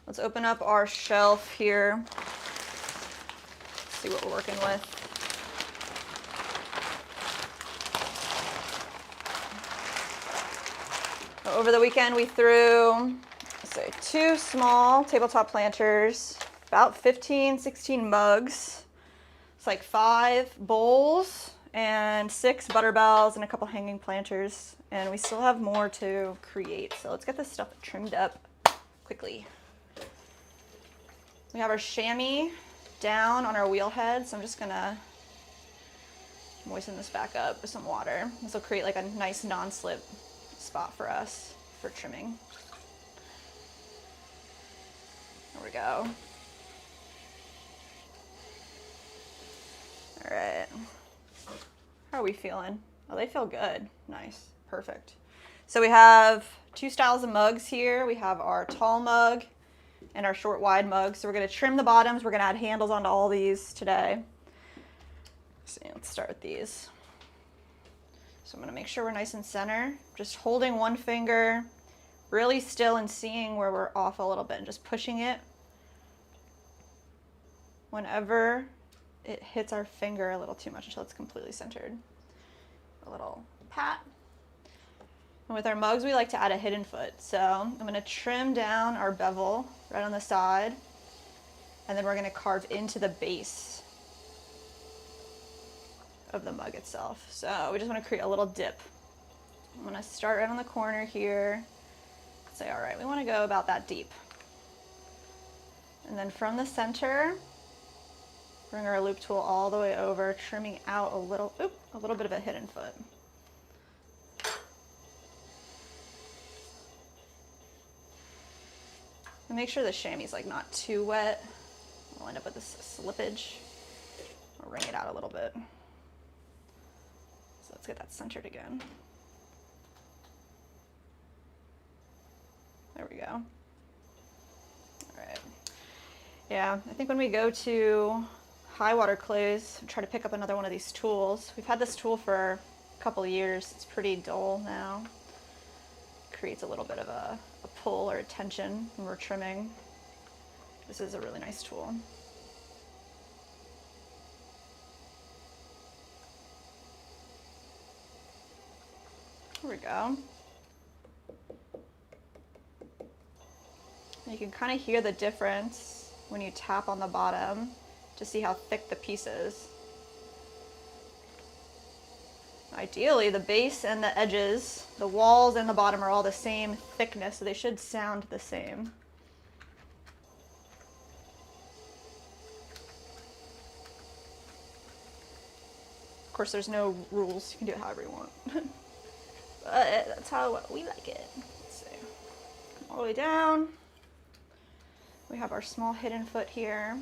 Let's open up our shelf here. See what we're working with. Over the weekend we threw, let's say, 2 small tabletop planters, about 15, 16 mugs. It's like 5 bowls and 6 butter bells and a couple hanging planters. And we still have more to create. So let's get this stuff trimmed up quickly. We have our chamois down on our wheel head. So I'm just gonna moisten this back up with some water. This will create like a nice non-slip spot for us for trimming. There we go. All right. How are we feeling? Oh, they feel good. Nice. Perfect. So we have 2 styles of mugs here. We have our tall mug and our short wide mug. So we're going to trim the bottoms. We're going to add handles onto all these today. So let's start with these. So I'm going to make sure we're nice and center. Just holding one finger really still and seeing where we're off a little bit and just pushing it whenever it hits our finger a little too much until it's completely centered. A little pat. And with our mugs, we like to add a hidden foot. So I'm going to trim down our bevel right on the side, and then we're going to carve into the base of the mug itself. So we just want to create a little dip. I'm going to start right on the corner here. Say, all right, we want to go about that deep. And then from the center, bring our loop tool all the way over, trimming out a little bit of a hidden foot. And make sure the chamois is like not too wet. We'll end up with this slippage. I'll wring it out a little bit. So let's get that centered again. There we go. All right. Yeah, I think when we go to high water clays, try to pick up another one of these tools. We've had this tool for a couple of years. It's pretty dull now. Creates a little bit of a pull or a tension when we're trimming. This is a really nice tool. Here we go. You can kind of hear the difference when you tap on the bottom to see how thick the piece is. Ideally, the base and the edges, the walls and the bottom are all the same thickness, so they should sound the same. Of course, there's no rules. You can do it however you want. But that's how we like it. Let's see. Come all the way down. We have our small hidden foot here.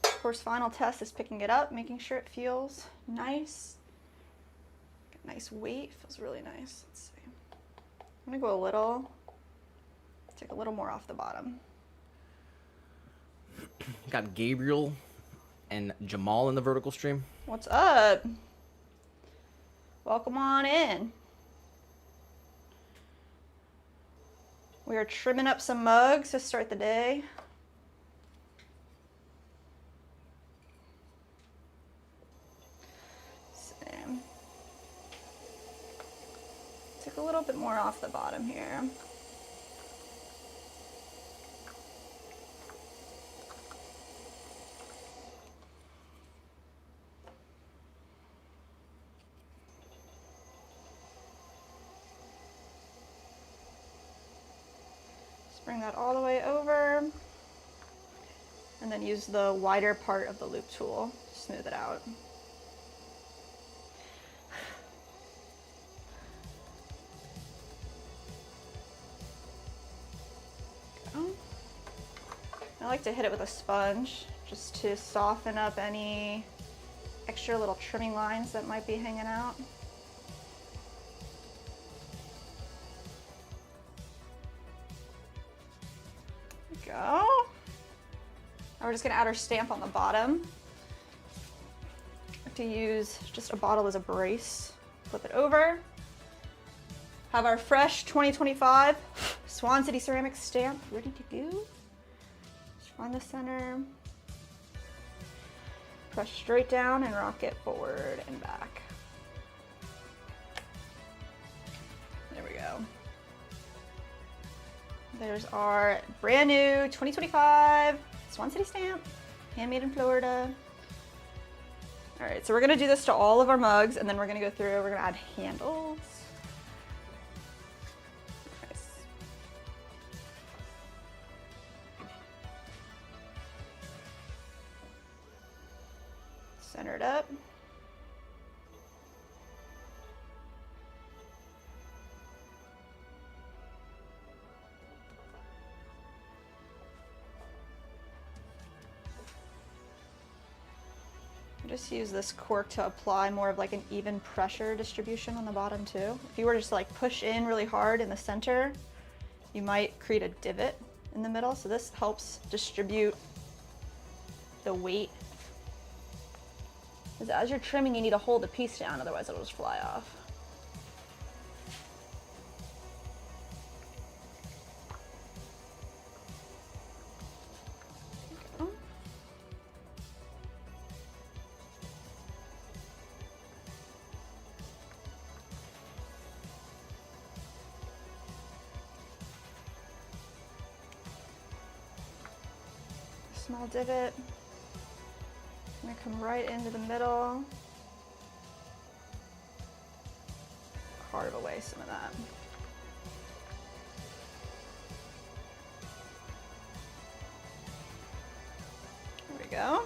Of course, final test is picking it up, making sure it feels nice. Get nice weight, feels really nice. Let's see. I'm gonna go take a little more off the bottom. Got Gabriel and Jamal in the vertical stream. What's up? Welcome on in. We are trimming up some mugs to start the day. Same. Take a little bit more off the bottom here. Bring that all the way over, and then use the wider part of the loop tool to smooth it out. Okay. I like to hit it with a sponge just to soften up any extra little trimming lines that might be hanging out. Go. Now we're just going to add our stamp on the bottom. to use just a bottle as a brace. Flip it over. Have our fresh 2025 Swan City ceramic stamp ready to go. Just find the center. Press straight down and rock it forward and back. There we go. There's our brand new 2025 Swan City stamp, handmade in Florida. All right, so we're gonna do this to all of our mugs, and then we're gonna go through, we're gonna add handles. Nice. Center it up. Just use this cork to apply more of like an even pressure distribution on the bottom too. If you were just like push in really hard in the center, you might create a divot in the middle. So this helps distribute the weight. Because as you're trimming, you need to hold the piece down, otherwise it'll just fly off. Small divot. I'm gonna come right into the middle. Carve away some of that. There we go.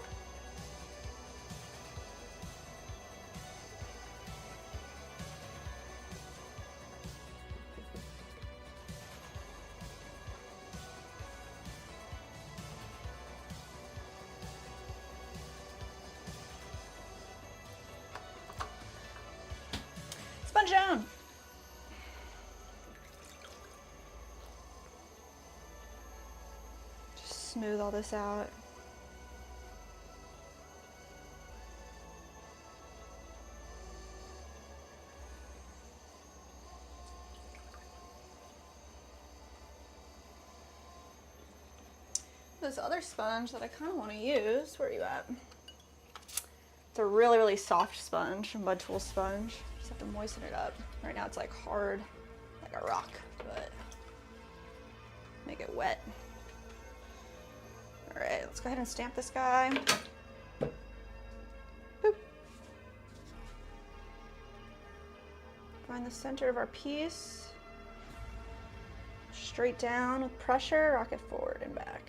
Sponge down. Just smooth all this out. This other sponge that I kind of want to use, where are you at? It's a really, really soft sponge, a mud tool sponge. Just have to moisten it up. Right now it's like hard, like a rock, but make it wet. All right, let's go ahead and stamp this guy. Boop. Find the center of our piece. Straight down with pressure, rock it forward and back.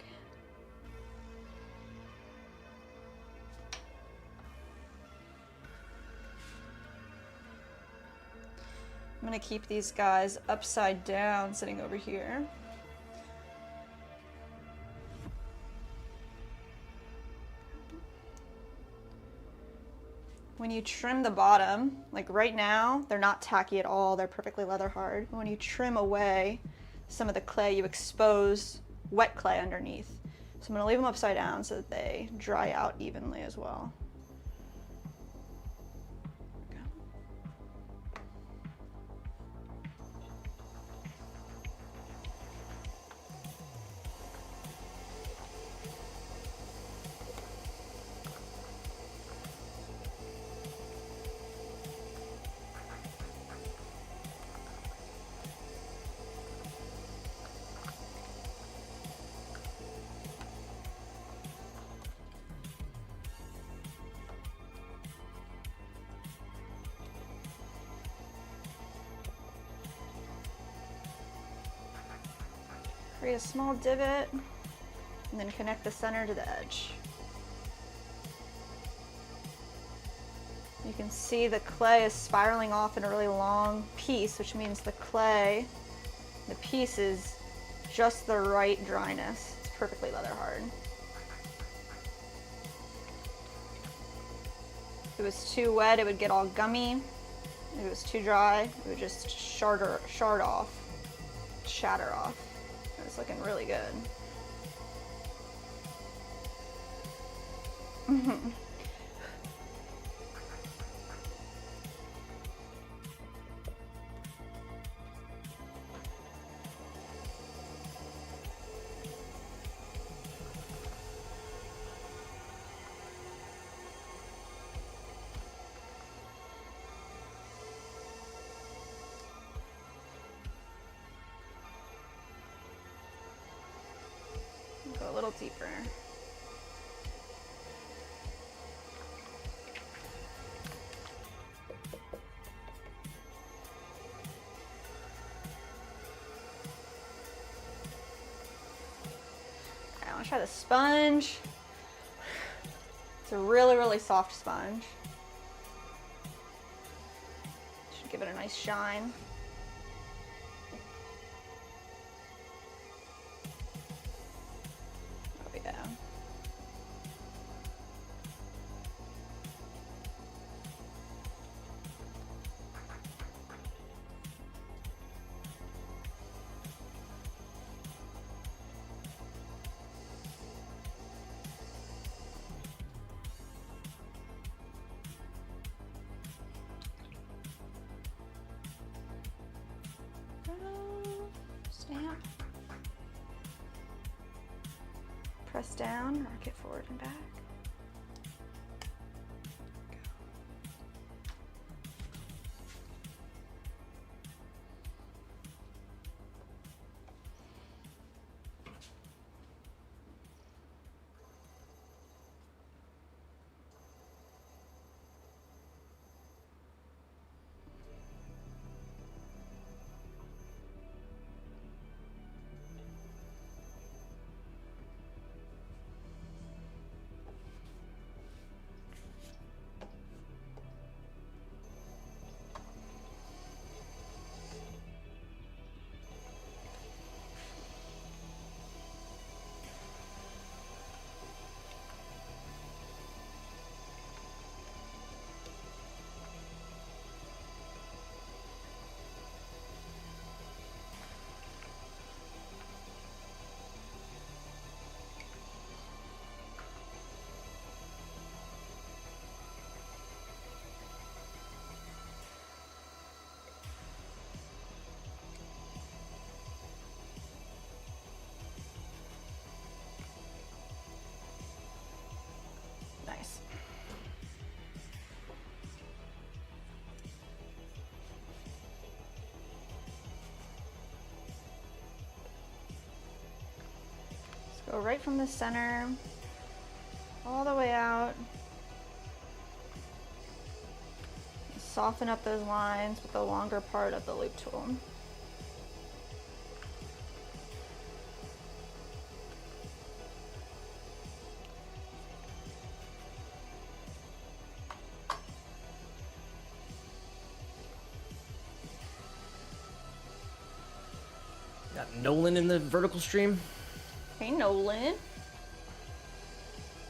I'm gonna keep these guys upside down sitting over here. When you trim the bottom, like right now, they're not tacky at all, they're perfectly leather hard. When you trim away some of the clay, you expose wet clay underneath. So I'm gonna leave them upside down so that they dry out evenly as well. Create a small divot and then connect the center to the edge. You can see the clay is spiraling off in a really long piece, which means the clay, the piece is just the right dryness. It's perfectly leather hard. If it was too wet, it would get all gummy. If it was too dry, it would just shard off, shatter off. It's looking really good. little deeper. I want to try the sponge. It's a really, really soft sponge. Should give it a nice shine. Oh yeah. Stamp. Press down, rock it forward and back. Nice. Let's go right from the center, all the way out. Soften up those lines with the longer part of the loop tool. Got Nolan in the vertical stream. Hey Nolan.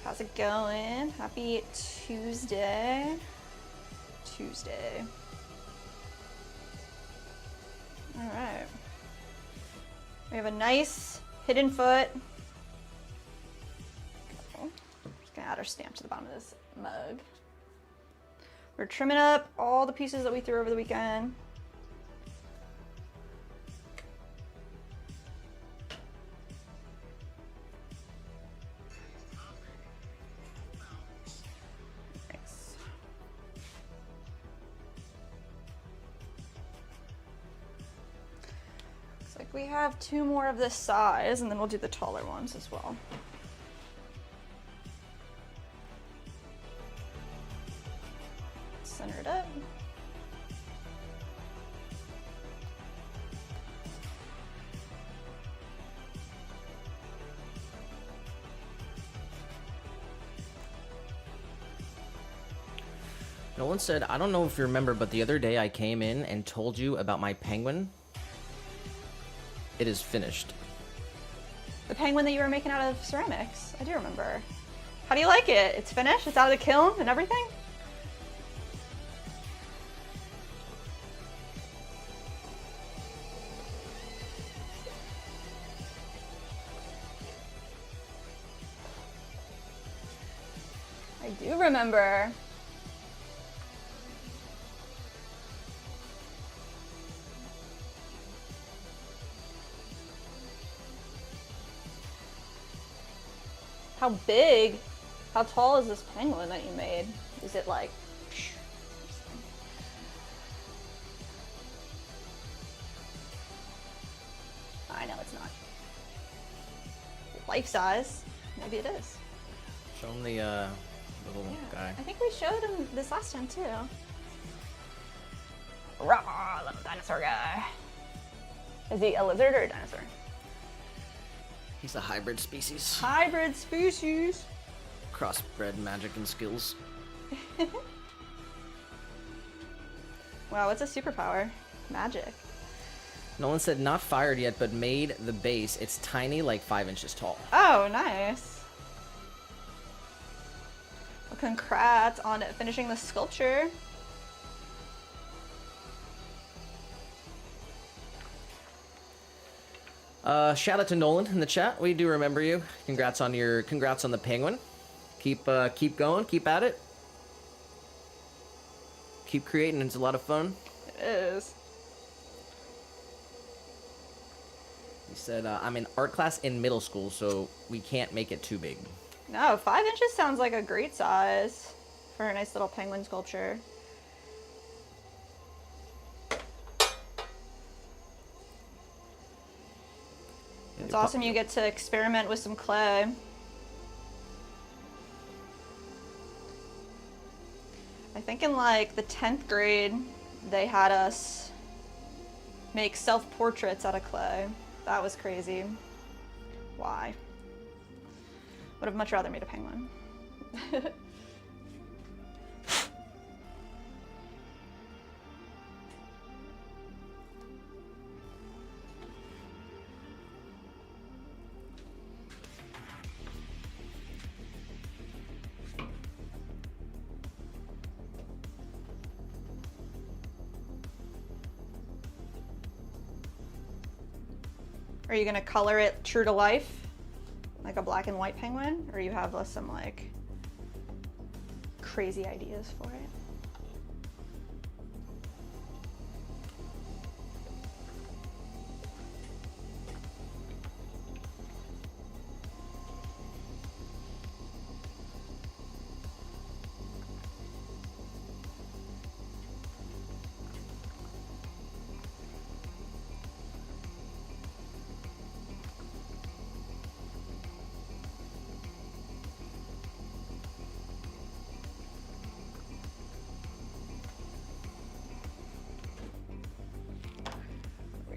How's it going? Happy Tuesday. All right. We have a nice hidden foot. Just gonna add our stamp to the bottom of this mug. We're trimming up all the pieces that we threw over the weekend. We have 2 more of this size, and then we'll do the taller ones as well. Center it up. Nolan said, I don't know if you remember, but the other day I came in and told you about my penguin. It is finished. The penguin that you were making out of ceramics. I do remember. How do you like it? It's finished? It's out of the kiln and everything? I do remember. How big, how tall is this penguin that you made? Is it like... I know it's not. life size. Maybe it is. Show him the little guy. I think we showed him this last time too. Rah, little dinosaur guy. Is he a lizard or a dinosaur? He's a hybrid species. Hybrid species. Crossbred magic and skills. Wow, what's a superpower? Magic. Nolan said not fired yet, but made the base. It's tiny, like 5 inches tall. Oh, nice. Well, congrats on finishing the sculpture. Shout out to Nolan in the chat. We do remember you. Congrats on the penguin. Keep going. Keep at it. Keep creating. It's a lot of fun. It is. He said, I'm in art class in middle school, so we can't make it too big. No, 5 inches sounds like a great size for a nice little penguin sculpture. It's awesome you get to experiment with some clay. I think in like the 10th grade, they had us make self-portraits out of clay. That was crazy. Why? Would have much rather made a penguin. Are you gonna color it true to life? Like a black and white penguin? Or you have some like crazy ideas for it?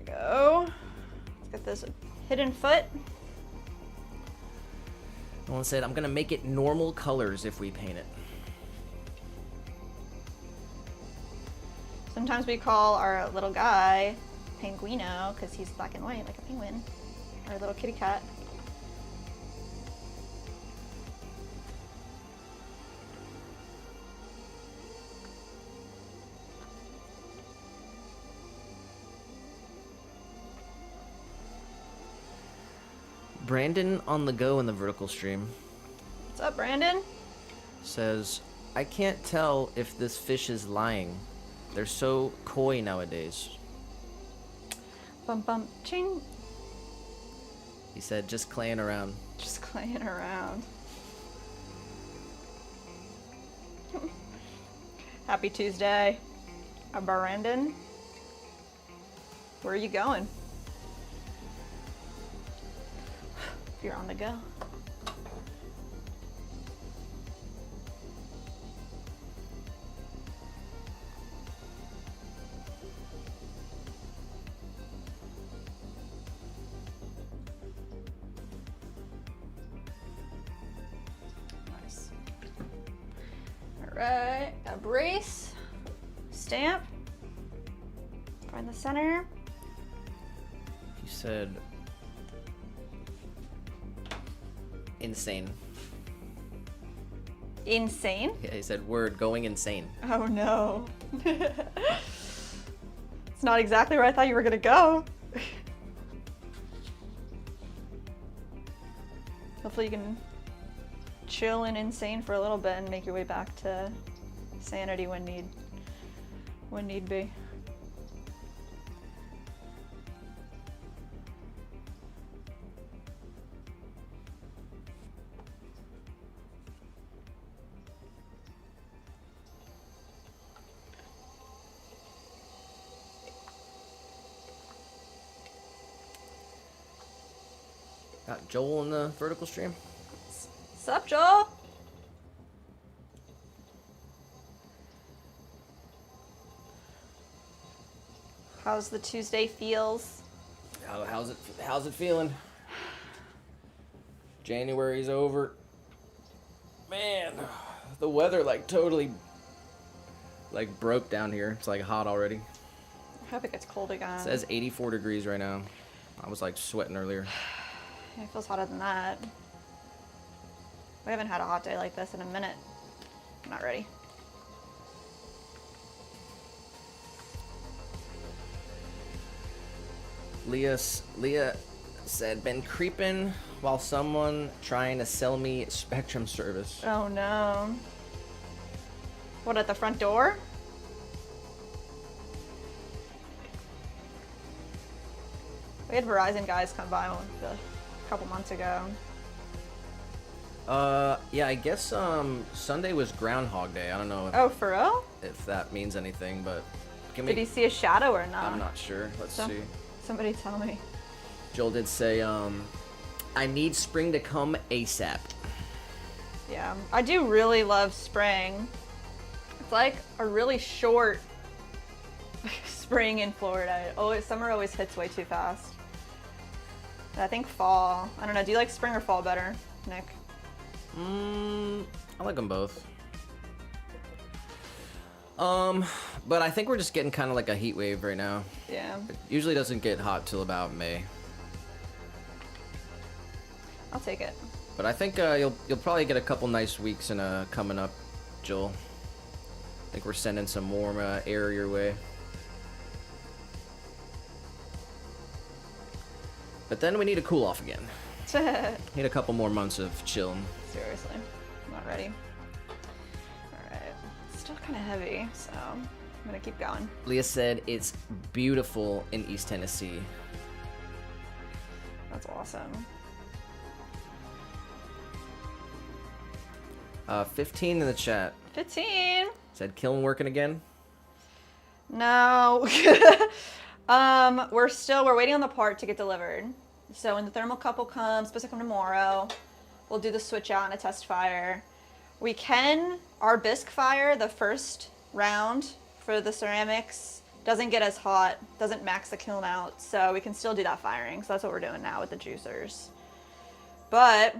Go. Let's get this hidden foot. Nolan said, I'm gonna make it normal colors if we paint it. Sometimes we call our little guy Penguino because he's black and white like a penguin. Our little kitty cat. Brandon on the go in the vertical stream What's up, Brandon? says, I can't tell if this fish is lying. They're so coy nowadays. Bum bum ching. He said, just claying around. Just playing around. Happy Tuesday, Brandon. Where are you going? You're on the go. Nice. All right, a brace, stamp, find the center. He said, insane. Insane? Yeah, he said, word, going insane. Oh no. It's not exactly where I thought you were gonna go. Hopefully you can chill and insane for a little bit and make your way back to sanity when need be. Got Joel in the vertical stream. Sup, Joel? How's the Tuesday feels? How's it feeling? January's over. Man, the weather like totally like broke down here. It's like hot already. I hope it gets cold again. It says 84 degrees right now. I was like sweating earlier. It feels hotter than that. We haven't had a hot day like this in a minute. I'm not ready. Leah said, been creeping while someone trying to sell me Spectrum service. Oh no. What, at the front door? We had Verizon guys come by a couple months ago. Yeah, I guess Sunday was Groundhog Day. I don't know Oh, for real? if that means anything, but Did he see a shadow or not? I'm not sure. Let's see. Somebody tell me. Joel did say, I need spring to come ASAP. Yeah, I do really love spring. It's like a really short spring in Florida. Summer always hits way too fast. And I think fall. I don't know. Do you like spring or fall better, Nick? I like them both. But I think we're just getting kind of like a heat wave right now. Yeah. It usually doesn't get hot till about May. I'll take it. But I think you'll probably get a couple nice weeks coming up, Joel. I think we're sending some warm air your way. But then we need to cool off again. Need a couple more months of chilling. Seriously, I'm not ready. Alright, it's still kind of heavy, so I'm gonna keep going. Leah said it's beautiful in East Tennessee. That's awesome. 15 in the chat. 15? Said kiln working again? No. We're waiting on the part to get delivered. So when the thermocouple comes, supposed to come tomorrow, we'll do the switch out and a test fire. Our bisque fire, the first round for the ceramics, doesn't get as hot, doesn't max the kiln out, so we can still do that firing. So that's what we're doing now with the juicers. But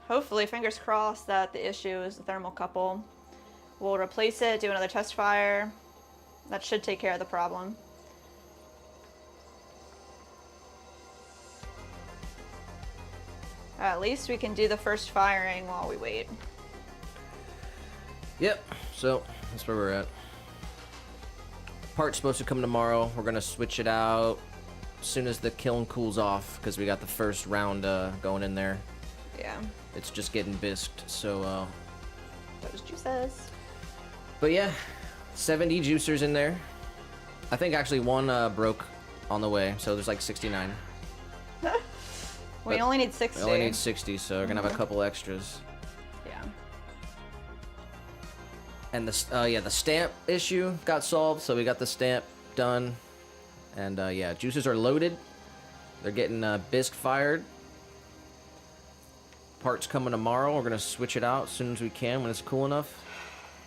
hopefully, fingers crossed, that the issue is the thermocouple. We'll replace it, do another test fire. That should take care of the problem. At least we can do the first firing while we wait. Yep, so that's where we're at. Part's supposed to come tomorrow. We're gonna switch it out as soon as the kiln cools off because we got the first round going in there. Yeah. It's just getting bisqued, so Those juices. but yeah, 70 juicers in there. I think actually one broke on the way, so there's like 69. We only need 60. We only need 60, so we're gonna have a couple extras. Yeah. And the stamp issue got solved, so we got the stamp done. And yeah, juicers are loaded. They're getting bisque fired. Parts coming tomorrow. We're gonna switch it out as soon as we can when it's cool enough.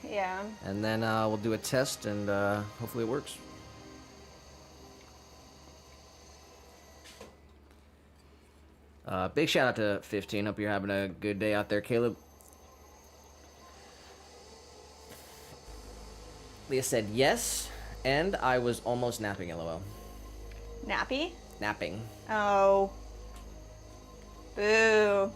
Yeah. And then we'll do a test, and hopefully it works. Big shout out to 15. Hope you're having a good day out there, Caleb. Leah said yes, and I was almost napping, LOL. Nappy? Napping. Oh. Boo.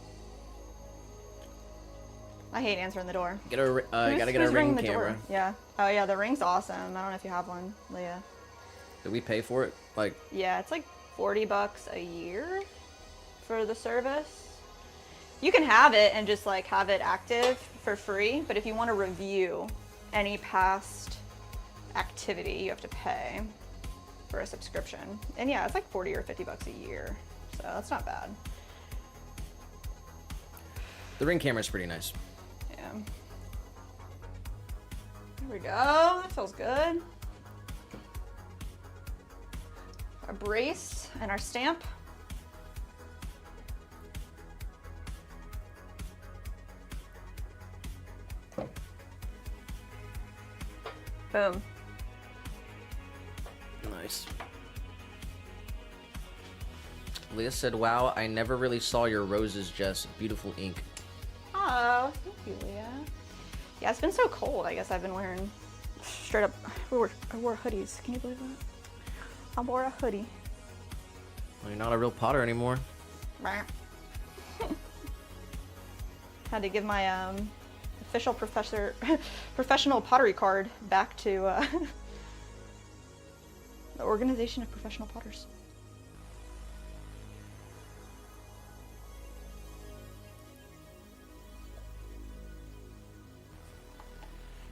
I hate answering the door. Gotta get a ring camera. Yeah. Oh yeah, the ring's awesome. I don't know if you have one, Leah. Did we pay for it? Like, Yeah, it's like $40 a year for the service. You can have it and just like have it active for free, but if you want to review any past activity, you have to pay for a subscription. And yeah, it's like 40 or $50 a year, so that's not bad. the ring camera's pretty nice. Yeah. There we go. That feels good. Our brace and our stamp. Boom. Nice. Leah said, wow, I never really saw your roses, Jess. Beautiful ink. Oh, thank you, Leah. Yeah, it's been so cold. I guess I've been wearing straight up. I wore hoodies. Can you believe that? I wore a hoodie. Well, you're not a real potter anymore. Had to give my official professional pottery card back to the Organization of Professional Potters.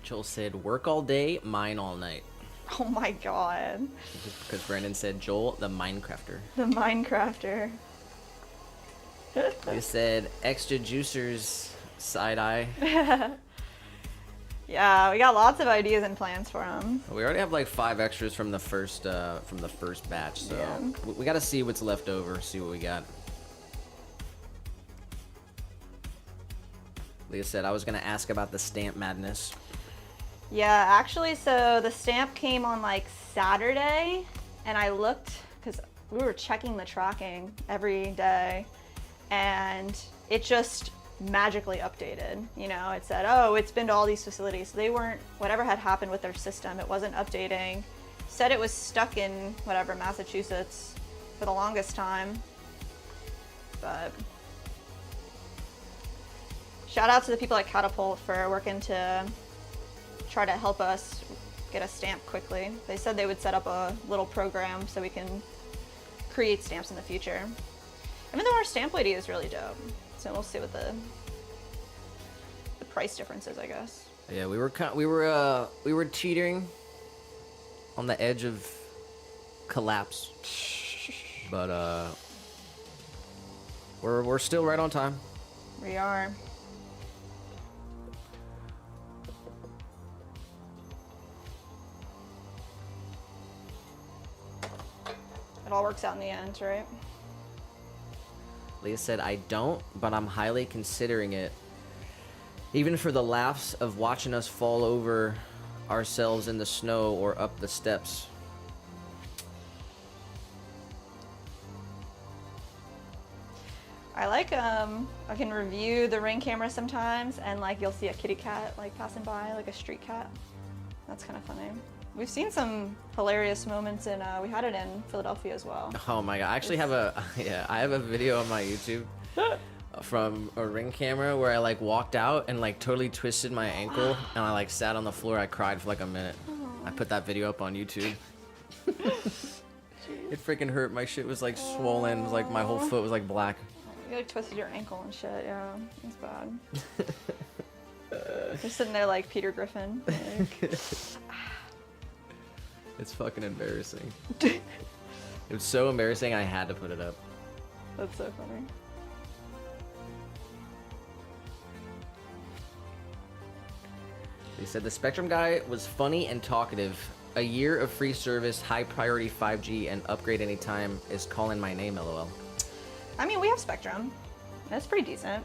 Joel said, work all day, mine all night. Oh my god. Just because Brandon said, Joel, the Minecrafter. The Minecrafter. He said, extra juicers, side eye. Yeah, we got lots of ideas and plans for them. We already have like 5 extras from the first batch, so Yeah. we got to see what's left over, see what we got. Leah said, I was going to ask about the stamp madness. Yeah, actually, so the stamp came on like Saturday, and I looked, because we were checking the tracking every day, and it just magically updated. You know, it said, oh, it's been to all these facilities. So they weren't, whatever had happened with their system, it wasn't updating. Said it was stuck in whatever, Massachusetts for the longest time. But shout out to the people at Catapult for working to try to help us get a stamp quickly. They said they would set up a little program so we can create stamps in the future. Even though our stamp lady is really dope. So we'll see what the price difference is, I guess. Yeah, we were teetering on the edge of collapse. But we're still right on time. We are. It all works out in the end, right? Leah said, I don't, but I'm highly considering it. Even for the laughs of watching us fall over ourselves in the snow or up the steps. I like, I can review the Ring camera sometimes, and like you'll see a kitty cat like passing by, like a street cat. That's kind of funny. We've seen some hilarious moments in, we had it in Philadelphia as well. Oh my god, I actually have a, I have a video on my YouTube from a Ring camera where I like walked out and like totally twisted my ankle and I like sat on the floor. I cried for like a minute. I put that video up on YouTube. It freaking hurt. My shit was like swollen. It was like my whole foot was like black. You like twisted your ankle and shit, yeah. It's bad. Just sitting there like Peter Griffin. Like, it's fucking embarrassing. It was so embarrassing I had to put it up. that's so funny. They said the Spectrum guy was funny and talkative. A year of free service, high priority 5G, and upgrade anytime is calling my name, lol. I mean, we have Spectrum. That's pretty decent.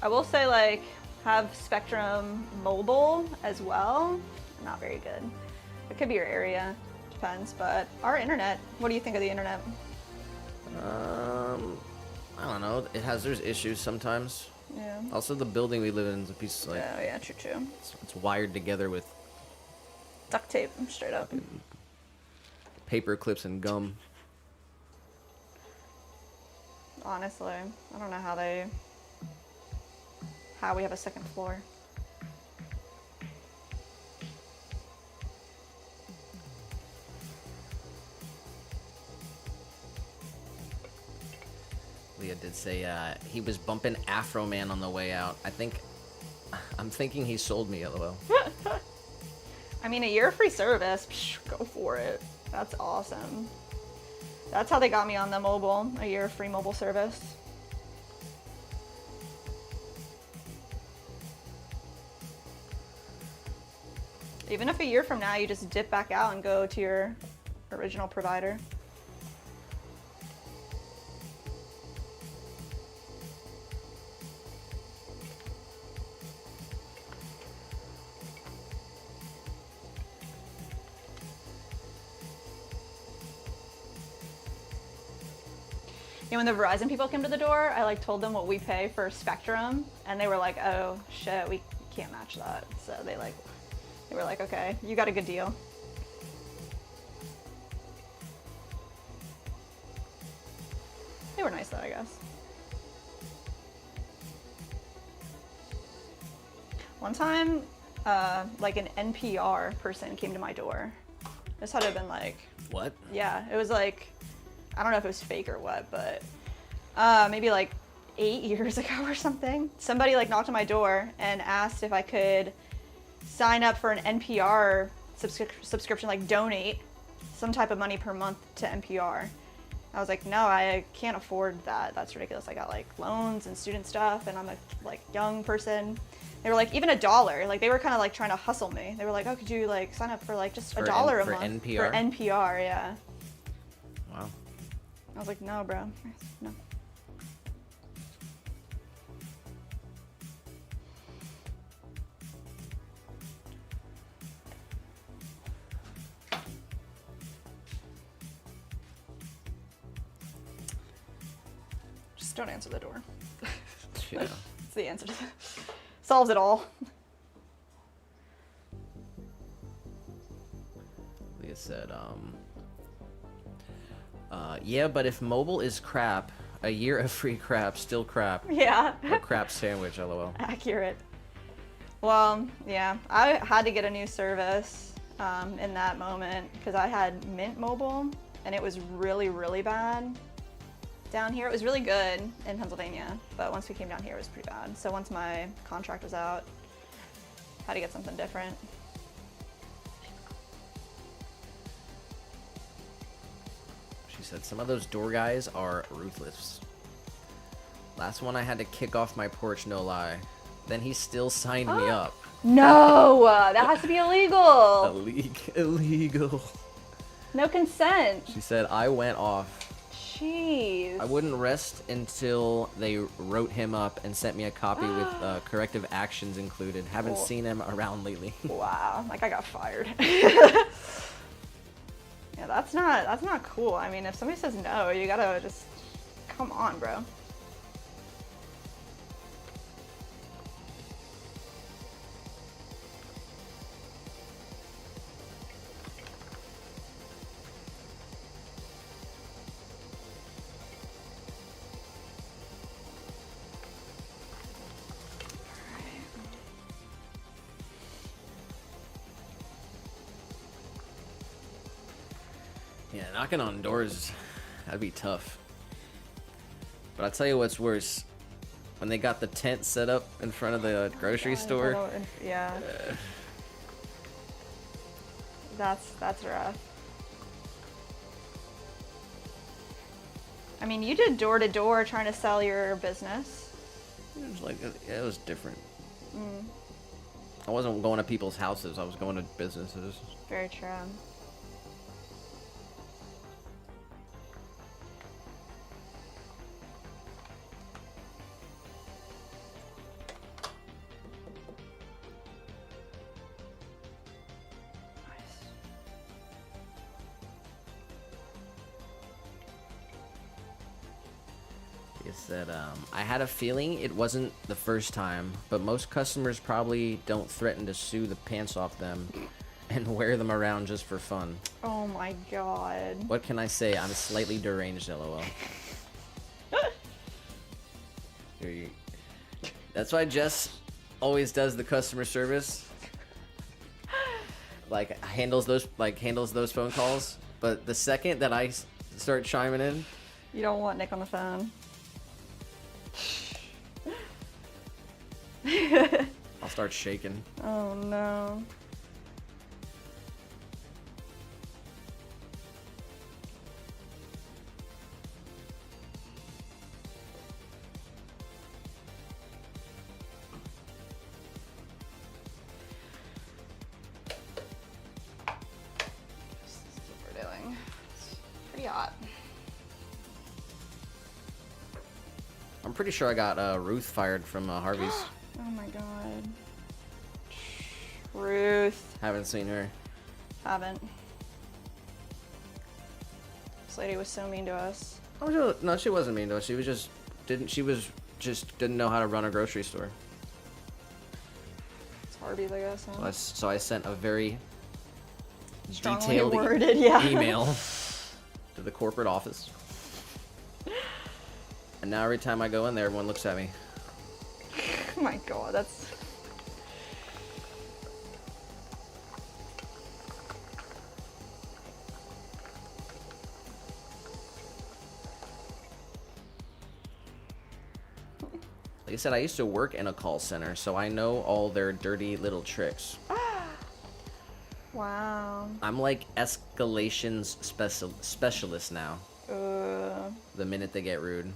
I will say, like, have Spectrum mobile as well. Not very good. It could be your area, depends. But our internet, what do you think of the internet? I don't know. There's issues sometimes. Yeah. Also, the building we live in is a piece of like Yeah, true. it's wired together with Duct tape, straight up. paper clips and gum. Honestly, I don't know how we have a second floor. Leah did say he was bumping Afro Man on the way out. I'm thinking he sold me, lol. I mean, a year of free service, go for it. That's awesome. That's how they got me on the mobile, a year of free mobile service. Even if a year from now you just dip back out and go to your original provider. You know, when the Verizon people came to the door, I like told them what we pay for Spectrum, and they were like, "Oh shit, we can't match that." So they were like, "Okay, you got a good deal." They were nice though, I guess. One time, like an NPR person came to my door. This had to have been like, What? yeah, it was like, I don't know if it was fake or what, but maybe like 8 years ago or something. Somebody like knocked on my door and asked if I could sign up for an NPR subscription, like donate some type of money per month to NPR. I was like, no, I can't afford that. That's ridiculous. I got like loans and student stuff, and I'm a like young person. They were like, even $1. Like they were kind of like trying to hustle me. They were like, oh, could you like sign up for like just $1 a month NPR? for NPR? Yeah. Wow. I was like, no, bro, no. Just don't answer the door. Yeah. It's the answer. Solves it all. Leah said, yeah, but if mobile is crap, a year of free crap, still crap. Yeah. A crap sandwich, lol. Accurate. Well, yeah, I had to get a new service in that moment because I had Mint Mobile and it was really, really bad. Down here, it was really good in Pennsylvania, but once we came down here, it was pretty bad. So once my contract was out, I had to get something different. She said, some of those door guys are ruthless. Last one I had to kick off my porch, no lie. Then he still signed me up. No, that has to be illegal. Illegal. No consent. She said, I went off. Jeez. I wouldn't rest until they wrote him up and sent me a copy with corrective actions included. Haven't seen him around lately. Wow, like I got fired. Yeah, that's not cool. I mean, if somebody says no, you gotta just come on, bro. Yeah, knocking on doors, that'd be tough. But I'll tell you what's worse. When they got the tent set up in front of the grocery store. Yeah. That's rough. I mean, you did door to door trying to sell your business. It was like, yeah, it was different. I wasn't going to people's houses. I was going to businesses. Very true. He said, I had a feeling it wasn't the first time, but most customers probably don't threaten to sue the pants off them and wear them around just for fun. Oh my god. What can I say? I'm slightly deranged, lol. That's why Jess always does the customer service. Like handles those phone calls. But the second that I start chiming in, You don't want Nick on the phone. I'll start shaking. Oh no. This is what we're doing. It's pretty hot. I'm pretty sure I got Ruth fired from Harvey's. Oh my god. Ruth. Haven't seen her. Haven't. This lady was so mean to us. Oh, no, she wasn't mean though. She was just didn't know how to run a grocery store. It's Hardee's, I guess. Huh? So I sent a very Strongly detailed worded, yeah. email to the corporate office. And now every time I go in there, everyone looks at me. Oh my god, that's... Like I said, I used to work in a call center, so I know all their dirty little tricks. Wow. I'm like escalations specialist now. The minute they get rude.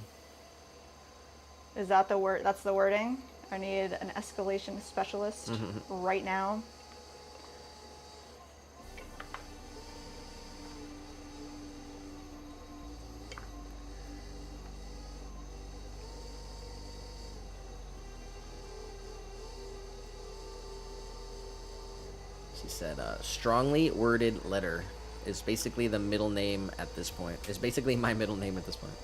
Is that the word? That's the wording? I need an escalation specialist right now. She said, strongly worded letter is basically the middle name at this point. It's basically my middle name at this point.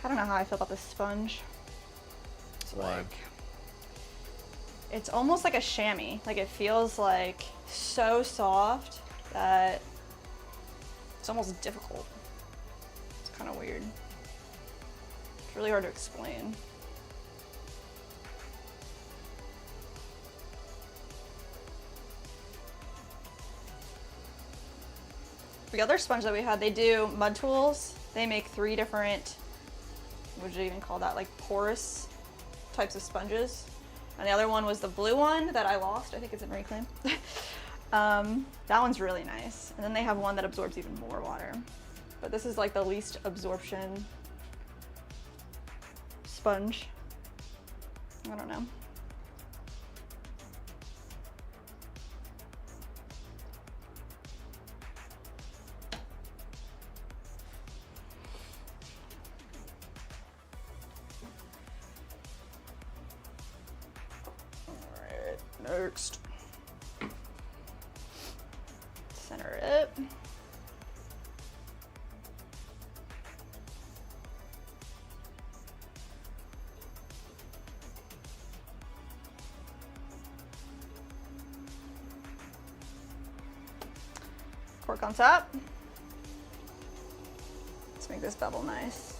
I don't know how I feel about this sponge. It's Why? like... It's almost like a chamois. Like it feels like so soft that it's almost difficult. It's kind of weird. It's really hard to explain. The other sponge that we had, they do mud tools. They make 3 different, what would you even call that? Like porous types of sponges. And the other one was the blue one that I lost. I think it's in reclaim. That one's really nice. And then they have one that absorbs even more water. But this is like the least absorption sponge. I don't know. Next. Center it. Cork on top. Let's make this bubble nice.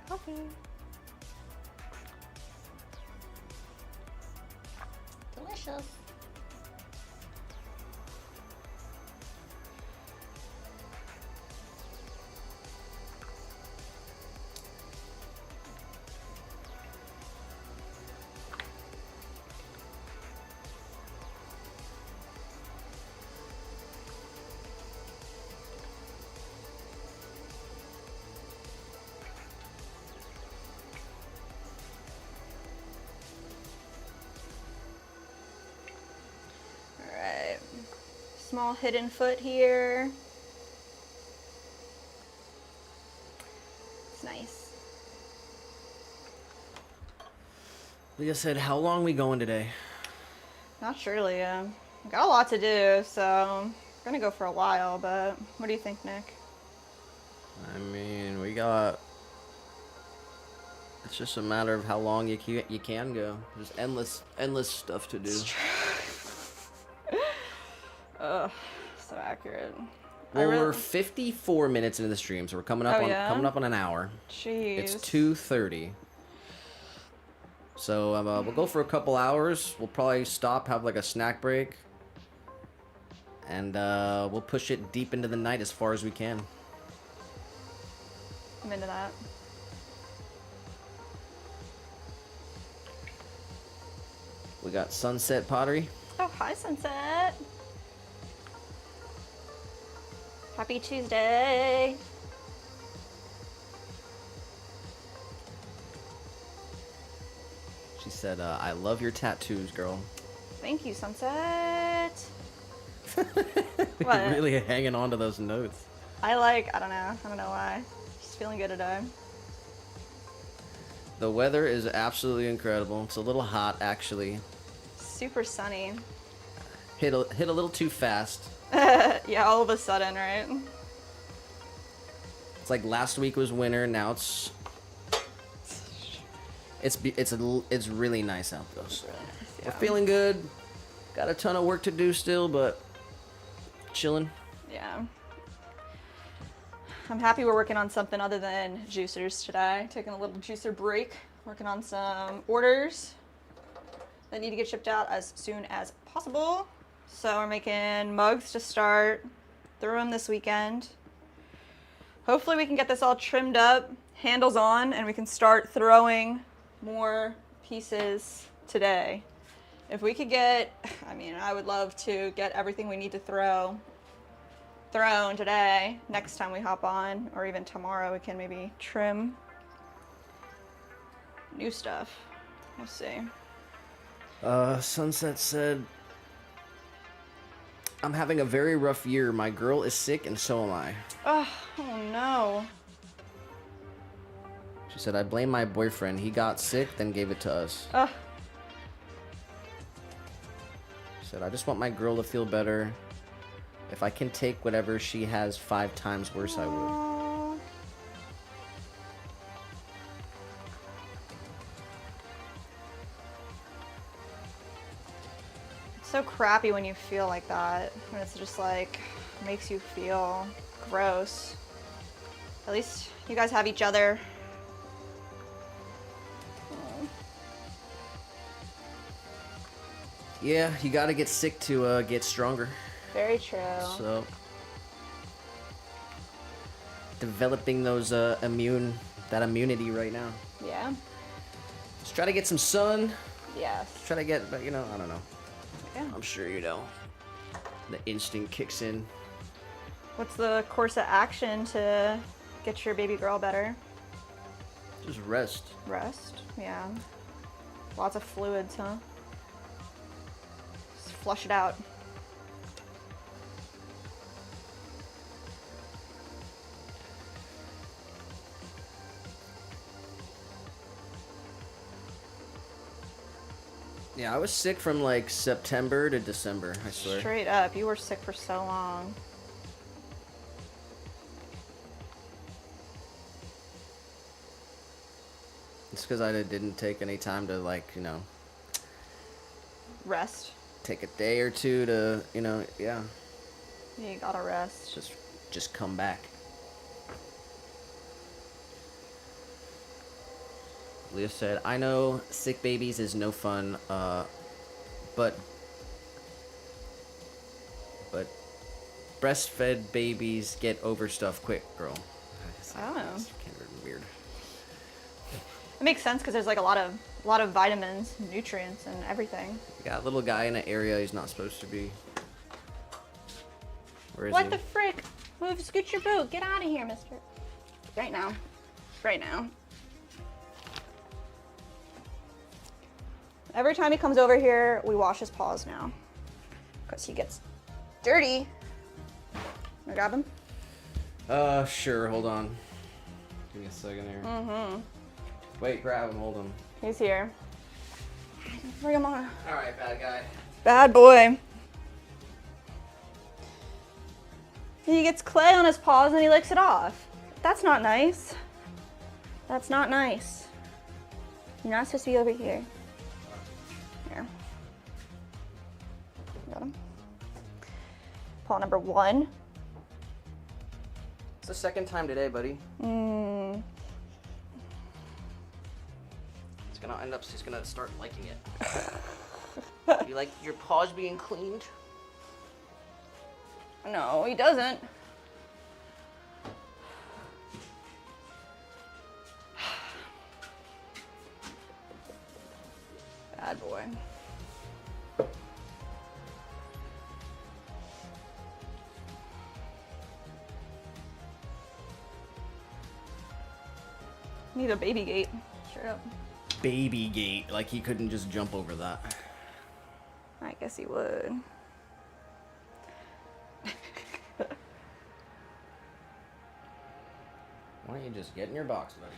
Coffee. Delicious. Small hidden foot here. It's nice. Leah said, how long we going today? Not surely, got a lot to do, so I'm gonna go for a while, but what do you think, Nick? I mean, we got... It's just a matter of how long you can go. There's endless stuff to do. Ugh, so accurate. Well, we're 54 minutes into the stream, so we're coming up on an hour. Jeez. It's 2:30. So we'll go for a couple hours. We'll probably stop, have like a snack break. And we'll push it deep into the night as far as we can. I'm into that. We got Sunset Pottery. Oh, hi, Sunset. Happy Tuesday. She said, I love your tattoos, girl. Thank you, Sunset. You're What? really hanging on to those notes. I don't know why. Just feeling good today. The weather is absolutely incredible. It's a little hot, actually. Super sunny. Hit a little too fast. Yeah, all of a sudden, right? It's like last week was winter. Now it's really nice out though. So Yeah. we're feeling good. Got a ton of work to do still, but chilling. Yeah. I'm happy we're working on something other than juicers today. Taking a little juicer break. Working on some orders that need to get shipped out as soon as possible. So we're making mugs to start. Throw them this weekend. Hopefully we can get this all trimmed up, handles on, and we can start throwing more pieces today. If we could get, I would love to get everything we need to thrown today. Next time we hop on, or even tomorrow, we can maybe trim new stuff. We'll see. Sunset said, I'm having a very rough year. My girl is sick and so am I. Oh no. She said, I blame my boyfriend. He got sick, then gave it to us. She said, I just want my girl to feel better. If I can take whatever she has 5 times worse, I would. It's so crappy when you feel like that. When it's just like, makes you feel gross. At least you guys have each other. Yeah, you gotta get sick to get stronger. Very true. So, developing those that immunity right now. Yeah. Just try to get some sun. Yes. Try to get, but I don't know. Yeah. I'm sure you know. The instinct kicks in. What's the course of action to get your baby girl better? Just rest. Rest. Yeah. Lots of fluids, huh? Just flush it out. Yeah, I was sick from like September to December, I swear. Straight up. You were sick for so long. It's because I didn't take any time to Rest. take a day or two to, yeah, Yeah, you gotta rest. just come back. Leah said, I know sick babies is no fun, but breastfed babies get over stuff quick, girl. Oh. It's kind of weird. It makes sense because there's like a lot of vitamins, nutrients, and everything. You got a little guy in an area he's not supposed to be. Where is What he? the frick? Move, scoot your boot. Get out of here, mister. Right now. Right now. Every time he comes over here, we wash his paws now. Because he gets dirty. Wanna grab him? Sure, hold on. Give me a second here. Mm-hmm. Wait, grab him, hold him. He's here. Bring him on. Alright, bad guy. Bad boy. He gets clay on his paws and he licks it off. That's not nice. That's not nice. You're not supposed to be over here. Here. Got him. Paw number 1. It's the second time today, buddy. It's He's gonna start liking it. You like your paws being cleaned? No, he doesn't. Bad boy. Need a baby gate. Straight up. Baby gate, like he couldn't just jump over that. I guess he would. Why don't you just get in your box, buddy?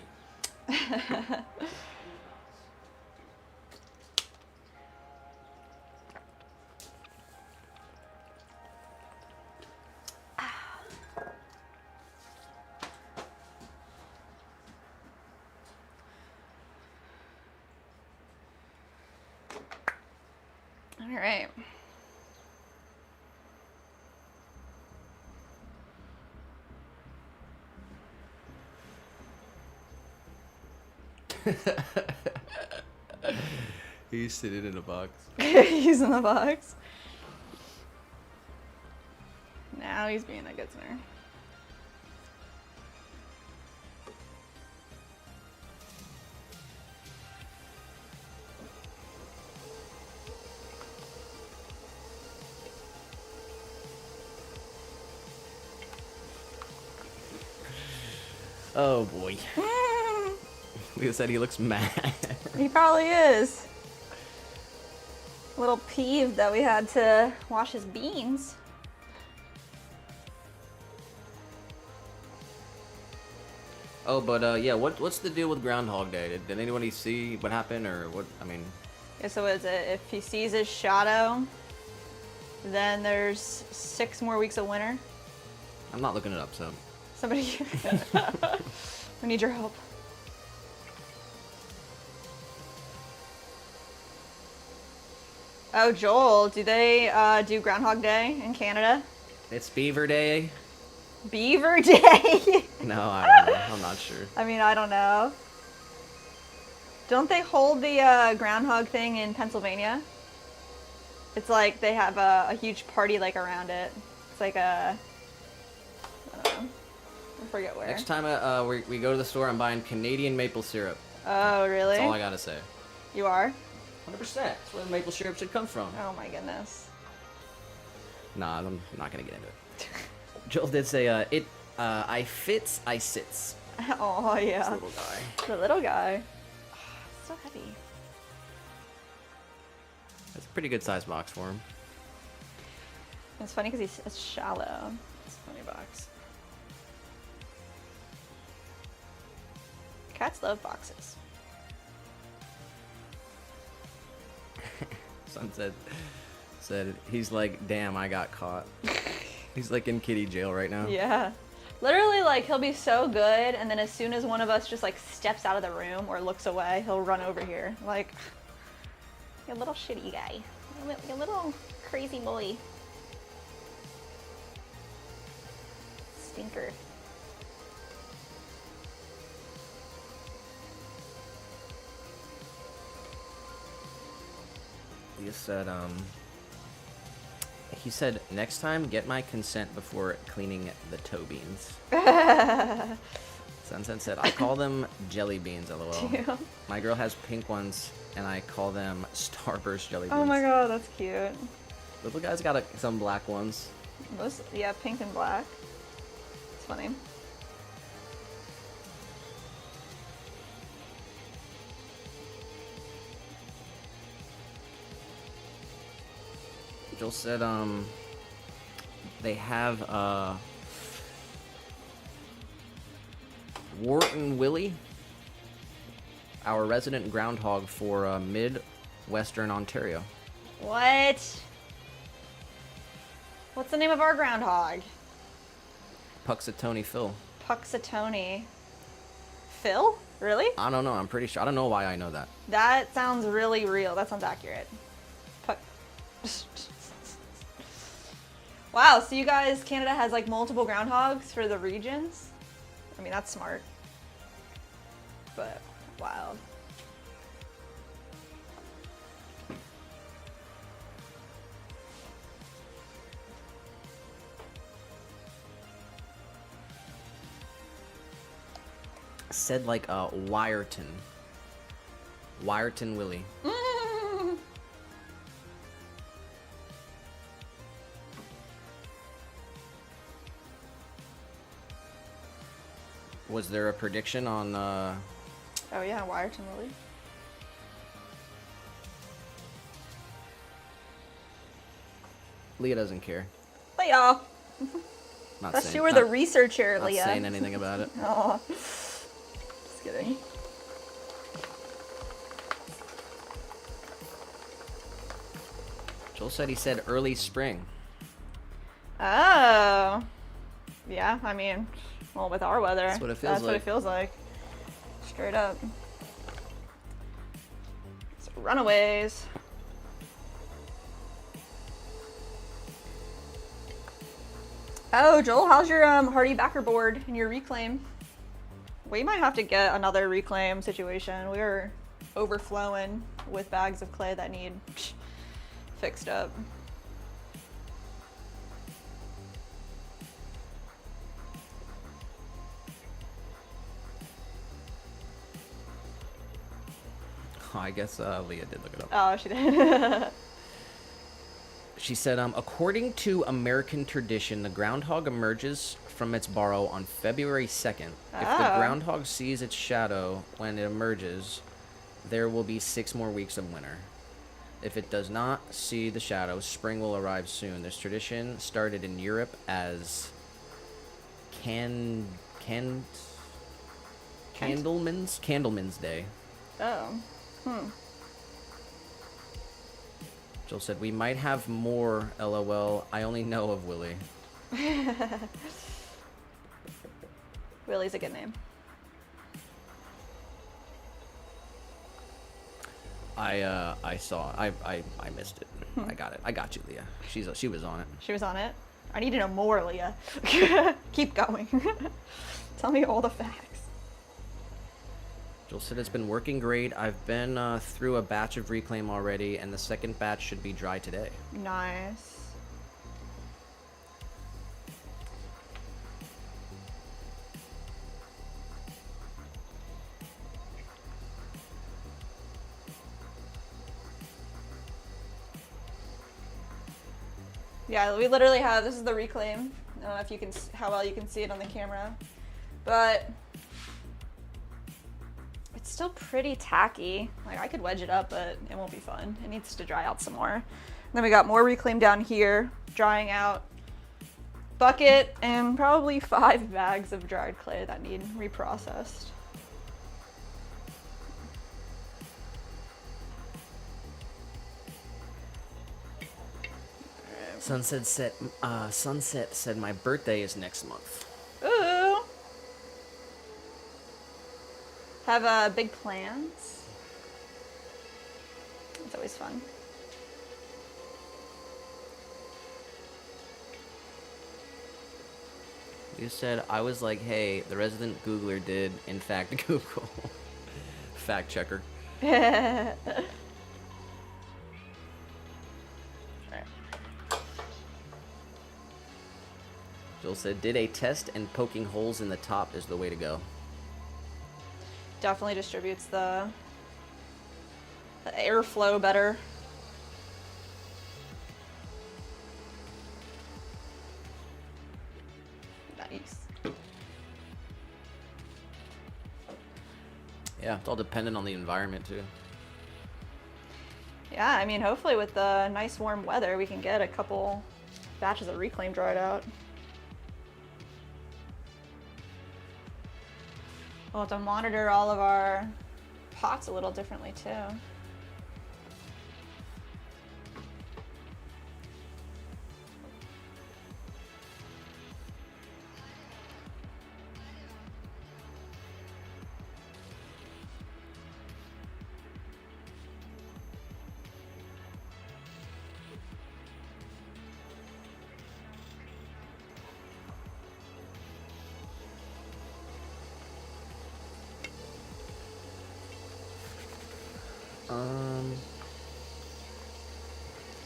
All right. He's sitting in a box. He's in the box. Now he's being a good sinner. Oh boy. Leo said he looks mad. He probably is. A little peeved that we had to wash his beans. Oh, but yeah, what's the deal with Groundhog Day? Did anybody see what happened, or what? I mean, Yeah, so what is it? If he sees his shadow, then there's 6 more weeks of winter. I'm not looking it up, so. Somebody, we need your help. Oh, Joel, do they do Groundhog Day in Canada? It's Beaver Day. Beaver Day? No, I don't know. I'm not sure. I mean, I don't know. Don't they hold the groundhog thing in Pennsylvania? It's like they have a huge party like around it. It's like a, I don't know. I forget where. Next time we go to the store, I'm buying Canadian maple syrup. Oh, really? That's all I gotta say. You are? 100%. That's where the maple syrup should come from. Oh my goodness. Nah, I'm not gonna get into it. Joel did say, I fits, I sits. Oh, yeah. This little guy. The little guy. So heavy. That's a pretty good size box for him. It's funny because it's shallow. It's a funny box. Cats love boxes. Sunset said, he's like, damn, I got caught. He's like in kitty jail right now. Yeah. Literally, like, he'll be so good, and then as soon as one of us just, like, steps out of the room or looks away, he'll run over here. Like, you little shitty guy. You little crazy boy. Stinker. He said, next time, get my consent before cleaning the toe beans. Sunset said, I call them jelly beans, lol. Yeah. My girl has pink ones, and I call them Starburst jelly beans. Oh my god, that's cute. Little guy's got some black ones. Most, yeah, pink and black. It's funny. Joel said, they have, Wharton Willie, our resident groundhog for, mid-western Ontario. What? What's the name of our groundhog? Puxatony Phil. Puxatony. Phil? Really? I don't know, I'm pretty sure. I don't know why I know that. That sounds really real. That sounds accurate. Wow, so you guys, Canada has like multiple groundhogs for the regions? I mean, that's smart. But, wild. Said like Wyerton. Wyerton Willie. Was there a prediction on Oh yeah, Wyerton Willie. Leah doesn't care. Leah. Not That's saying, you were the researcher, not Leah. saying anything about it. Oh, just kidding. Joel said he said early spring. Oh, yeah. I mean, well, with our weather, That's what it feels that's what like. it feels like. Straight up. So, runaways. Oh, Joel, how's your hardy backer board and your reclaim? We might have to get another reclaim situation. We are overflowing with bags of clay that need fixed up. Oh, I guess Leah did look it up. Oh, she did. She said, according to American tradition, the groundhog emerges from its burrow on February 2nd. If the Oh. groundhog sees its shadow when it emerges, there will be 6 more weeks of winter. If it does not see the shadow, spring will arrive soon. This tradition started in Europe as Candleman's Day. Oh. Jill said, we might have more, LOL. I only know of Willie. Willie's a good name. I saw I missed it. I got it. I got you, Leah. She was on it. She was on it. I need to know more, Leah. Keep going. Tell me all the facts. Jill said it's been working great. I've been through a batch of reclaim already, and the second batch should be dry today. Nice. Yeah, we literally have, this is the reclaim. I don't know if you can, how well you can see it on the camera, but it's still pretty tacky. Like I could wedge it up, but it won't be fun. It needs to dry out some more. And then we got more reclaim down here, drying out. Bucket and probably 5 bags of dried clay that need reprocessed. Sunset said my birthday is next month. Ooh. Have big plans. It's always fun. You said, I was like, hey, the resident Googler did, in fact, Google. Fact checker. Jill said, did a test and poking holes in the top is the way to go. Definitely distributes the airflow better. Nice. Yeah, it's all dependent on the environment, too. Yeah, I mean, hopefully with the nice warm weather, we can get a couple batches of reclaim dried out. We'll have to monitor all of our pots a little differently too.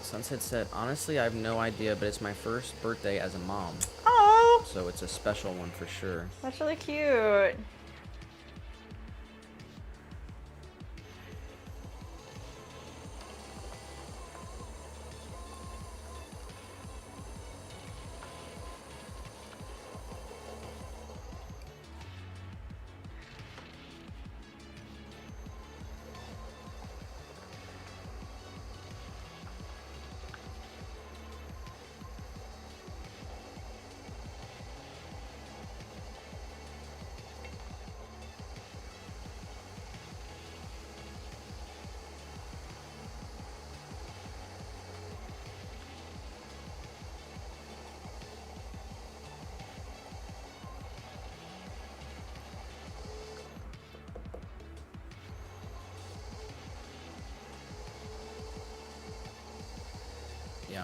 Sunset said, honestly, I have no idea, but it's my first birthday as a mom. Oh, So it's a special one for sure. that's really cute.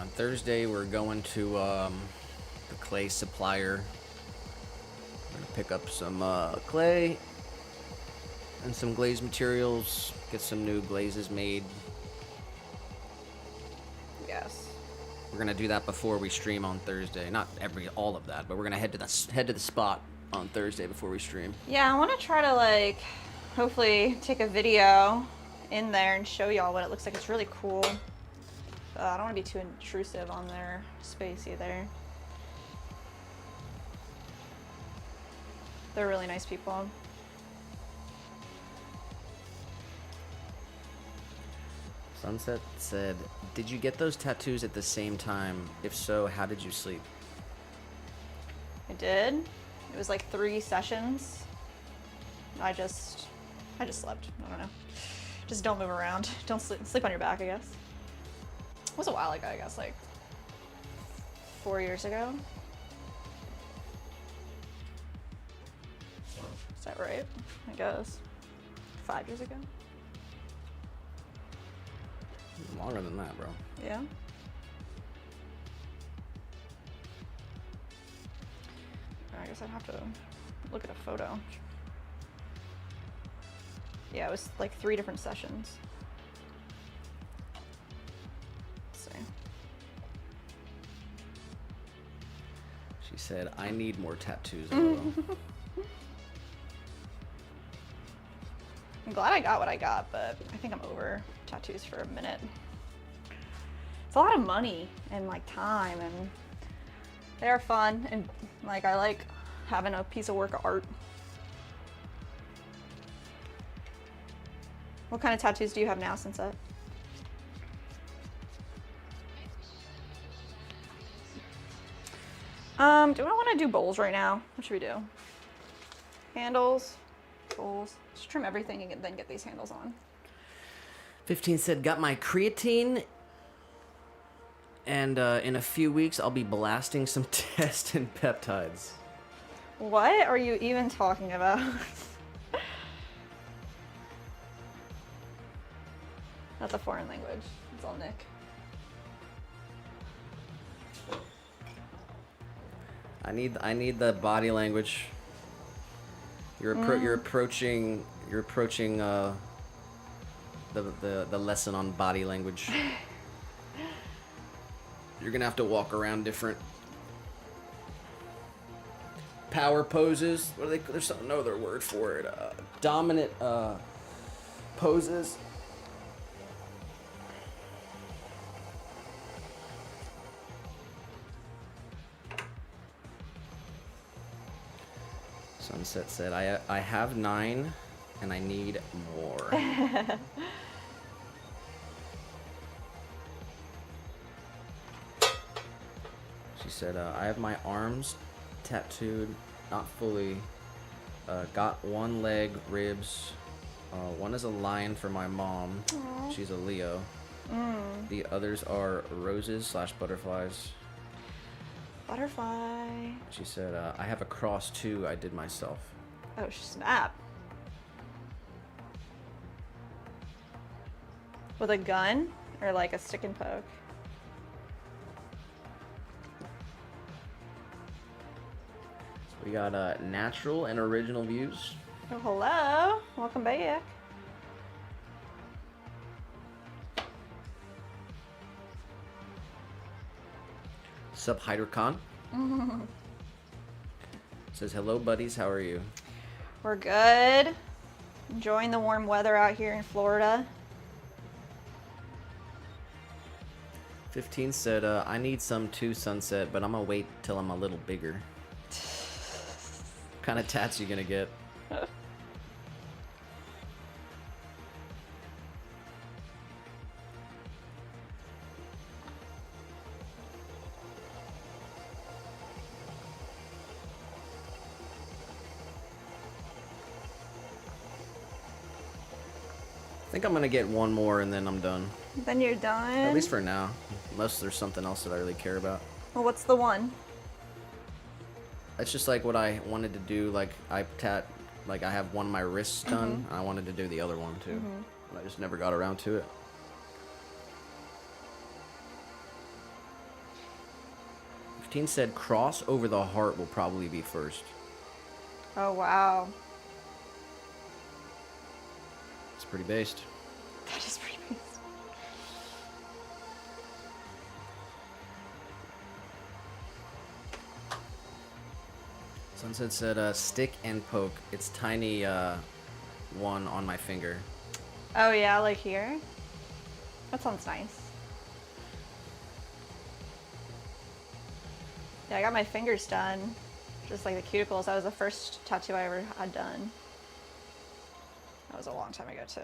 on Thursday we're going to the clay supplier. We're gonna pick up some clay and some glaze materials, get some new glazes made. Yes. We're gonna do that before we stream on Thursday. Not all of that, but we're gonna head to the spot on Thursday before we stream. Yeah, I want to try to like, hopefully take a video in there and show y'all what it looks like. It's really cool. I don't want to be too intrusive on their space either. They're really nice people. Sunset said, "Did you get those tattoos at the same time? If so, how did you sleep?" I did. It was like 3 sessions. I just slept. I don't know. Just don't move around. Don't sleep on your back, I guess. It was a while ago, I guess, like 4 years ago. Is that right? I guess. 5 years ago? Longer than that, bro. Yeah. I guess I'd have to look at a photo. Yeah, it was like 3 different sessions. Let's see. She said, "I need more tattoos." LOL. I'm glad I got what I got, but I think I'm over tattoos for a minute. It's a lot of money and like time, and they're fun, and like I like having a piece of work of art. What kind of tattoos do you have now, Sunset? Do I want to do bowls right now? What should we do? Handles, bowls. Just trim everything and then get these handles on. 15 said, "Got my creatine, and in a few weeks I'll be blasting some test and peptides." What are you even talking about? That's a foreign language. It's all Nick. I need the body language. You're approaching the lesson on body language. You're gonna have to walk around different power poses. What are they? There's no other word for it. Dominant poses. Sunset said, I have 9 and I need more. She said, I have my arms tattooed, not fully. Got 1 leg, ribs. 1 is a lion for my mom. Aww. She's a Leo. The others are roses/butterflies. Butterfly. She said, I have a cross too, I did myself. Oh, snap. With a gun or like a stick and poke? We got natural and original views. Oh, hello. Welcome back. Sup, Hydrocon? Says, hello, buddies. How are you? We're good. Enjoying the warm weather out here in Florida. 15 said, I need some too, Sunset, but I'm gonna wait till I'm a little bigger. What kind of tats you gonna get? I think I'm gonna get 1 more and then I'm done. Then you're done? At least for now. Unless there's something else that I really care about. Well, what's the one? It's just like what I wanted to do. Like I have one of my wrists done. And I wanted to do the other one too. But I just never got around to it. 15 said cross over the heart will probably be first. Oh, wow. It's pretty based. That is pretty nice. Sunset said stick and poke. It's tiny one on my finger. Oh, yeah, like here? That sounds nice. Yeah, I got my fingers done. Just like the cuticles. That was the first tattoo I ever had done. That was a long time ago, too.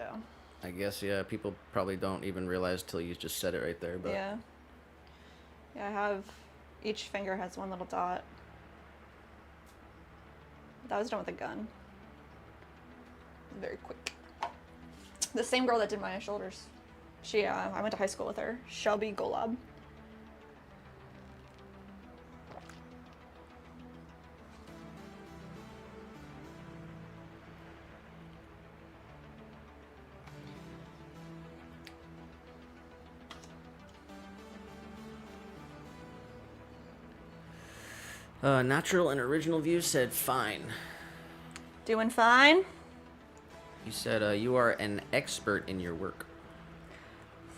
I guess, yeah, people probably don't even realize till you just said it right there. But Yeah. Yeah, I have... Each finger has one little dot. That was done with a gun. Very quick. The same girl that did my shoulders. She, I went to high school with her. Shelby Golab. Natural and original view said fine. Doing fine? You said you are an expert in your work.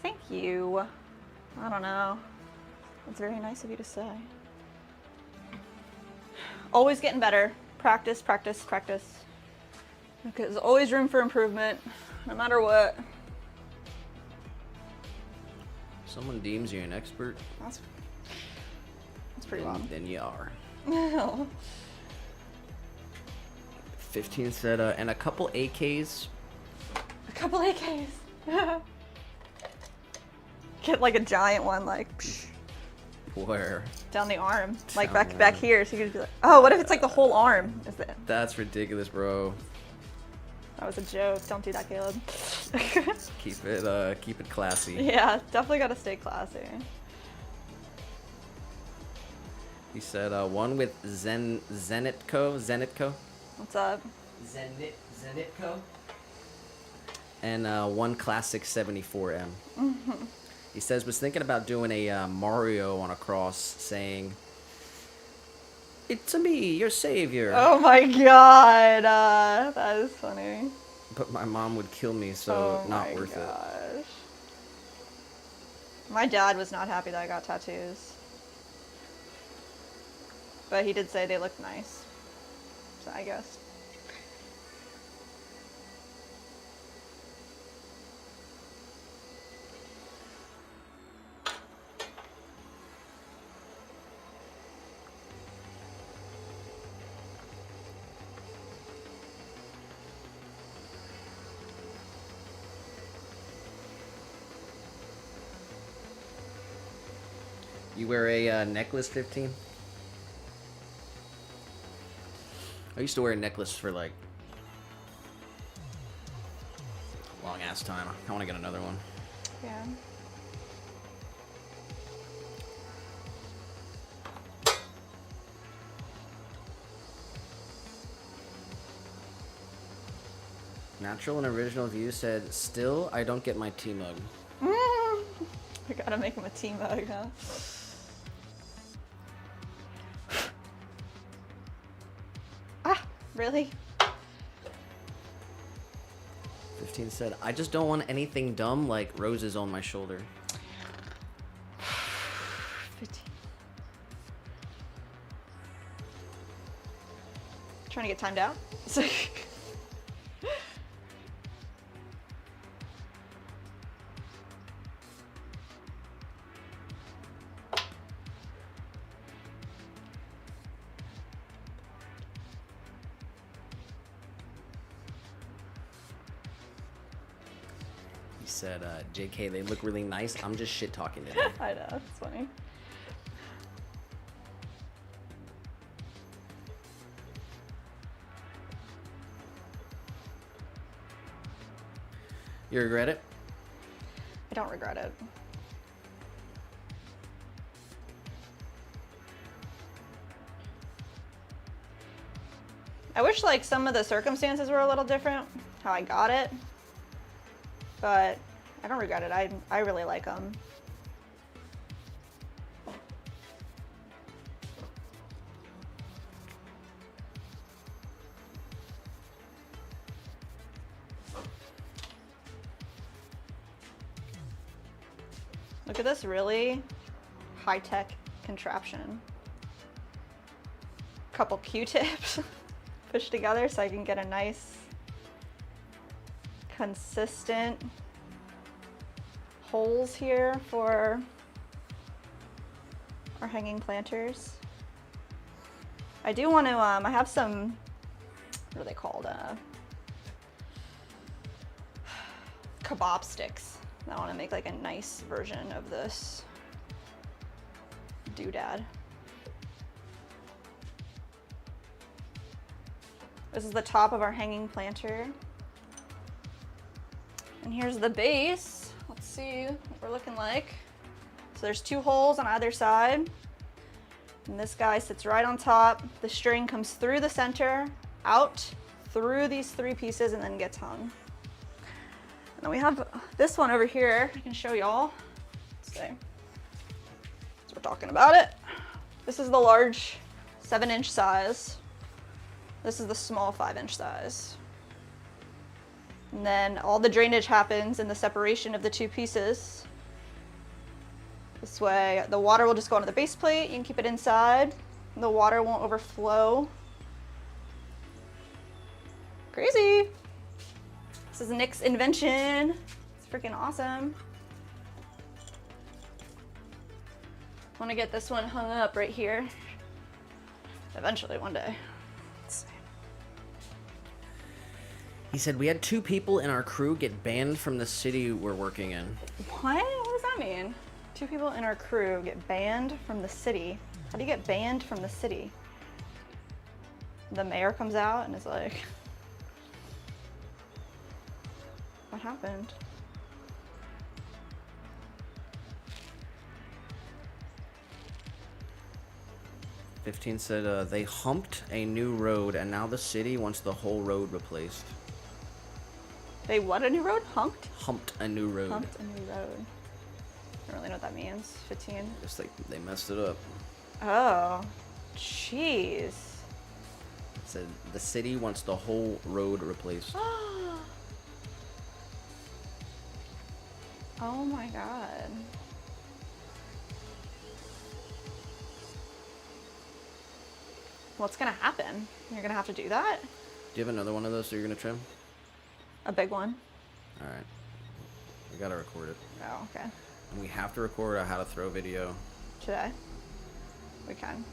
Thank you. I don't know. That's very nice of you to say. Always getting better. Practice, practice, practice. Okay, there's always room for improvement, no matter what. Someone deems you an expert, That's pretty wild. then you are. No. 15 said, and a couple AKs. A couple AKs. Get like a giant one, like psh, Where? down the arm, like Down back here. So you could be like, oh, what if it's like the whole arm? Is it? That's ridiculous, bro. That was a joke. Don't do that, Caleb. Keep it classy. Yeah, definitely gotta stay classy. He said one with Zenitco. What's up? Zenitco. And one classic 74M. He says was thinking about doing a Mario on a cross, saying, "It's me, your savior." Oh my god, that is funny. But my mom would kill me, so not worth it. My dad was not happy that I got tattoos. But he did say they looked nice. So I guess. You wear a necklace, 15? I used to wear a necklace for like a long ass time. I want to get another one. Yeah. Natural and original view said, still, I don't get my tea mug. We gotta make him a tea mug, huh? Ah, really? 15 said, I just don't want anything dumb like roses on my shoulder. 15. Trying to get timed out? He said, JK, they look really nice. I'm just shit talking to them. I know, it's funny. You regret it? I don't regret it. I wish like some of the circumstances were a little different, how I got it, but I don't regret it. I really like them. Look at this really high-tech contraption. Couple Q-tips pushed together so I can get a nice, consistent holes here for our hanging planters. I do want to, I have some, what are they called? Kebab sticks. I want to make like a nice version of this doodad. This is the top of our hanging planter. And here's the base. Let's see what we're looking like. So there's 2 holes on either side. And this guy sits right on top. The string comes through the center, out through these 3 pieces, and then gets hung. And then we have this one over here. I can show y'all. Let's see. So we're talking about it. This is the large 7-inch size. This is the small 5-inch size. And then all the drainage happens in the separation of the 2 pieces. This way, the water will just go onto the base plate. You can keep it inside. The water won't overflow. Crazy. This is Nick's invention. It's freaking awesome. I want to get this one hung up right here. Eventually, one day. Let's see. He said we had 2 people in our crew get banned from the city we're working in. What? What does that mean? 2 people in our crew get banned from the city. How do you get banned from the city? The mayor comes out and is like, what happened? "15 said they humped a new road and now the city wants the whole road replaced." They what, a new road? Humped? Humped a new road. Humped a new road. I don't really know what that means. 15. Just like they messed it up. Oh, jeez. Said the city wants the whole road replaced. Oh my god. What's gonna happen? You're gonna have to do that? Do you have another one of those that you're gonna trim? A big one? Alright. We gotta record it. Oh, okay. And we have to record a how to throw video. Today? We can.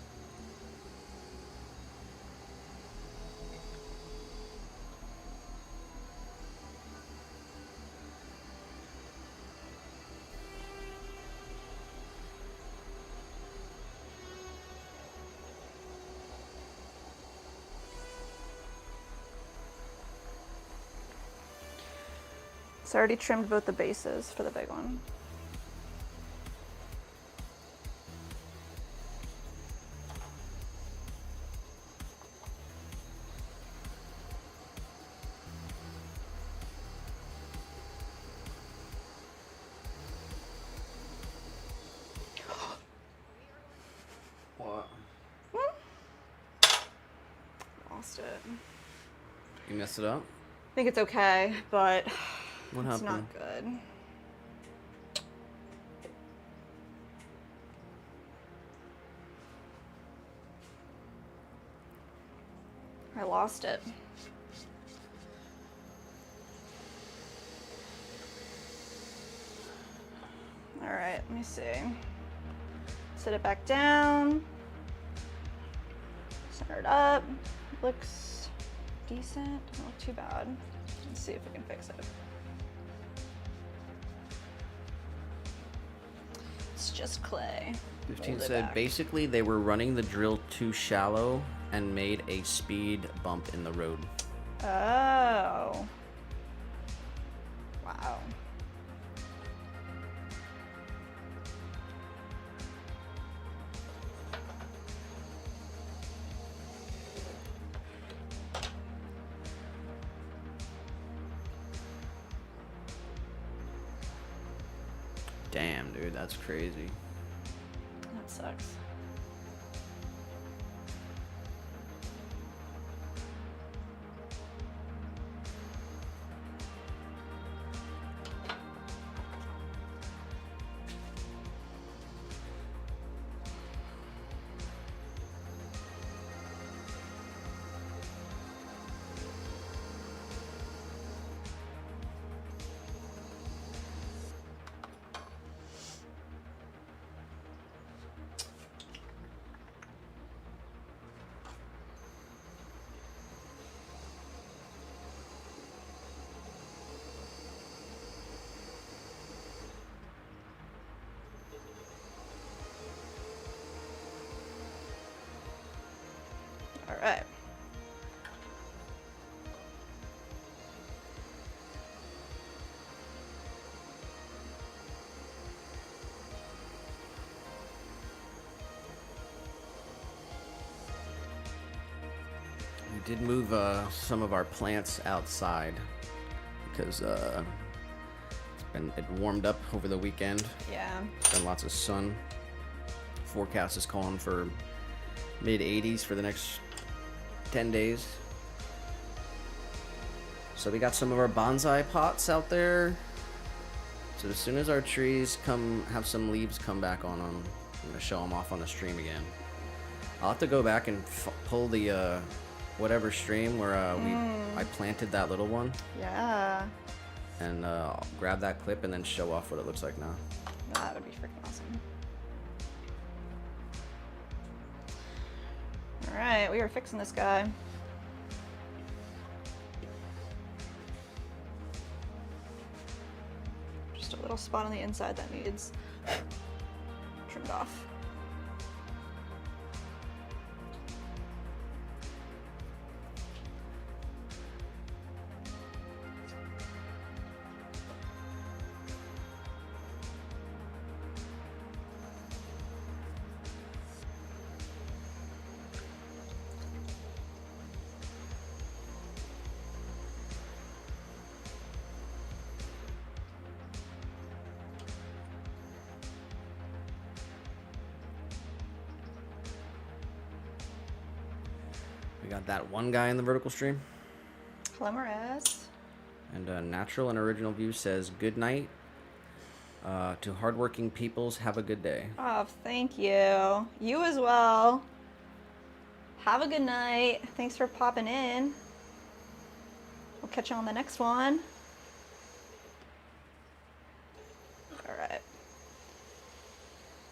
So I already trimmed both the bases for the big one. What? Lost it. You messed it up? I think it's okay, but What it's happened? not good. I lost it. All right, let me see. Set it back down. Center it up. Looks decent. Don't look too bad. Let's see if we can fix it. It's just clay. 15 Mold it said back. basically they were running the drill too shallow and made a speed bump in the road. Oh. Wow. Damn, dude, that's crazy. That sucks. did move some of our plants outside because it warmed up over the weekend. Yeah. It's been lots of sun. Forecast is calling for mid 80s for the next 10 days. So we got some of our bonsai pots out there. So as soon as our trees have some leaves come back on them, I'm gonna show them off on the stream again. I'll have to go back and pull the whatever stream where I planted that little one. Yeah. And I'll grab that clip and then show off what it looks like now. That would be freaking awesome. All right, we are fixing this guy. Just a little spot on the inside that needs trimmed off. We got that one guy in the vertical stream. Glamorous. And Natural and Original View says, good night to hardworking peoples. Have a good day. Oh, thank you. You as well. Have a good night. Thanks for popping in. We'll catch you on the next one. All right.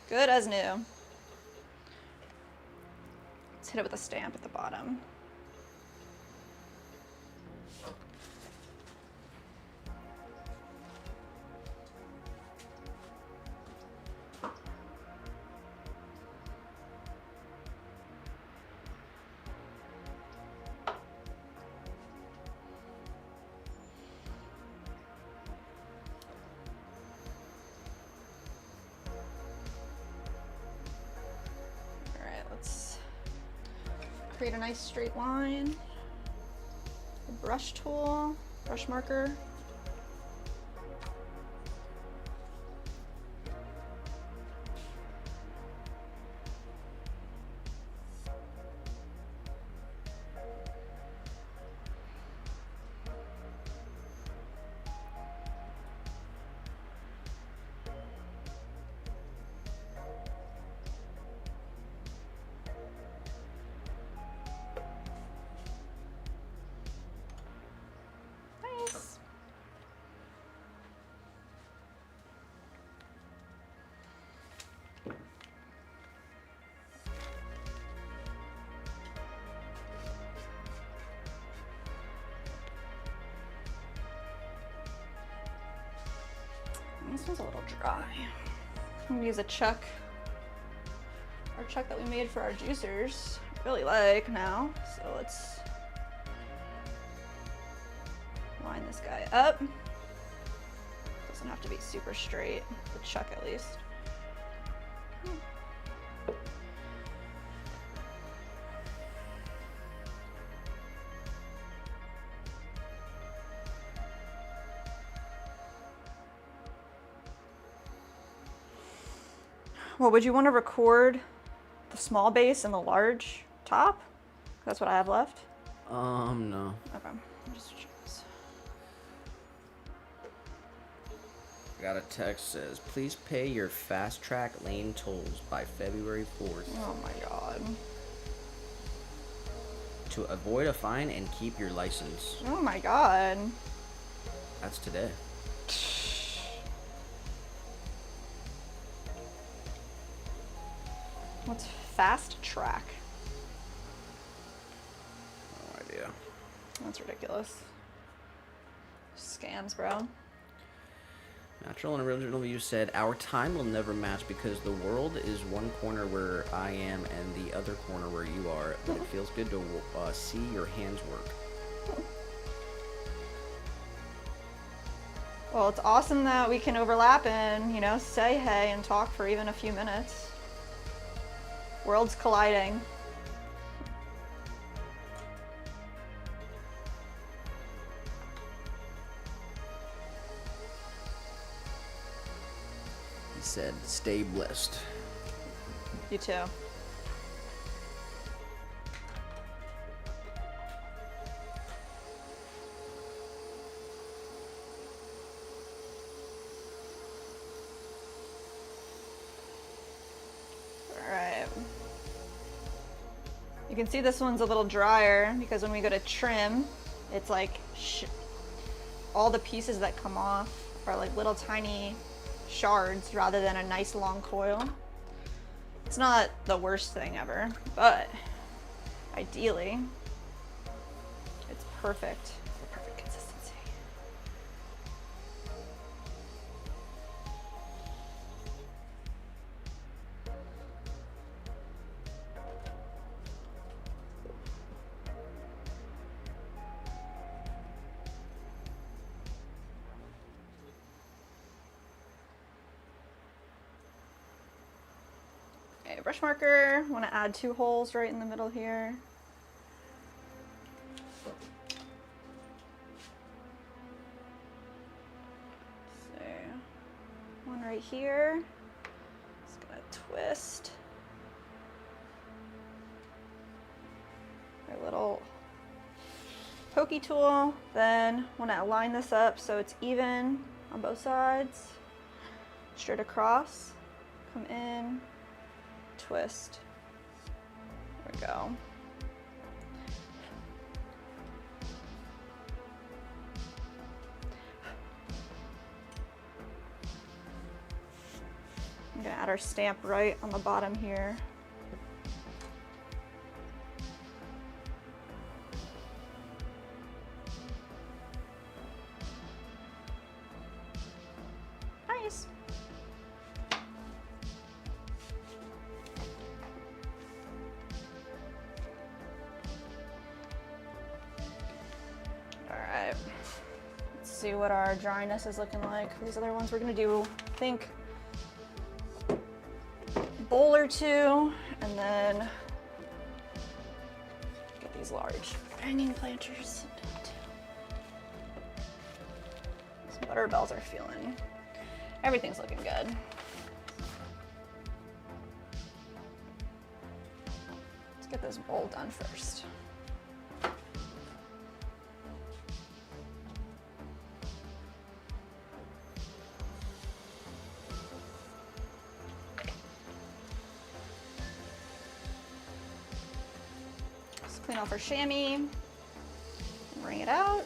Good as new. Let's hit it with a stamp at the bottom. Create a nice straight line. A brush tool, brush marker. This one's a little dry. I'm gonna use a chuck. Our chuck that we made for our juicers. I really like now. So let's line this guy up. Doesn't have to be super straight. The chuck at least. Well, would you want to record the small base and the large top? That's what I have left. No. Okay. I'll just check this. I got a text says, please pay your fast track lane tolls by February 4th Oh my god. to avoid a fine and keep your license. Oh my god. That's today. What's fast track? No idea. That's ridiculous. Scams, bro. Natural and Original View said, our time will never match because the world is one corner where I am and the other corner where you are, but it feels good to see your hands work. Well, it's awesome that we can overlap and, you know, say hey and talk for even a few minutes. Worlds colliding. said, stay blessed. You too. Alright. You can see this one's a little drier because when we go to trim, it's like all the pieces that come off are like little tiny shards rather than a nice long coil. It's not the worst thing ever, but ideally, it's perfect. The perfect consistency. Okay, brush marker. Want to add 2 holes right in the middle here. So, one right here. Just gonna twist. Our little pokey tool. Then want to line this up so it's even on both sides. Straight across. Come in. Twist. There we go. I'm gonna add our stamp right on the bottom here. Nice. Alright, let's see what our dryness is looking like. These other ones we're gonna do, I think, bowl or 2, and then get these large hanging planters. These butterbells are feeling, everything's looking good. Let's get this bowl done first. Clean off our chamois and wring it out.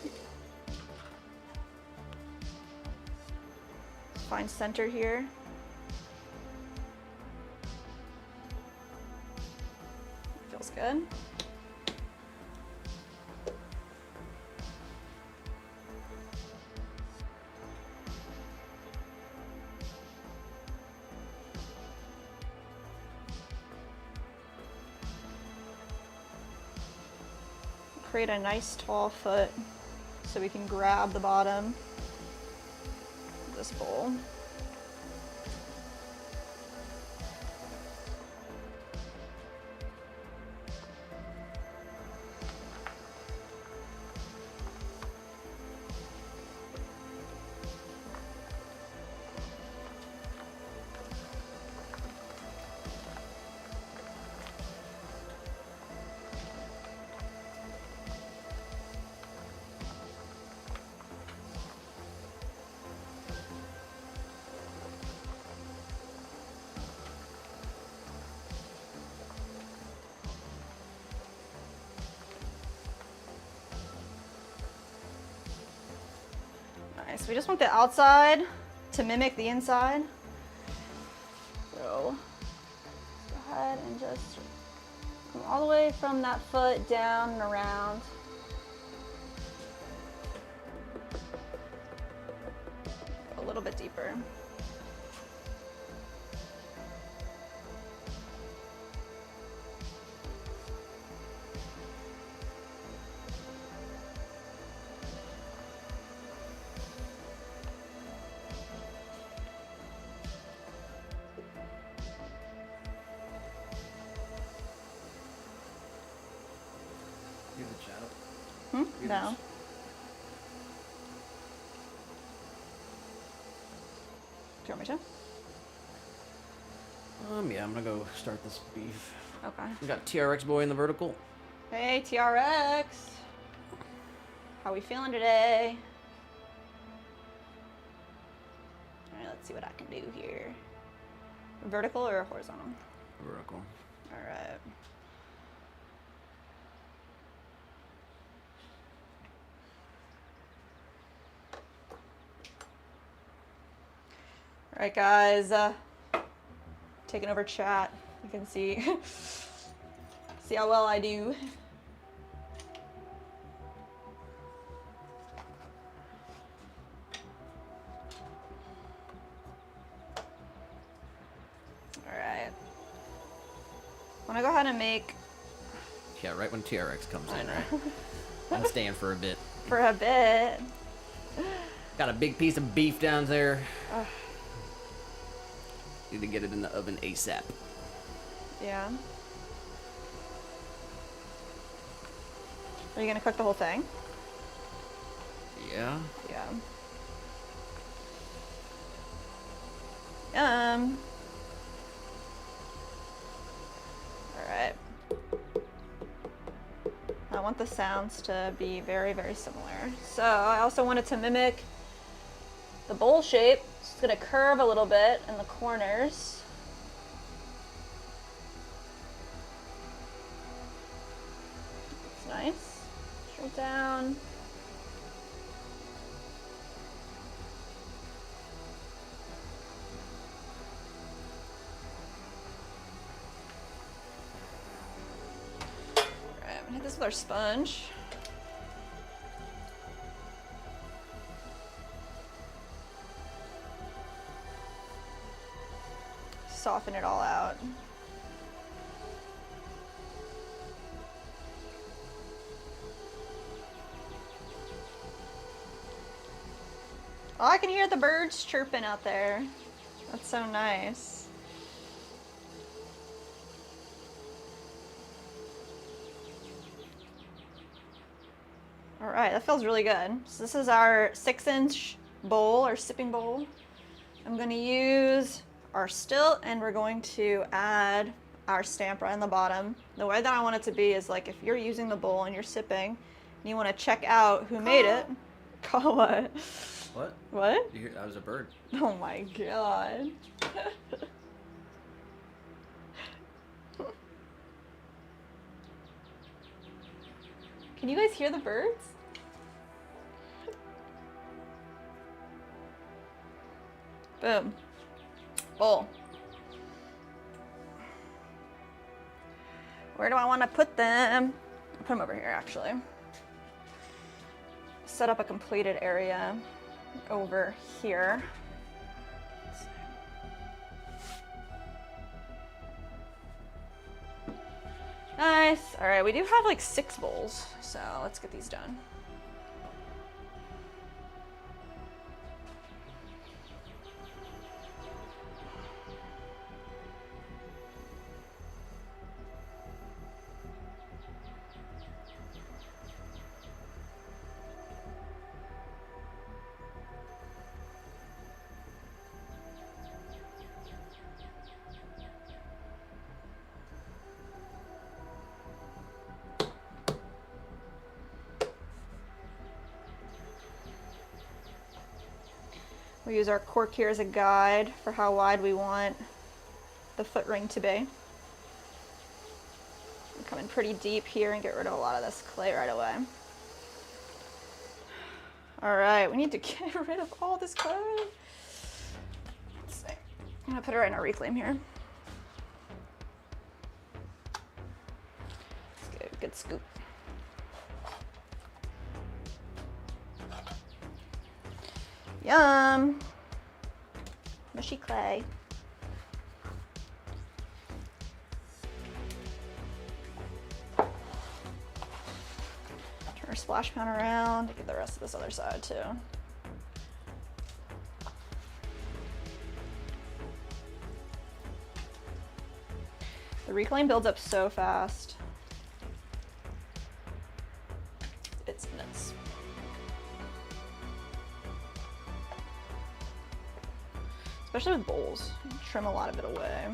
Find center here. Feels good. Create a nice tall foot so we can grab the bottom of this bowl. Nice. We just want the outside to mimic the inside. So go ahead and just come all the way from that foot down and around. Go a little bit deeper. No. Do you want me to? Yeah, I'm gonna go start this beef. Okay. We got TRX boy in the vertical. Hey, TRX. How we feeling today? All right, let's see what I can do here. Vertical or horizontal? Vertical. All right. All right, guys. Taking over chat. You can see see how well I do. All right. Want to go ahead and make Yeah, right when TRX comes I in, know. right? I'm staying for a bit. for a bit. Got a big piece of beef down there. Ugh. Need to get it in the oven ASAP. Yeah. Are you gonna cook the whole thing? Yeah. Yeah. All right. I want the sounds to be very, very similar. So I also wanted to mimic the bowl shape. It's gonna curve a little bit in the corners. It's nice. Straight down. Alright, I'm gonna hit this with our sponge. Soften it all out. Oh, I can hear the birds chirping out there. That's so nice. All right, that feels really good. So this is our 6-inch bowl, or sipping bowl. I'm gonna use our stilt and we're going to add our stamp right on the bottom. The way that I want it to be is like if you're using the bowl and you're sipping and you wanna check out who made it. Call what? What? What? You hear, that was a bird. Oh my god. Can you guys hear the birds? Boom. Bowl. Where do I want to put them? I'll put them over here, actually. Set up a completed area over here. Nice. All right, we do have like 6 bowls, so let's get these done. We use our cork here as a guide for how wide we want the foot ring to be. Come in pretty deep here and get rid of a lot of this clay right away. All right, we need to get rid of all this clay. Let's see. I'm gonna put it right in our reclaim here. Let's get a good scoop. Yum! Mushy clay. Turn our splash pan around to get the rest of this other side too. The reclaim builds up so fast. It's nuts. Especially with bowls, you trim a lot of it away.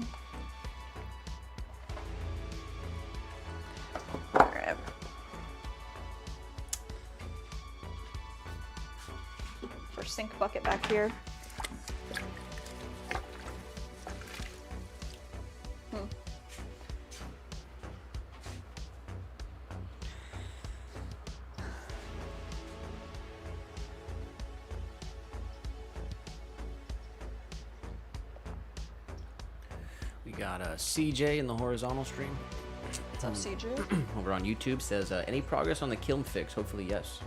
sink bucket back here. We got CJ in the horizontal stream. What's up, CJ? Over on YouTube says, any progress on the kiln fix? Hopefully, yes.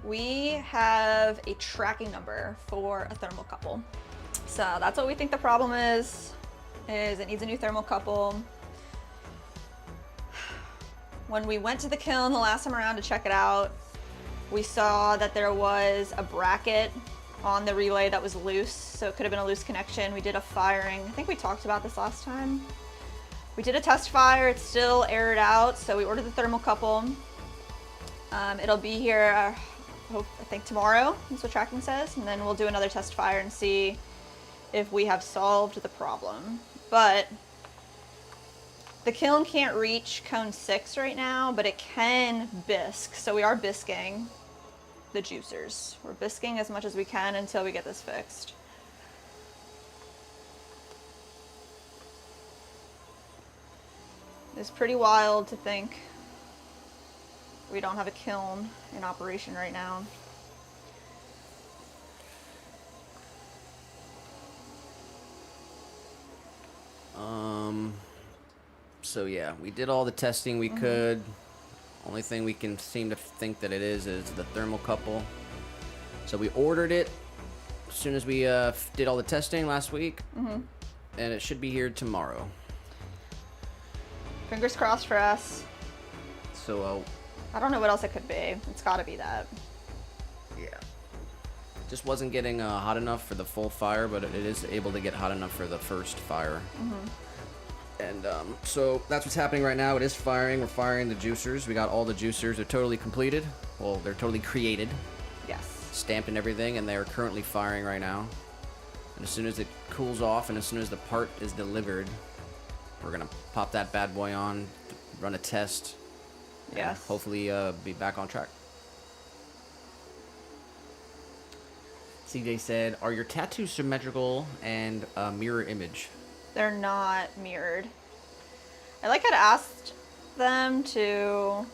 We have a tracking number for a thermocouple. So that's what we think the problem is it needs a new thermocouple. When we went to the kiln the last time around to check it out, we saw that there was a bracket on the relay that was loose, so it could have been a loose connection. We did a firing. I think we talked about this last time. We did a test fire. It's still aired out, so we ordered the thermocouple. It'll be here, I think tomorrow, is what tracking says, and then we'll do another test fire and see if we have solved the problem. But the kiln can't reach cone 6 right now, but it can bisque, so we are bisquing the juicers. We're bisquing as much as we can until we get this fixed. It's pretty wild to think we don't have a kiln in operation right now. So yeah, we did all the testing we could. Only thing we can seem to think that it is the thermocouple. So we ordered it as soon as we did all the testing last week, and it should be here tomorrow. Fingers crossed for us. So I don't know what else it could be. It's got to be that. yeah, just wasn't getting hot enough for the full fire, but it is able to get hot enough for the first fire. And so that's what's happening right now. It is firing. We're firing the juicers. We got all the juicers. They're totally completed. Well, they're totally created, Yes. stamped and everything, and they're currently firing right now. And as soon as it cools off and as soon as the part is delivered, we're gonna pop that bad boy on, run a test, and Yes. hopefully be back on track. CJ said, are your tattoos symmetrical and mirror image? They're not mirrored. I like had asked them to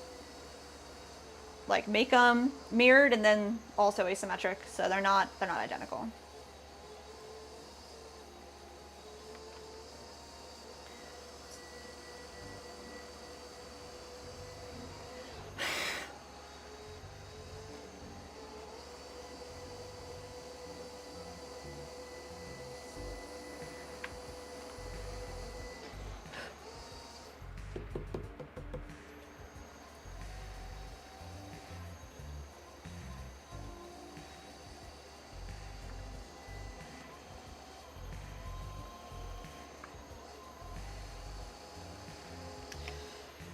like make them mirrored and then also asymmetric, so they're not identical.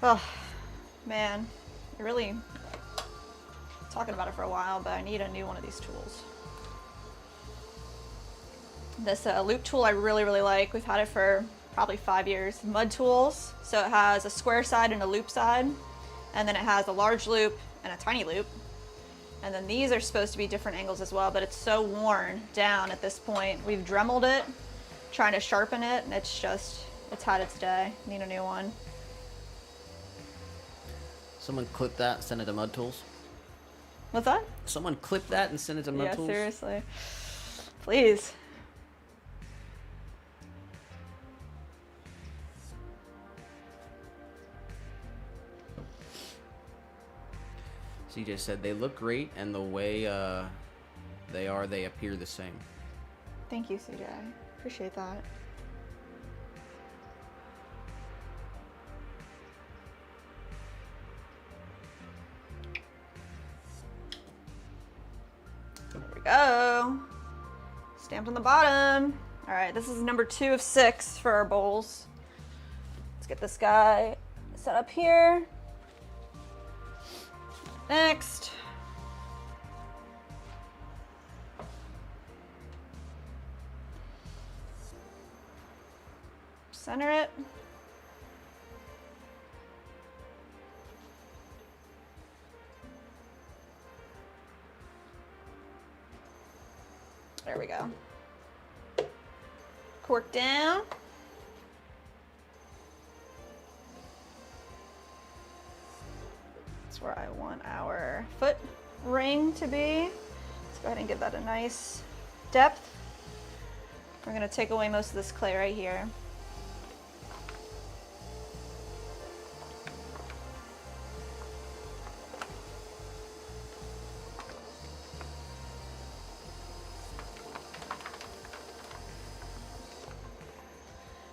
Oh, man, I really talking about it for a while, but I need a new one of these tools. This loop tool I really, really like. We've had it for probably 5 years. Mud tools, so it has a square side and a loop side, and then it has a large loop and a tiny loop. And then these are supposed to be different angles as well, but it's so worn down at this point. We've dremeled it, trying to sharpen it, and it's had its day. Need a new one. Someone clip that and send it to Mud Tools. What's that? Someone clip that and send it to Mud Yeah, Tools. seriously. Please. CJ said they look great, and the way they appear the same. Thank you, CJ. Appreciate that. There we go. Stamped on the bottom. All right, this is number 2 of 6 for our bowls. Let's get this guy set up here. Next. Center it. Cork down. That's where I want our foot ring to be. Let's go ahead and give that a nice depth. We're gonna take away most of this clay right here.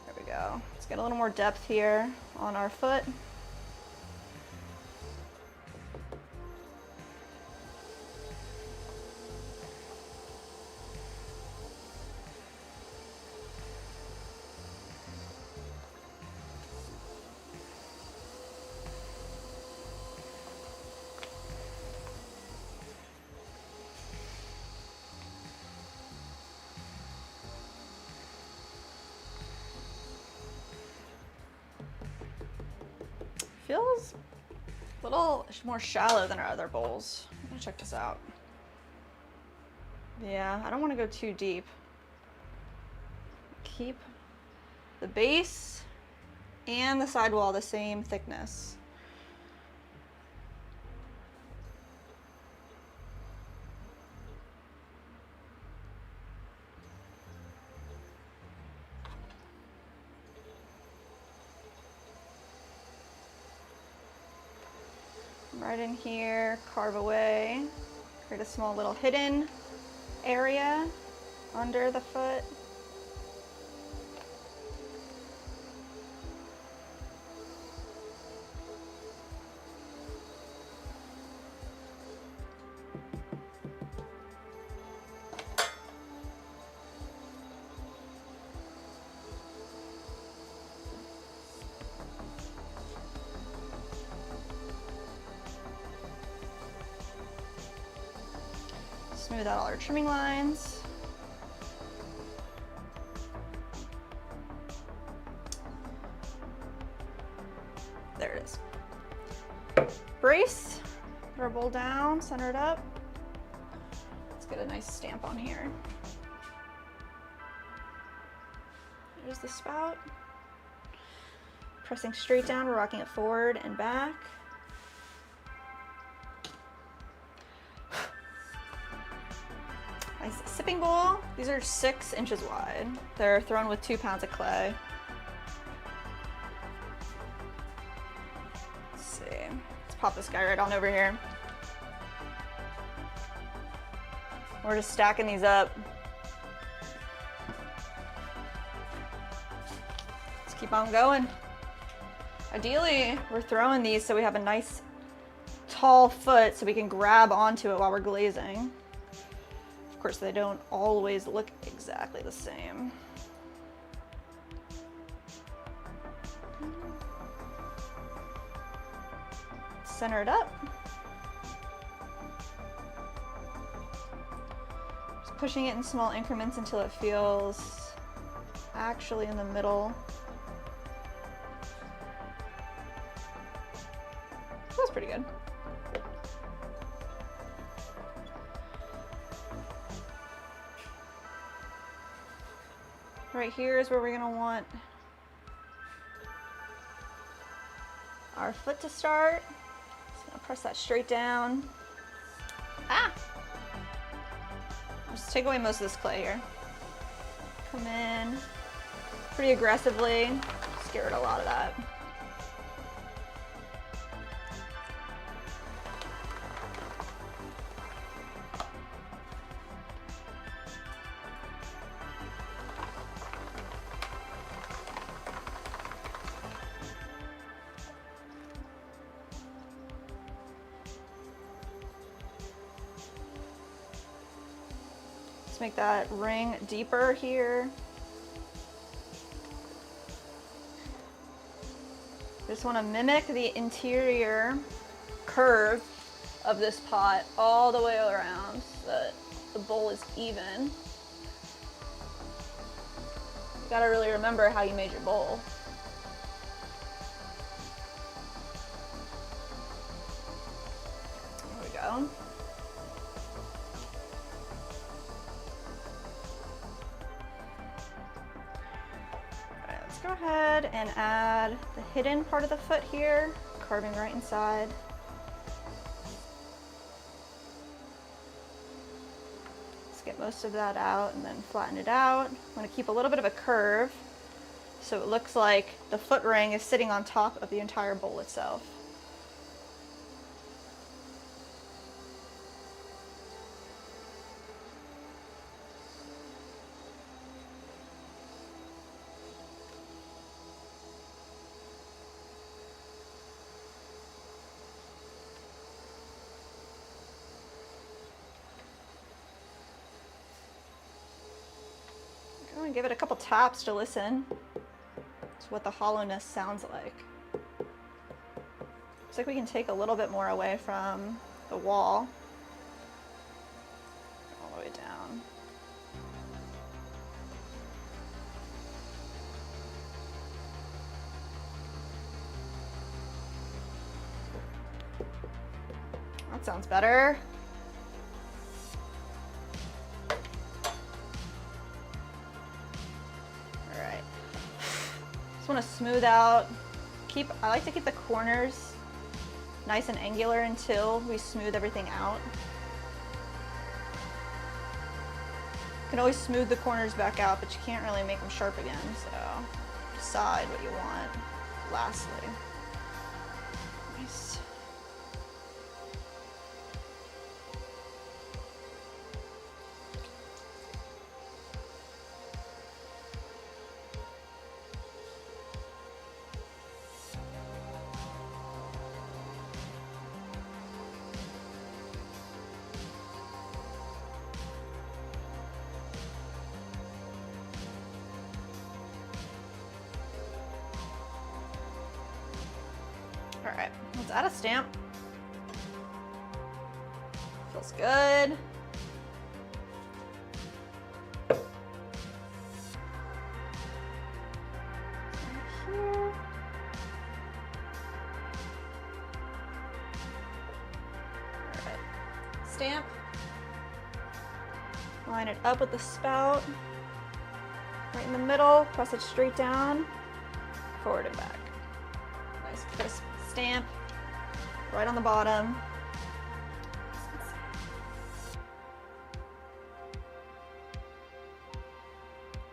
There we go. Let's get a little more depth here on our foot. Feels a little more shallow than our other bowls. I'm gonna check this out. Yeah, I don't want to go too deep. Keep the base and the sidewall the same thickness. Right in here, carve away, create a small little hidden area under the foot. Smooth out all our trimming lines. There it is. Brace, put our bowl down, center it up. Let's get a nice stamp on here. There's the spout. Pressing straight down, we're rocking it forward and back. Nice sipping bowl. These are 6 inches wide. They're thrown with 2 pounds of clay. Let's see. Let's pop this guy right on over here. We're just stacking these up. Let's keep on going. Ideally, we're throwing these so we have a nice tall foot so we can grab onto it while we're glazing. Of course, they don't always look exactly the same. Center it up. Just pushing it in small increments until it feels actually in the middle. That's pretty good. Right here is where we're gonna want our foot to start. Just gonna press that straight down. Ah! Just take away most of this clay here. Come in pretty aggressively. Just get rid of a lot of that. Make that ring deeper here. Just want to mimic the interior curve of this pot all the way around so that the bowl is even. You gotta really remember how you made your bowl. There we go. Let's go ahead and add the hidden part of the foot here, carving right inside. Let's get most of that out and then flatten it out. I'm going to keep a little bit of a curve so it looks like the foot ring is sitting on top of the entire bowl itself. Go and give it a couple taps to listen to what the hollowness sounds like. Looks like we can take a little bit more away from the wall. All the way down. That sounds better. Alright. Just want to smooth out. I like to keep the corners nice and angular until we smooth everything out. You can always smooth the corners back out, but you can't really make them sharp again, so decide what you want lastly. Nice. All right, let's add a stamp. Feels good. Here. All right, stamp. Line it up with the spout. Right in the middle, press it straight down, forward and back. Nice crisp stamp right on the bottom.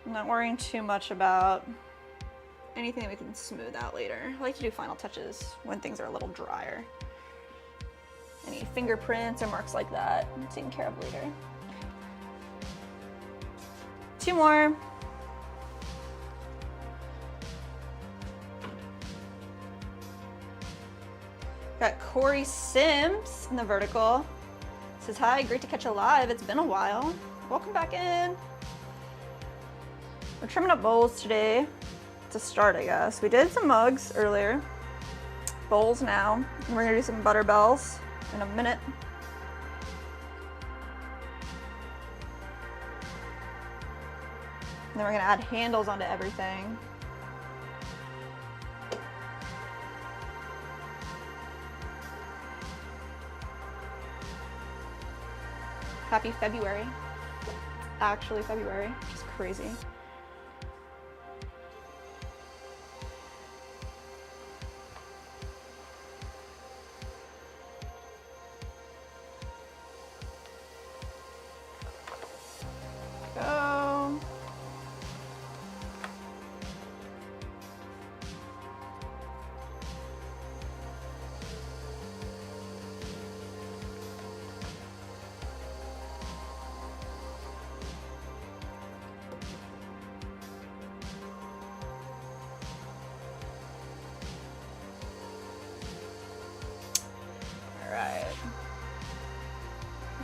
I'm not worrying too much about anything that we can smooth out later. I like to do final touches when things are a little drier. Any fingerprints or marks like that, I'm taking care of later. Two more. Got Corey Sims in the vertical. Says, hi, great to catch you live. It's been a while. Welcome back in. We're trimming up bowls today to start, I guess. We did some mugs earlier. Bowls now. And we're gonna do some butter bells in a minute. And then we're gonna add handles onto everything. Happy February. Actually February, which is crazy. Go.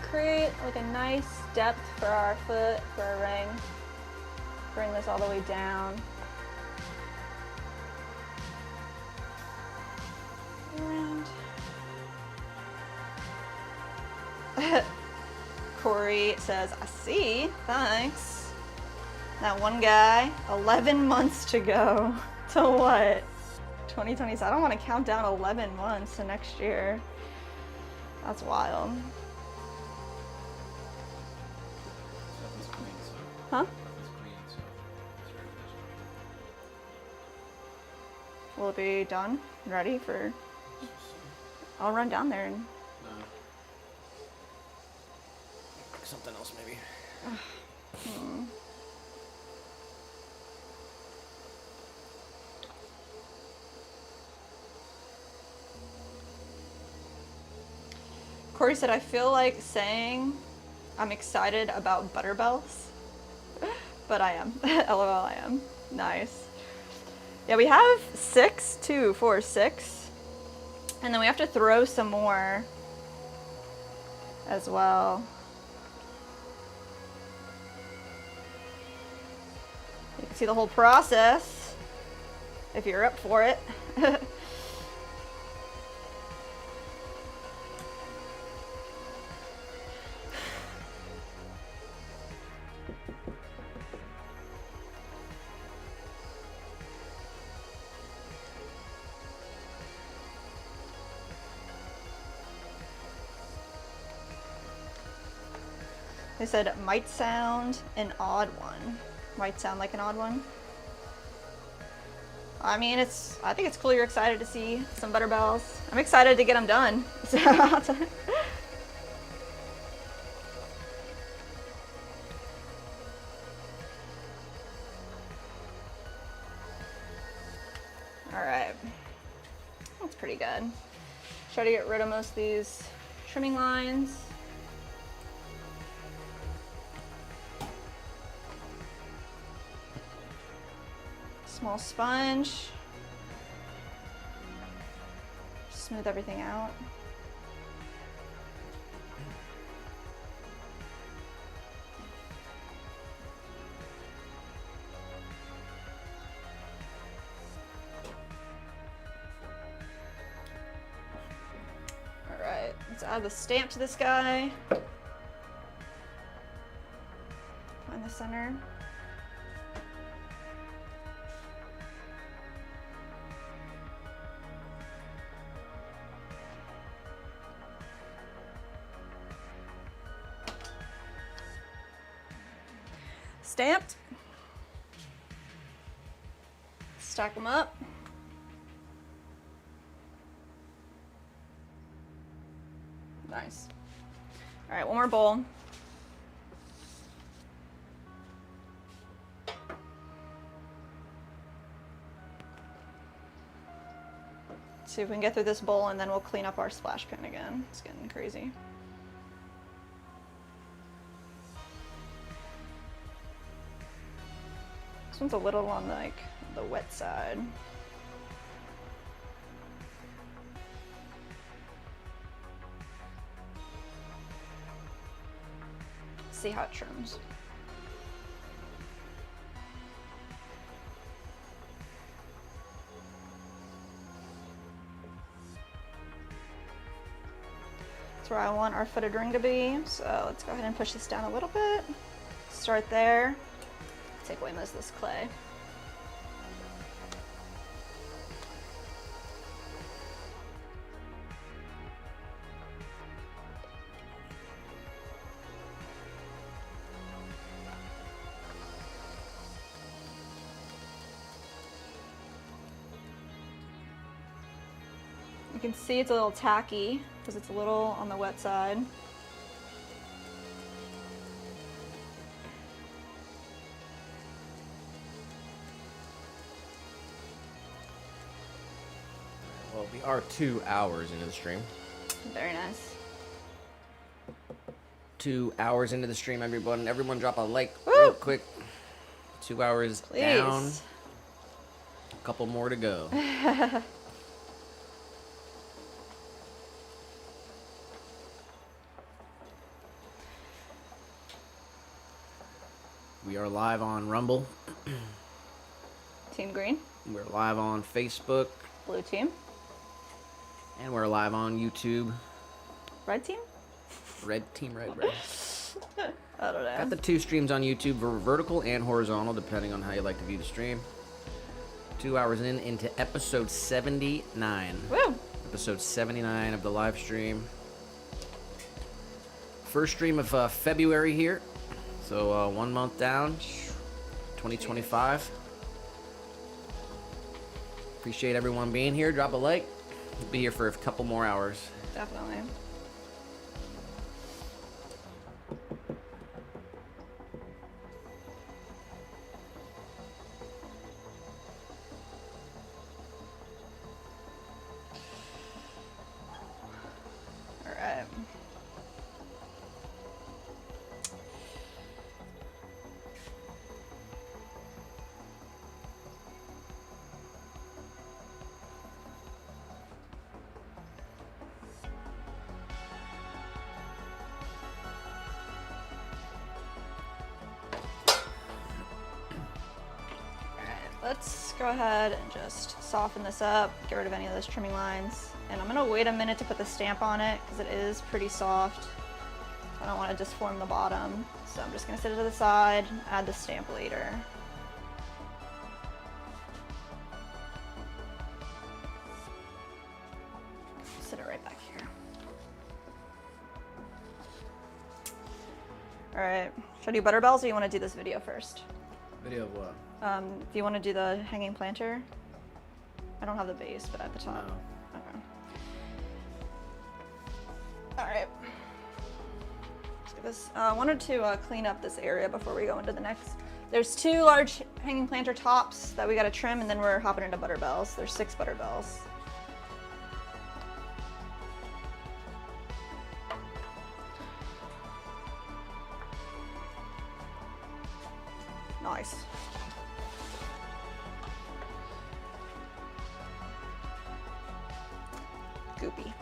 Create like a nice depth for our foot, for our ring. Bring this all the way down. And Corey says, I see, thanks. That one guy, 11 months to go. To what? 2020. I don't want to count down 11 months to next year. That's wild. Huh? Will it be done? Ready for... I'll run down there and... Something else maybe. Corey said, I feel like saying I'm excited about butterbells, but I am. LOL, I am. Nice. Yeah, we have 6, 2, 4, 6. And then we have to throw some more as well. You can see the whole process if you're up for it. They said might sound an odd one. Might sound like an odd one. I mean, I think it's cool you're excited to see some butterbells. I'm excited to get them done. So, alright. That's pretty good. Try to get rid of most of these trimming lines. Small sponge. Smooth everything out. All right, let's add the stamp to this guy. Find the center. Stamped. Stack them up. Nice. All right, one more bowl. See if we can get through this bowl and then we'll clean up our splash pan again. It's getting crazy. This one's a little on like the wet side. See how it trims. That's where I want our footed ring to be. So let's go ahead and push this down a little bit. Start there. Take away most of this clay. You can see it's a little tacky because it's a little on the wet side. Well, we are 2 hours into the stream. Very nice. 2 hours into the stream, everyone. Everyone drop a like Woo! real quick. 2 hours Please. down. A couple more to go. We are live on Rumble. Team green. We're live on Facebook. Blue team. And we're live on YouTube. Red team? Red team, red. I don't know. Got the 2 streams on YouTube, vertical and horizontal, depending on how you like to view the stream. 2 hours into episode 79. Woo! Episode 79 of the live stream. First stream of February here. So 1 month down. 2025. Appreciate everyone being here. Drop a like. We'll be here for a couple more hours. Definitely. All right. Let's go ahead and just soften this up, get rid of any of those trimming lines. And I'm gonna wait a minute to put the stamp on it because it is pretty soft. I don't want to disform the bottom. So I'm just gonna set it to the side, add the stamp later. Sit it right back here. All right, should I do butter bells or you want to do this video first? Video of what? Do you want to do the hanging planter? I don't have the base, but at the top. No. Okay. All right. Let's get this. I wanted to clean up this area before we go into the next. There's 2 large hanging planter tops that we got to trim, and then we're hopping into butter bells. There's 6 butter bells. Nice. Goopy.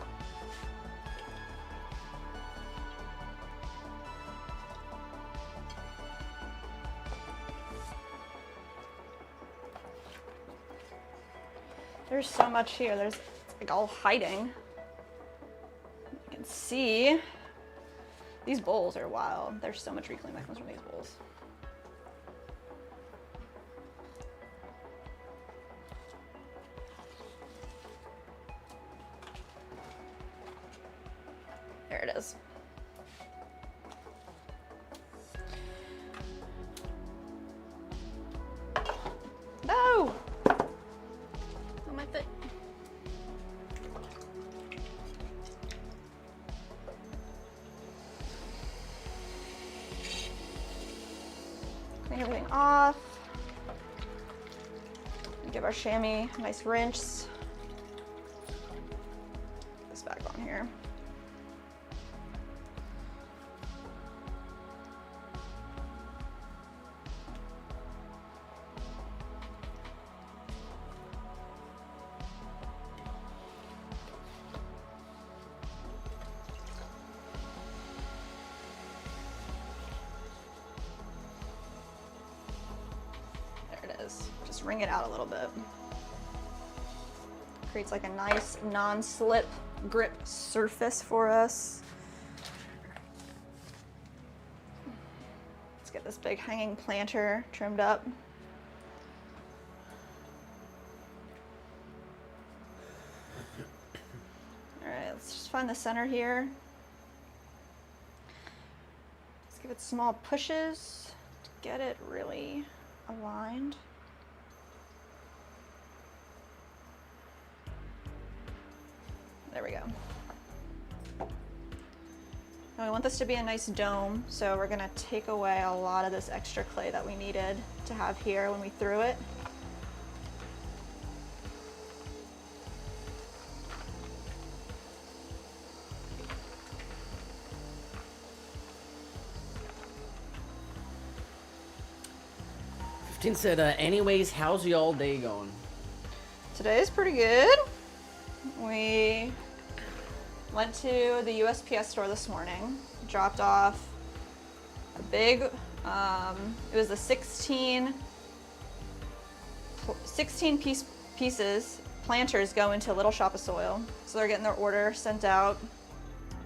There's so much here. There's like all hiding. You can see these bowls are wild. There's so much reclaim that comes from these bowls. There it is. No! On my foot. Clean everything off. Give our chamois a nice rinse. Put this back on here. Just wring it out a little bit. Creates like a nice non-slip grip surface for us. Let's get this big hanging planter trimmed up. All right, let's just find the center here. Let's give it small pushes to get it really aligned. There we go. Now we want this to be a nice dome, so we're gonna take away a lot of this extra clay that we needed to have here when we threw it. Said, anyways, how's y'all day going? Today's pretty good. We went to the USPS store this morning, dropped off a big, it was the 16 pieces, planters go into Little Shop of Soil. So they're getting their order sent out,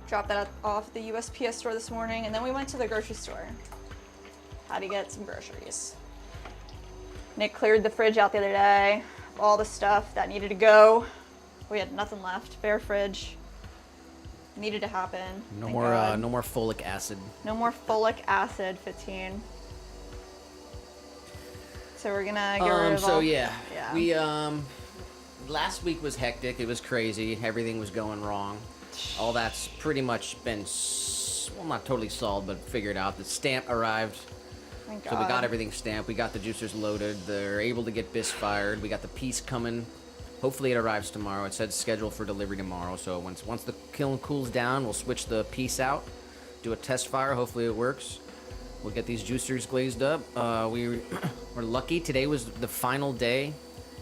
dropped that off at the USPS store this morning, and then we went to the grocery store. Had to get some groceries. Nick cleared the fridge out the other day, all the stuff that needed to go. We had nothing left. Bare fridge. Needed to happen. No more folic acid. No more folic acid, 15. So we're gonna get rid of all. So yeah, we last week was hectic. It was crazy. Everything was going wrong. All that's pretty much been, well, not totally solved, but figured out. The stamp arrived. Thank God. So we got everything stamped. We got the juicers loaded. They're able to get bis fired. We got the piece coming. Hopefully it arrives tomorrow. It said scheduled for delivery tomorrow. So once the kiln cools down, we'll switch the piece out, do a test fire. Hopefully it works. We'll get these juicers glazed up. We're lucky. Today was the final day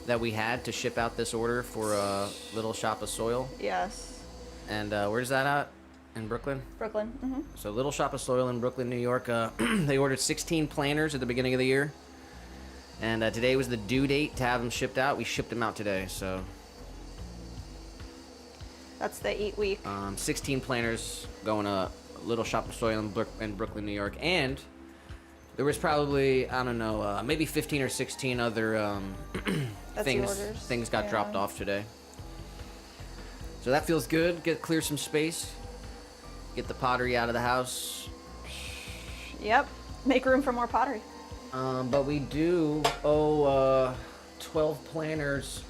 that we had to ship out this order for Little Shop of Soil. Yes. And where's that at? In Brooklyn? Brooklyn. Mm-hmm. So Little Shop of Soil in Brooklyn, New York. They ordered 16 planters at the beginning of the year. And today was the due date to have them shipped out. We shipped them out today, so. That's the 8 week. 16 planters going to Little Shop of Soil in Brooklyn, New York. And there was probably, I don't know, maybe 15 or 16 other things got dropped off today. So that feels good. Clear some space. Get the pottery out of the house. Yep. Make room for more pottery. But we do owe 12 planters.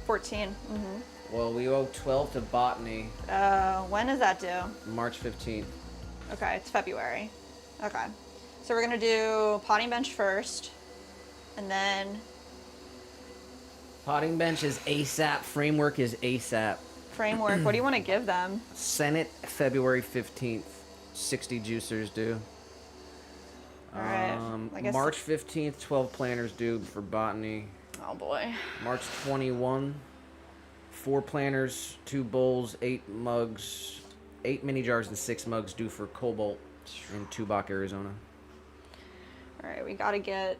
14. Mm-hmm. Well, we owe 12 to Botany. When is that due? March 15th. Okay, it's February. Okay. So we're going to do potting bench first. And then... Potting bench is ASAP. Framework is ASAP. Framework. What do you want to give them? Senate, February 15th. 60 juicers due. All right. I guess March 15th, 12 planters due for Botany. Oh boy. March 21, 4 planters, 2 bowls, 8 mugs, 8 mini jars and 6 mugs due for Cobalt in Tubac, Arizona. All right, we gotta get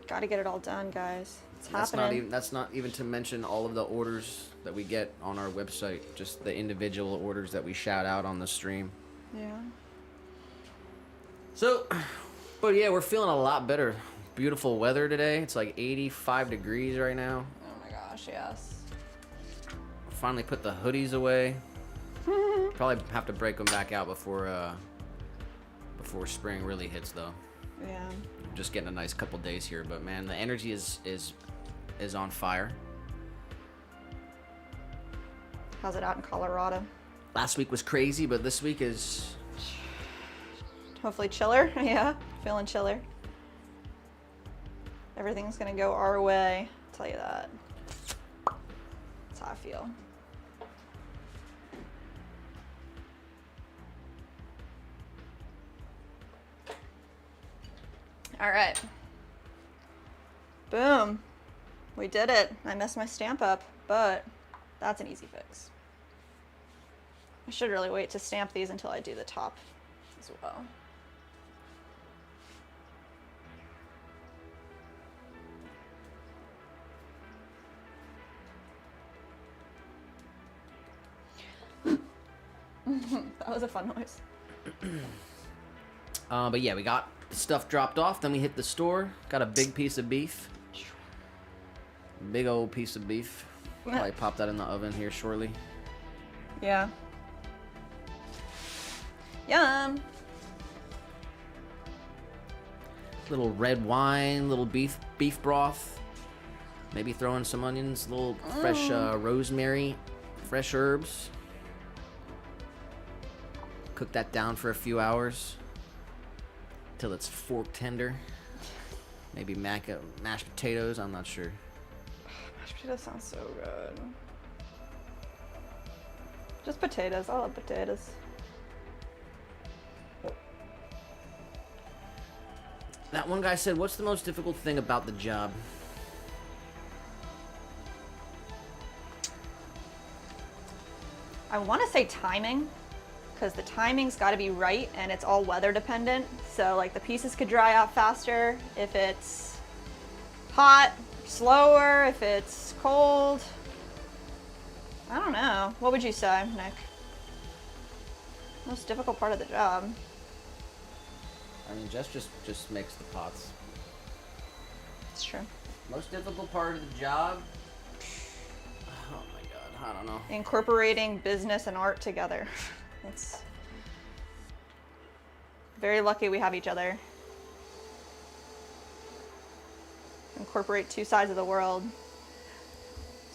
it all done, guys. It's happening. That's not even to mention all of the orders that we get on our website, just the individual orders that we shout out on the stream. Yeah. So, but yeah, we're feeling a lot better. Beautiful weather today. It's like 85 degrees right now. Oh my gosh, yes. Finally put the hoodies away. Probably have to break them back out before spring really hits though. Yeah. Just getting a nice couple days here, but man, the energy is on fire. How's it out in Colorado? Last week was crazy, but this week is hopefully chiller. Yeah, feeling chiller. Everything's gonna go our way. I'll tell you that. That's how I feel. All right. Boom. We did it. I messed my stamp up, but that's an easy fix. I should really wait to stamp these until I do the top as well. That was a fun noise. But yeah, we got stuff dropped off. Then we hit the store. Got a big piece of beef. Big old piece of beef. Probably pop that in the oven here shortly. Yeah. Yum. Little red wine, little beef broth. Maybe throw in some onions, little fresh rosemary, fresh herbs. Cook that down for a few hours till it's fork tender. Maybe mashed potatoes. I'm not sure. Mashed potatoes sounds so good. Just potatoes. I love potatoes. That one guy said, "What's the most difficult thing about the job?" I want to say timing, because the timing's got to be right, and it's all weather dependent. So like the pieces could dry out faster if it's hot, slower if it's cold. I don't know. What would you say, Nick? Most difficult part of the job. I mean, Jess just makes the pots. It's true. Most difficult part of the job? Oh my god, I don't know. Incorporating business and art together. It's very lucky we have each other. Incorporate two sides of the world.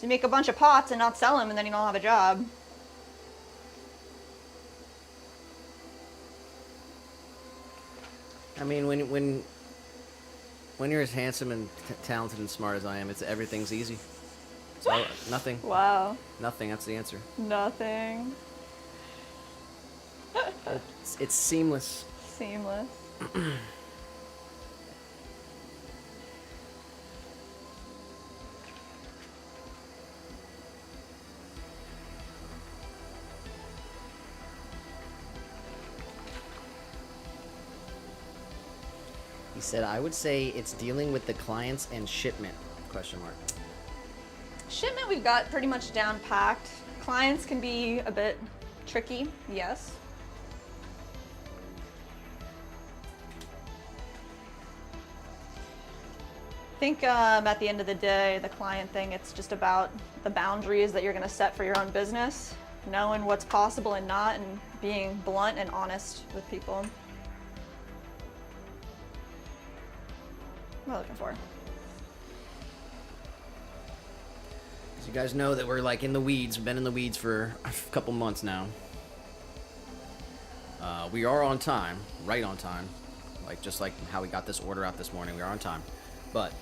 So you make a bunch of pots and not sell them, and then you don't have a job. I mean, when you're as handsome and talented and smart as I am, everything's easy. So nothing. Wow. Nothing. That's the answer. Nothing. It's seamless. Seamless. He said, I would say it's dealing with the clients and shipment, question mark. Shipment we've got pretty much down packed. Clients can be a bit tricky, yes. I think at the end of the day, the client thing, it's just about the boundaries that you're going to set for your own business, knowing what's possible and not, and being blunt and honest with people. What am I looking for? So you guys know that we're like in the weeds. We've been in the weeds for a couple months now. We are on time, right on time. Just like how we got this order out this morning, we are on time. But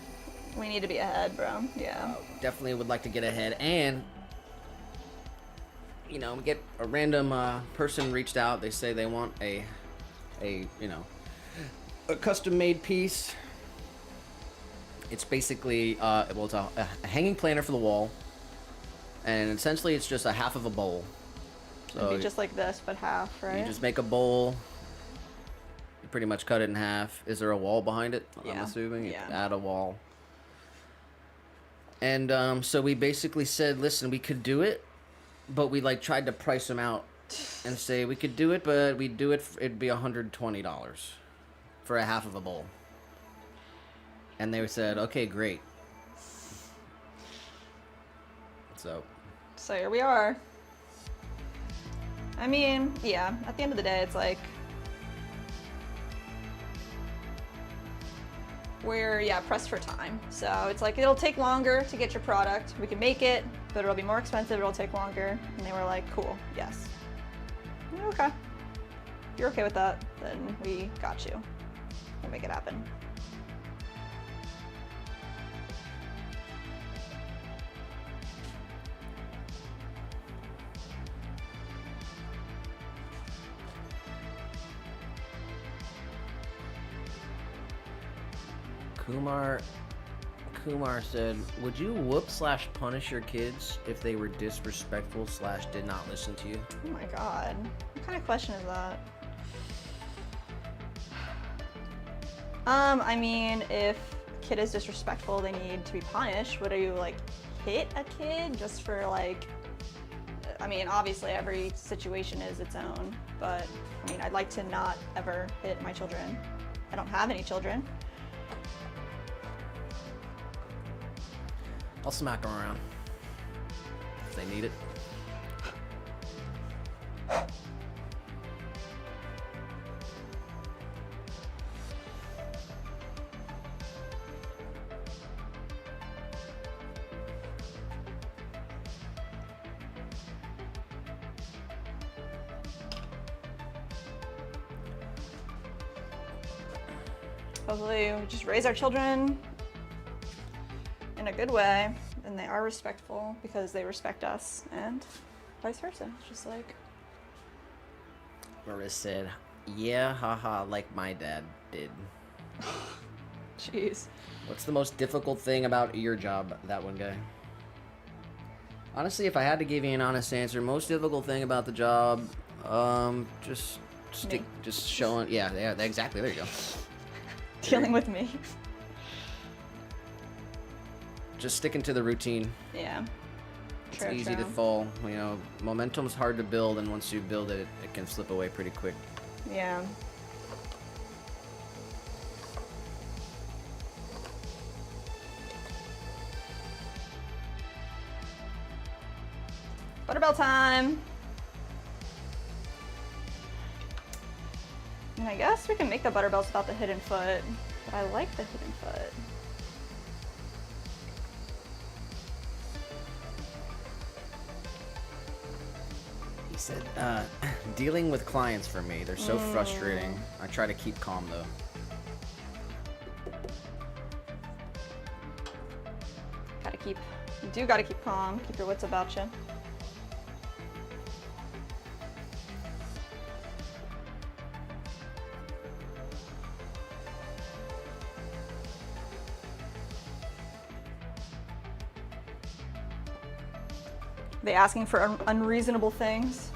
we need to be ahead, bro. Yeah. Definitely would like to get ahead, and we get a random person reached out. They say they want a custom-made piece. It's basically it's a hanging planter for the wall, and essentially it's just a half of a bowl. So it'd be just like this, but half, right? You just make a bowl. You pretty much cut it in half. Is there a wall behind it? Yeah. I'm assuming. Yeah. Add a wall. And so we basically said, listen, we could do it, but we tried to price them out and say we could do it, but we'd do it. It'd be $120 for a half of a bowl. And they said, okay, great. So here we are. I mean, yeah, at the end of the day, it's like we're pressed for time. So it's like it'll take longer to get your product. We can make it, but it'll be more expensive. It'll take longer. And they were like, cool, yes. Okay. If you're okay with that, then we got you. We'll make it happen. Kumar said, would you whoop/punish your kids if they were disrespectful / did not listen to you? Oh my god. What kind of question is that? I mean, if a kid is disrespectful, they need to be punished. Would you hit a kid just for I mean, obviously every situation is its own, but I mean, I'd like to not ever hit my children. I don't have any children. I'll smack them around if they need it. Hopefully we just raise our children in a good way, and they are respectful because they respect us, and vice versa. It's just like... Maris said, yeah, haha, like my dad did. Jeez. What's the most difficult thing about your job, that one guy? Honestly, if I had to give you an honest answer, most difficult thing about the job, just showing, yeah, exactly, there you go. Dealing with me. Just sticking to the routine. Yeah. It's easy to fall. Momentum's hard to build, and once you build it, it can slip away pretty quick. Yeah. Butterbell time. And I guess we can make the butterbells without the hidden foot, but I like the hidden foot. said, dealing with clients for me, they're so frustrating. I try to keep calm though. You do gotta keep calm, keep your wits about you. They asking for unreasonable things.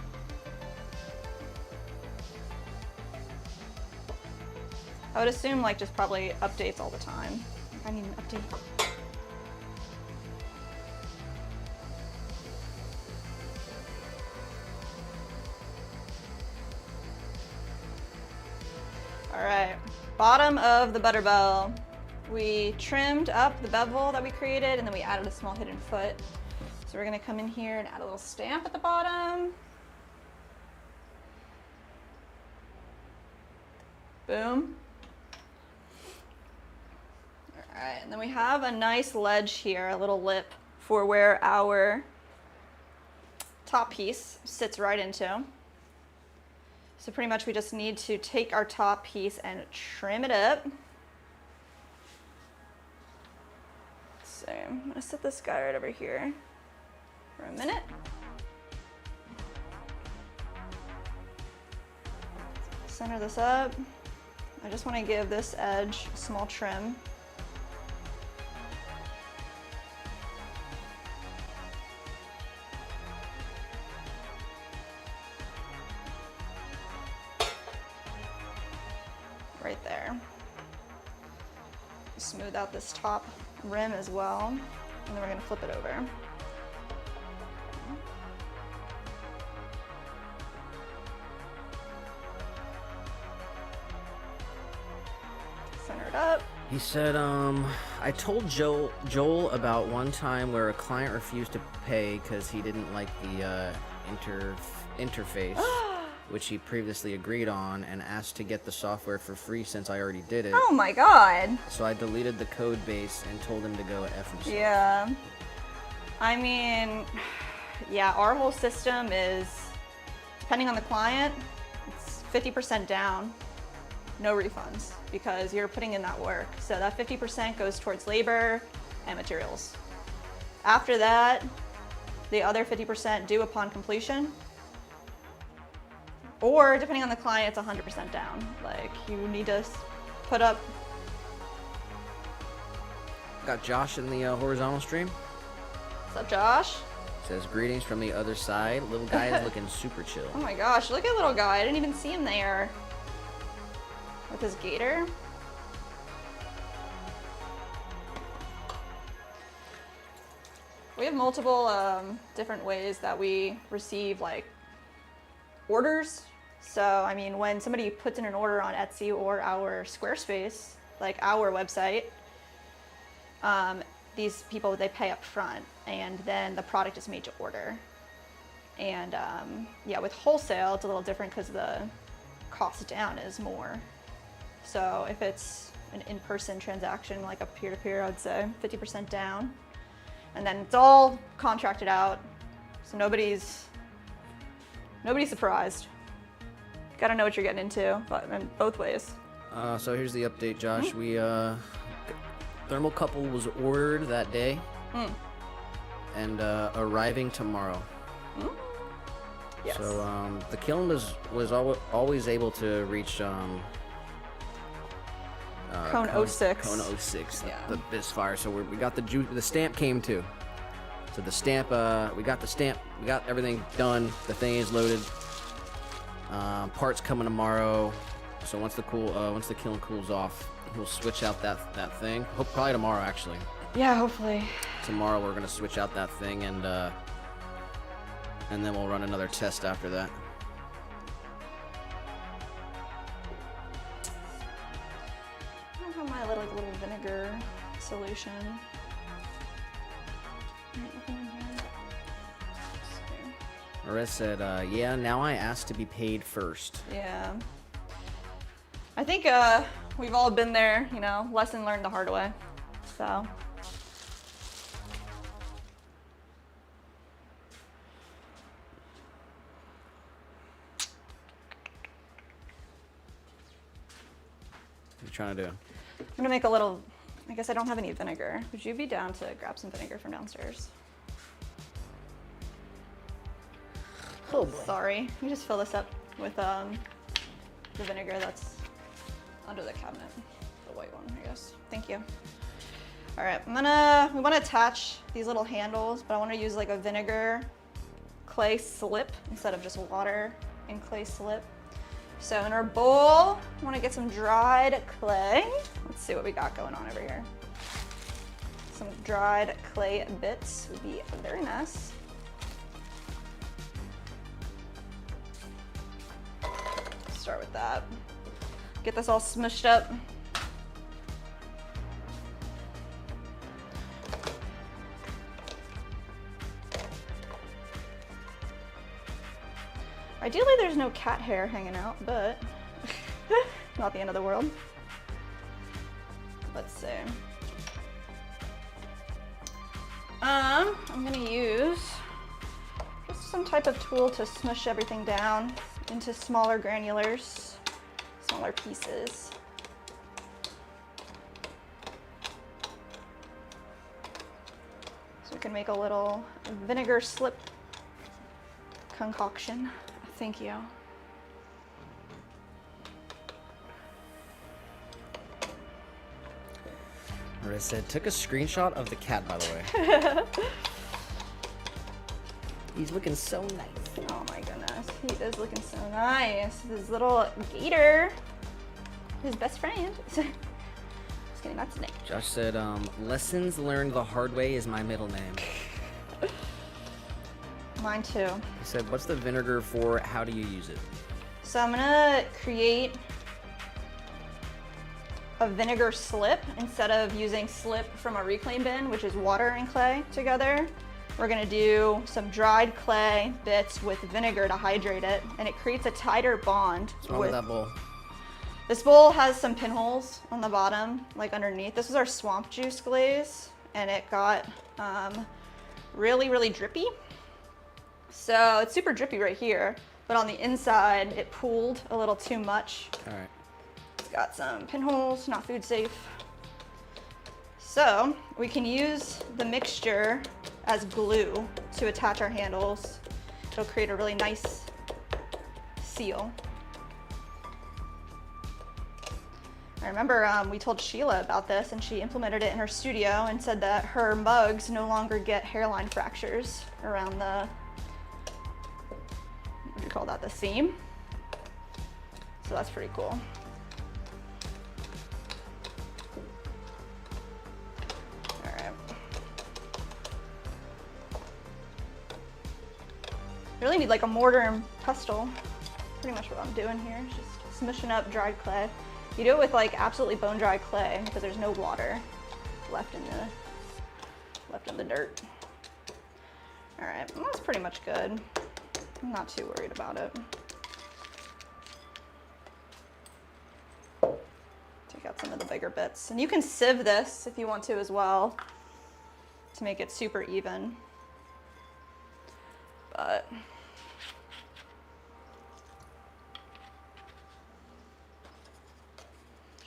I would assume like just probably updates all the time. I need an update. All right, bottom of the butter bell. We trimmed up the bevel that we created and then we added a small hidden foot. So we're gonna come in here and add a little stamp at the bottom. Boom. All right, and then we have a nice ledge here, a little lip for where our top piece sits right into. So pretty much we just need to take our top piece and trim it up. So I'm gonna set this guy right over here for a minute. Center this up. I just want to give this edge a small trim. Right there. Smooth out this top rim as well, and then we're going to flip it over. Center it up. He said, I told Joel about one time where a client refused to pay because he didn't like the interface, which he previously agreed on, and asked to get the software for free since I already did it. Oh my god. So I deleted the code base and told him to go F himself. Yeah. I mean, yeah, our whole system is, depending on the client, it's 50% down, no refunds, because you're putting in that work. So that 50% goes towards labor and materials. After that, the other 50% due upon completion. Or depending on the client, it's 100% down. Like, you need to put up. Got Josh in the horizontal stream. What's up, Josh? Says, greetings from the other side. Little guy is looking super chill. Oh my gosh, look at little guy. I didn't even see him there. With his gator. We have multiple different ways that we receive like orders. So, I mean, when somebody puts in an order on Etsy or our Squarespace, like our website, these people, they pay up front and then the product is made to order. And yeah, with wholesale, it's a little different because the cost down is more. So if it's an in-person transaction, like a peer-to-peer, I'd say 50% down. And then it's all contracted out, so nobody's surprised. Gotta know what you're getting into, but in both ways. So here's the update, Josh. We thermocouple was ordered that day, and arriving tomorrow. Yes. So the kiln was always able to reach Cone 06. Cone 06, Yeah. this fire. So we got the stamp came too. So the stamp, we got the stamp, we got everything done. The thing is loaded. Parts coming tomorrow. So once the kiln cools off, we'll switch out that thing. Probably tomorrow actually. Yeah, hopefully. Tomorrow we're gonna switch out that thing and then we'll run another test after that. I don't have my little vinegar solution. Nothing in here. Let's see. Arez said, yeah, now I ask to be paid first. Yeah. I think we've all been there, you know, lesson learned the hard way. So. trying to do? I'm gonna make a little, I guess I don't have any vinegar. Would you be down to grab some vinegar from downstairs? Oh boy. Sorry, you just fill this up with the vinegar that's under the cabinet, the white one, I guess. Thank you. All right, we wanna attach these little handles, but I wanna use like a vinegar clay slip instead of just water and clay slip. So in our bowl, I wanna get some dried clay. Let's see what we got going on over here. Some dried clay bits would be very nice. Start with that. Get this all smushed up. Ideally, there's no cat hair hanging out, but not the end of the world. Let's see. I'm gonna use just some type of tool to smush everything down into smaller granulars, smaller pieces. So we can make a little vinegar slip concoction. Thank you. Marissa took a screenshot of the cat, by the way. He's looking so nice. Oh my goodness, he is looking so nice. This little gator, his best friend. Just kidding, that's Nick. Josh said, lessons learned the hard way is my middle name. Mine too. He said, what's the vinegar for? How do you use it? So I'm gonna create a vinegar slip instead of using slip from a reclaim bin, which is water and clay together. We're gonna do some dried clay bits with vinegar to hydrate it, and it creates a tighter bond. What's wrong with that bowl? This bowl has some pinholes on the bottom, like underneath. This is our swamp juice glaze, and it got really, really drippy. So it's super drippy right here, but on the inside, it pooled a little too much. All right. It's got some pinholes, not food safe. So we can use the mixture as glue to attach our handles. It'll create a really nice seal. I remember we told Sheila about this, and she implemented it in her studio and said that her mugs no longer get hairline fractures around the, what do you call that, the seam. So that's pretty cool. All right. You really need like a mortar and pestle. Pretty much what I'm doing here, is just smushing up dried clay. You do it with like absolutely bone dry clay because there's no water left in the dirt. All right, well, that's pretty much good. I'm not too worried about it. Take out some of the bigger bits. And you can sieve this if you want to as well to make it super even. But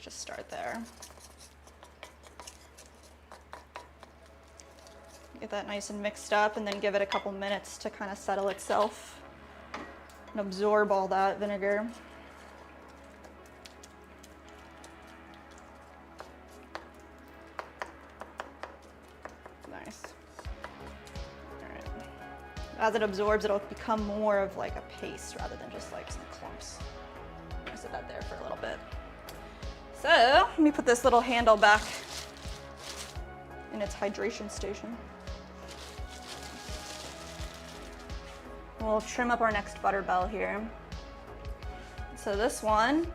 just start there. Get that nice and mixed up, and then give it a couple minutes to kind of settle itself and absorb all that vinegar. Nice. All right. As it absorbs, it'll become more of like a paste rather than just like some clumps. I'm gonna sit that there for a little bit. So let me put this little handle back in its hydration station. We'll trim up our next butter bell here. So this one,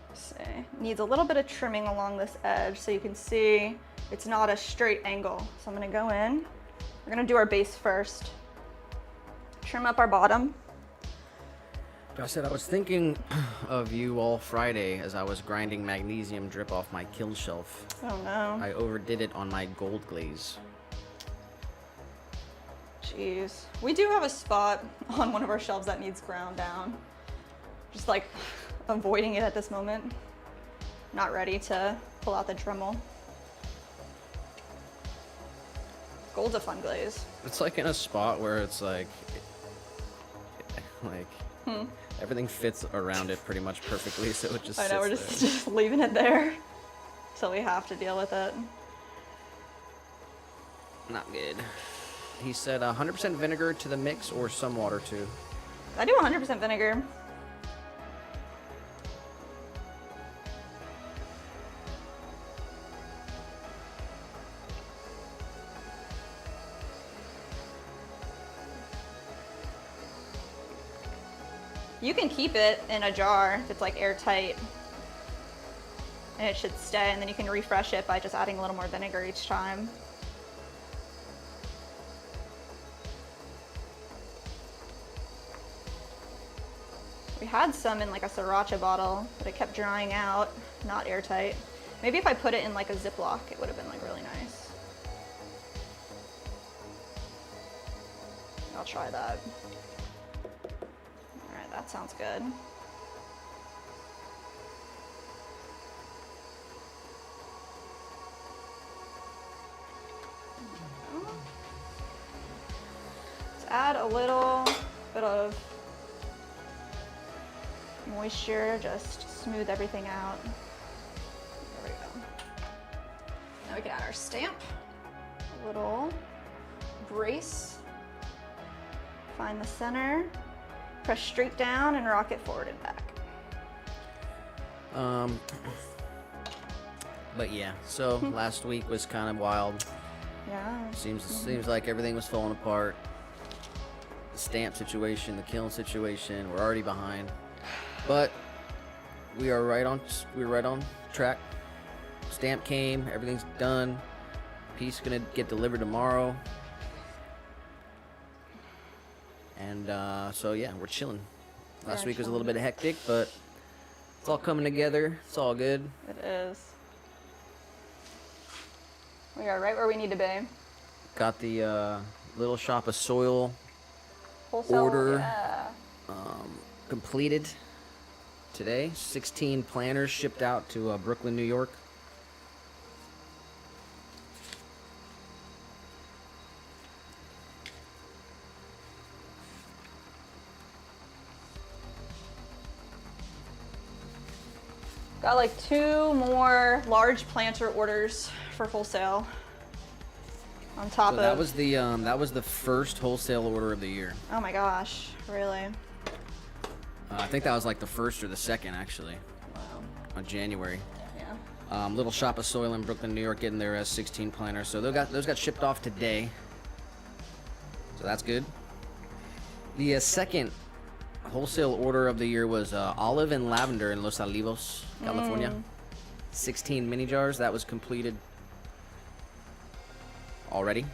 let's see, needs a little bit of trimming along this edge so you can see it's not a straight angle. So I'm gonna go in. We're gonna do our base first. Trim up our bottom. I said I was thinking of you all Friday as I was grinding magnesium drip off my kiln shelf. Oh no. I overdid it on my gold glaze. Jeez. We do have a spot on one of our shelves that needs ground down. Just like avoiding it at this moment. not ready to pull out the Dremel. Gold's a fun glaze. It's like in a spot where it's like everything fits around it pretty much perfectly, so it just I know, we're sits just leaving it there. So we have to deal with it. Not good. He said 100% vinegar to the mix or some water too. I do 100% vinegar. You can keep it in a jar if it's like airtight, and it should stay, and then you can refresh it by just adding a little more vinegar each time. We had some in like a sriracha bottle, but it kept drying out, not airtight. Maybe if I put it in like a Ziploc, it would have been like really nice. I'll try that. All right, that sounds good. Let's add a little bit of moisture, just smooth everything out. There we go. Now we can add our stamp, a little brace, find the center, press straight down and rock it forward and back. But yeah, so last week was kind of wild. Yeah. Seems like everything was falling apart. The stamp situation, the kiln situation, we're already behind. But we're right on track. Stamp came, everything's done. Piece gonna get delivered tomorrow. And so yeah, we're chilling. Last week was a little bit hectic, but it's all coming together. It's all good. It is. We are right where we need to be. Got the Little Shop of Soil Wholesale order yeah. completed today. 16 planners shipped out to Brooklyn, New York. Got like 2 more large planter orders for wholesale. On top So of that was the first wholesale order of the year. Oh my gosh, really? I think that was like the first or the second actually. Wow. On January. Yeah. Little Shop of Soil in Brooklyn, New York, getting their 16 planners. So those got shipped off today. So that's good. The second wholesale order of the year was olive and lavender in Los Olivos, California. 16 mini jars. That was completed already.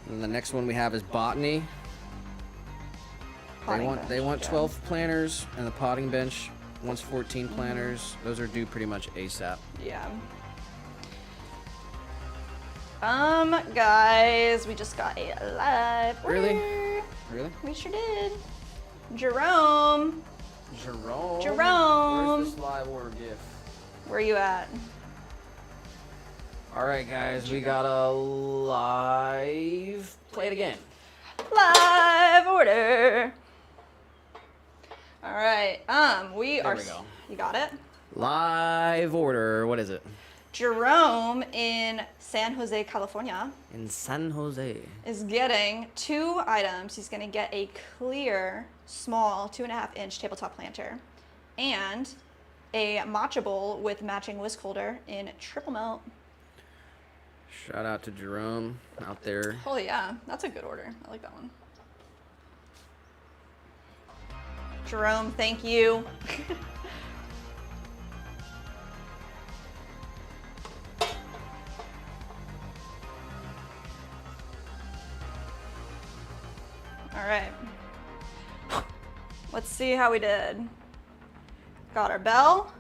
And the next one we have is botany. They want 12 planners, and the potting bench wants 14 planners. Those are due pretty much ASAP. Yeah. Guys, we just got a live order. Really? We sure did. Jerome. Where's this live order gift? Where you at? All right, guys, we got a live. Play it again. Live order. All right. We There we go. You got it? Live order. What is it? Jerome in San Jose, California, In San Jose. is getting 2 items. He's going to get a clear, small, 2.5-inch tabletop planter and a matcha bowl with matching whisk holder in triple melt. Shout out to Jerome out there. Holy yeah, that's a good order. I like that one. Jerome, thank you. All right. Let's see how we did. Got our bell,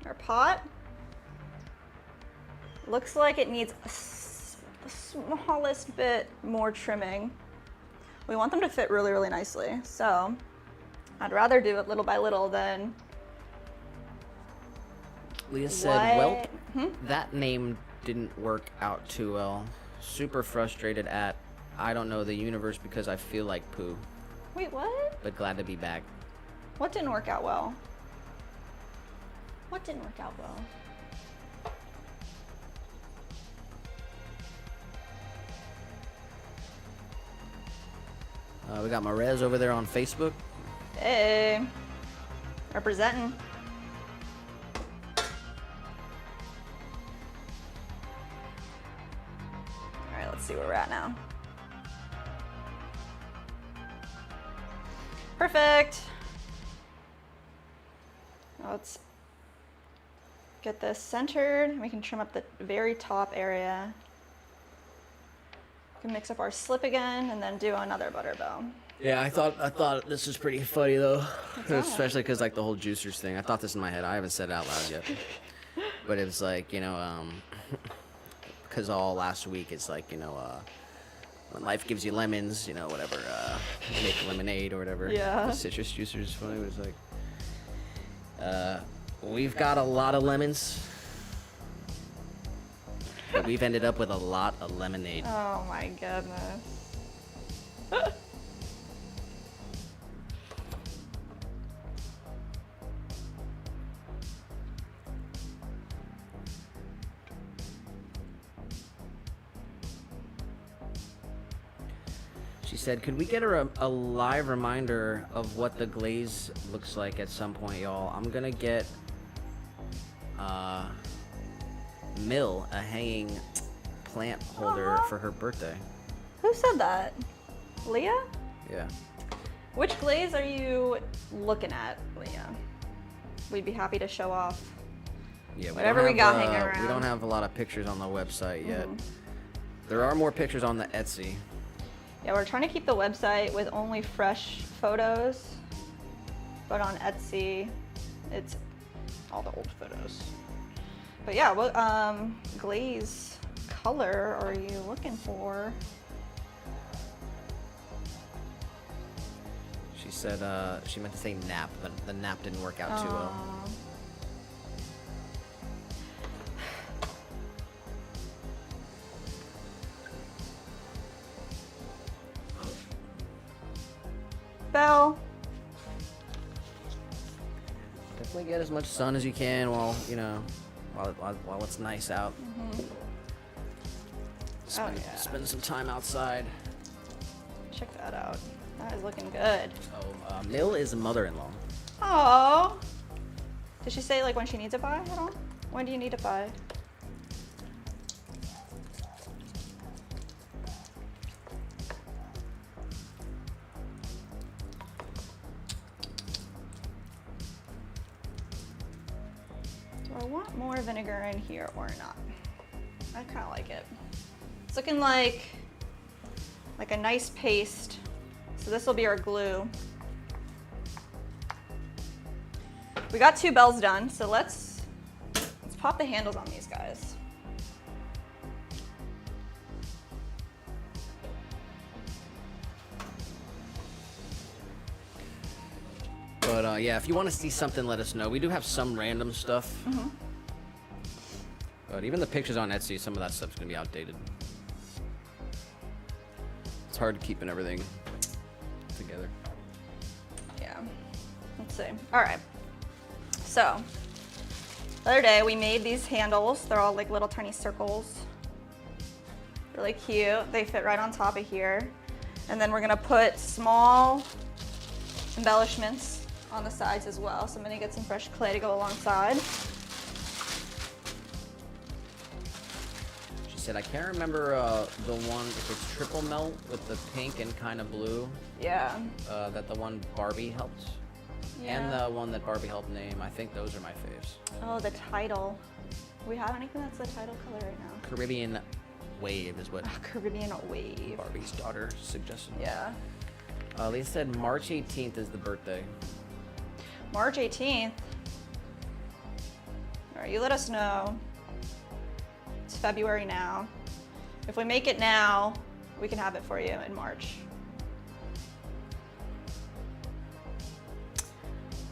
our pot. Looks like it needs the smallest bit more trimming. We want them to fit really, really nicely. So I'd rather do it little by little than. Leah said, What? "Well, that name didn't work out too well. Super frustrated at, I don't know, the universe because I feel like poo. Wait, what? But glad to be back." What didn't work out well? What didn't work out well? We got Marez over there on Facebook. Hey, representing. All right, let's see where we're at now. Perfect. Let's get this centered. We can trim up the very top area. We can mix up our slip again and then do another butter bow. Yeah, I thought this was pretty funny though, especially because like the whole juicers thing. I thought this in my head. I haven't said it out loud yet, but it was like, you know, because all last week it's like, you know, when life gives you lemons, you know, whatever, make lemonade or whatever. Yeah. The citrus juicer is funny. It was like, we've got a lot of lemons, but we've ended up with a lot of lemonade. Oh my goodness. She said, "Could we get her a live reminder of what the glaze looks like at some point, y'all? I'm gonna get Mill a hanging plant holder for her birthday." Who said that? Leah? Yeah. Which glaze are you looking at, Leah? We'd be happy to show off. Yeah. Whatever we got hanging around. We don't have a lot of pictures on the website yet. There are more pictures on the Etsy. Yeah, we're trying to keep the website with only fresh photos, but on Etsy, it's all the old photos. But yeah, what glaze color are you looking for? She said she meant to say nap, but the nap didn't work out too well. Belle. Definitely get as much sun as you can while, you know, while it's nice out. Spend some time outside. Check that out. That is looking good. Oh, Mill is mother-in-law. Oh. Did she say like when she needs it by at all? When do you need it by? Do I want more vinegar in here or not? I kind of like it. It's looking like a nice paste. So this will be our glue. We got 2 bells done, so let's pop the handles on these guys. But yeah, if you want to see something, let us know. We do have some random stuff. But even the pictures on Etsy, some of that stuff's gonna be outdated. It's hard keeping everything together. Yeah, let's see. All right, so the other day we made these handles. They're all like little tiny circles. Really cute. They fit right on top of here. And then we're gonna put small embellishments on the sides as well. So I'm gonna get some fresh clay to go alongside. She said, "I can't remember the one, if it's triple melt with the pink and kind of blue, Yeah. that the one Barbie helped. Yeah. And the one that Barbie helped name. I think those are my faves. Oh, the title. Do we have anything that's the title color right now? Caribbean Wave is what Caribbean Wave. Barbie's daughter suggested. Yeah. Leah said March 18th is the birthday. March 18th. All right, you let us know. It's February now. If we make it now, we can have it for you in March.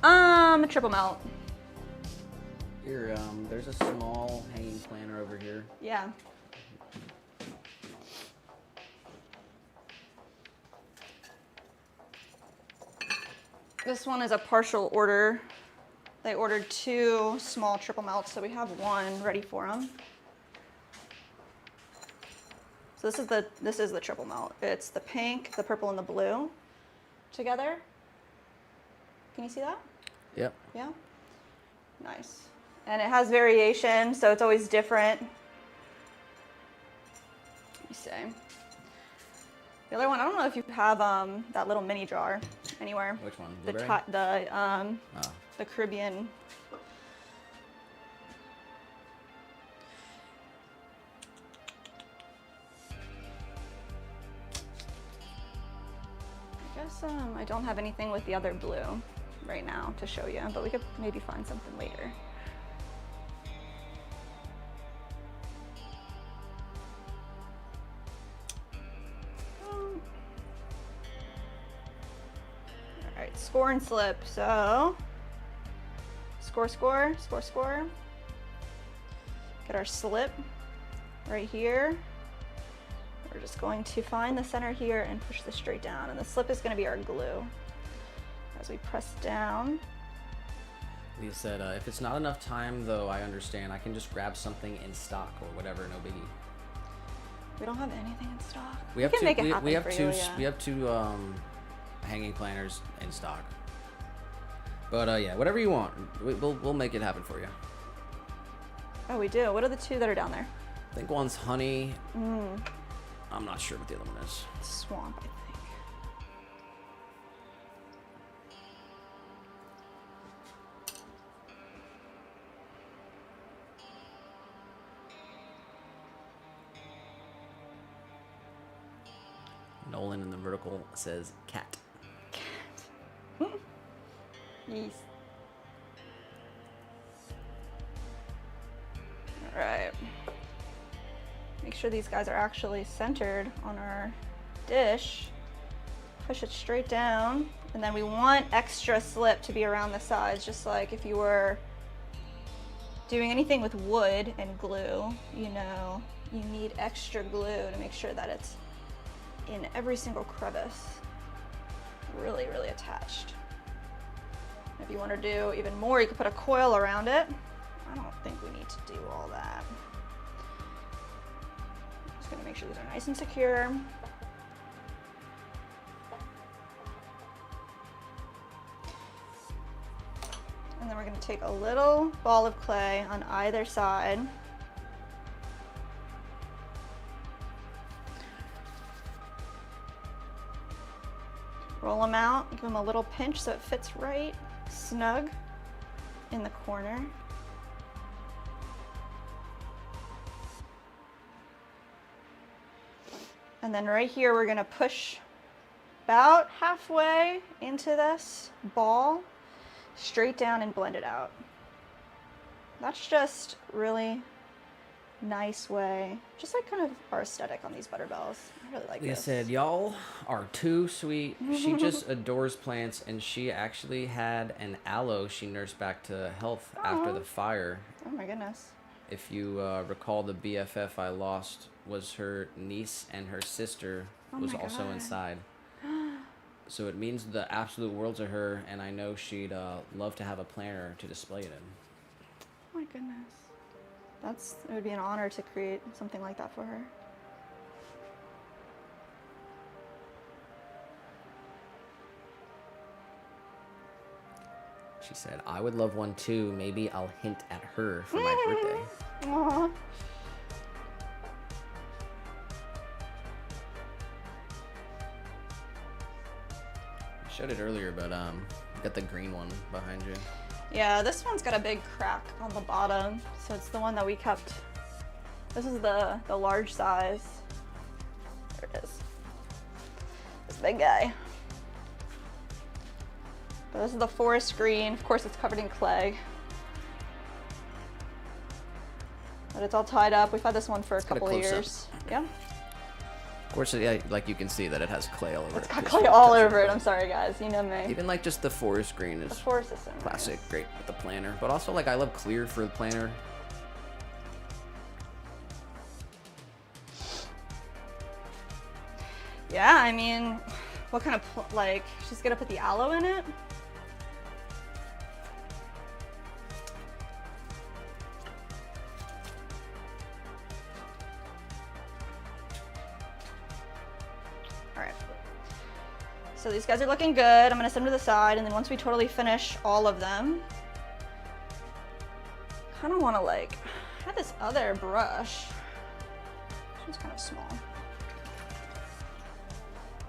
A triple melt. Here, there's a small hanging planter over here. Yeah. This one is a partial order. They ordered 2 small triple melts, so we have 1 ready for them. So this is the triple melt. It's the pink, the purple, and the blue together. Can you see that? Yep. Yeah. Nice. And it has variation, so it's always different. Let me see. The other one, I don't know if you have that little mini jar anywhere. Which one? The Blueberry? the Caribbean. I guess I don't have anything with the other blue right now to show you, but we could maybe find something later. All right, score and slip. So score. Get our slip right here. We're just going to find the center here and push this straight down. And the slip is going to be our glue. As we press down. Leah said, if it's not enough time, though, I understand. I can just grab something in stock or whatever, no biggie. We don't have anything in stock. We have can two, make it we, happen we have for two, you, yeah. we have 2 hanging planters in stock. But yeah, whatever you want, we'll make it happen for you. Oh, we do. What are the 2 that are down there? I think one's honey. I'm not sure what the other one is. Swamp, I think. Nolan in the vertical says cat. Yes. All right. Make sure these guys are actually centered on our dish. Push it straight down, and then we want extra slip to be around the sides, just like if you were doing anything with wood and glue, you know, you need extra glue to make sure that it's in every single crevice, really, really attached. If you want to do even more, you could put a coil around it. I don't think we need to do all that. I'm just going to make sure these are nice and secure. And then we're going to take a little ball of clay on either side. Roll them out, give them a little pinch so it fits right snug in the corner. And then right here, we're gonna push about halfway into this ball, straight down and blend it out. That's just really nice way, just like kind of our aesthetic on these butterbells. I really like Leah this. said, y'all are too sweet. She just adores plants, and she actually had an aloe she nursed back to health after the fire. Oh my goodness. If you recall, the BFF I lost was her niece, and her sister was my also God. inside. So it means the absolute world to her, and I know she'd love to have a planter to display it in. Oh my goodness. It would be an honor to create something like that for her. She said, I would love one too. Maybe I'll hint at her for my birthday. Aww. I showed it earlier, but you got the green one behind you. Yeah, this one's got a big crack on the bottom, so it's the one that we kept. This is the large size. There it is. This big guy. But this is the forest green. Of course, it's covered in clay. But it's all tied up. We've had this one for a couple of years. Yeah. Of course, yeah, like you can see that it has clay all over it. It's got clay all over it. I'm sorry, guys. You know me. Even like just the forest green is The forest is so classic, nice. great with the planter. But also like I love clear for the planter. Yeah, I mean, what kind of, like, she's gonna put the aloe in it? All right. So these guys are looking good. I'm gonna set them to the side, and then once we totally finish all of them, kind of want to like, I had this other brush. This one's kind of small.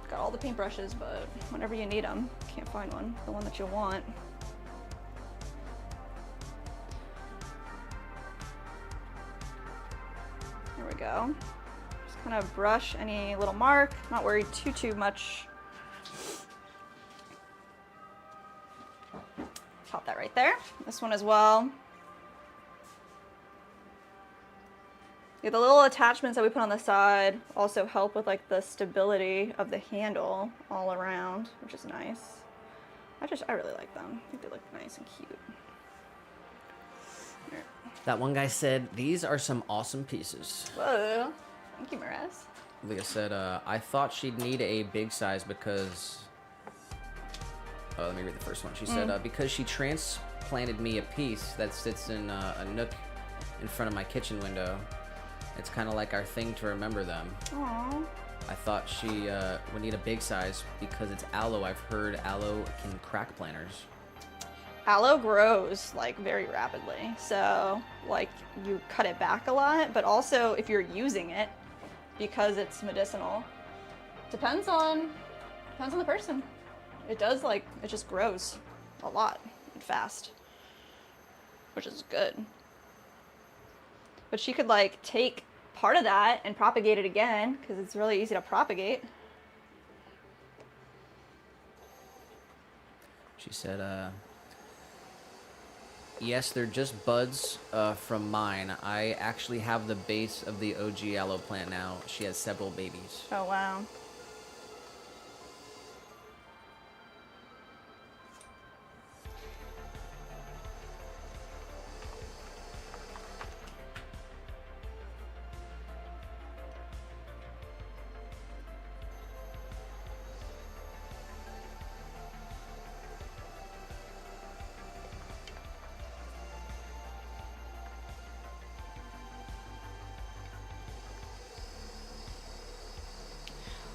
Got all the paintbrushes, but whenever you need them, can't find one, the one that you want. There we go. Just kind of brush any little mark, not worried too much. Pop that right there. This one as well. Yeah, the little attachments that we put on the side also help with like the stability of the handle all around, which is nice. I really like them. I think they look nice and cute. Here. That one guy said, these are some awesome pieces. Whoa, thank you, Mirez. Leah said, I thought she'd need a big size because... Oh, let me read the first one. She said, because she transplanted me a piece that sits in a nook in front of my kitchen window. It's kind of like our thing to remember them. Aww. I thought she would need a big size because it's aloe. I've heard aloe can crack planters. Aloe grows like very rapidly, so like you cut it back a lot, but also if you're using it because it's medicinal, depends on the person. It does like, it just grows a lot and fast, which is good. But she could like take part of that and propagate it again because it's really easy to propagate. She said, yes, they're just buds from mine. I actually have the base of the OG aloe plant now. She has several babies. Oh, wow.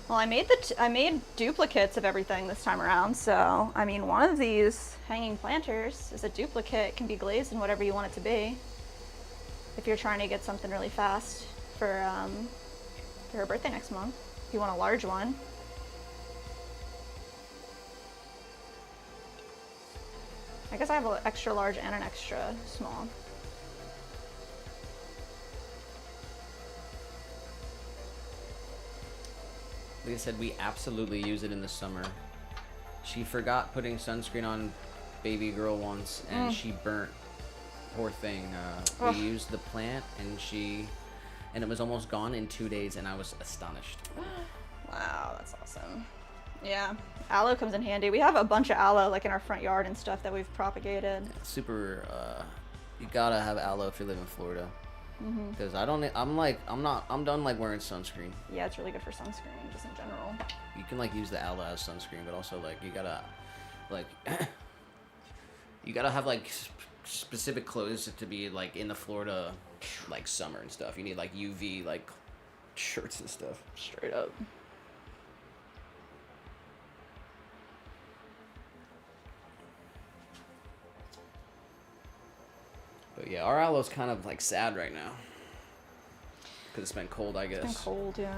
Well, I made duplicates of everything this time around. So, I mean, one of these hanging planters is a duplicate. It can be glazed in whatever you want it to be. If you're trying to get something really fast for her birthday next month, if you want a large one. I guess I have an extra large and an extra small. Leah said we absolutely use it in the summer. She forgot putting sunscreen on baby girl once, and she burnt. Poor thing. We used the plant, and it was almost gone in 2 days, and I was astonished. Wow, that's awesome. Yeah, aloe comes in handy. We have a bunch of aloe like in our front yard and stuff that we've propagated. Super. You gotta have aloe if you live in Florida. Because I'm done like wearing sunscreen. Yeah, it's really good for sunscreen just in general. You can like use the aloe as sunscreen, but also like you gotta like you gotta have like specific clothes to be like in the Florida like summer and stuff. You need like UV like shirts and stuff. Straight up. But yeah, our aloe's kind of like sad right now. Because it's been cold, I guess. It's been cold, yeah.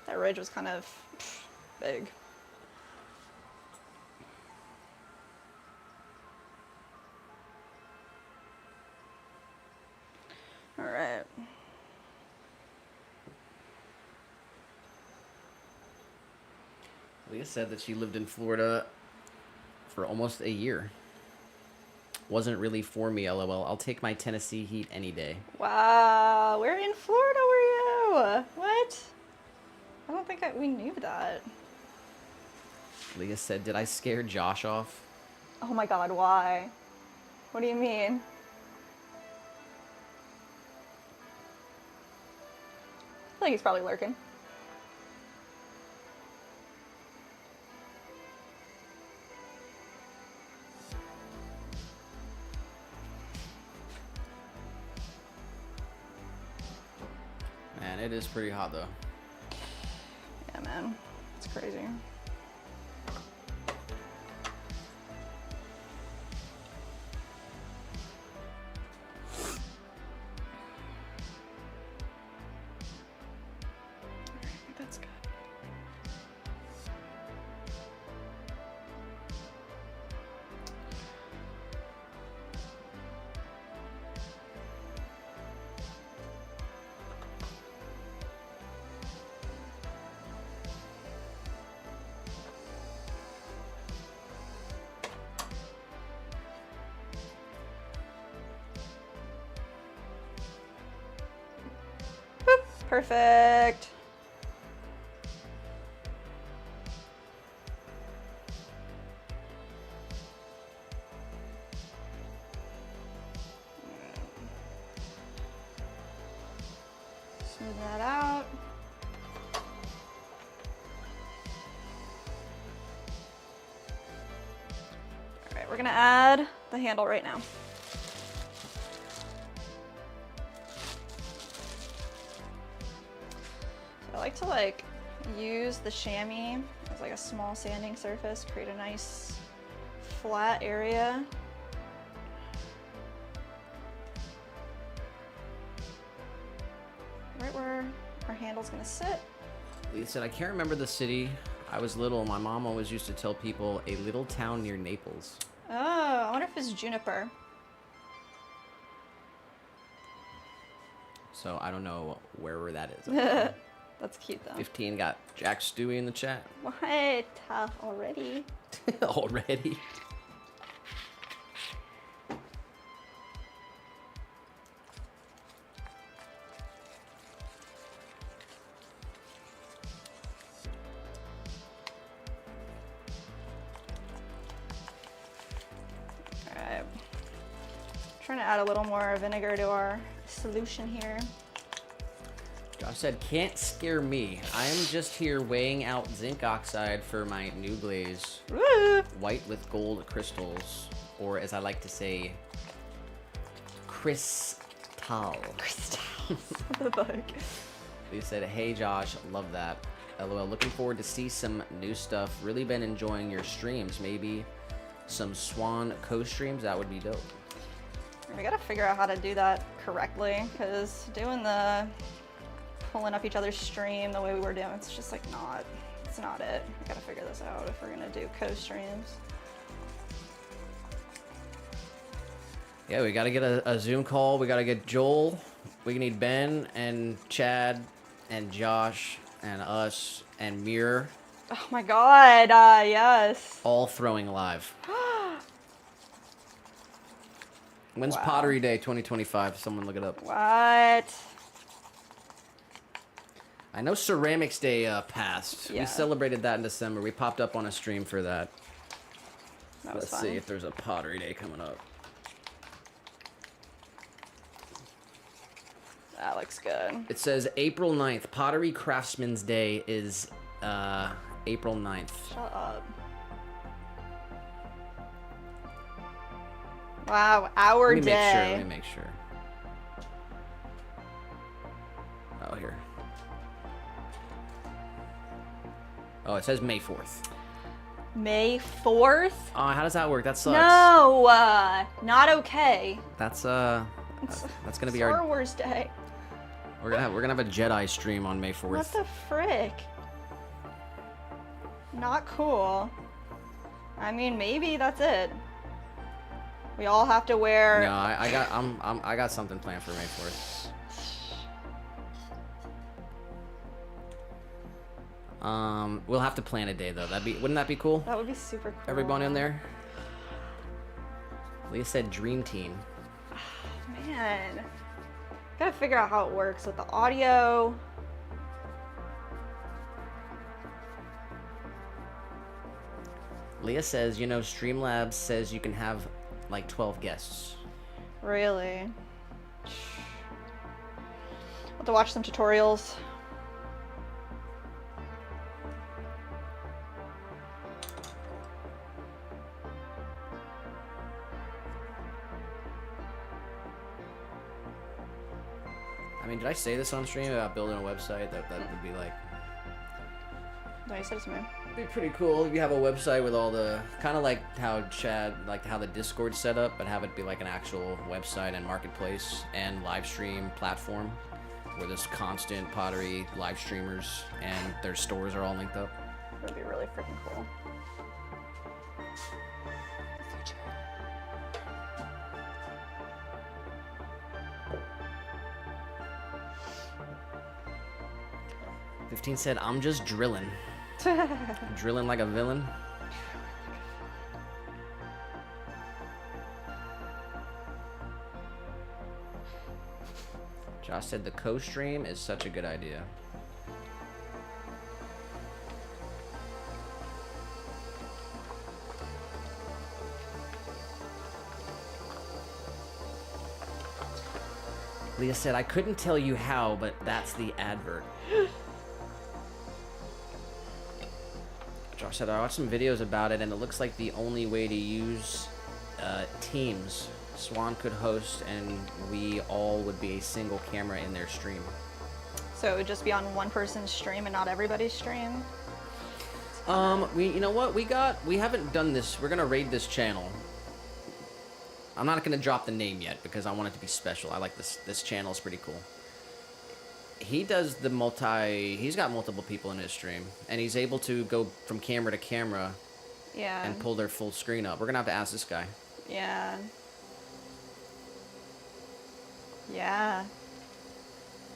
That ridge was kind of big. All right. Leah said that she lived in Florida for almost a year. Wasn't really for me, lol. I'll take my Tennessee heat any day. Wow, where in Florida were you? What? I don't think we knew that. Leah said, did I scare Josh off? Oh my god, why? What do you mean? I feel like he's probably lurking. Man, it is pretty hot though. Yeah, man. It's crazy. That's good. Boop. Perfect. Smooth that out. All right, we're gonna add the handle right now. So I like to use the chamois as a small sanding surface, create a nice flat area. Right where our handle's gonna sit. Leah said, I can't remember the city. I was little. My mom always used to tell people a little town near Naples. Oh, I wonder if it's Juniper. So I don't know wherever that is. That's cute though. 15 got Jack Stewie in the chat. What? Already? Already? Alright. Trying to add a little more vinegar to our solution here. Josh said, can't scare me. I am just here weighing out zinc oxide for my new glaze. Woo! White with gold crystals. Or as I like to say, crystal. Crystals. What the fuck? They said, hey Josh, love that. LOL, looking forward to see some new stuff. Really been enjoying your streams. Maybe some Swan co-streams, that would be dope. We gotta figure out how to do that correctly, because doing the pulling up each other's stream the way we were doing, it's just it's not it. We gotta figure this out if we're gonna do co-streams. Yeah, we gotta get a Zoom call. We gotta get Joel. We need Ben and Chad and Josh and us and Mir. Oh my god, yes. All throwing live. When's Wow. Pottery Day 2025? Someone look it up. What? I know Ceramics Day passed. Yeah. We celebrated that in December. We popped up on a stream for that. That was Let's fun. see if there's a Pottery Day coming up. That looks good. It says April 9th. Pottery Craftsman's Day is April 9th. Shut up. Wow, our day. Let me make sure. Oh, here. Oh, it says May 4th. May 4th? Oh, how does that work? That sucks. No, not okay. That's gonna be Star our. Wars Day. We're gonna have a Jedi stream on May 4th. What the frick? Not cool. I mean, maybe that's it. We all have to wear. No, I got something planned for May 4th. We'll have to plan a day though. Wouldn't that be cool? That would be super cool. Everyone in there. Leah said dream team. Man, gotta figure out how it works with the audio. Leah says, you know, Streamlabs says you can have like 12 guests. Really? I'll have to watch some tutorials. I mean, did I say this on stream about building a website? That would be like... No, you said it to me. It'd be pretty cool if you have a website with all the... Kind of like how Chad, like how the Discord's set up, but have it be like an actual website and marketplace and live stream platform where there's constant Pottery live streamers and their stores are all linked up. That would be really freaking cool. The future. 15 said, I'm just drilling. Drilling like a villain. Josh said the co-stream is such a good idea. Leah said, I couldn't tell you how, but that's the advert. Josh said, I watched some videos about it, and it looks like the only way to use Teams. Swan could host, and we all would be a single camera in their stream. So it would just be on one person's stream and not everybody's stream? You know what? We haven't done this. We're gonna raid this channel. I'm not gonna drop the name yet because I want it to be special. I like this channel. It's pretty cool. He does the he's got multiple people in his stream, and he's able to go from camera to camera and pull their full screen up. We're gonna have to ask this guy. Yeah. Yeah.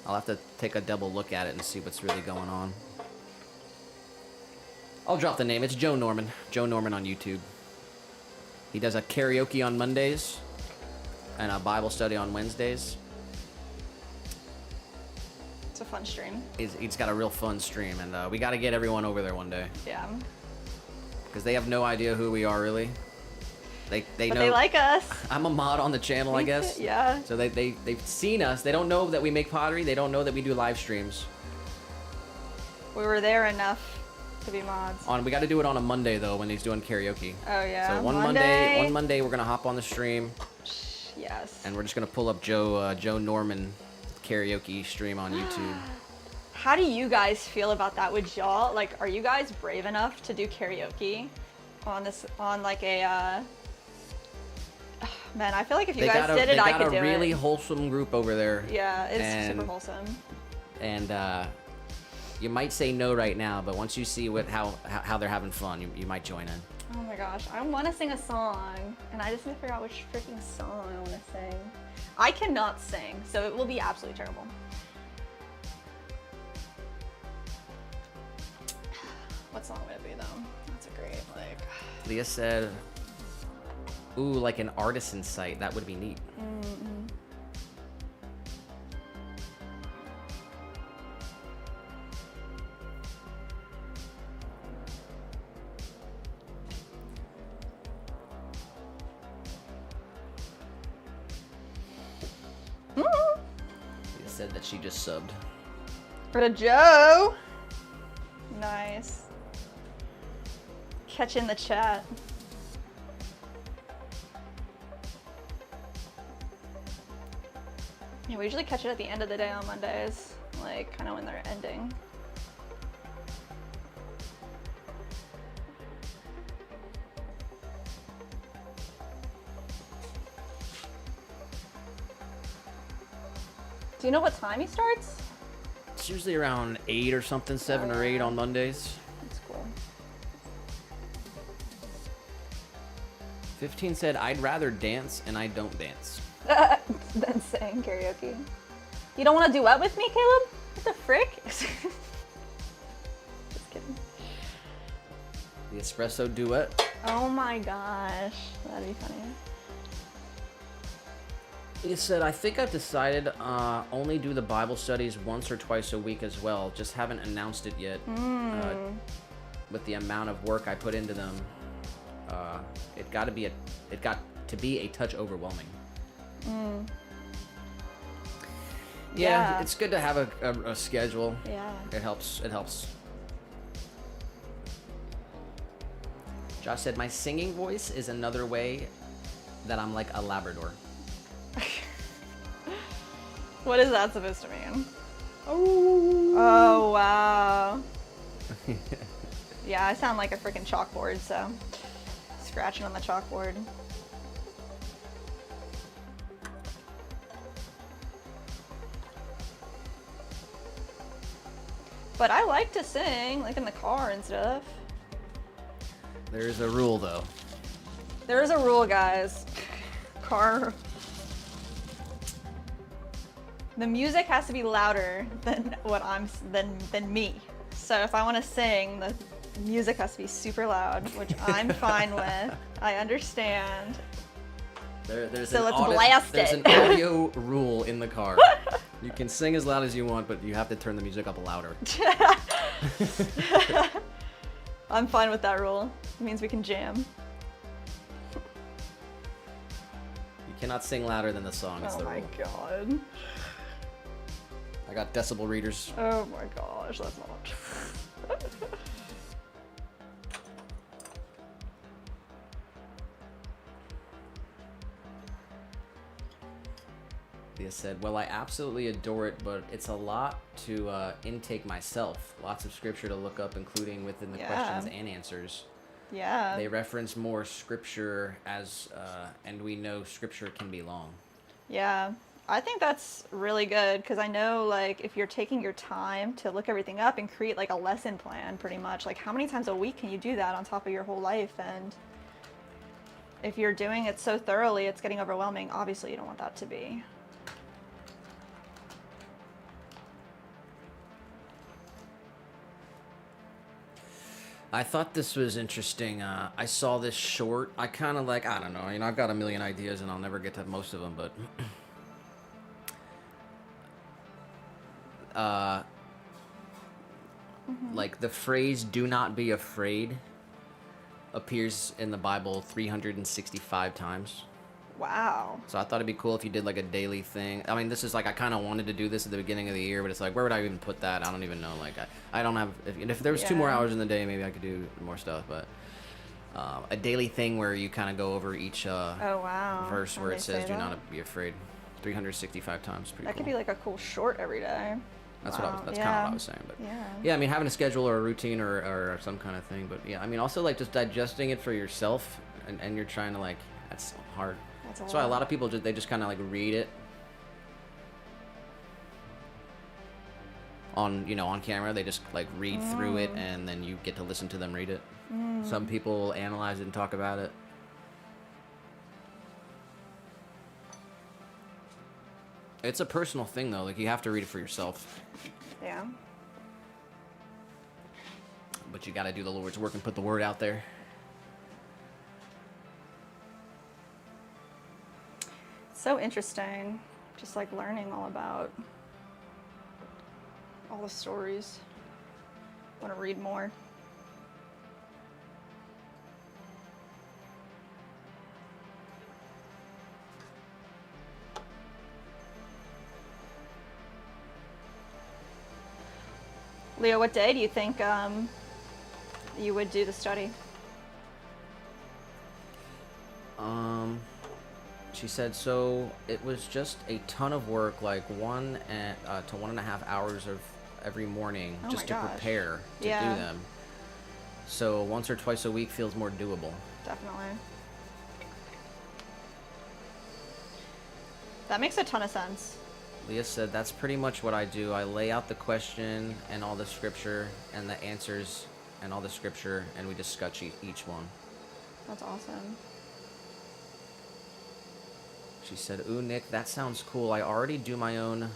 I'll have to take a double look at it and see what's really going on. I'll drop the name. It's Joe Norman. Joe Norman on YouTube. He does a karaoke on Mondays and a Bible study on Wednesdays. It's a fun stream. He's got a real fun stream, and we got to get everyone over there one day. Yeah. Because they have no idea who we are, really. They know. They like us. I'm a mod on the channel, I guess. Yeah. So they've seen us. They don't know that we make pottery. They don't know that we do live streams. We were there enough to be mods. We got to do it on a Monday though when he's doing karaoke. Oh yeah. So one Monday we're gonna hop on the stream. Yes. And we're just gonna pull up Joe Norman karaoke stream on YouTube. How do you guys feel about that? Would y'all are you guys brave enough to do karaoke on like a man, I feel like if you guys did it, I could do it. They got a really wholesome group over there. Yeah, it's super wholesome. And you might say no right now, but once you see how they're having fun, you might join in. Oh my gosh, I want to sing a song, and I just need to figure out which freaking song I want to sing. I cannot sing, so it will be absolutely terrible. What song would it be though? That's a great Leah said, ooh, like an artisan site. That would be neat. Leah said that she just subbed. For the Joe. Nice. Catch in the chat. Yeah, we usually catch it at the end of the day on Mondays, kind of when they're ending. Do you know what time he starts? It's usually around 8 or something, 7 or 8 on Mondays. That's cool. 15 said, I'd rather dance, and I don't dance. Than saying karaoke. You don't want to duet with me, Caleb? What the frick? Just kidding. The espresso duet. Oh my gosh. That'd be funny. He said, I think I've decided only do the Bible studies once or twice a week as well. Just haven't announced it yet. With the amount of work I put into them, it got to be a touch overwhelming. Yeah, it's good to have a schedule. Yeah. It helps. Josh said, my singing voice is another way that I'm like a Labrador. What is that supposed to mean? Oh, wow. Yeah, I sound like a freaking chalkboard, so scratching on the chalkboard. But I like to sing, like in the car and stuff. There's a rule, though. There is a rule, guys. Car. The music has to be louder than than me. So if I want to sing, the music has to be super loud, which I'm fine with. I understand. There's So an let's blast There's it. an audio rule in the car. You can sing as loud as you want, but you have to turn the music up louder. I'm fine with that rule. It means we can jam. You cannot sing louder than the song. It's Oh the my rule. god. I got decibel readers. Oh my gosh, that's not. Leah said, well, I absolutely adore it, but it's a lot to intake myself. Lots of scripture to look up, including within the questions and answers. Yeah. They reference more scripture and we know scripture can be long. Yeah. I think that's really good because I know, like, if you're taking your time to look everything up and create like a lesson plan, pretty much, like, how many times a week can you do that on top of your whole life? And if you're doing it so thoroughly, it's getting overwhelming. Obviously, you don't want that to be. I thought this was interesting. I saw this short. I kind of like, I don't know. I've got a million ideas and I'll never get to most of them, but like the phrase "do not be afraid" appears in the Bible 365 times. Wow. So I thought it'd be cool if you did like a daily thing. I mean, this is like, I kind of wanted to do this at the beginning of the year, but it's like, where would I even put that? I don't even know. Like, I don't have, if there was 2 more hours in the day, maybe I could do more stuff, but a daily thing where you kind of go over each Oh, wow. verse When where they it says, say do that? not be afraid. 365 times. Pretty That cool. could be like a cool short every day. That's Wow. that's kind of what I was saying, but Yeah. yeah, I mean, having a schedule or a routine or some kind of thing, but yeah, I mean, also like just digesting it for yourself, and you're trying to like, that's hard. That's why a lot of people they just kind of like read it on on camera. They just like read through it, and then you get to listen to them read it. Some people analyze it and talk about it. It's a personal thing though. Like, you have to read it for yourself. Yeah. But you got to do the Lord's work and put the word out there. So interesting. Just like learning all about all the stories. Want to read more. Leo, what day do you think you would do the study? She said, so it was just a ton of work, like 1 to 1.5 hours of every morning just to prepare to do them. So once or twice a week feels more doable. Definitely. That makes a ton of sense. Leah said, that's pretty much what I do. I lay out the question and all the scripture and the answers and all the scripture, and we discuss each one. That's awesome. She said, "Ooh, Nick, that sounds cool. I already do my own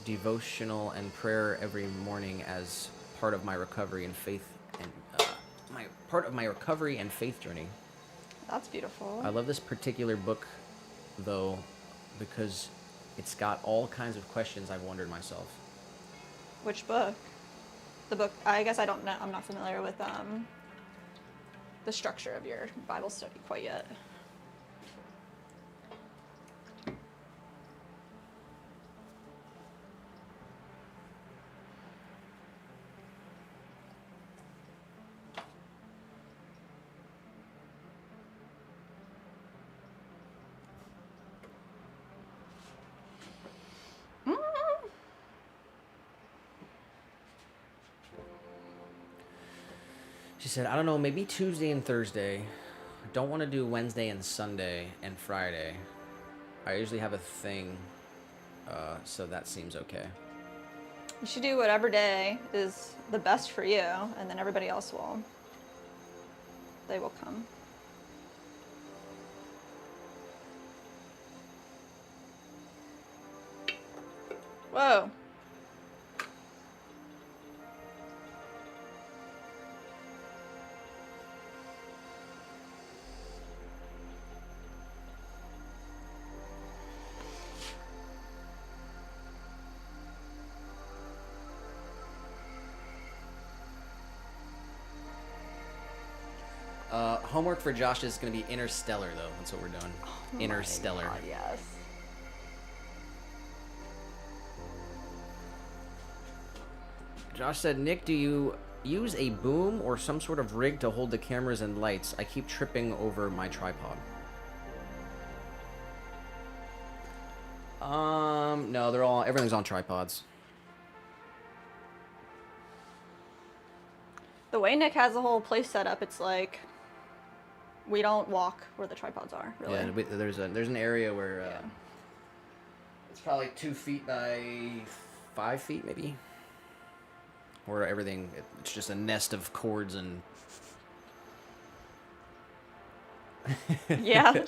devotional and prayer every morning as part of my recovery and faith and my recovery and faith journey." That's beautiful. I love this particular book, though, because it's got all kinds of questions I've wondered myself. Which book? The book, I guess I don't know. I'm not familiar with the structure of your Bible study quite yet. She said, "I don't know, maybe Tuesday and Thursday. I don't want to do Wednesday and Sunday and Friday. I usually have a thing, so that seems okay." You should do whatever day is the best for you, and then everybody else they will come. Whoa. Homework for Josh is going to be Interstellar, though. That's what we're doing. Oh Interstellar. God, yes. Josh said, "Nick, do you use a boom or some sort of rig to hold the cameras and lights? I keep tripping over my tripod." No, everything's on tripods. The way Nick has the whole place set up, it's like we don't walk where the tripods are, really. Yeah, there's an area where Yeah. it's probably 2 feet by 5 feet, maybe, where it's just a nest of cords and. Yeah.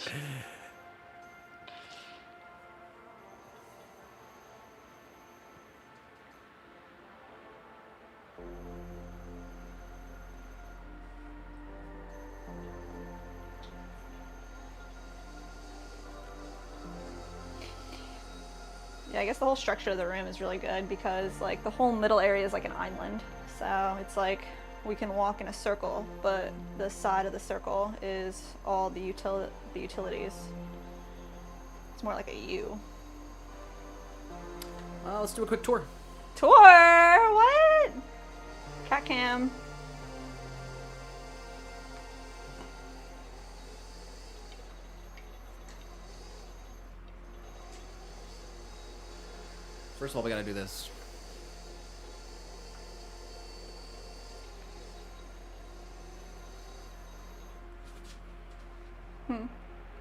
Yeah, I guess the whole structure of the room is really good because like the whole middle area is like an island. So it's like we can walk in a circle, but the side of the circle is all the utilities. It's more like a U. Let's do a quick tour. Tour? What? Cat cam. First of all, we gotta do this.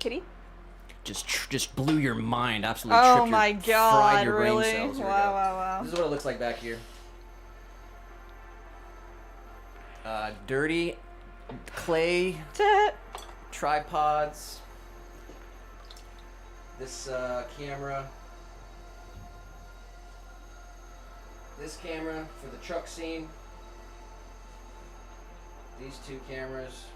Kitty? Just blew your mind. Absolutely Oh tripped my your, God, fried your brain really? cells. Here we Wow, go. wow, wow. This is what it looks like back here. Dirty clay tripods. This camera. This camera for the truck scene. These 2 cameras.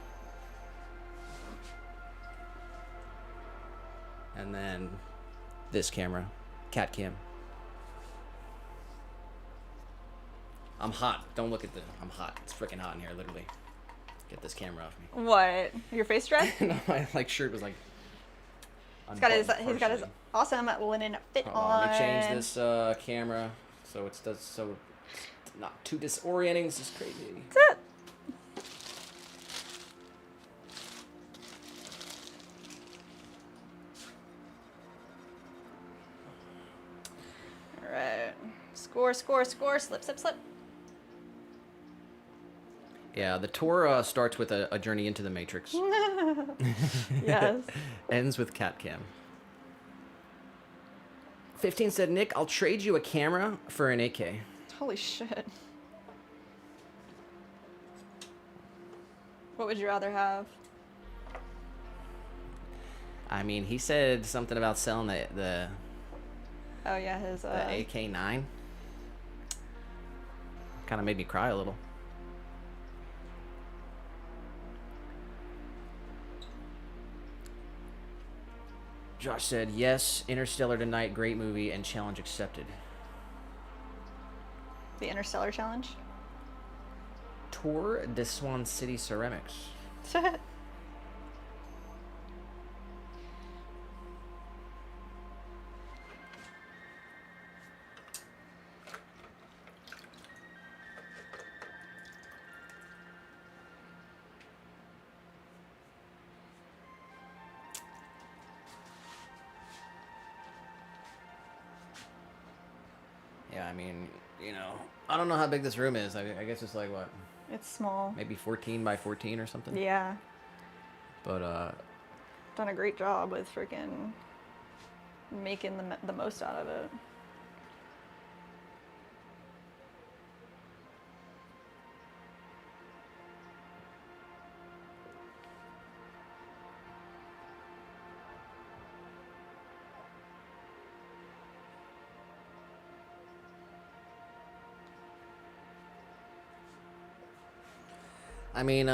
And then this camera, cat cam. I'm hot. Don't look at I'm hot. It's freaking hot in here, literally. Get this camera off me. What? Your face dress? No, my shirt was like. He's got his awesome linen fit on. Let me change this camera so it's not too disorienting. This is crazy. That's it. All right. Score, score, score. Slip, slip, slip. Yeah, the tour starts with a journey into the Matrix. Yes. Ends with cat cam. 15 said, "Nick, I'll trade you a camera for an AK." Holy shit. What would you rather have? I mean, he said something about selling the Oh yeah, his AK-9. Kind of made me cry a little. Josh said, yes, Interstellar tonight, great movie, and challenge accepted. the Interstellar challenge. Tour de Swan City Ceramics. Yeah, I mean, you know, I don't know how big this room is. I guess it's like, what? It's small. Maybe 14 by 14 or something? Yeah. But, Done a great job with freaking making the most out of it. I mean,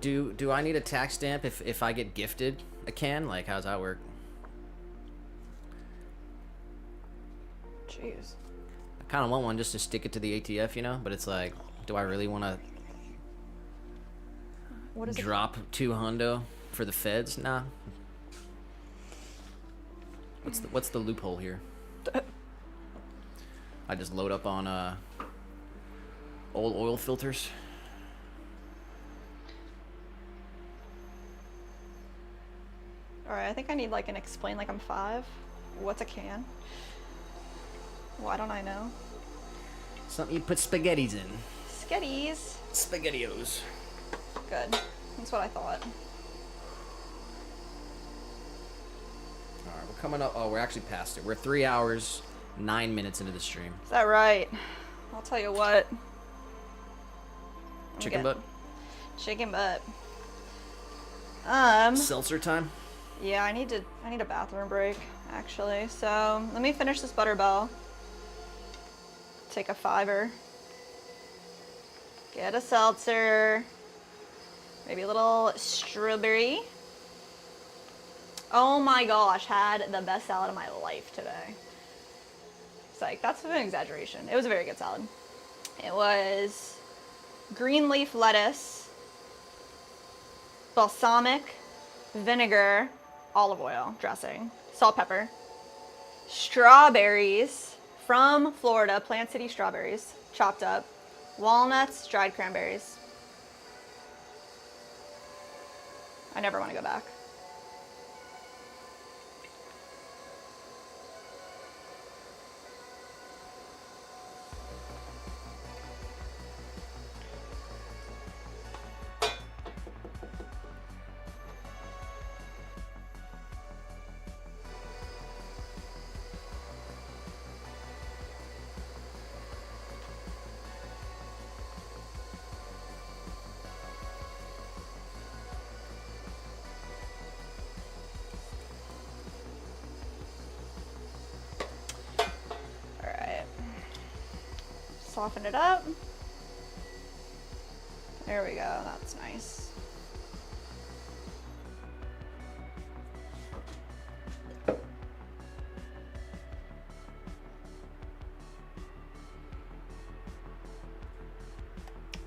do I need a tax stamp if I get gifted a can? Like, how's that work? Jeez. I kind of want one just to stick it to the ATF, you know? But it's like, do I really want to What is drop 2 hundo for the feds? Nah. What's the loophole here? I just load up on old oil filters. Alright, I think I need like an explain like I'm 5. What's a can? Why don't I know? Something you put spaghettis in. Sketties. Spaghettios. Good. That's what I thought. Alright, we're coming up. Oh, we're actually past it. We're 3 hours, 9 minutes into the stream. Is that right? I'll tell you what. Chicken butt? Chicken butt. Seltzer time? Yeah, I need a bathroom break, actually. So let me finish this butterbell. Take a 5-er. Get a seltzer. Maybe a little strawberry. Oh my gosh, had the best salad of my life today. It's like, that's an exaggeration. It was a very good salad. It was green leaf lettuce, balsamic, vinegar, olive oil dressing, salt, pepper, strawberries from Florida, Plant City strawberries, chopped up, walnuts, dried cranberries. I never want to go back. Soften it up. There we go, that's nice.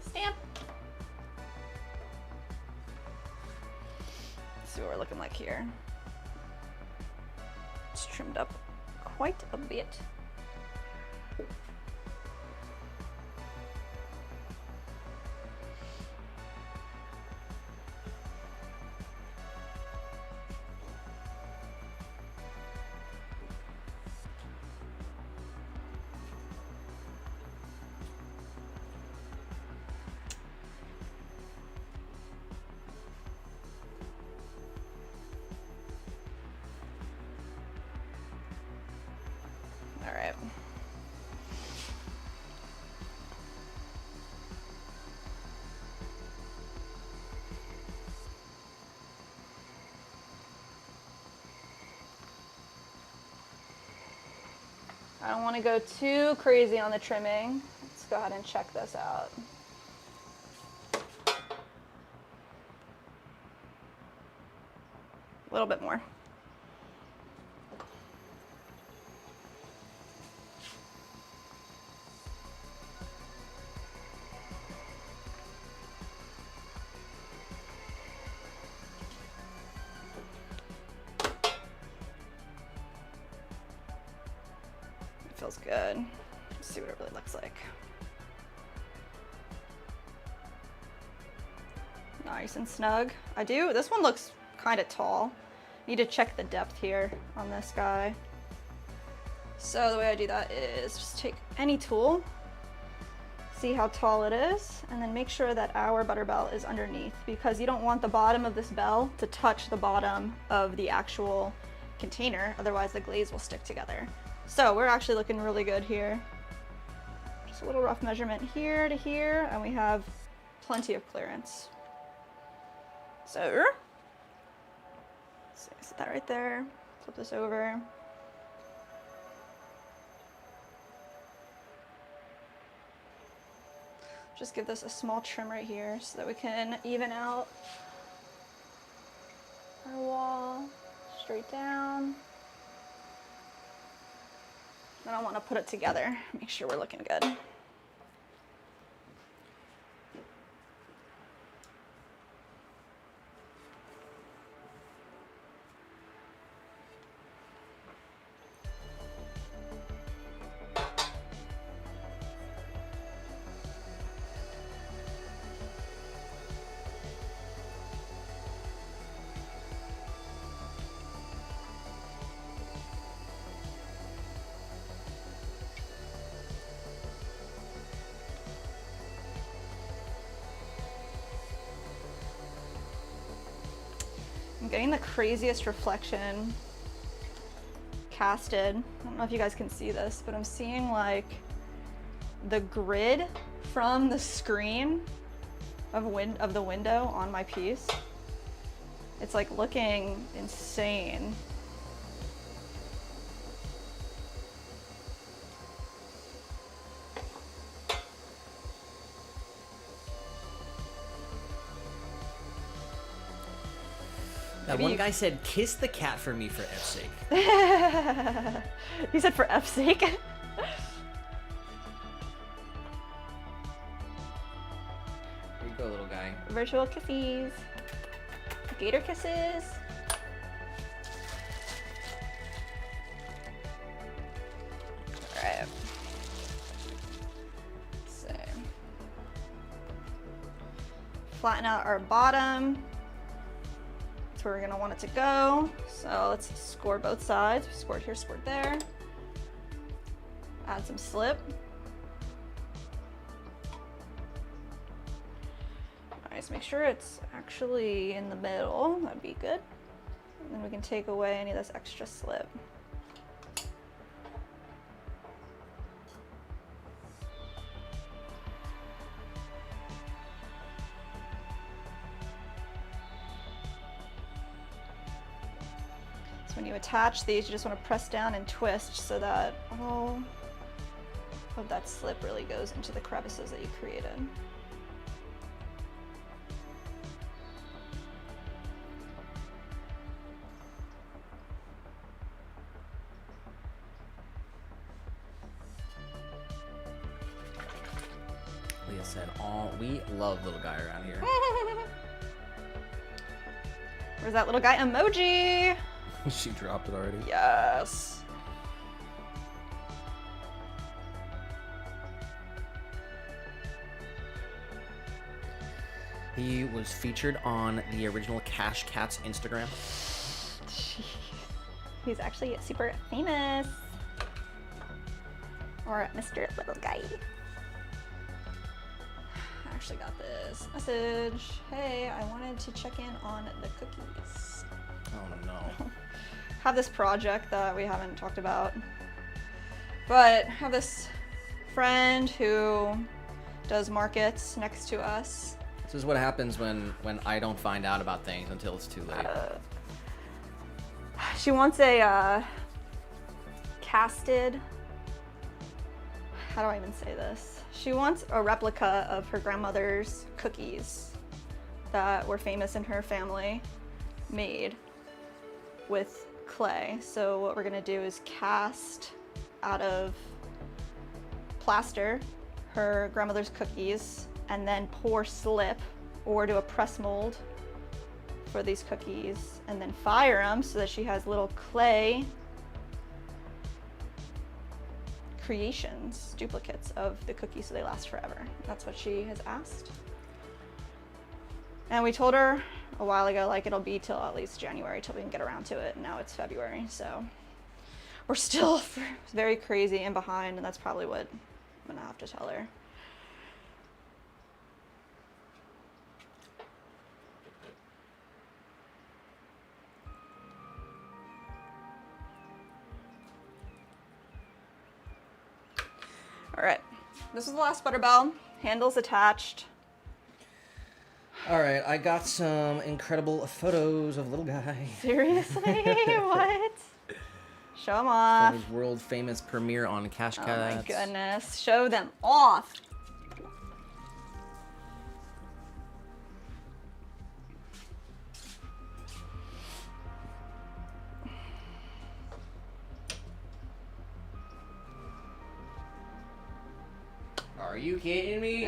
Stamp. Let's see what we're looking like here. It's trimmed up quite a bit. I don't want to go too crazy on the trimming. Let's go ahead and check this out. A little bit more. Feels good. Let's see what it really looks like. Nice and snug. This one looks kind of tall. Need to check the depth here on this guy. So the way I do that is just take any tool, see how tall it is, and then make sure that our butter bell is underneath, because you don't want the bottom of this bell to touch the bottom of the actual container, otherwise the glaze will stick together. So we're actually looking really good here. Just a little rough measurement here to here, and we have plenty of clearance. So, set that right there, flip this over. Just give this a small trim right here so that we can even out our wall straight down. Then I want to put it together, make sure we're looking good. I'm getting the craziest reflection casted. I don't know if you guys can see this, but I'm seeing like the grid from the screen of the window on my piece. It's like looking insane. That one guy said, "Kiss the cat for me for F's sake." He said for F's sake. Here you go, little guy. Virtual kissies. Gator kisses. Alright. So, flatten out our bottom. That's where we're gonna want it to go. So let's score both sides. Scored here, scored there. Add some slip. Alright, so make sure it's actually in the middle. That'd be good. And then we can take away any of this extra slip. When you attach these, you just want to press down and twist so that all of that slip really goes into the crevices that you created. Leah said, "Oh, we love little guy around here." Where's that little guy emoji? She dropped it already. Yes. He was featured on the original Cash Cat's Instagram. He's actually super famous. Or Mr. Little Guy. I actually got this message. Hey, I wanted to check in on the cookies. Oh no. Have this project that we haven't talked about, but have this friend who does markets next to us. This is what happens when I don't find out about things until it's too late. She wants a casted how do I even say this? She wants a replica of her grandmother's cookies that were famous in her family, made with clay. So what we're gonna do is cast out of plaster her grandmother's cookies and then pour slip or do a press mold for these cookies and then fire them so that she has little clay creations, duplicates of the cookies so they last forever. That's what she has asked. And we told her a while ago, like, it'll be till at least January till we can get around to it. And now it's February, so we're still very crazy and behind, and that's probably what I'm gonna have to tell her. All right, this is the last butter bell. Handles attached. All right, I got some incredible photos of little guy. Seriously? What? Show them off. His world famous premiere on Cash Oh Cats. my goodness. Show them off. Are you kidding me?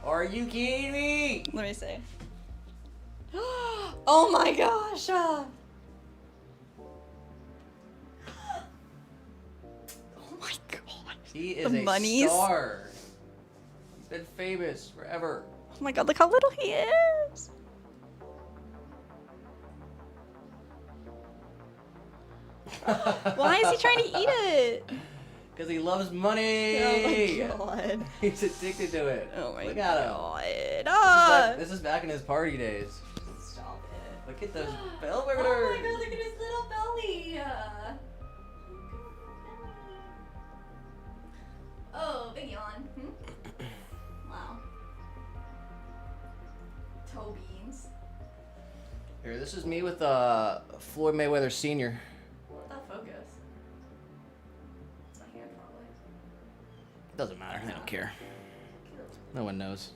Are you kidding me? Let me see. Oh my gosh. Oh my god. He is The a monies. star. He's been famous forever. Oh my god, look how little he is. Why is he trying to eat it? Because he loves money. Oh my god. He's addicted to it. Oh my Look at him. god. Ah. This is back in his party days. Stop it. Look at those bell Oh burgers. my god, look at his little belly. Oh, big yawn. Wow. Toe beans. Here, this is me with Floyd Mayweather Sr. What the focus? It's my hand probably. Doesn't matter. They don't care. No one knows.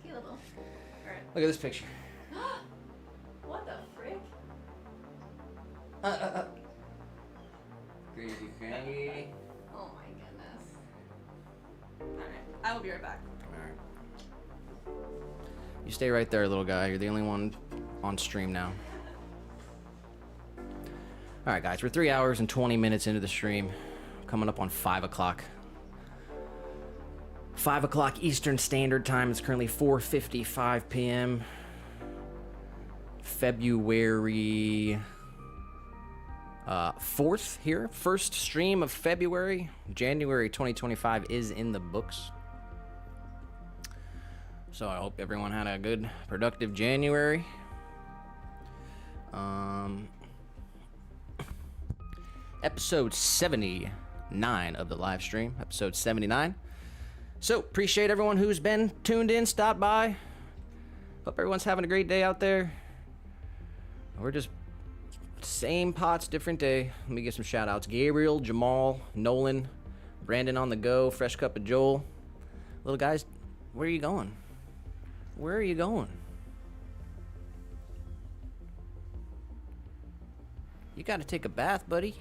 Cute little. Alright. Look at this picture. What the frick? Crazy cranky. Oh my goodness. Alright. I will be right back. Alright. You stay right there, little guy. You're the only one on stream now. Alright, guys. We're 3 hours and 20 minutes into the stream. Coming up on 5 o'clock. 5 o'clock Eastern Standard Time. It's currently 4:55 p.m. February 4th here. First stream of February. January 2025 is in the books. So I hope everyone had a good, productive January. Episode 79 of the live stream. Episode 79. So, appreciate everyone who's been tuned in, stopped by. Hope everyone's having a great day out there. We're just same pots, different day. Let me get some shout outs. Gabriel, Jamal, Nolan, Brandon on the go, Fresh Cup of Joel. Little guys, where are you going? Where are you going? You gotta take a bath, buddy.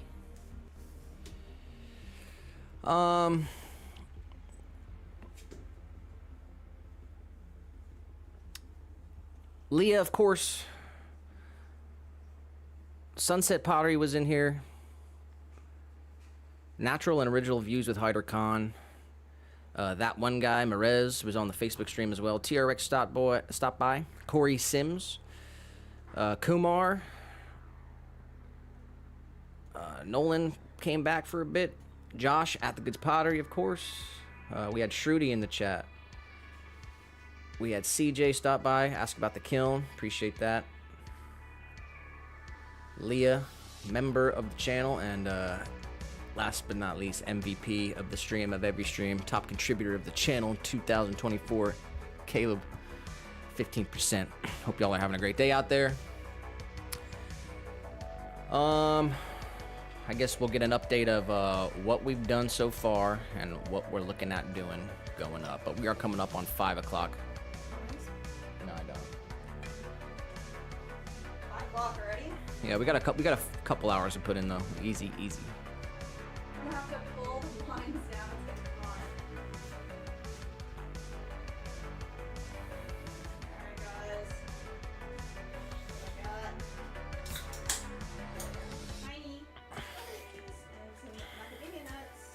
Leah, of course. Sunset Pottery was in here. Natural and Original Views with Hyder Khan. That one guy, Merez, was on the Facebook stream as well. TRX stopped by. Corey Sims. Kumar. Nolan came back for a bit. Josh at the Goods Pottery, of course. We had Shruti in the chat. We had CJ stop by, ask about the kiln. Appreciate that. Leah, member of the channel, and last but not least, MVP of the stream, of every stream, top contributor of the channel in 2024, Caleb, 15%. Hope y'all are having a great day out there. I guess we'll get an update of what we've done so far and what we're looking at doing going up. But we are coming up on 5 o'clock. No, I don't. 5 o'clock already? Yeah, we got a couple hours to put in though. Easy, easy. I'm gonna have to pull the blinds down. It's gonna be fun. Alright, guys. I got tiny berries and some macadamia nuts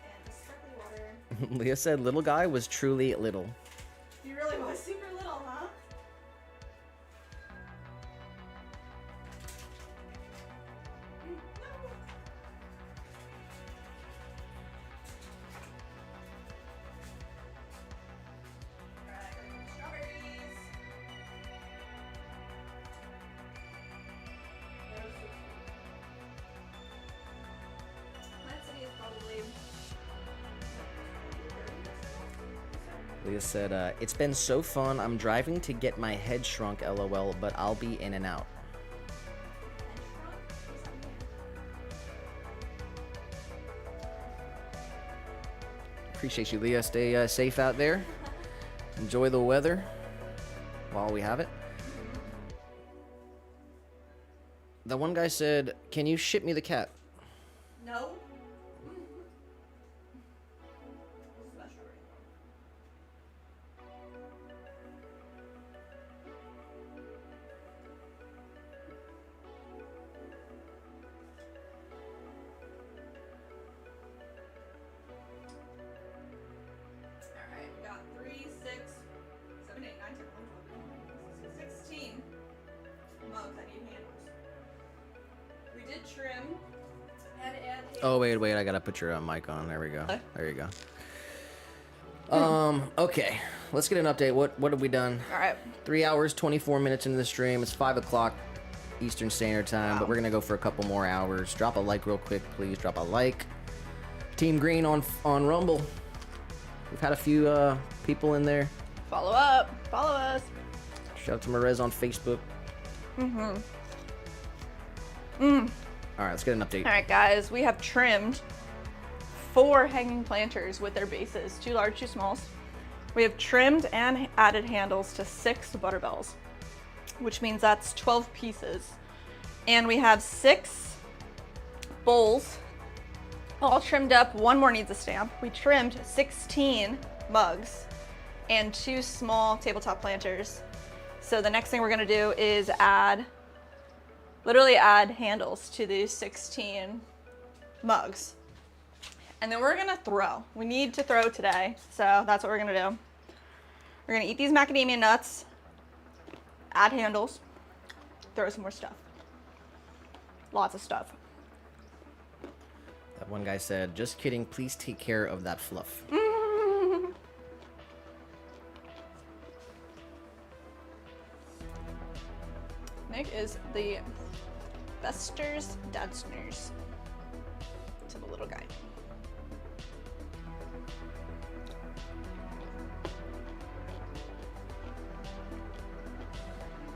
and sparkly water. Leah said little guy was truly little. You really was super little, huh? Alright, we're gonna strawberries. They're so sweet. Plant City is probably Leah said, it's been so fun. I'm driving to get my head shrunk, lol, but I'll be in and out. Appreciate you, Leah. Stay safe out there. Enjoy the weather while we have it. The one guy said, can you ship me the cat? No. This is my strawberry. Alright, we got 3, 6, 7, 8, 9, 10, 11, 12, 16 mugs that need handles. We did trim and add handles. Oh, wait, I gotta put your mic on. There we go. There you go. Okay. Let's get an update. What have we done? Alright. 3 hours, 24 minutes into the stream. It's 5 o'clock Eastern Standard Time, but we're gonna go for a couple more hours. Drop a like real quick, please. Drop a like. Team Green on Rumble. We've had a few people in there. Follow up. Follow us. Shout out to Merez on Facebook. All right, let's get an update. Alright, guys, we have trimmed 4 hanging planters with their bases, 2 large, 2 smalls. We have trimmed and added handles to 6 butterbells, which means that's 12 pieces. And we have 6 bowls, all trimmed up. 1 more needs a stamp. We trimmed 16 mugs and 2 small tabletop planters. So the next thing we're gonna do is literally add handles to these 16 mugs. And then we're gonna throw. We need to throw today, so that's what we're gonna do. We're gonna eat these macadamia nuts, add handles, throw some more stuff. Lots of stuff. That one guy said, just kidding, please take care of that fluff. Nick is the besters dadsters to the little guy.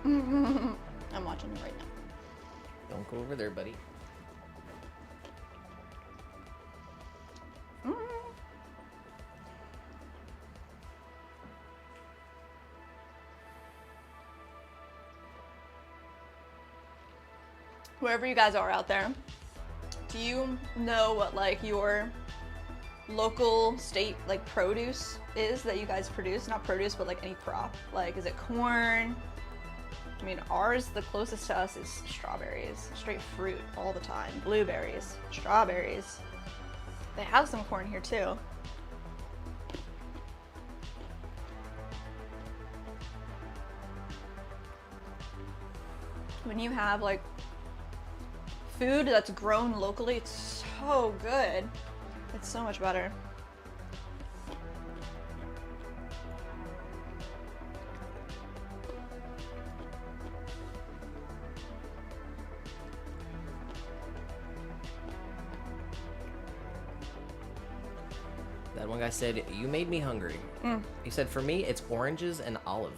I'm watching him right now. Don't go over there, buddy. Wherever you guys are out there, do you know what like your local state like produce is that you guys produce? Not produce, but like any crop. Like, is it corn? I mean, ours, the closest to us is strawberries. Straight fruit all the time. Blueberries, strawberries. They have some corn here too. When you have like food that's grown locally, it's so good. It's so much better. That one guy said, you made me hungry. He said, for me, it's oranges and olive.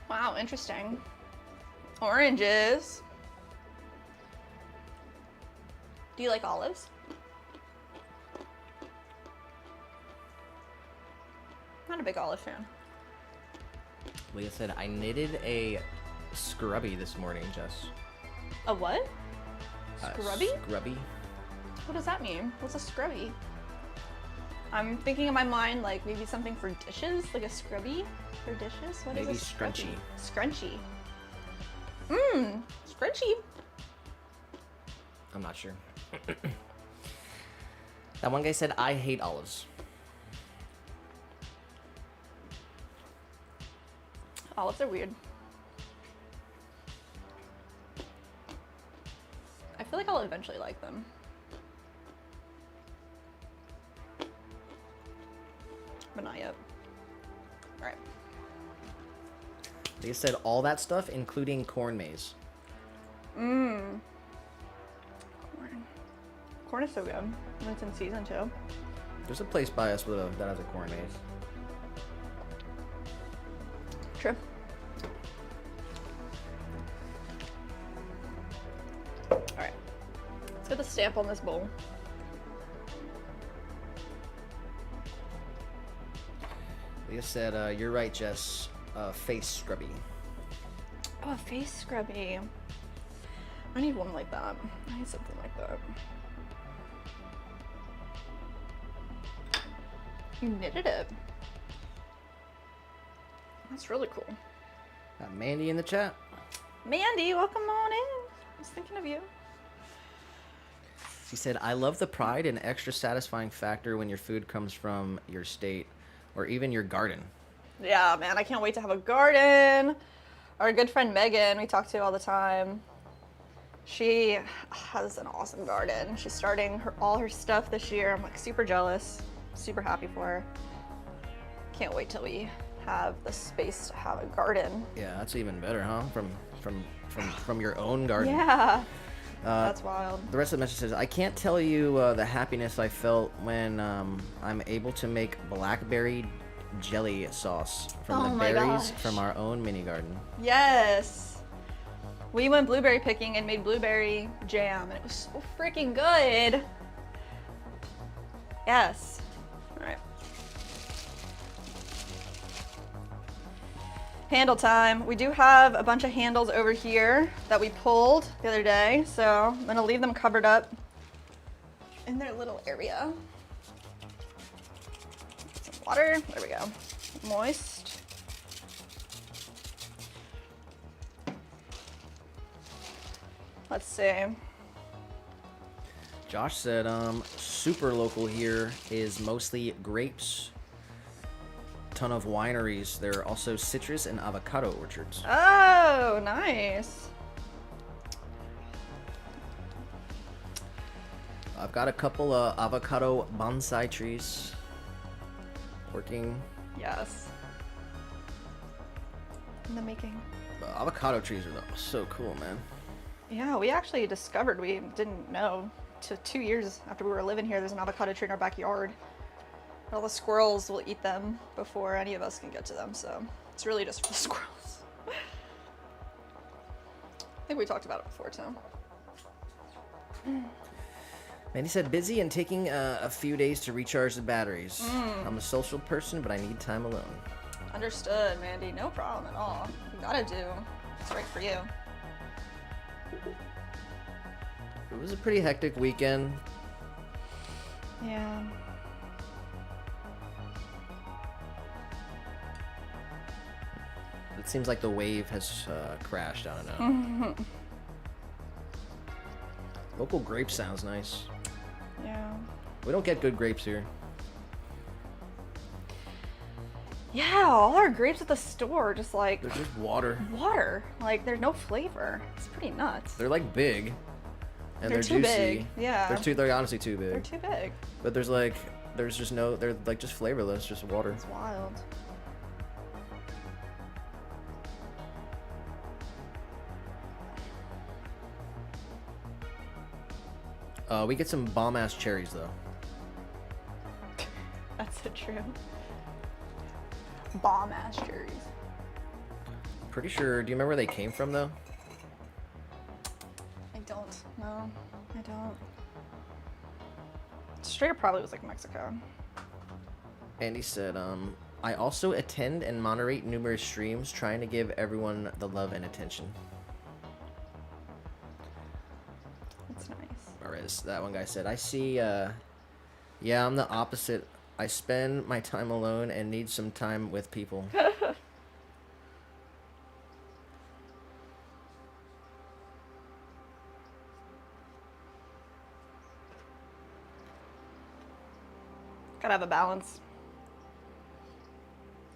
Wow, interesting. Oranges. Do you like olives? Not a big olive fan. Leah said, I knitted a scrubby this morning, Jess. A what? Scrubby? Scrubby. What does that mean? What's a scrubby? I'm thinking in my mind like maybe something for dishes, like a scrubby for dishes. What Maybe is a scrubby? scrunchy. Scrunchy. Mmm, scrunchy. I'm not sure. That one guy said, I hate olives. Olives are weird. I feel like I'll eventually like them. But not yet. Alright. They said all that stuff, including corn maze. Mmm. Corn. Corn is so good when it's in season too. There's a place by us with that has a corn maze. True. Alright. Let's get the stamp on this bowl. Leah said, you're right, Jess. Face scrubby. Oh, a face scrubby. I need one like that. I need something like that. You knitted it. That's really cool. Got Mandy in the chat. Mandy, welcome on in. I was thinking of you. She said, I love the pride and extra satisfying factor when your food comes from your state or even your garden. Yeah, man, I can't wait to have a garden. Our good friend Megan, we talk to all the time. She has an awesome garden. She's starting all her stuff this year. I'm like super jealous, super happy for her. Can't wait till we have the space to have a garden. Yeah, that's even better, huh? From your own garden. Yeah, that's wild. The rest of the message says, I can't tell you the happiness I felt when I'm able to make blackberry jelly sauce from Oh the my berries gosh. from our own mini garden. Yes. We went blueberry picking and made blueberry jam, and it was so freaking good. Yes. All right. Handle time. We do have a bunch of handles over here that we pulled the other day, so I'm gonna leave them covered up in their little area. Some water. There we go. Moist. Let's see. Josh said, super local here is mostly grapes. Ton of wineries. There are also citrus and avocado orchards. Oh, nice. I've got a couple of avocado bonsai trees working. Yes. In the making. Avocado trees are so cool, man. Yeah, we actually discovered, we didn't know, to 2 years after we were living here, there's an avocado tree in our backyard. All the squirrels will eat them before any of us can get to them, so it's really just for the squirrels. I think we talked about it before, too. Mandy said, busy and taking a few days to recharge the batteries. I'm a social person, but I need time alone. Understood, Mandy. No problem at all. You gotta do what's right for you. It was a pretty hectic weekend. Yeah. It seems like the wave has crashed. I don't know. Local grape sounds nice. Yeah. We don't get good grapes here. Yeah, all our grapes at the store just like They're just water. water. Like there's no flavor. It's pretty nuts. They're like big, and They're they're too juicy. big, yeah. They're honestly too big. They're too big. But there's just no. They're like just flavorless, just water. It's wild. We get some bomb ass cherries though. That's so true. Bomb ass cherries. Pretty sure. Do you remember where they came from though? I don't. No, I don't. Australia probably was like Mexico. Andy said, I also attend and moderate numerous streams trying to give everyone the love and attention. That's nice. Whereas that one guy said, I see, yeah, I'm the opposite. I spend my time alone and need some time with people. Gotta have a balance.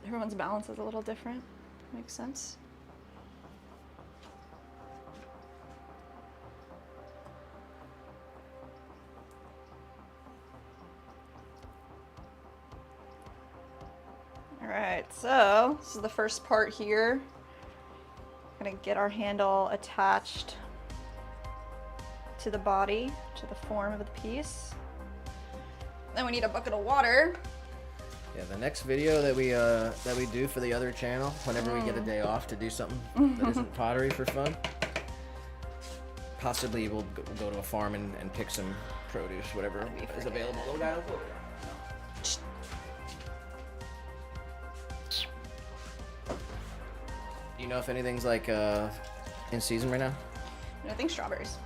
Everyone's balance is a little different. Makes sense. All right, so this is the first part here. Gonna get our handle attached to the body, to the form of the piece. Then we need a bucket of water. Yeah, the next video that we do for the other channel, whenever we get a day off to do something that isn't pottery for fun, possibly we'll go to a farm and pick some produce, whatever is available. Little guy, over there. Do you know if anything's like in season right now? I think strawberries.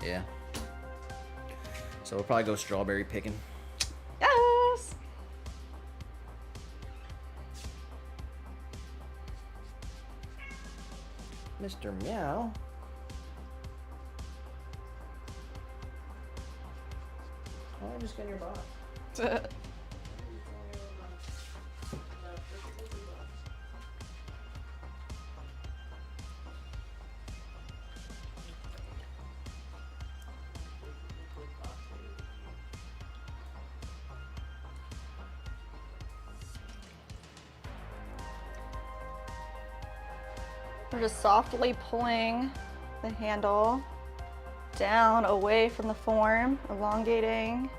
Yeah. So we'll probably go strawberry picking. Yes. Mr. Meow. Why don't I just get in your box? We're just softly pulling the handle down away from the form, elongating.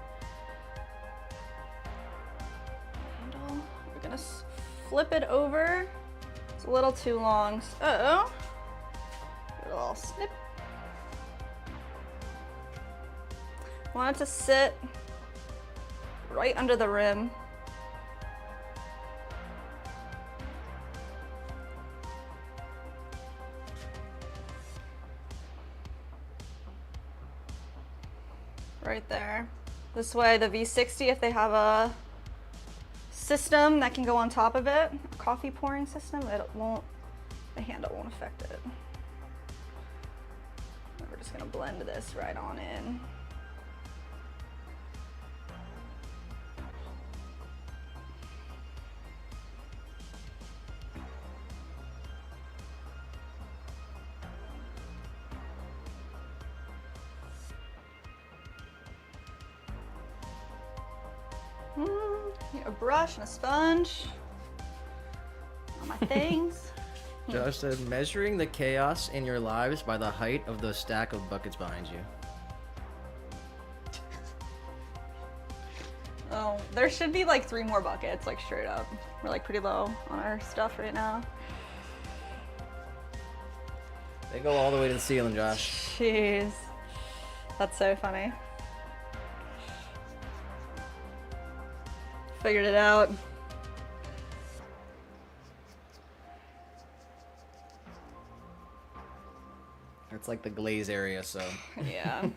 Handle. We're gonna flip it over. It's a little too long, so give it a little snip. Want it to sit right under the rim. Right there. This way the V60, if they have a system that can go on top of it, a coffee pouring system, the handle won't affect it. And we're just gonna blend this right on in. Need a brush and a sponge. All my things. Josh said, measuring the chaos in your lives by the height of the stack of buckets behind you. Oh, there should be like 3 more buckets, like straight up. We're like pretty low on our stuff right now. They go all the way to the ceiling, Josh. Jeez. That's so funny. Figured it out. It's like the glaze area, so. Yeah.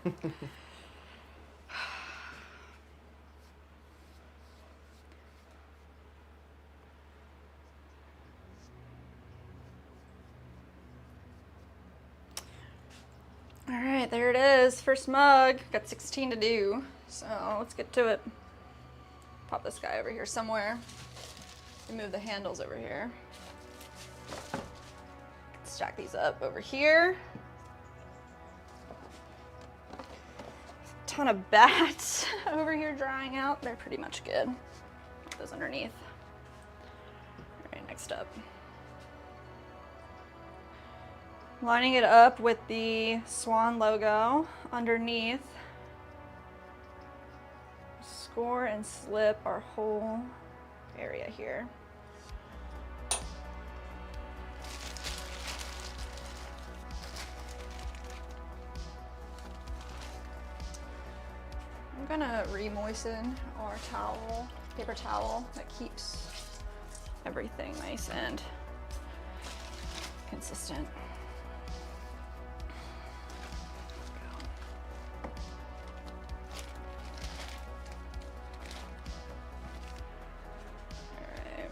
All right, there it is. First mug. Got 16 to do, so let's get to it. Pop this guy over here somewhere. Move the handles over here. Stack these up over here. Ton of bats over here drying out. They're pretty much good. Put those underneath. All right, next up. Lining it up with the Swan logo underneath. Score and slip our whole area here. I'm gonna re-moisten our towel, paper towel that keeps everything nice and consistent. Alright.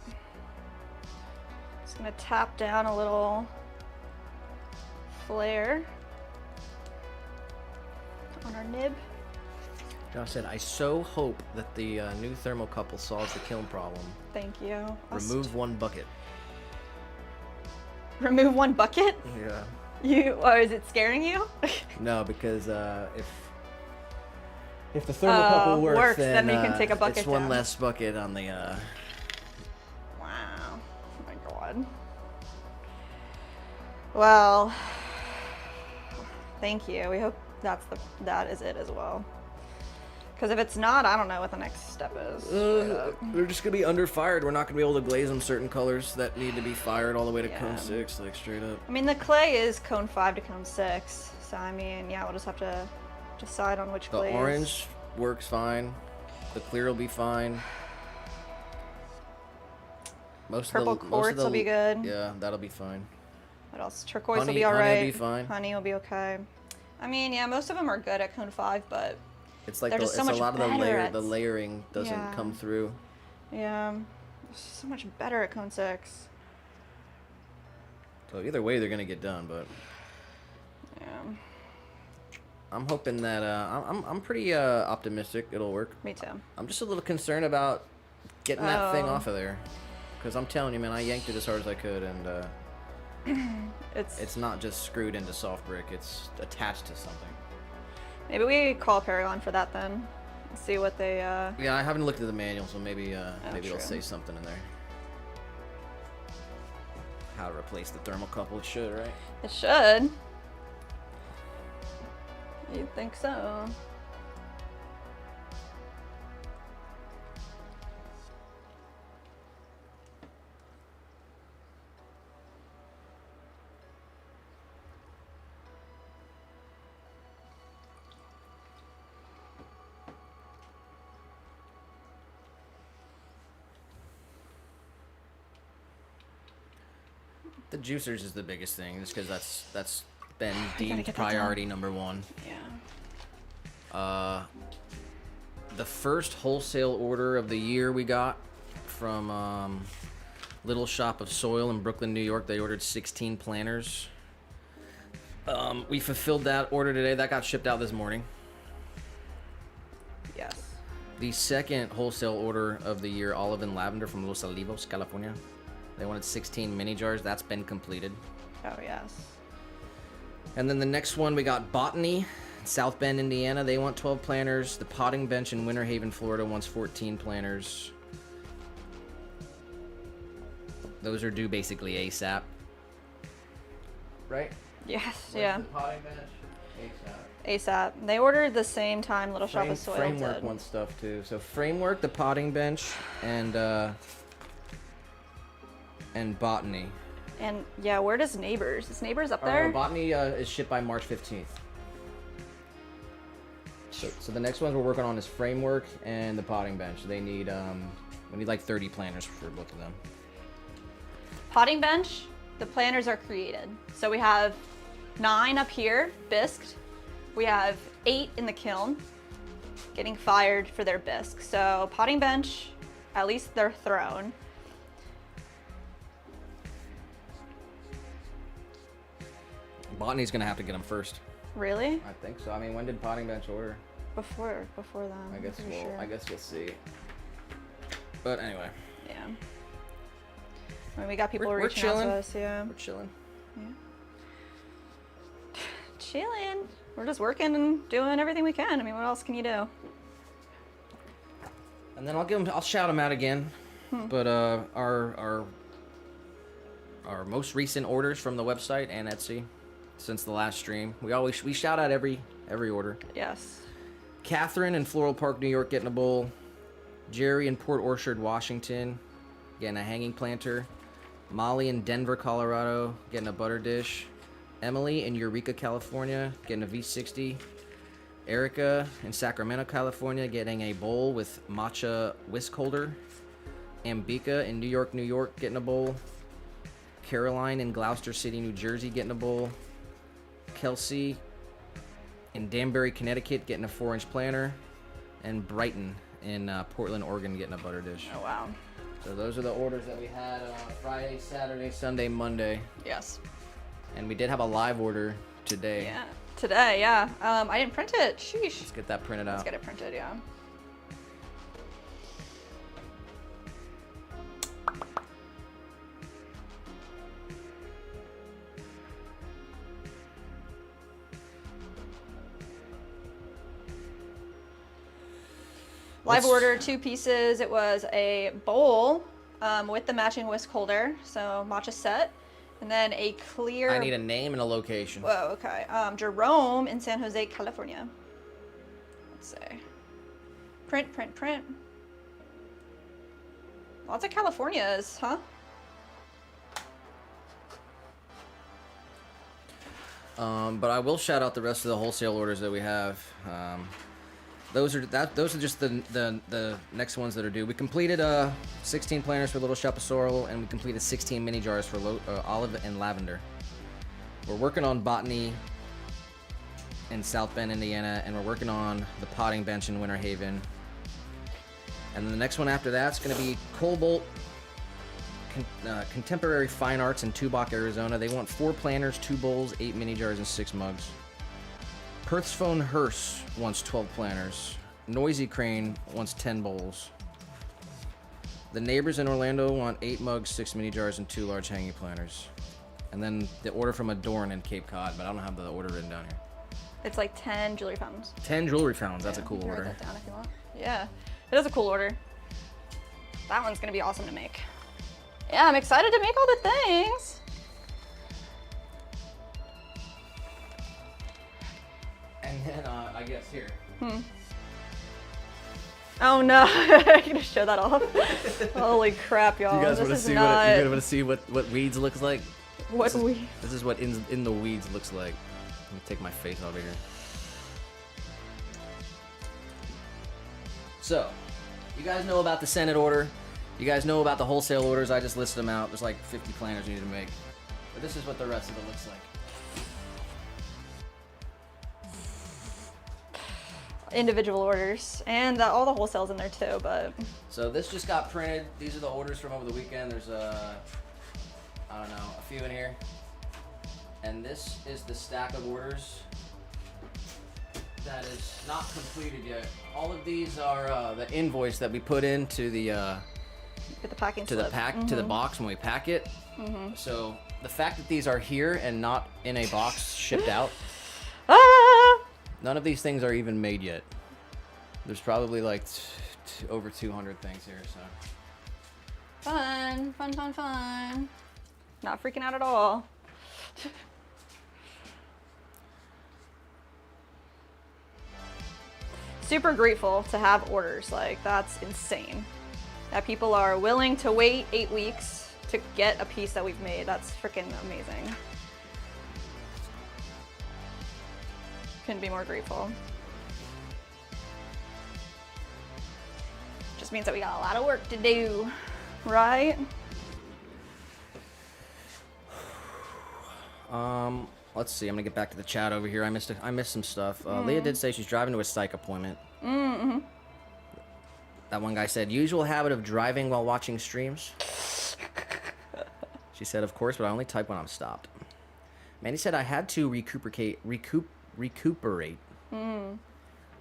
Just gonna tap down a little flare on our nib. Josh said, I so hope that the new thermocouple solves the kiln problem. Thank you. Remove one bucket. Remove one bucket? Yeah. Oh, is it scaring you? No, because if the thermocouple works, then you can take a bucket it's one down. less bucket on the. Wow. Oh my god. Well, thank you. We hope that is it as well. Because if it's not, I don't know what the next step is. They're just gonna be under fired. We're not gonna be able to glaze them certain colors that need to be fired all the way to Yeah. cone 6, like straight up. I mean, the clay is cone 5 to cone 6. So, I mean, yeah, we'll just have to decide on which The glaze. orange works fine. The clear will be fine. Purple quartz will be good. Yeah, that'll be fine. What else? Turquoise will Honey- be honey will alright. be fine. Honey will be okay. I mean, yeah, most of them are good at cone 5, but It's like They're the, just it's so a much lot of the better the at- layering doesn't Yeah. come through. yeah, it's so much better at cone 6. So either way, they're gonna get done. But Yeah, I'm hoping that I'm pretty optimistic it'll work. me too. I'm just a little concerned about getting that thing Oh. off of there, because I'm telling you, man, I yanked it as hard as I could, and it's not just screwed into soft brick. It's attached to something. Maybe we call Paragon for that then. See what they. Yeah, I haven't looked at the manual, so maybe maybe it'll true. say something in there. How to replace the thermocouple? It should, right? It should. You'd think so. The juicers is the biggest thing, just because that's been gotta deemed get that priority number 1. Yeah. The first wholesale order of the year we got from Little Shop of Soil in Brooklyn, New York. They ordered 16 planters. We fulfilled that order today. That got shipped out this morning. Yes. The second wholesale order of the year, Olive and Lavender from Los Olivos, California. They wanted 16 mini jars. That's been completed. Oh yes. And then the next one, we got Botany, South Bend, Indiana. They want 12 planters. The Potting Bench in Winter Haven, Florida wants 14 planters. Those are due basically ASAP. Right? Yes. Yeah. The Potting Bench? ASAP. ASAP. They ordered the same time Little Shop of Soil Framework did. wants stuff too. So Framework, the Potting Bench, and Botany. And yeah, where does Neighbors? Is Neighbors up there? Botany is shipped by March 15th. So the next ones we're working on is Framework and the Potting Bench. They need we need like 30 planters for both of them. Potting Bench, the planters are created. So we have 9 up here, bisqued. We have 8 in the kiln, getting fired for their bisque. So Potting Bench, at least they're thrown. Botany's gonna have to get them first. Really? I think so. I mean, when did Potting Bench order? Before them. I guess I'm pretty we'll sure. I guess we'll see. But anyway, Yeah. I mean, we got people We're reaching out chilling. to us. Yeah. we're chilling. Chilling. We're just working and doing everything we can. I mean, what else can you do? And then I'll shout them out again. But our most recent orders from the website and Etsy since the last stream, we shout out every order. Yes. Catherine in Floral Park, New York, getting a bowl. Jerry in Port Orchard, Washington, getting a hanging planter. Molly in Denver, Colorado, getting a butter dish. Emily in Eureka, California, getting a V60. Erica in Sacramento, California, getting a bowl with matcha whisk holder. Ambika in New York, getting a bowl. Caroline in Gloucester City, New Jersey, getting a bowl. Kelsey in Danbury, Connecticut, getting a 4-inch planter. And Brighton in Portland, Oregon, getting a butter dish. Oh, wow. So those are the orders that we had Friday, Saturday, Sunday, Monday. Yes. And we did have a live order today. Yeah. Today, yeah. I didn't print it. Sheesh. Let's get that printed out. Let's get it printed, yeah. Live order, 2 pieces. It was a bowl with the matching whisk holder, so matcha set, and then a clear. I need a name and a location. Whoa, okay. Jerome in San Jose, California. Let's see. Print, print, print. Lots of Californias, huh? But I will shout out the rest of the wholesale orders that we have. Those are just the next ones that are due. We completed 16 planters for Little Shop of Sorrel, and we completed 16 mini jars for olive and lavender. We're working on Botany in South Bend, Indiana, and we're working on the potting bench in Winter Haven. And then the next one after that's going to be Cobalt Contemporary Fine Arts in Tubac, Arizona. They want 4 planters, 2 bowls, 8 mini jars, and 6 mugs. Perth's Phone Hearse wants 12 planters. Noisy Crane wants 10 bowls. The Neighbors in Orlando want 8 mugs, 6 mini jars, and 2 large hanging planters. And then the order from Adorn in Cape Cod, but I don't have the order written down here. It's like 10 jewelry fountains. 10 jewelry fountains. That's a cool You can order. write that down if you want. Yeah, it is a cool order. That one's gonna be awesome to make. Yeah, I'm excited to make all the things. And then I guess here. Oh no, I'm gonna show that off. Holy crap, y'all. You guys This want to is see not... what you want to see what weeds looks like? What we... This is what in the weeds looks like. Let me take my face over here. So, you guys know about the Senate order. You guys know about the wholesale orders. I just listed them out. There's like 50 planters you need to make. But this is what the rest of it looks like. Individual orders. And all the wholesale's in there too, but... So this just got printed. These are the orders from over the weekend. There's I don't know, a few in here. And this is the stack of orders that is not completed yet. All of these are the invoice that we put into the With the packing to slip. the pack to the box when we pack it. So the fact that these are here and not in a box shipped out, Ah! none of these things are even made yet. There's probably like over 200 things here. So Fun, fun, fun, fun. Not freaking out at all. Super grateful to have orders. Like, that's insane. That people are willing to wait 8 weeks to get a piece that we've made. That's freaking amazing. Couldn't be more grateful. Just means that we got a lot of work to do, right? let's see. I'm gonna get back to the chat over here. I missed some stuff. Leah did say she's driving to a psych appointment. Mm-hmm. That one guy said, usual habit of driving while watching streams. She said, of course, but I only type when I'm stopped. Mandy said I had to recuperate.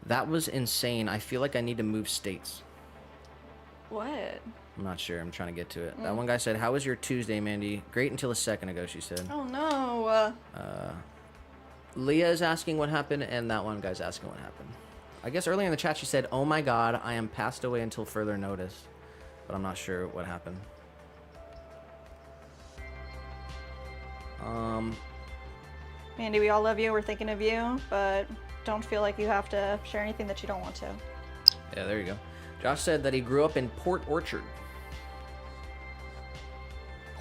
That was insane. I feel like I need to move states. What? I'm not sure. I'm trying to get to it. That one guy said, how was your Tuesday, Mandy? Great until a second ago, she said. Oh, no. Leah is asking what happened, and that one guy's asking what happened. I guess earlier in the chat she said, oh my god, I am passed away until further notice. But I'm not sure what happened. Mandy, we all love you. We're thinking of you, but don't feel like you have to share anything that you don't want to. Yeah, there you go. Josh said that he grew up in Port Orchard.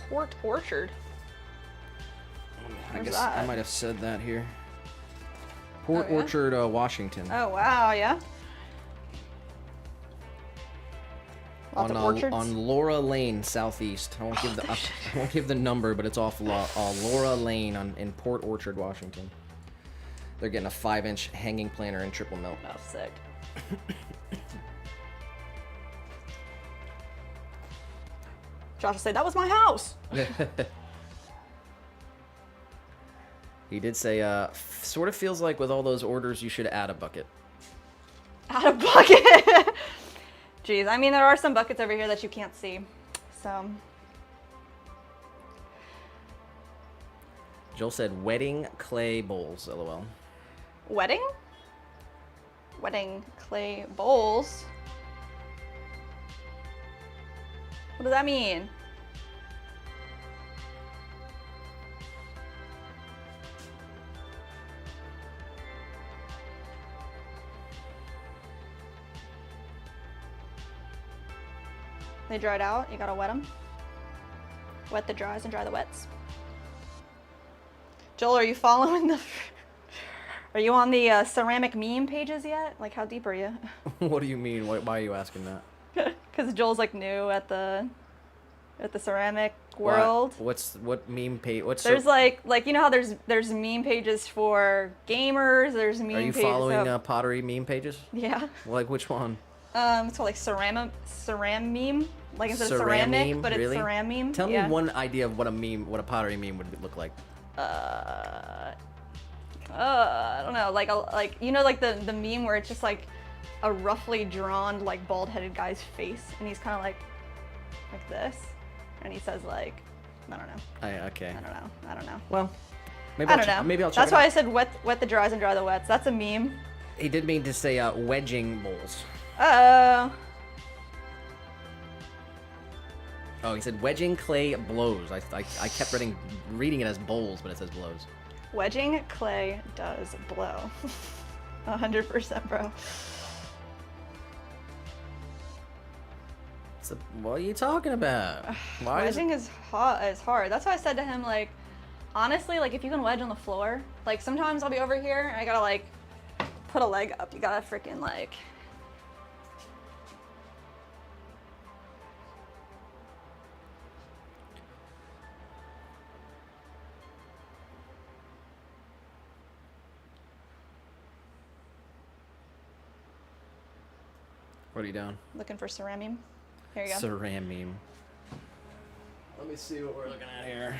Port Orchard? I Where's guess that? I might have said that here. Port Oh, yeah? Orchard, Washington. Oh wow, yeah. Lots of orchards. On Laura Lane, southeast. I won't give the I won't give the number, but it's off Laura Lane in Port Orchard, Washington. They're getting a 5-inch hanging planter in triple melt. Oh, sick. Josh will say, that was my house. He did say, sort of feels like with all those orders, you should add a bucket. Add a bucket. Jeez, I mean, there are some buckets over here that you can't see. So. Joel said, wedding clay bowls, lol. Wedding? Wedding clay bowls? What does that mean? They dried out, you gotta wet them. Wet the dries and dry the wets. Joel, are you following the... Are you on the ceramic meme pages yet? Like, how deep are you? What do you mean? Why are you asking that? Because Joel's like new at the ceramic world. What meme page? There's like you know how there's meme pages for gamers. There's meme pages. Are you following Pottery meme pages? Yeah. Like which one? It's called like ceram meme. Like instead of ceramic, meme? but Really? it's ceram meme. Tell Yeah. me one idea of what a Pottery meme would look like. I don't know, like you know, like the meme where it's just like a roughly drawn like bald-headed guy's face, and he's kind of like this, and he says like, I don't know. Okay. I don't know. Well, maybe I don't know. Maybe I'll check. That's why I said wet the dries and dry the wets. That's a meme. He did mean to say wedging bowls. Oh, he said wedging clay blows. I kept reading it as bowls, but it says blows. Wedging clay does blow. 100%, bro. What are you talking about? Why Wedging is hard. That's why I said to him, like, honestly, like, if you can wedge on the floor, like, sometimes I'll be over here and I gotta, like, put a leg up. You gotta freaking, like... What are you doing? Looking for ceramine. Here you go. Ceramine. Let me see what we're looking at here.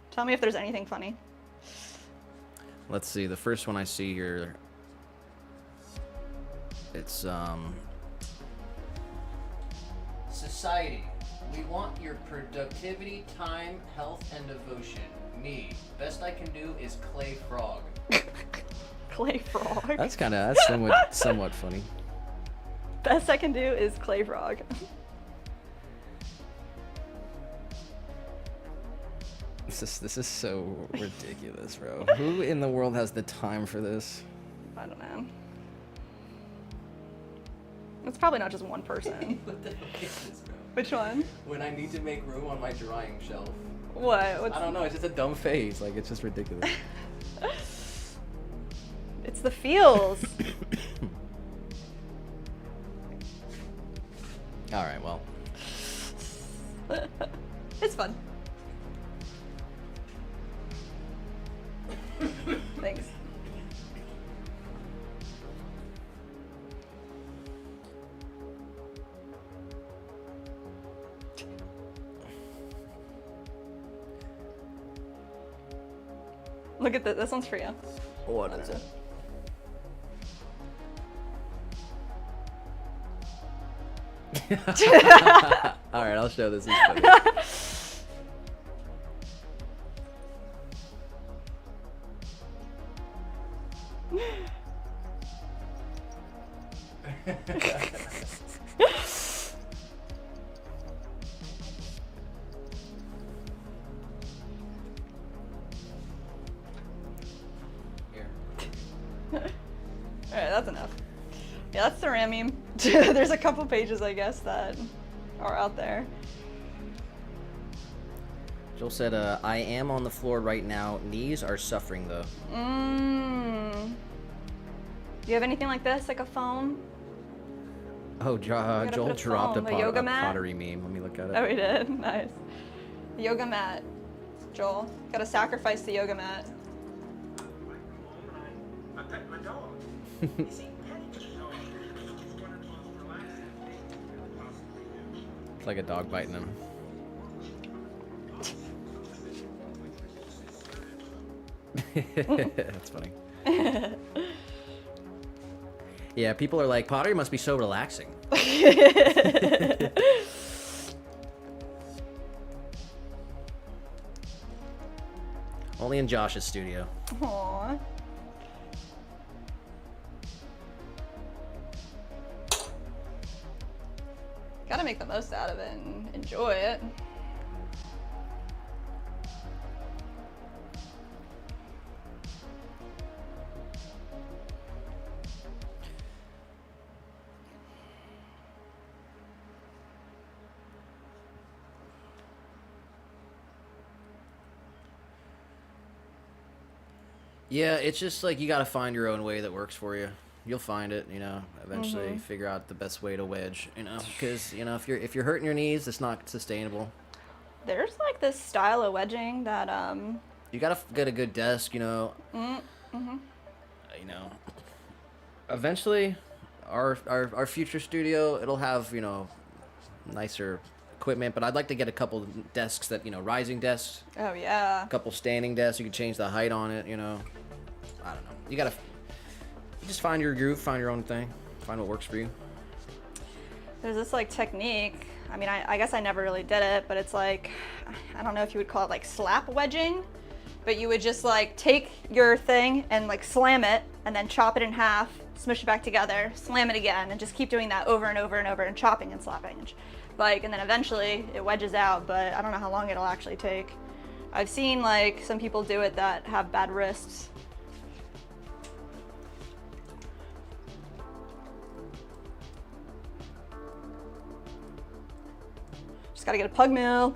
Tell me if there's anything funny. Let's see. The first one I see here. It's Society. We want your productivity, time, health, and devotion. Me. Best I can do is clay frog. Clay frog. That's somewhat funny. Best I can do is clay frog. This is so ridiculous, bro. Who in the world has the time for this? I don't know. It's probably not just one person. What the heck is this, bro? Which one? When I need to make room on my drying shelf. What? What's... I don't know. It's just a dumb face. Like, it's just ridiculous. It's the feels. All right. Well. It's fun. Thanks. Look at this. This one's for you. What is it? All right, I'll show this. This is funny. Alright, that's enough. Yeah, that's the Ramime. There's a couple pages, I guess, that are out there. Joel said, I am on the floor right now. Knees are suffering, though. Do you have anything like this, like a foam? Oh, Joel put a dropped foam, a yoga mat? pottery meme. Let me look at it. Oh, he did? Nice. The yoga mat. Joel, gotta sacrifice the yoga mat. I pet my dog. You see, petting the dog is one of the most relaxing things you could possibly do. It's like a dog biting him. That's funny. Yeah, people are like, pottery must be so relaxing. Only in Josh's studio. Aww. Gotta make the most out of it and enjoy it. Yeah, it's just like you gotta find your own way that works for you. You'll find it, you know. Eventually, figure out the best way to wedge, you know. Because you know, if you're hurting your knees, it's not sustainable. There's like this style of wedging that You gotta get a good desk, you know. You know. Eventually, our future studio, it'll have, you know, nicer equipment, but I'd like to get a couple desks that, you know, rising desks. Oh yeah. A couple standing desks. You can change the height on it, you know. I don't know. You gotta just find your groove, find your own thing, find what works for you. There's this like technique. I mean, I guess I never really did it, but it's like, I don't know if you would call it like slap wedging, but you would just like take your thing and like slam it and then chop it in half, smush it back together, slam it again, and just keep doing that over and over and over and chopping and slapping. And then eventually it wedges out, but I don't know how long it'll actually take. I've seen like some people do it that have bad wrists. Just gotta get a pug mill.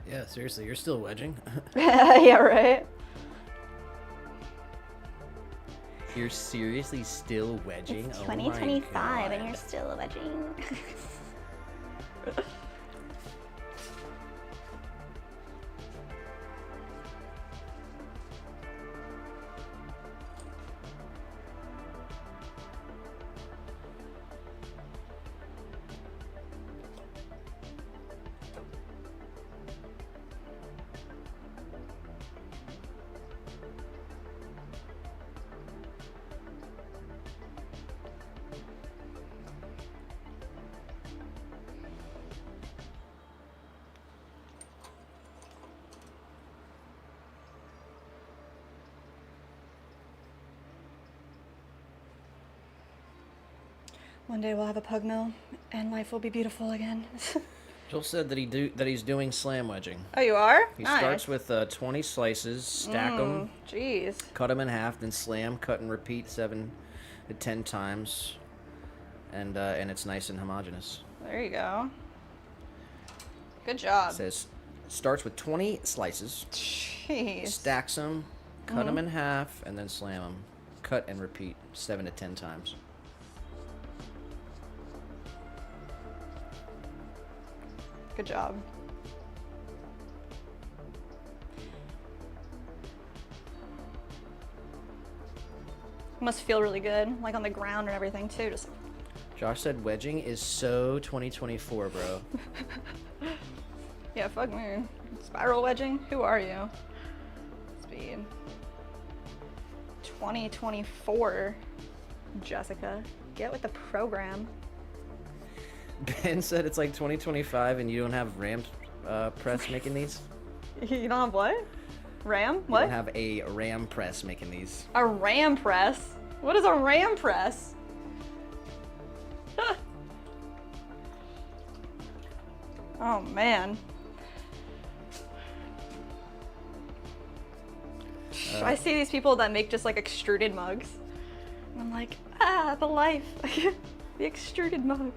Yeah, seriously, you're still wedging. Yeah, right. You're seriously still wedging? It's Oh my 2025 and God. you're still wedging. One day we'll have a pug mill and life will be beautiful again. Joel said that he's doing slam wedging. Oh, you are? He Nice. starts with 20 slices, stack them, Jeez. cut them in half, then slam, cut and repeat 7 to 10 times, and it's nice and homogeneous. There you go. Good job. It says starts with 20 slices, Jeez. stacks them, cut them in half, and then slam them, cut and repeat 7 to 10 times. Good job. Must feel really good, like on the ground and everything too. Just Josh said wedging is so 2024, bro. yeah, fuck me. Spiral wedging? Who are you? Speed. 2024, Jessica. Get with the program. Ben said it's like 2025 and you don't have ram press making these? You don't have what? Ram? You What? don't have a ram press making these. A ram press? What is a ram press? Oh man. I see these people that make just like extruded mugs. And I'm like, ah, the life. The extruded mug.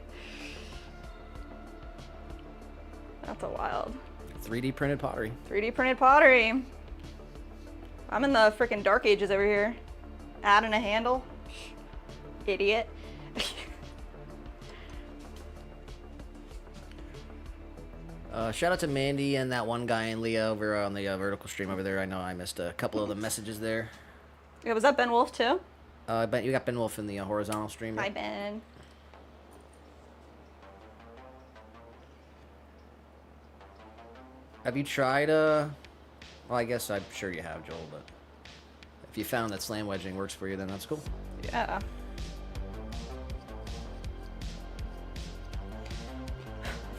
That's a wild. 3D printed pottery. 3D printed pottery. I'm in the freaking dark ages over here. Adding a handle. Idiot. Shout out to Mandy and that one guy and Leah over on the vertical stream over there. I know I missed a couple of the messages there. Yeah, was that Ben Wolf too? I bet you got Ben Wolf in the horizontal stream. Hi, Ben. Have you tried, well, I guess I'm sure you have, Joel, but if you found that slam wedging works for you, then that's cool. Yeah.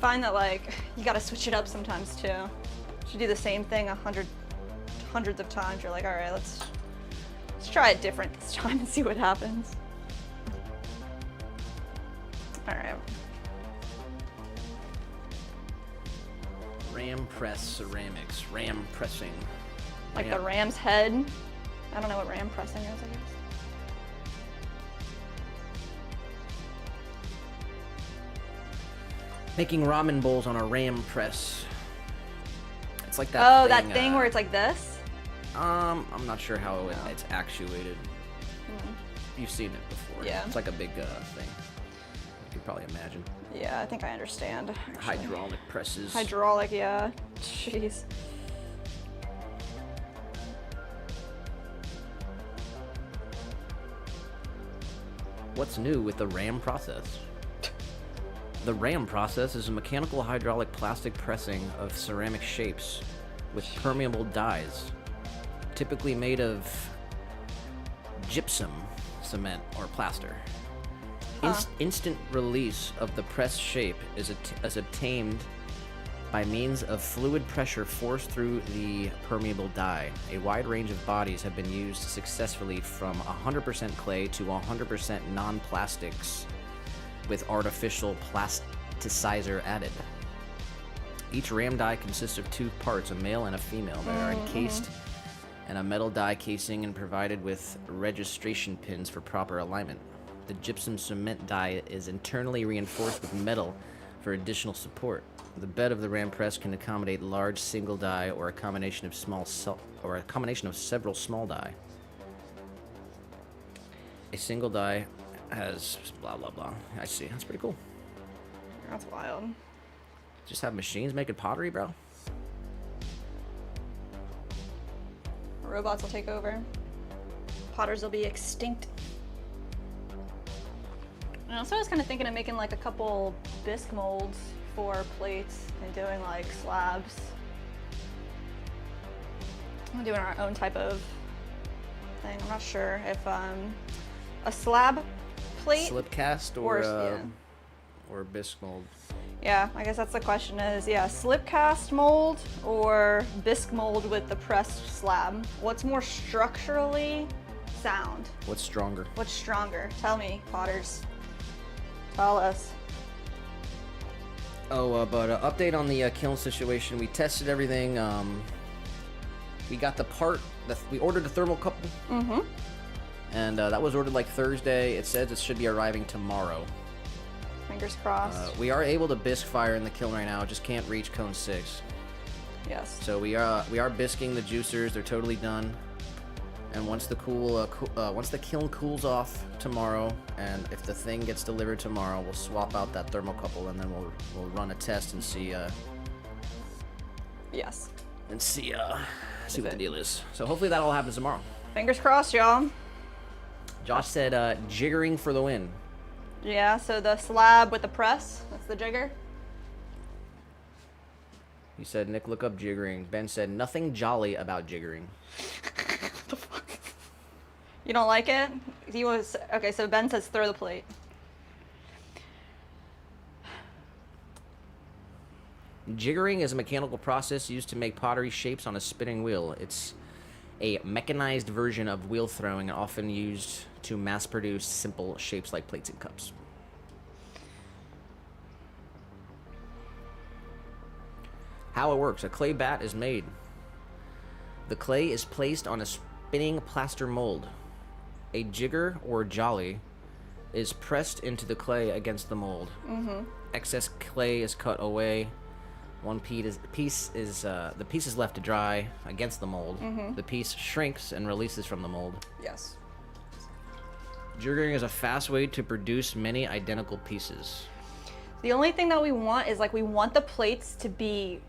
Find that like you gotta switch it up sometimes too. Should do the same thing hundreds of times. You're like, all right, let's try it different this time and see what happens. All right. Ram press ceramics, ram pressing. Like the ram's head. I don't know what ram pressing is, I guess. Making ramen bowls on a ram press. It's like that Oh, thing, that thing where it's like this? I'm not sure how it's actuated. You've seen it before. Yeah. It's like a big thing. You can probably imagine. Yeah, I think I understand. Actually. Hydraulic presses. Hydraulic, yeah. Jeez. What's new with the ram process? The ram process is a mechanical hydraulic plastic pressing of ceramic shapes with permeable dies, typically made of gypsum, cement, or plaster. Instant release of the pressed shape is obtained by means of fluid pressure forced through the permeable die. A wide range of bodies have been used successfully, from 100% clay to 100% non-plastics with artificial plasticizer added. Each ram die consists of two parts, a male and a female, that are encased in a metal die casing and provided with registration pins for proper alignment. The gypsum cement die is internally reinforced with metal for additional support. The bed of the ram press can accommodate large single die or a combination of several small die. A single die has blah blah blah. I see. That's pretty cool. That's wild. Just have machines making pottery, bro. Robots will take over. Potters will be extinct. And also I was kind of thinking of making like a couple bisque molds for plates and doing like slabs. I'm doing our own type of thing. I'm not sure if a slab plate Slip cast or bisque mold. Yeah, I guess that's the question is, yeah, slip cast mold or bisque mold with the pressed slab. What's more structurally sound? What's stronger? What's stronger? Tell me, Potters. Tell us. Oh, but update on the kiln situation. We tested everything. We got the part. We ordered the thermocouple. Mm-hmm. And that was ordered like Thursday. It says it should be arriving tomorrow. Fingers crossed. We are able to bisque fire in the kiln right now. Just can't reach cone 6. Yes. So we are bisquing the juicers. They're totally done. And once the kiln cools off tomorrow, and if the thing gets delivered tomorrow, we'll swap out that thermocouple, and then we'll run a test and see. Yes. And see what the deal is. So hopefully that all happens tomorrow. Fingers crossed, y'all. Josh said, jiggering for the win. Yeah, so the slab with the press, that's the jigger. He said, Nick, look up jiggering. Ben said, nothing jolly about jiggering. What the fuck? You don't like it? Okay, so Ben says throw the plate. Jiggering is a mechanical process used to make pottery shapes on a spinning wheel. It's a mechanized version of wheel throwing, and often used to mass produce simple shapes like plates and cups. How it works: a clay bat is made. The clay is placed on a spinning plaster mold. A jigger or jolly is pressed into the clay against the mold. Excess clay is cut away. The piece is left to dry against the mold. The piece shrinks and releases from the mold. Yes. Jiggering is a fast way to produce many identical pieces. The only thing that we want is, like, we want the plates to be,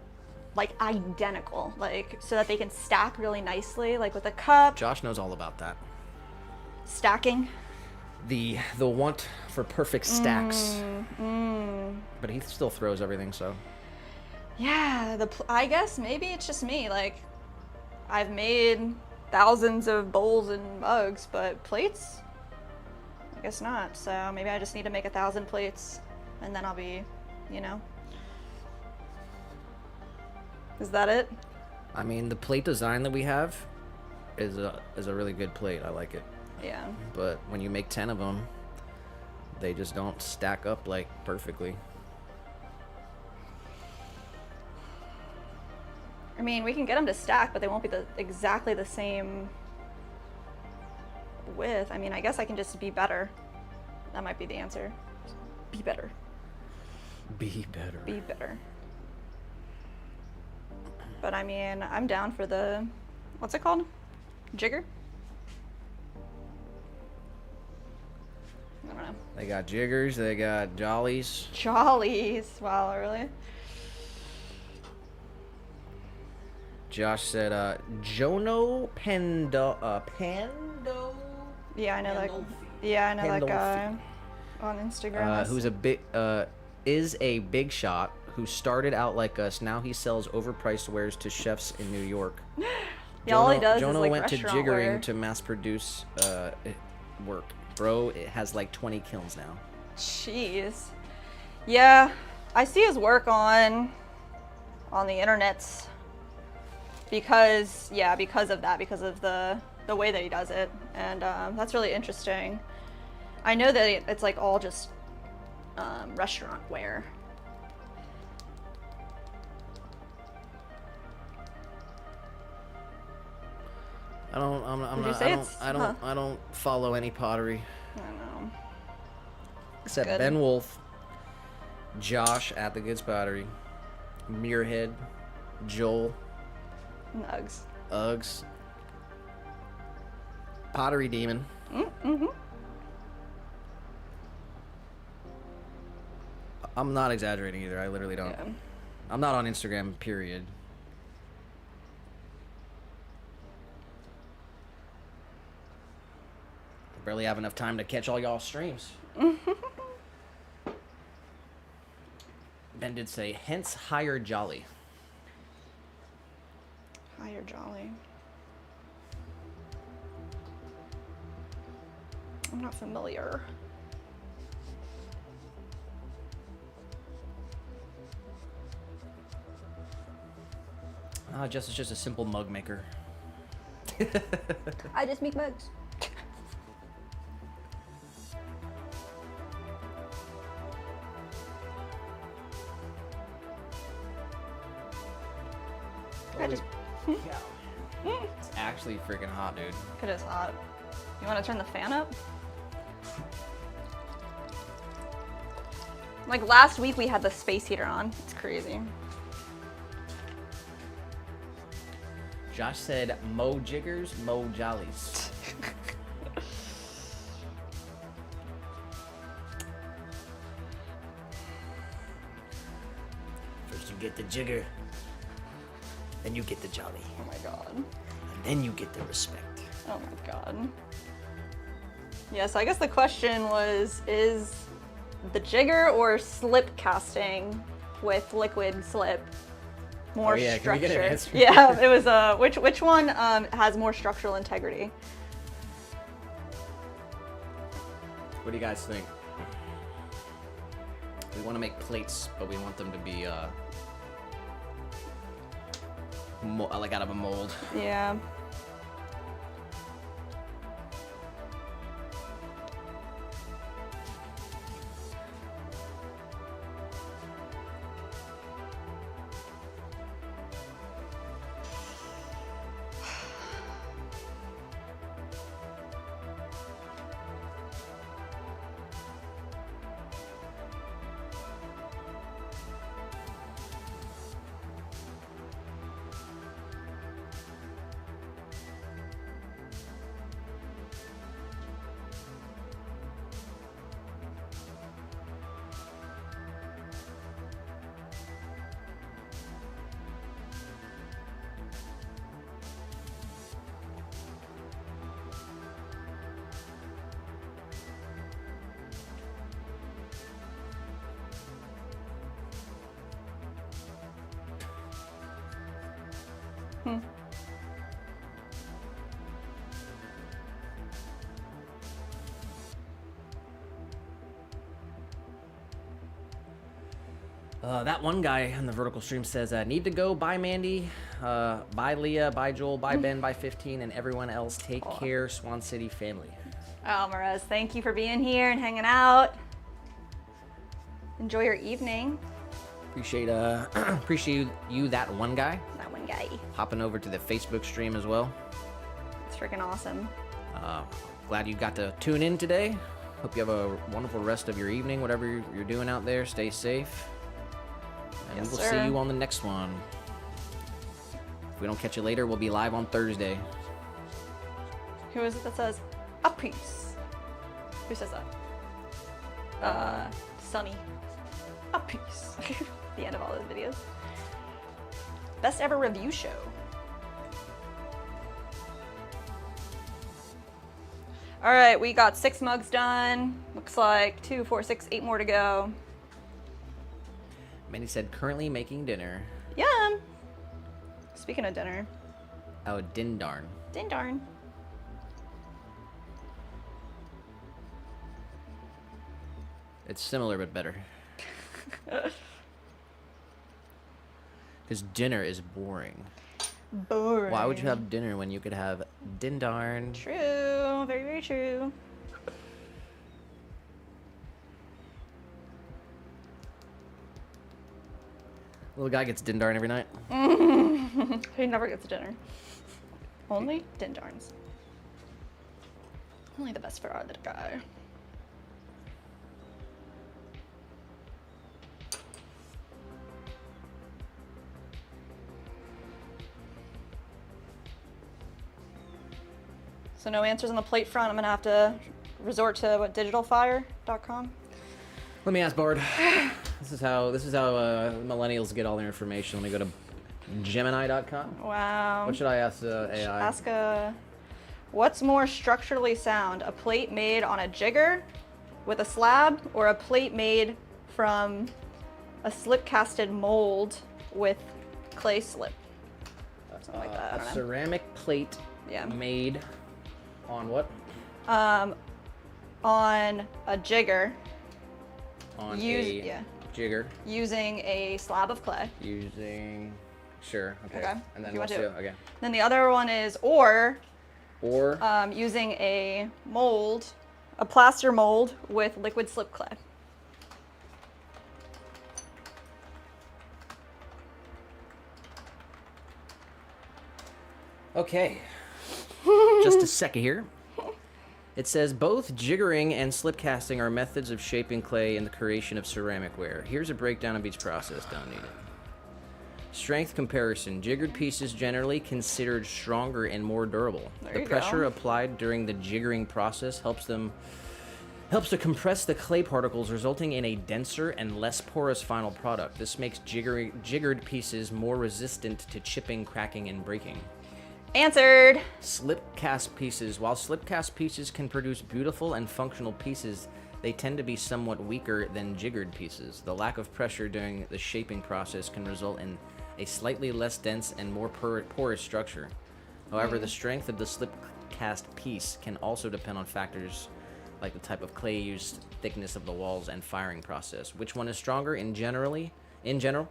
like, identical, like, so that they can stack really nicely, like with a cup. Josh knows all about that. Stacking. The want for perfect stacks. But he still throws everything, so. Yeah, I guess maybe it's just me. Like, I've made thousands of bowls and mugs, but plates? I guess not. So maybe I just need to make 1,000 plates, and then I'll be, you know. Is that it? I mean, the plate design that we have is a really good plate. I like it. Yeah. But when you make 10 of them, they just don't stack up, like, perfectly. I mean, we can get them to stack, but they won't be exactly the same width. I mean, I guess I can just be better. That might be the answer. Be better. Be better. Be better. But I mean, I'm down for the, what's it called? Jigger? I don't know. They got jiggers, they got jollies. Jollies. Wow, really? Josh said, Jono Pando. Yeah, I know that. Pandolfi. Yeah, I know that Pandolfi. guy on Instagram. Who's is a big shot who started out like us. Now he sells overpriced wares to chefs in New York. Yeah, all he does is, Jono like, went to restaurant Jiggering wear. to mass produce work. Bro, it has like 20 kilns now. Jeez. Yeah, I see his work on the internets because of that, because of the way that he does it, and that's really interesting. I know that it's like all just restaurant wear. I don't follow any pottery I don't know. except good. Ben Wolf, Josh at the Goods Pottery, Muirhead, Joel, Nugs. Uggs, Pottery Demon. Mm-hmm. I'm not exaggerating either. I literally don't. Yeah. I'm not on Instagram, period. Barely have enough time to catch all y'all streams. Ben did say, hence higher jolly. Higher jolly. I'm not familiar. It's just a simple mug maker. I just make mugs. I just. It's actually freaking hot, dude. It is hot. You want to turn the fan up? Like last week we had the space heater on. It's crazy. Josh said, mo jiggers, mo jollies. First you get the jigger, then you get the jolly, Oh my god. and then you get the respect. Oh my god. Yeah, so I guess the question was, is the jigger or slip casting with liquid slip more Oh, yeah, can we structure? get an answer? Yeah, it was which one has more structural integrity? What do you guys think? We want to make plates, but we want them to be like out of a mold. Yeah. That one guy on the vertical stream says, need to go. Bye, Mandy. Bye, Leah. Bye, Joel. Bye, Ben. Bye, 15. And everyone else, take care, Swan City family. Oh, Marez, thank you for being here and hanging out. Enjoy your evening. Appreciate you, that one guy. That one guy. Hopping over to the Facebook stream as well. It's freaking awesome. Glad you got to tune in today. Hope you have a wonderful rest of your evening, whatever you're doing out there. Stay safe. And Yes, we'll sir. see you on the next one. If we don't catch you later, we'll be live on Thursday. Who is it that says a piece? Who says that? Sunny. A piece. The end of all those videos. Best ever review show. All right, we got 6 mugs done. Looks like 2, 4, 6, 8 more to go. Manny said, currently making dinner. Yum. Speaking of dinner, Oh, din darn. din darn. It's similar but better. Because dinner is boring. Boring. Why would you have dinner when you could have din darn? True. Very, very true. Little guy gets din darn every night. He never gets dinner. Only din darns. Only the best for our little guy. So no answers on the plate front. I'm gonna have to resort to what, digitalfire.com. Let me ask Bard. This is how millennials get all their information. Let me go to Gemini.com. Wow. What should I ask the AI? Ask what's more structurally sound, a plate made on a jigger with a slab, or a plate made from a slip-casted mold with clay slip? Something like that. I A don't know. ceramic plate Yeah. made on what? On a jigger On Use- a yeah. jigger. using a slab of clay. Using. Sure. Okay. Okay, And if then you want what's to. the okay? Then the other one is or Or using a mold, a plaster mold with liquid slip clay. okay. Just a second here. It says both jiggering and slip casting are methods of shaping clay in the creation of ceramic ware. Here's a breakdown of each process. Don't need it. Strength comparison. Jiggered pieces generally considered stronger and more durable. There The you pressure go. applied during the jiggering process helps to compress the clay particles, resulting in a denser and less porous final product. This makes jiggered pieces more resistant to chipping, cracking, and breaking. Answered. Slip cast pieces. While slip cast pieces can produce beautiful and functional pieces, they tend to be somewhat weaker than jiggered pieces. The lack of pressure during the shaping process can result in a slightly less dense and more porous structure. However, the strength of the slip cast piece can also depend on factors like the type of clay used, thickness of the walls, and firing process. Which one is stronger? In general,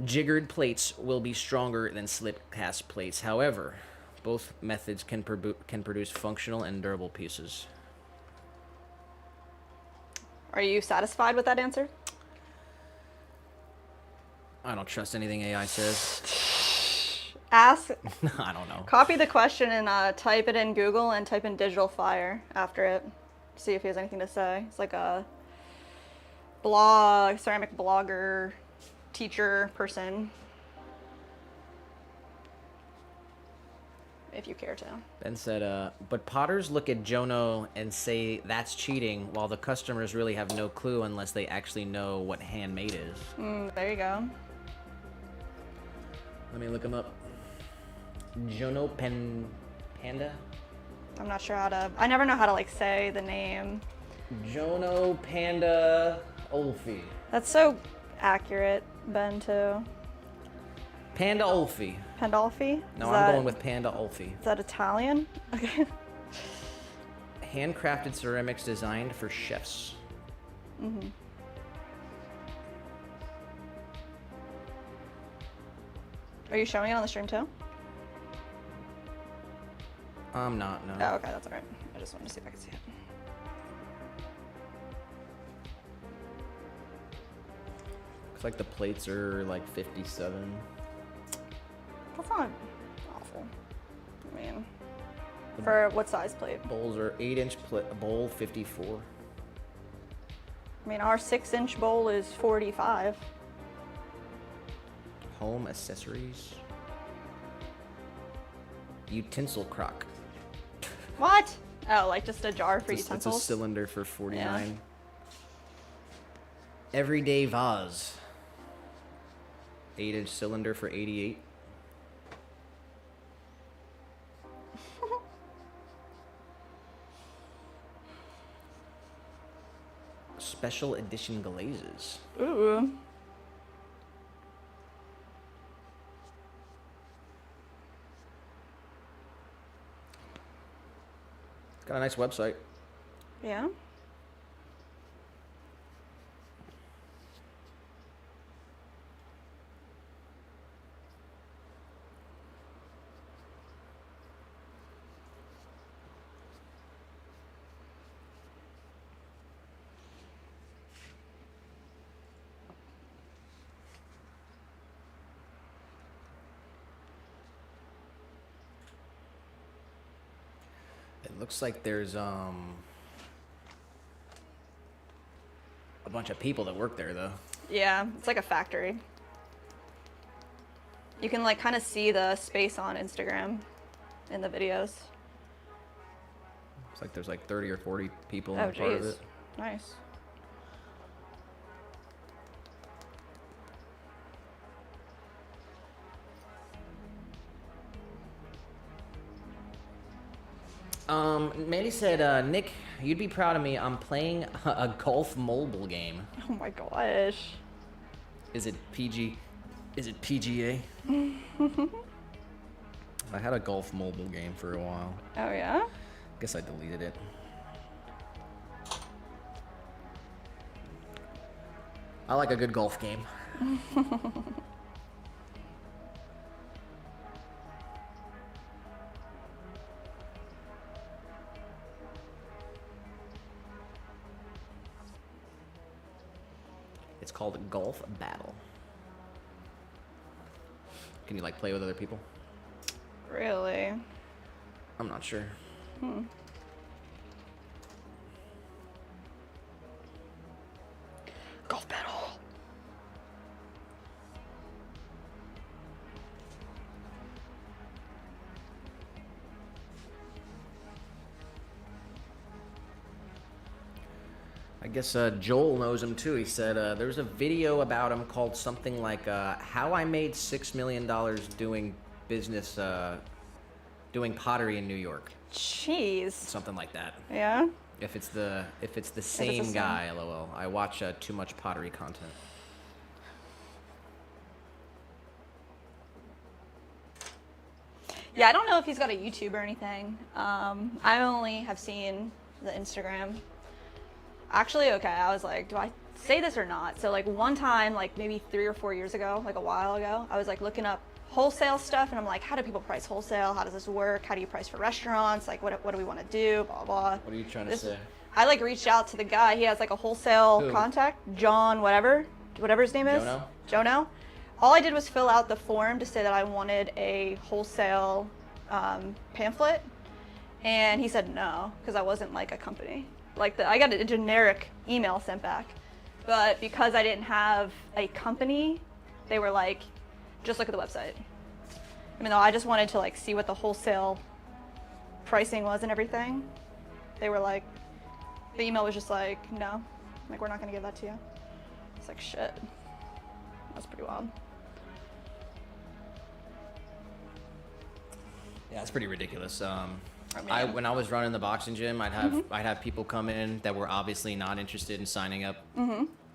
jiggered plates will be stronger than slip cast plates. However, both methods can produce functional and durable pieces. Are you satisfied with that answer? I don't trust anything AI says. Ask, I don't know. copy the question and type it in Google and type in Digital Fire after it. See if he has anything to say. It's like a ceramic blogger, teacher person. If you care to. Ben said, but potters look at Jono and say that's cheating, while the customers really have no clue unless they actually know what handmade is. There you go. Let me look him up. Jono Panda? I'm not sure how to. I never know how to like say the name. Jono Panda Olfi. That's so accurate, Ben, too. Panda Olfi. Pandolfi? No, I'm going with Panda Olfi. Is that Italian? Okay. Handcrafted ceramics designed for chefs. Are you showing it on the stream too? I'm not, no. Oh, okay, that's alright. I just wanted to see if I could see it. Looks like the plates are like 57. That's not awful. I mean, for what size plate? Bowls are 8-inch bowl, 54. I mean, our 6-inch bowl is 45. Home accessories. Utensil crock. What? Oh, like just a jar for It's a utensils? cylinder for 49. Everyday vase. 8-inch cylinder for 88. Special edition glazes. Ooh. It's got a nice website. Yeah. It looks like there's a bunch of people that work there though. Yeah, it's like a factory. You can like kind of see the space on Instagram in the videos. It's like there's like 30 or 40 people in Oh, part of jeez. it. Nice. Mandy said, Nick, you'd be proud of me. I'm playing a golf mobile game. Oh my gosh. Is it PG? Is it PGA? I had a golf mobile game for a while. Oh yeah? Guess I deleted it. I like a good golf game. It's called Golf Battle. Can you like play with other people? Really? I'm not sure. Golf battle. I guess Joel knows him too. He said there's a video about him called something like "How I Made $6 Million Doing Business, Doing Pottery in New York." Jeez. Something like that. Yeah? If it's the same same. guy, lol. I watch too much pottery content. Yeah, I don't know if he's got a YouTube or anything. I only have seen the Instagram. Actually, okay, I was like, do I say this or not? So like one time, like maybe 3 or 4 years ago, like a while ago, I was like looking up wholesale stuff and I'm like, how do people price wholesale? How does this work? How do you price for restaurants? Like what do we want to do? Blah, blah. What are you trying to This- say? I like reached out to the guy. He has like a wholesale Who? contact, John, whatever his name is. Jono? Jono. All I did was fill out the form to say that I wanted a wholesale pamphlet, and he said no because I wasn't like a company. Like I got a generic email sent back, but because I didn't have a company, they were like, just look at the website. I mean, though I just wanted to like see what the wholesale pricing was and everything. They were like, the email was just like, no, like we're not gonna give that to you. It's like shit. That's pretty wild. Yeah, it's pretty ridiculous. mean- When I was running the boxing gym, I'd have people come in that were obviously not interested in signing up,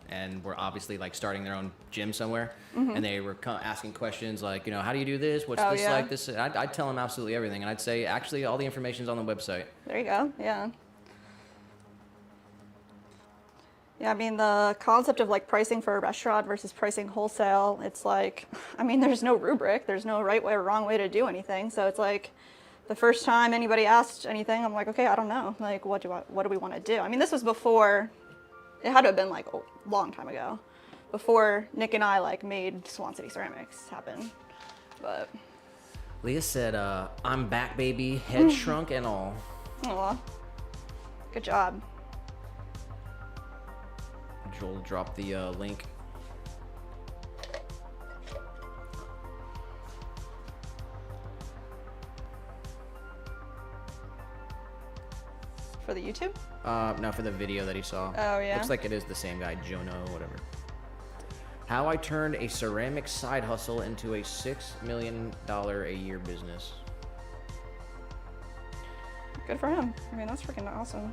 and were obviously like starting their own gym somewhere, and they were asking questions like, you know, how do you do this? What's Oh, this yeah. like? This? I'd tell them absolutely everything, and I'd say actually all the information's on the website. There you go. Yeah. Yeah, I mean, the concept of like pricing for a restaurant versus pricing wholesale, it's like, I mean, there's no rubric, there's no right way or wrong way to do anything. So it's like, the first time anybody asked anything, I'm like, okay, I don't know. Like, what do we want to do? I mean, this was before, it had to have been like a long time ago, before Nick and I like made Swan City Ceramics happen. But Leah said, I'm back, baby, head shrunk and all. aw, good job. Joel dropped the link. For the YouTube? No, for the video that he saw. Oh, yeah? Looks like it is the same guy, Jono, whatever. How I turned a ceramic side hustle into a $6 million a year business. Good for him. I mean, that's freaking awesome.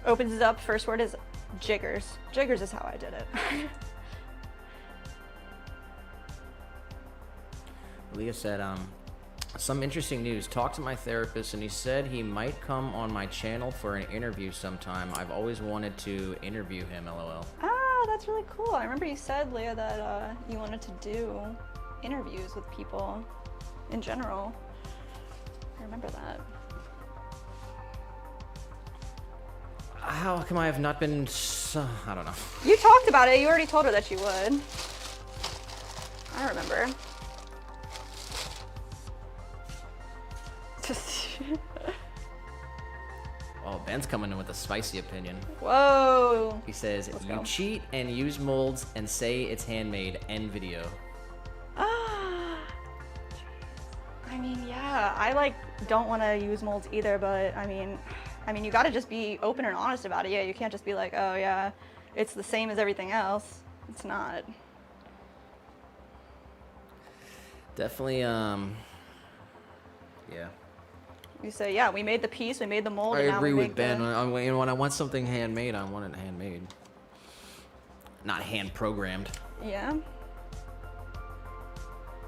Opens it up, first word is jiggers. Jiggers is how I did it. Leah said, some interesting news. Talked to my therapist and he said he might come on my channel for an interview sometime. I've always wanted to interview him, LOL. Ah, that's really cool. I remember you said, Leah, that you wanted to do interviews with people in general. I remember that. How come I have not been I don't know. You talked about it. You already told her that you would. I remember. Oh, Ben's coming in with a spicy opinion. Whoa. He says, Let's you go. cheat and use molds and say it's handmade, end video. I mean, yeah, I like don't want to use molds either, but I mean, you got to just be open and honest about it. Yeah, you can't just be like, oh yeah, it's the same as everything else. It's not. Definitely, yeah. You say, yeah, we made the piece, we made the mold. I and now agree we with make Ben. The... When I want something handmade, I want it handmade. Not hand programmed. Yeah.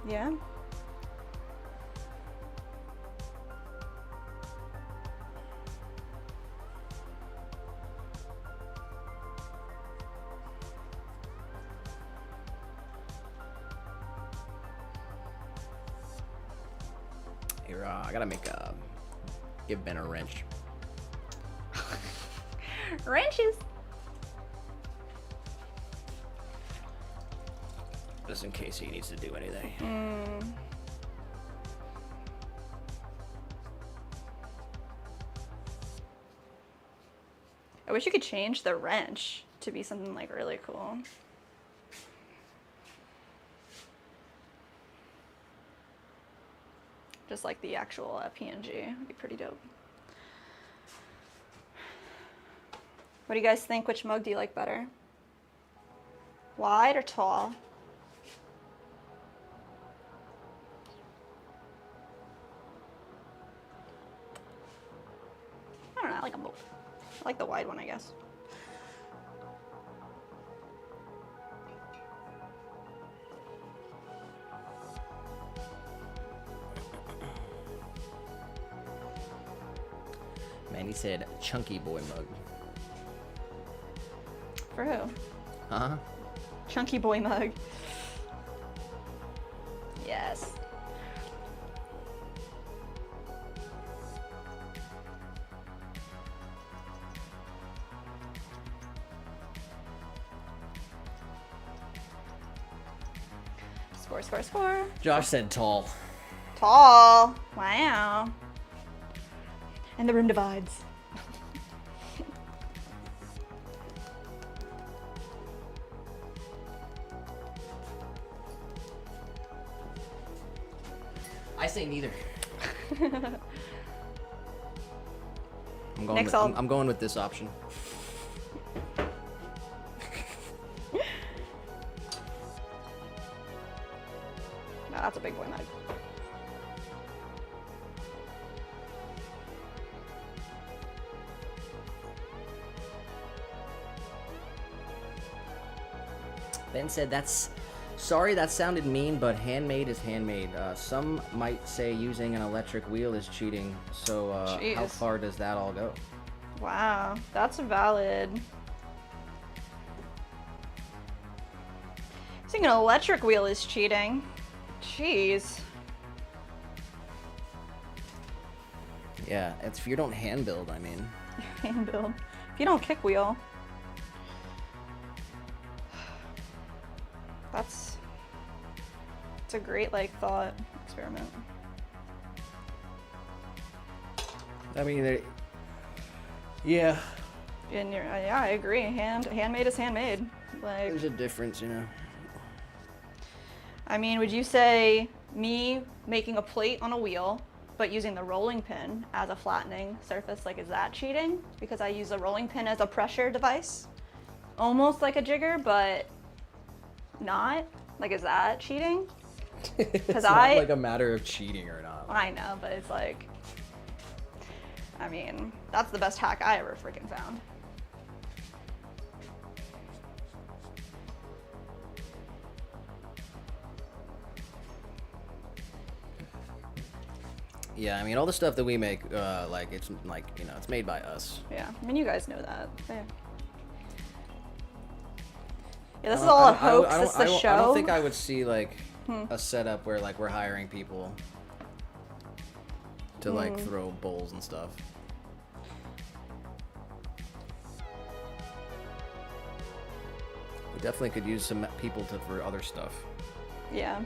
Yeah. Here, I gotta give Ben a wrench. Wrenches. Just in case he needs to do anything. I wish you could change the wrench to be something like really cool. Just like the actual PNG would be pretty dope. What do you guys think? Which mug do you like better? Wide or tall? I don't know, I like them both. I like the wide one, I guess. Manny said, chunky boy mug. For who? Huh? Chunky boy mug. Yes. Score, score, score. Josh said tall. Tall. Wow. And the room divides. I say neither. Next, I'm going with this option. No, that's a big boy mug. Ben said, sorry that sounded mean, but handmade is handmade. Some might say using an electric wheel is cheating. So how Jeez. far does that all go? Wow, that's valid. I think an electric wheel is cheating. Jeez. Yeah, it's if you don't hand build, I mean. Hand build. If you don't kick wheel. It's a great like thought experiment. I mean, yeah. And yeah, I agree. Handmade is handmade. Like, There's a difference, you know. I mean, would you say me making a plate on a wheel, but using the rolling pin as a flattening surface, like, is that cheating? Because I use the rolling pin as a pressure device, almost like a jigger, but not. Like, is that cheating? It's not like a matter of cheating or not. I know, but it's like, I mean, that's the best hack I ever freaking found. Yeah, I mean, all the stuff that we make, like, it's like, you know, it's made by us. Yeah, I mean, you guys know that. Yeah, this is all a hoax. This is the show. I don't think I would see, like, a setup where, like, we're hiring people to, like, throw bowls and stuff. We definitely could use some people for other stuff. Yeah,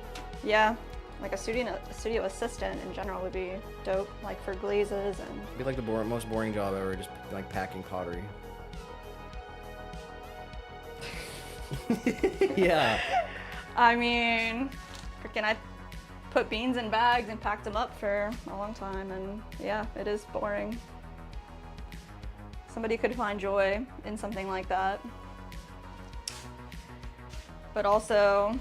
like a studio assistant in general would be dope, like for glazes and. It'd be like the most boring job ever, just like packing pottery. Yeah. I mean, freaking, I put beans in bags and packed them up for a long time, and yeah, it is boring. Somebody could find joy in something like that. But also,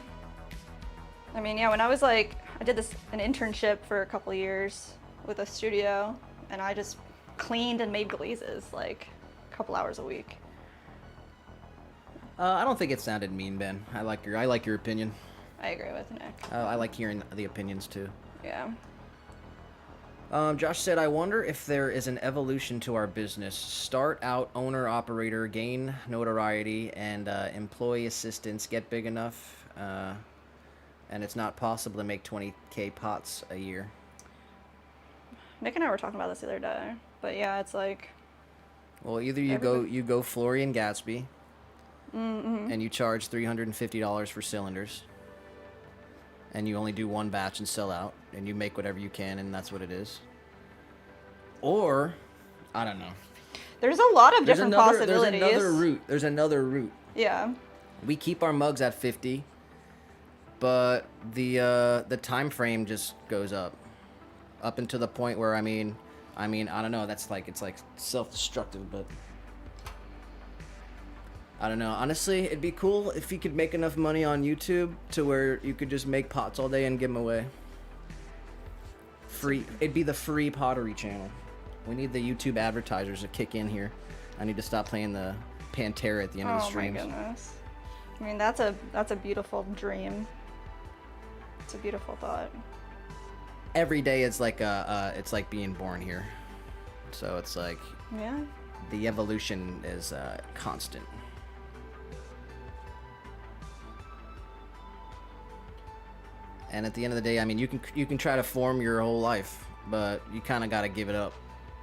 I mean, yeah, when I was like, I did an internship for a couple years with a studio, and I just cleaned and made glazes like a couple hours a week. I don't think it sounded mean, Ben. I like your opinion. I agree with Nick. I like hearing the opinions too. Yeah. Josh said, I wonder if there is an evolution to our business. Start out owner-operator, gain notoriety, and employee assistants get big enough, and it's not possible to make 20K pots a year. Nick and I were talking about this the other day, but yeah, it's like. Well, either you go Florian Gatsby, and you charge $350 for cylinders, and you only do one batch and sell out, and you make whatever you can, and that's what it is. Or, I don't know. There's a lot of different possibilities. There's another route. Yeah. We keep our mugs at 50, but the time frame just goes up into the point where I mean I don't know. That's like it's like self-destructive, but I don't know. Honestly, it'd be cool if you could make enough money on YouTube to where you could just make pots all day and give them away. Free. It'd be the free pottery channel. We need the YouTube advertisers to kick in here. I need to stop playing the Pantera at the end of the streams. Oh my goodness. I mean, that's a beautiful dream. It's a beautiful thought. Every day is like it's like being born here. So it's like Yeah. the evolution is constant. And at the end of the day, I mean, you can try to form your whole life, but you kind of got to give it up,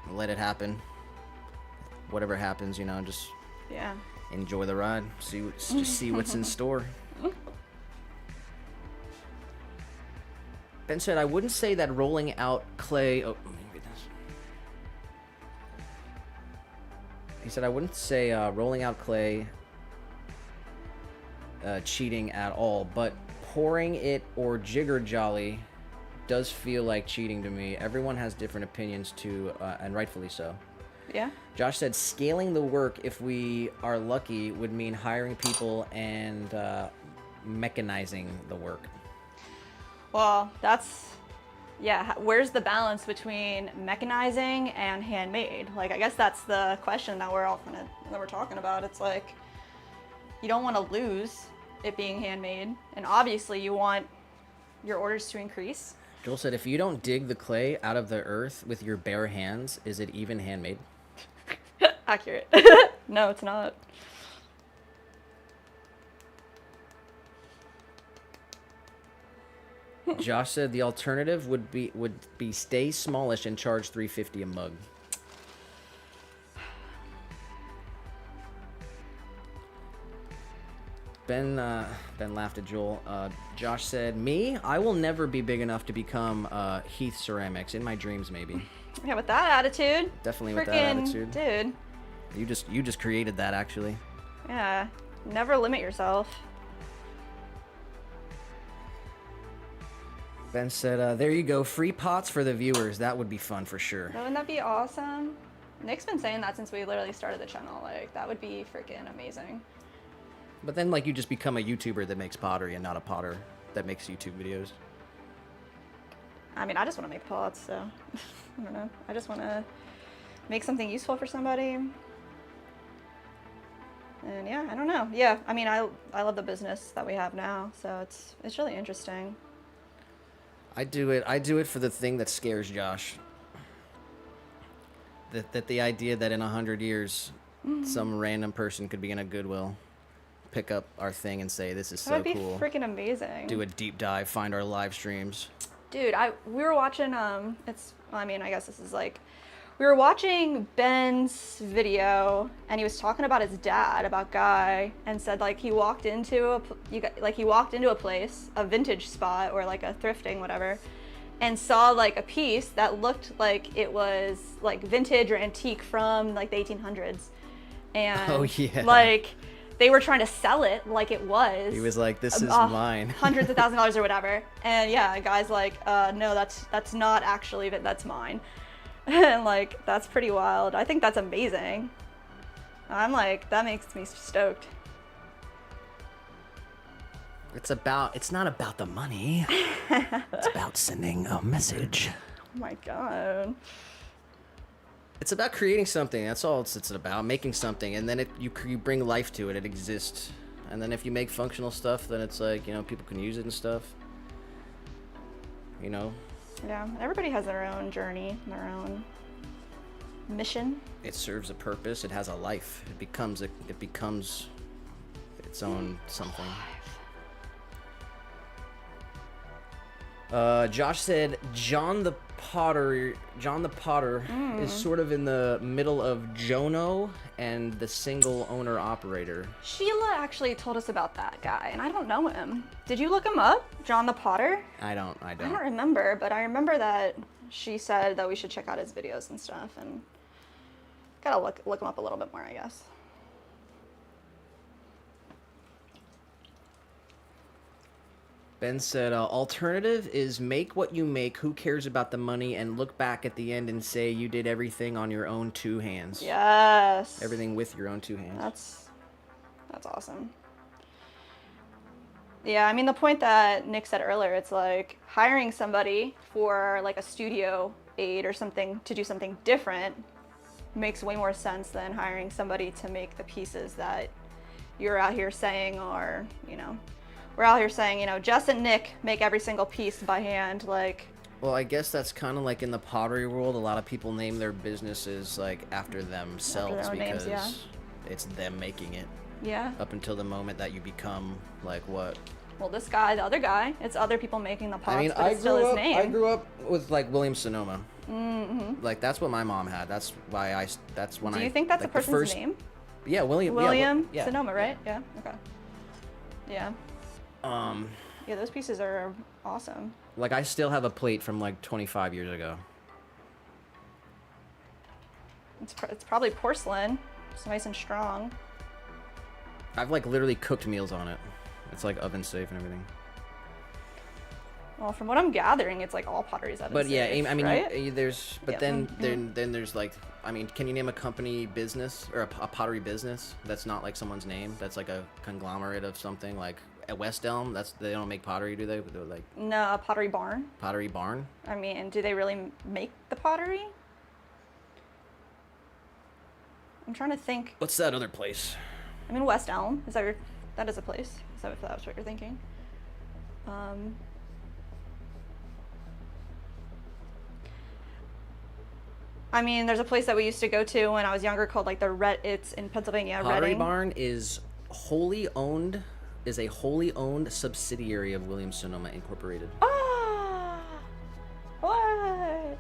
let it happen. Whatever happens, you know, just Yeah. enjoy the ride. Just see what's in store. Ben said, I wouldn't say that rolling out clay. Oh, let me read this. He said, I wouldn't say rolling out clay cheating at all, but pouring it or jigger jolly does feel like cheating to me. Everyone has different opinions too, and rightfully so. Yeah. Josh said scaling the work, if we are lucky, would mean hiring people and mechanizing the work. Well, yeah. Where's the balance between mechanizing and handmade? Like, I guess that's the question that we're talking about. It's like, you don't want to lose it being handmade, and obviously you want your orders to increase. Joel said, if you don't dig the clay out of the earth with your bare hands, is it even handmade? Accurate. No, it's not. Josh said the alternative would be stay smallish and charge $3.50 a mug. Ben laughed at Joel. Josh said, me, I will never be big enough to become Heath Ceramics. In my dreams, maybe. Yeah, with that attitude. Definitely with that attitude. Dude. You just created that, actually. Yeah. Never limit yourself. Ben said, there you go. Free pots for the viewers. That would be fun for sure. Wouldn't that be awesome? Nick's been saying that since we literally started the channel. Like, that would be freaking amazing. But then, like, you just become a YouTuber that makes pottery and not a potter that makes YouTube videos. I mean, I just want to make pots, so I don't know. I just want to make something useful for somebody. And yeah, I don't know. Yeah, I mean, I love the business that we have now, so it's really interesting. I do it for the thing that scares Josh. That the idea that in 100 years, some random person could be in a Goodwill, pick up our thing and say, this is so cool. That would be freaking amazing. Do a deep dive, find our live streams. Dude, we were watching, I guess this is like, we were watching Ben's video, and he was talking about his dad, about Guy, and said like he walked into a place, a vintage spot or like a thrifting, whatever, and saw like a piece that looked like it was like vintage or antique from like the 1800s, and oh yeah, like they were trying to sell it like it was. He was like, this is mine. Hundreds of $1,000s or whatever. And yeah, Guy's like, no, that's not actually, that's mine. And like, that's pretty wild. I think that's amazing. I'm like, that makes me stoked. It's not about the money. It's about sending a message. Oh my God. It's about creating something. That's all it's about. Making something, and then you bring life to it. It exists. And then if you make functional stuff, then it's like, you know, people can use it and stuff. You know? Yeah, everybody has their own journey, their own mission. It serves a purpose. It has a life. It becomes its own something. Josh said John the Potter is sort of in the middle of Jono and the single owner operator. Sheila actually told us about that guy, and I don't know him. Did you look him up, John the Potter? I don't remember, but I remember that she said that we should check out his videos and stuff, and gotta look him up a little bit more, I guess. Ben said, alternative is make what you make, who cares about the money, and look back at the end and say you did everything on your own two hands. Yes. Everything with your own two hands. That's awesome. Yeah, I mean, the point that Nick said earlier, it's like hiring somebody for like a studio aid or something to do something different makes way more sense than hiring somebody to make the pieces that you're out here saying are, you know, we're out here saying, you know, Jess and Nick make every single piece by hand, like. Well, I guess that's kind of like in the pottery world. A lot of people name their businesses like after themselves because it's them making it. Yeah. Up until the moment that you become like what? Well, this guy, the other guy, it's other people making the pots, I mean, but it's still his name. I grew up with like William Sonoma. Mm-hmm. Like that's what my mom had. That's why that's when Do you think that's like, a person's name? Yeah, William Sonoma, right? Yeah. Okay. Yeah. Yeah, those pieces are awesome. Like I still have a plate from like 25 years ago. It's probably porcelain. It's nice and strong. I've like literally cooked meals on it. It's like oven safe and everything. Well, from what I'm gathering, it's like all pottery's oven safe. But yeah, I mean, right? Then there's like, I mean, can you name a company business or a pottery business that's not like someone's name? That's like a conglomerate of something like at West Elm. They don't make pottery, do they? They're like no, a Pottery Barn. Pottery Barn. I mean, do they really make the pottery? I'm trying to think. What's that other place? I mean, West Elm. Is that That is a place. So if that's what you're thinking. I mean, there's a place that we used to go to when I was younger called like it's in Pennsylvania. Pottery Reading. Barn is a wholly owned subsidiary of Williams Sonoma Incorporated. Ah, what?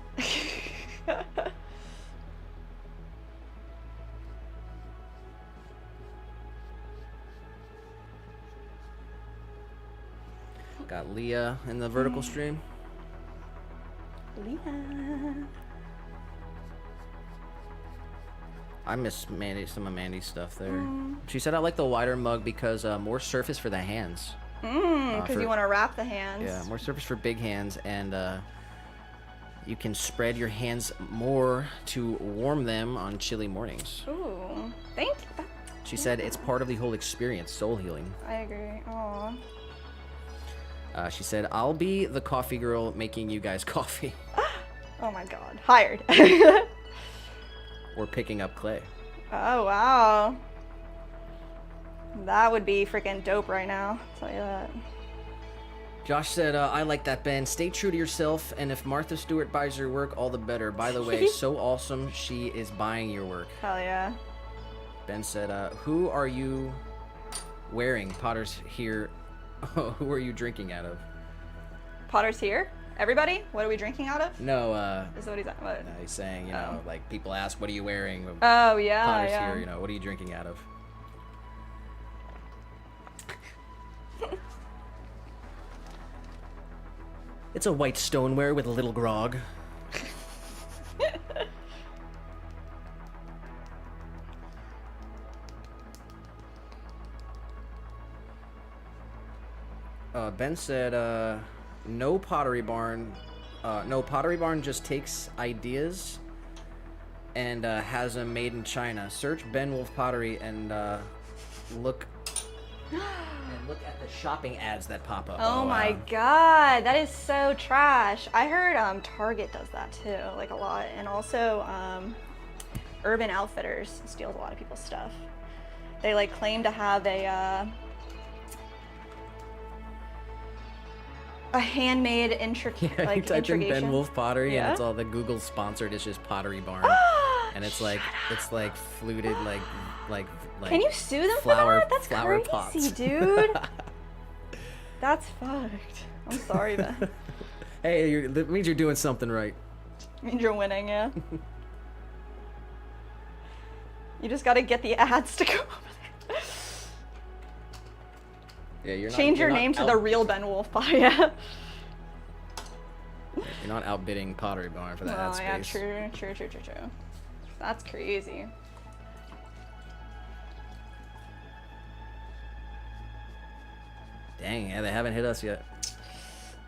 Got Leah in the vertical stream. Leah. I miss some of Mandy's stuff there. She said I like the wider mug because more surface for the hands. Because you want to wrap the hands. Yeah, more surface for big hands, and you can spread your hands more to warm them on chilly mornings. Ooh, thank you. She said it's part of the whole experience, soul healing. I agree. Aw. She said, I'll be the coffee girl making you guys coffee. Oh my god. Hired. Or picking up clay. Oh, wow. That would be freaking dope right now. I'll tell you that. Josh said, I like that, Ben. Stay true to yourself, and if Martha Stewart buys your work, all the better. By the way, so awesome she is buying your work. Hell yeah. Ben said, who are you wearing? Potter's here. Who are you drinking out of? Potter's here? Everybody? What are we drinking out of? No, Is that what he's at? What? he's saying, you know, like people ask, what are you wearing? Oh, yeah, Potter's yeah. here, you know, what are you drinking out of? It's a white stoneware with a little grog. Ben said, no Pottery Barn. No, Pottery Barn just takes ideas and has them made in China. Search Ben Wolf Pottery and look at the shopping ads that pop up. Oh my god, that is so trash. I heard Target does that too, like a lot, and also Urban Outfitters steals a lot of people's stuff. They like claim to have a handmade intricate Yeah, like you type in Ben intrication. Wolf Pottery Yeah? and it's all the Google sponsored. It's just Pottery Barn, and it's like fluted like. Can you sue them flower, for that? That's flower crazy, pots. dude. That's fucked. I'm sorry, Ben. Hey, that means you're doing something right. Means you're winning, yeah. You just gotta get the ads to go over there. Yeah, you're not. Change your name to the real Ben Wolf Pie, yeah. You're not outbidding Pottery Barn for that ad Oh, yeah, space. true. That's crazy. Dang, yeah, they haven't hit us yet.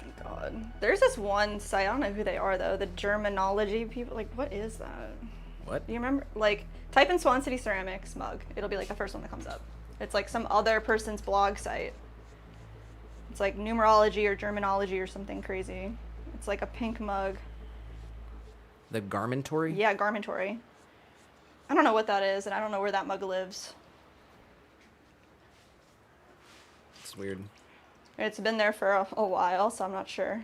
Thank God. There's this one site, I don't know who they are though, the Germanology people, like what is that? What? Do you remember? Like, type in Swan City Ceramics mug. It'll be like the first one that comes up. It's like some other person's blog site. It's like numerology or Germanology or something crazy. It's like a pink mug. The Garmentory? Yeah, Garmentory. I don't know what that is, and I don't know where that mug lives. It's weird. It's been there for a while, so I'm not sure.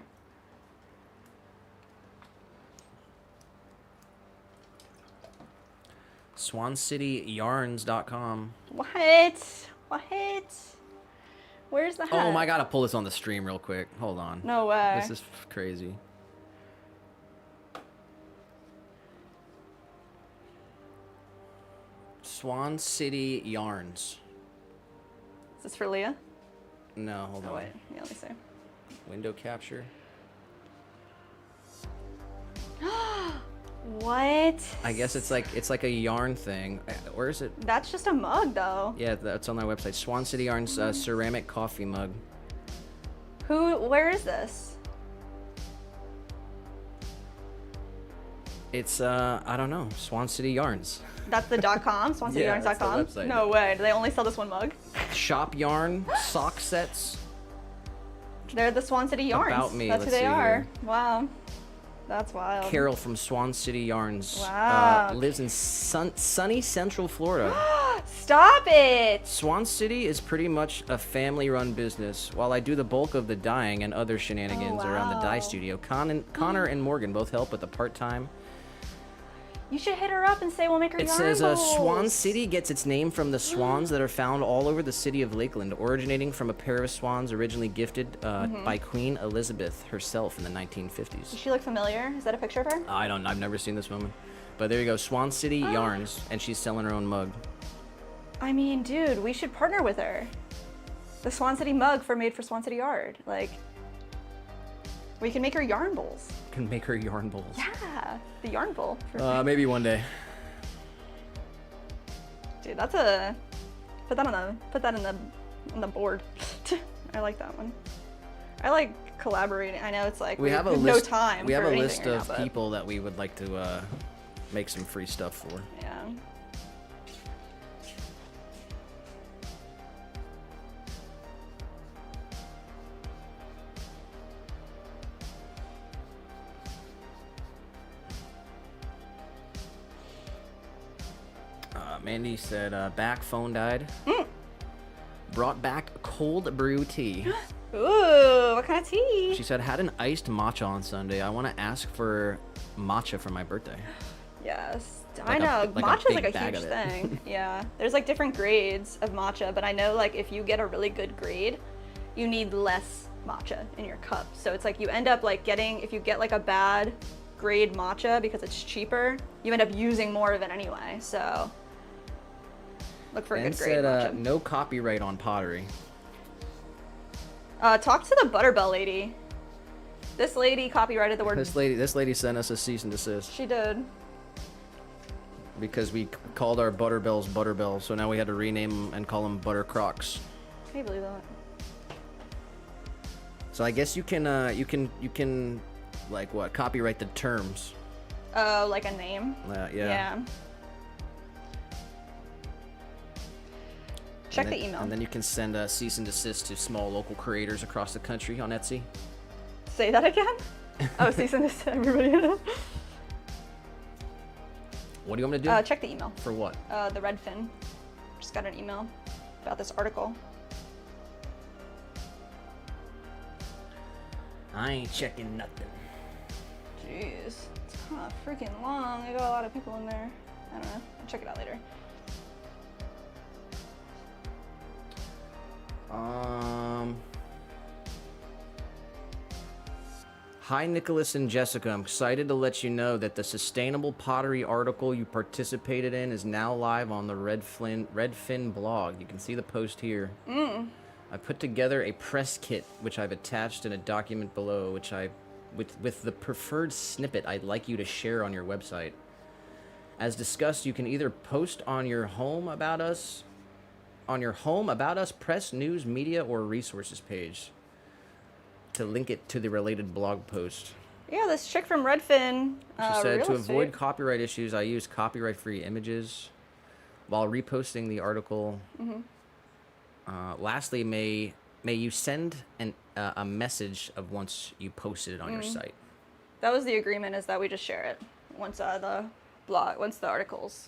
SwanCityYarns.com. What? Where's the hat? Oh, I gotta pull this on the stream real quick. Hold on. No way. This is crazy. Swan City Yarns. Is this for Leah? No, hold Oh on. wait, yeah, let me see. Window capture. What? I guess it's like a yarn thing. Where is it? That's just a mug though. Yeah, that's on their website. Swan City Yarns ceramic coffee mug. Where is this? It's I don't know. Swan City Yarns. That's the .com, Yeah, that's the SwanCityYarns.com? website. No way, do they only sell this one mug? Shop yarn sock sets. They're the Swan City Yarns. About me, That's who let's they see are. here. Wow. That's wild. Carol from Swan City Yarns. Wow. Lives in sunny Central Florida. Stop it! Swan City is pretty much a family-run business. While I do the bulk of the dyeing and other shenanigans around the dye wow. studio, Connor and Morgan both help with the part-time. You should hit her up and say we'll make her It yarn says bowls. Swan City gets its name from the swans that are found all over the city of Lakeland, originating from a pair of swans originally gifted by Queen Elizabeth herself in the 1950s. Does she look familiar? Is that a picture of her? I've never seen this woman. But there you go, Swan City Yarns, and she's selling her own mug. I mean, dude, we should partner with her. The Swan City mug made for Swan City Yard. Like, we can make her yarn bowls. Can make her yarn bowls. Yeah, the yarn bowl. For Maybe one day. Dude, that's a put that on the board. I like that one. I like collaborating. I know it's like We have a no list. time. We have for a anything list right of now, but people that we would like to make some free stuff for. Yeah. Mandy said, back phone died. Brought back cold brew tea. Ooh, what kind of tea? She said, had an iced matcha on Sunday. I want to ask for matcha for my birthday. Yes. Like I a- know. like a Matcha's big like a bag huge of it. thing. Yeah. There's like different grades of matcha, but I know like if you get a really good grade, you need less matcha in your cup. So it's like you end up like if you get like a bad grade matcha because it's cheaper, you end up using more of it anyway. So look for a And good grade said, matcha. no copyright on pottery. Talk to the Butterbell lady. This lady copyrighted the word. This lady sent us a cease and desist She did. because we called our Butterbells, so now we had to rename them and call them Butter Crocs. Can you believe that? So I guess you can like what, copyright the terms. Oh, like a name? Yeah. Check And then- the email. And then you can send a cease and desist to small local creators across the country on Etsy. Say that again? Oh, cease and desist, everybody. What do you want me to do? Check the email. For what? The Redfin. Just got an email about this article. I ain't checking nothing. Jeez. It's kind of freaking long. I got a lot of people in there. I don't know. I'll check it out later. Hi, Nicholas and Jessica. I'm excited to let you know that the sustainable pottery article you participated in is now live on the Redfin blog. You can see the post here. I put together a press kit, which I've attached in a document below, which with the preferred snippet I'd like you to share on your website. As discussed, you can either post on your home about us, press, news, media, or resources page to link it to the related blog post. Yeah, this chick from Redfin. She said, real to avoid estate. copyright issues, I use copyright-free images while reposting the article. Lastly, may you send a message of once you posted it on your site. That was the agreement, is that we just share it once the articles.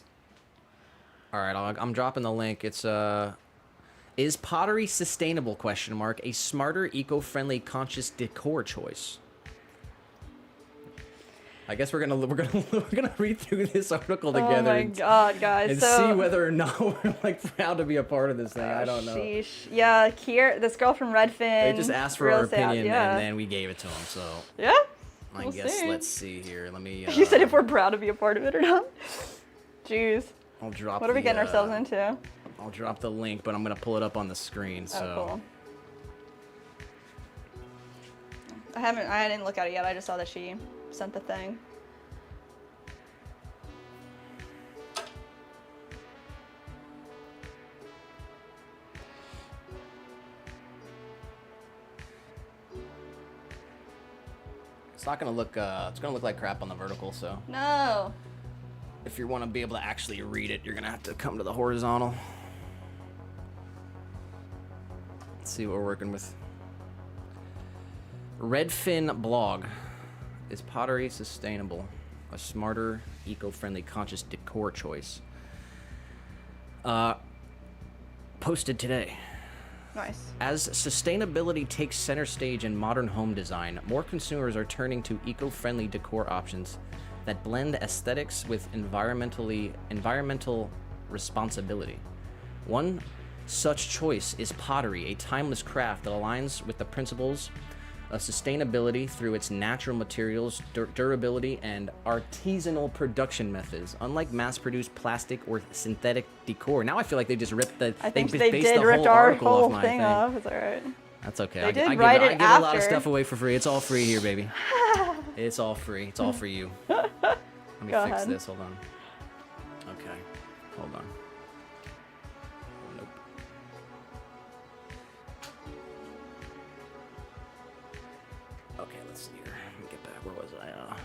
All right, I'm dropping the link. It's is pottery sustainable? ? A smarter, eco-friendly, conscious decor choice. I guess we're gonna read through this article together. Oh my god, guys! And so, see whether or not we're like proud to be a part of this thing. I don't know. Sheesh. Yeah, this girl from Redfin. They just asked for real our estate- opinion, yeah. and then we gave it to them. So Yeah. I We'll guess see. let's see here. Let me. You said if we're proud to be a part of it or not. Jeez. I'll drop. What are we getting ourselves into? I'll drop the link, but I'm gonna pull it up on the screen. So. Oh, cool. I didn't look at it yet. I just saw that she sent the thing. It's not gonna look. It's gonna look like crap on the vertical. So No. if you want to be able to actually read it, you're gonna have to come to the horizontal. Let's see what we're working with. Redfin blog. Is pottery sustainable? A smarter, eco-friendly, conscious decor choice. Posted today. Nice. As sustainability takes center stage in modern home design, more consumers are turning to eco-friendly decor options that blend aesthetics with environmental responsibility. One such choice is pottery, a timeless craft that aligns with the principles of sustainability through its natural materials, durability, and artisanal production methods. Unlike mass-produced plastic or synthetic decor. Now I feel like they just ripped the. I think they they based did the rip whole our article whole off my thing off. It's alright. That's okay. They I did give, write I it give a lot of after. stuff away for free. It's all free here, baby. It's all free. It's all for you. Let me Go fix ahead. this. Hold on. Okay. Hold on. Nope. Okay, let's see here. Let me get back. Where was I?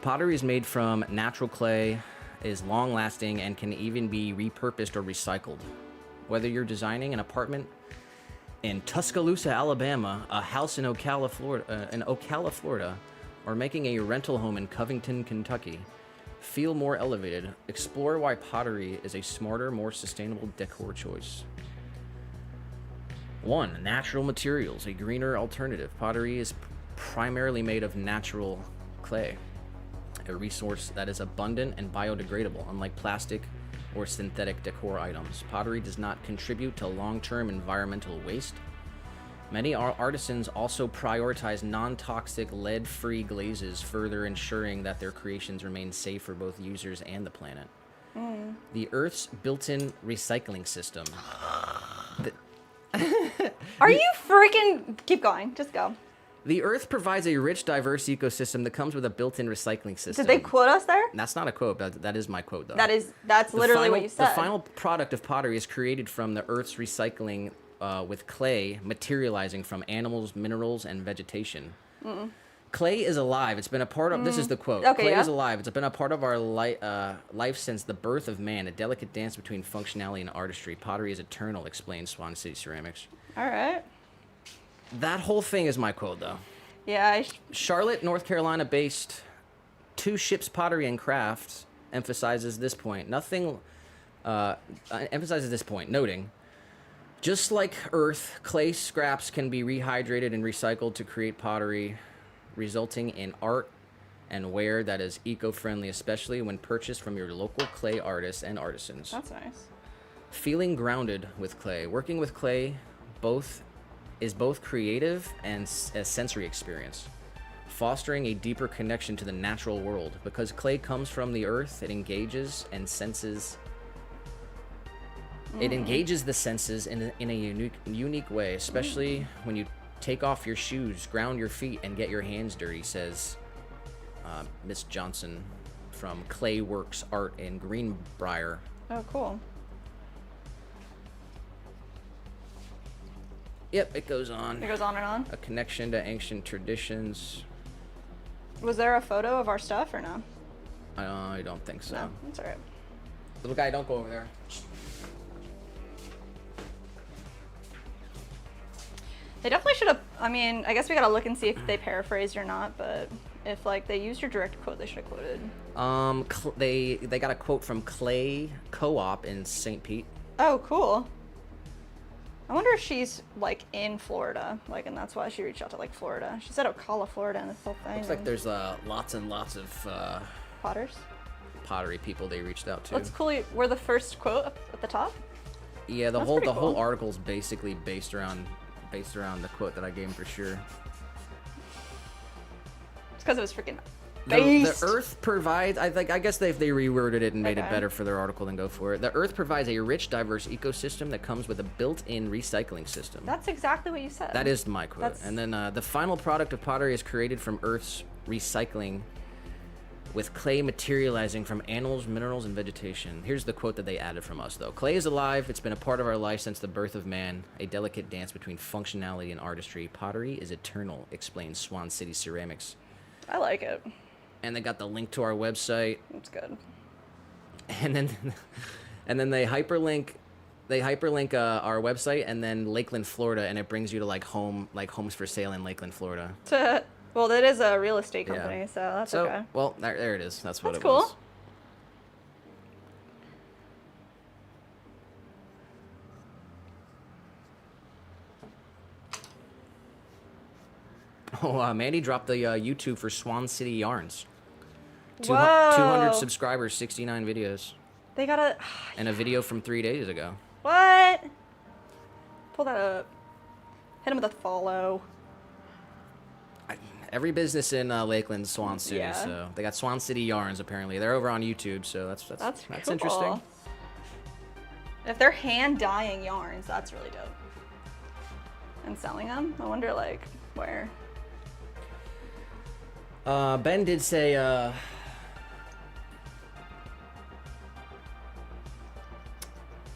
Pottery is made from natural clay, is long-lasting, and can even be repurposed or recycled. Whether you're designing an apartment in Tuscaloosa, Alabama, a house in Ocala, Florida, or making a rental home in Covington, Kentucky, feel more elevated. Explore why pottery is a smarter, more sustainable decor choice. 1. Natural materials, a greener alternative. Pottery is primarily made of natural clay, a resource that is abundant and biodegradable, unlike plastic or synthetic decor items. Pottery does not contribute to long-term environmental waste. Many artisans also prioritize non-toxic, lead-free glazes, further ensuring that their creations remain safe for both users and the planet. The Earth's built-in recycling system. Are you freaking... Keep going. Just go. The Earth provides a rich, diverse ecosystem that comes with a built-in recycling system. Did they quote us there? That's not a quote, but that is my quote, though. That's literally what you said. The final product of pottery is created from the Earth's recycling with clay materializing from animals, minerals, and vegetation. Clay is alive. It's been a part of... This is the quote. Okay, Clay yeah. is alive. It's been a part of our life since the birth of man, a delicate dance between functionality and artistry. Pottery is eternal, explains Swan City Ceramics. All right. That whole thing is my quote, though. Yeah. Charlotte, North Carolina-based Two Ships Pottery and Crafts emphasizes this point. Emphasizes this point, noting, just like Earth, clay scraps can be rehydrated and recycled to create pottery, resulting in art and ware that is eco-friendly, especially when purchased from your local clay artists and artisans. That's nice. Feeling grounded with clay. Working with clay is both creative and a sensory experience, fostering a deeper connection to the natural world. Because clay comes from the earth, it engages and senses. It engages the senses in a unique way, especially when you take off your shoes, ground your feet, and get your hands dirty, says Miss Johnson from Clay Works Art in Greenbrier. Oh, cool. Yep, it goes on. It goes on and on. A connection to ancient traditions. Was there a photo of our stuff or no? I don't think so. No, that's all right. Little guy, don't go over there. They definitely should have. I mean, I guess we gotta look and see if they paraphrased or not. But if like they used your direct quote, they should have quoted. They got a quote from Clay Co-op in St. Pete. Oh, cool. I wonder if she's like in Florida, like, and that's why she reached out to like Florida. She said Ocala, Florida, and this whole thing. Looks like there's lots and lots of Potters. pottery people they reached out to. That's cool. We're the first quote up at the top. Yeah, the That's whole pretty whole cool. article's basically based around the quote that I gave him for sure. It's because it was freaking The based. Earth provides. I guess they reworded it and made it Okay. better for their article, then go for it. The Earth provides a rich, diverse ecosystem that comes with a built-in recycling system. That's exactly what you said. That is my quote. That's- And then the final product of pottery is created from Earth's recycling, with clay materializing from animals, minerals, and vegetation. Here's the quote that they added from us, though. Clay is alive. It's been a part of our life since the birth of man, a delicate dance between functionality and artistry. Pottery is eternal, explains Swan City Ceramics. I like it. And they got the link to our website. It's good. And then they hyperlink our website and then Lakeland, Florida, and it brings you to homes for sale in Lakeland, Florida. Well, that is a real estate Yeah. company, so that's So, okay. well, there it is. That's what That's it was. Oh, Mandy dropped the YouTube for Swan City Yarns. Whoa. 200 subscribers, 69 videos, They gotta. and a video from 3 days ago. What? Pull that up. Hit him with a follow. Every business in Lakeland, Swan City. Yeah. So they got Swan City Yarns. Apparently, they're over on YouTube. So that's Cool. interesting. If they're hand dyeing yarns, that's really dope. And selling them, I wonder like where. Ben did say.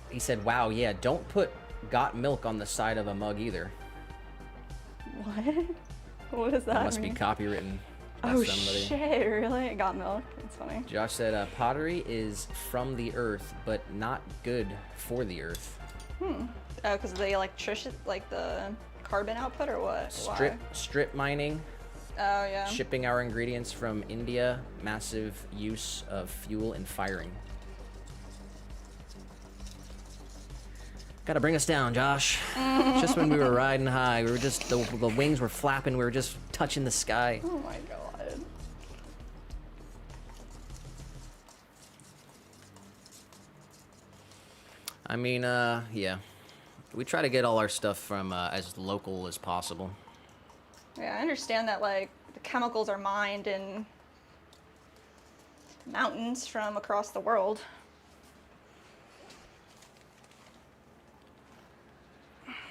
He said, "Wow, yeah, don't put got milk on the side of a mug either. What? What does that That must be mean? copywritten by Oh somebody." shit! Really? It got milk. It's funny. Josh said, "Pottery is from the earth, but not good for the earth. Oh, because of the electricity, like the carbon output, or what? Strip mining, Why? Oh yeah. shipping our ingredients from India, massive use of fuel and firing." Gotta bring us down, Josh. Just when we were riding high, we were just the wings were flapping. We were just touching the sky. Oh my god. I mean, yeah, we try to get all our stuff from as local as possible. Yeah, I understand that like the chemicals are mined in mountains from across the world.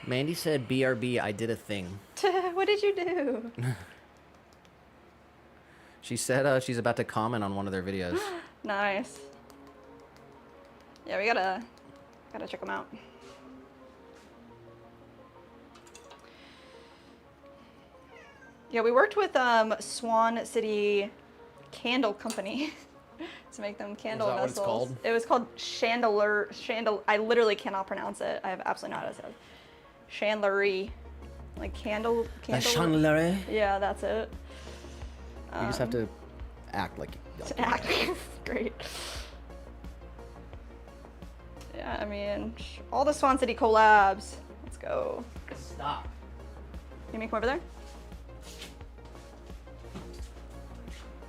Mandy said, "BRB, I did a thing." What did you do? She said she's about to comment on one of their videos. Nice. Yeah, we gotta check them out. Yeah, we worked with Swan City Candle Company to make them candle that what vessels. it's called? It was called chandelier. I literally cannot pronounce it. I have absolutely no idea how to say it. Chandlery, like candle. Chandelier. Yeah, that's it. You just have to act like Great. Yeah, I mean, all the Swan City collabs. Let's go. Stop. You mean come over there?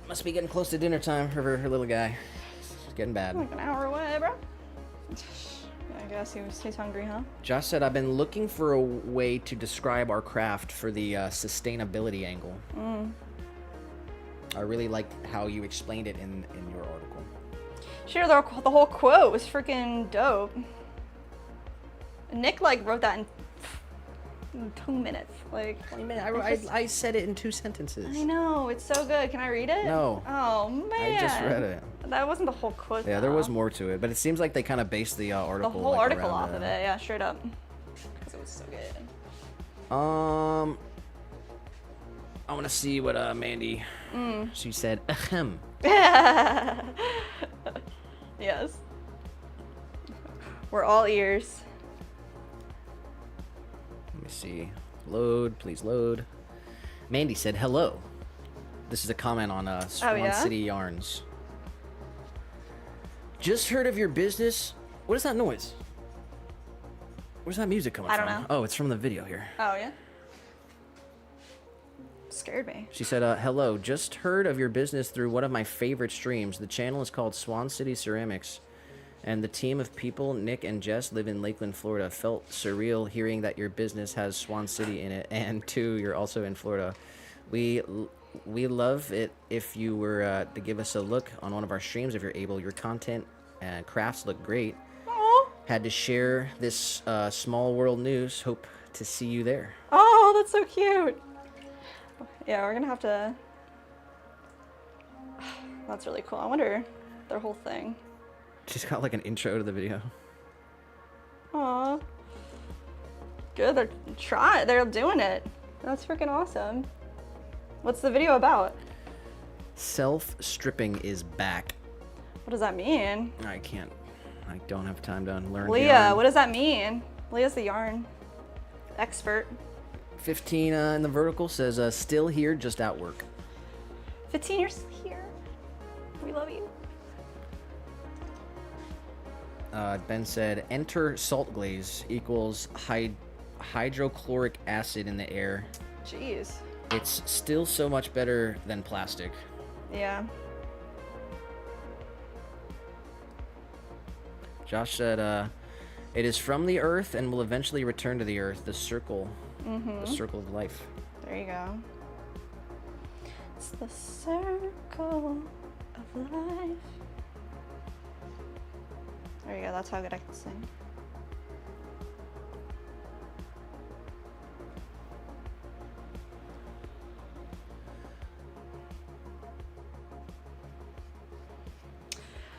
Must be getting close to dinner time for her little guy. It's getting bad. Like an hour away, bro. Yeah, I guess he's hungry, huh? Josh said, "I've been looking for a way to describe our craft for the sustainability angle. I really liked how you explained it in your article." Sure, the whole quote was freaking dope. Nick like wrote that in 2 minutes. Like, I said it in 2 sentences. I know, it's so good. Can I read it? No. Oh man. I just read it. That wasn't the whole quote. Yeah, there though. was more to it, but it seems like they kind of based the The article. whole like, article around off of it, yeah, straight up. Because it was so good. I want to see what Mandy. She said, "Ahem." Yes. We're all ears. Let me see. Load, please load. Mandy said, "Hello." This is a comment on Swan yeah? City Yarns. "Just heard of your business." What is that noise? Where's that music coming I from? don't know. Oh, it's from the video here. Oh, yeah? Scared me. She said, "Hello, just heard of your business through one of my favorite streams. The channel is called Swan City Ceramics, and the team of people, Nick and Jess, live in Lakeland, Florida. Felt surreal hearing that your business has Swan City in it, and too, you're also in Florida. We love it if you were to give us a look on one of our streams if you're able. Your content and crafts look great. Oh, Had to share this small world news. Hope to see you there." oh, that's so cute. Yeah, we're gonna have to. That's really cool. I wonder their whole thing. She's got like an intro to the video. Aw. Good, they're trying. They're doing it. That's freaking awesome. What's the video about? Self-stripping is back. What does that mean? I don't have time to learn. Leah, yarn. what does that mean? Leah's the yarn expert. 15 in the vertical says, "Still here, just at work." 15 years here. We love you. Ben said, "Enter salt glaze equals hydrochloric acid in the air." Jeez. It's still so much better than plastic. Yeah. Josh said, it is from the earth and will eventually return to the earth. The circle of life. There you go. It's the circle of life. There you go. That's how good I can sing.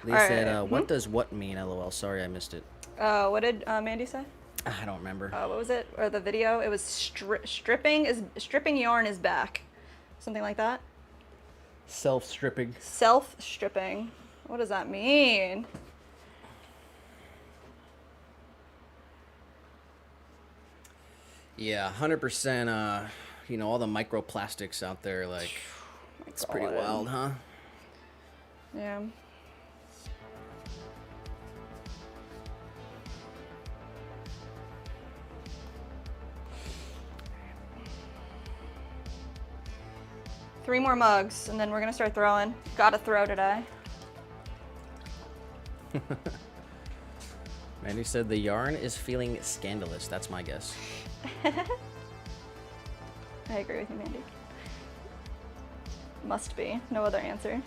Lee All said, right. what does what mean? LOL. Sorry, I missed it. What did Mandy say? I don't remember. What was it? Or the video? It was stripping yarn is back. Something like that. Self-stripping. Self-stripping. What does that mean? Yeah, 100%. You know, all the microplastics out there, like, it's pretty God. wild, huh? Yeah. Three more mugs, and then we're gonna start throwing. Gotta throw today. Mandy said the yarn is feeling scandalous. That's my guess. I agree with you, Mandy. Must be. No other answer.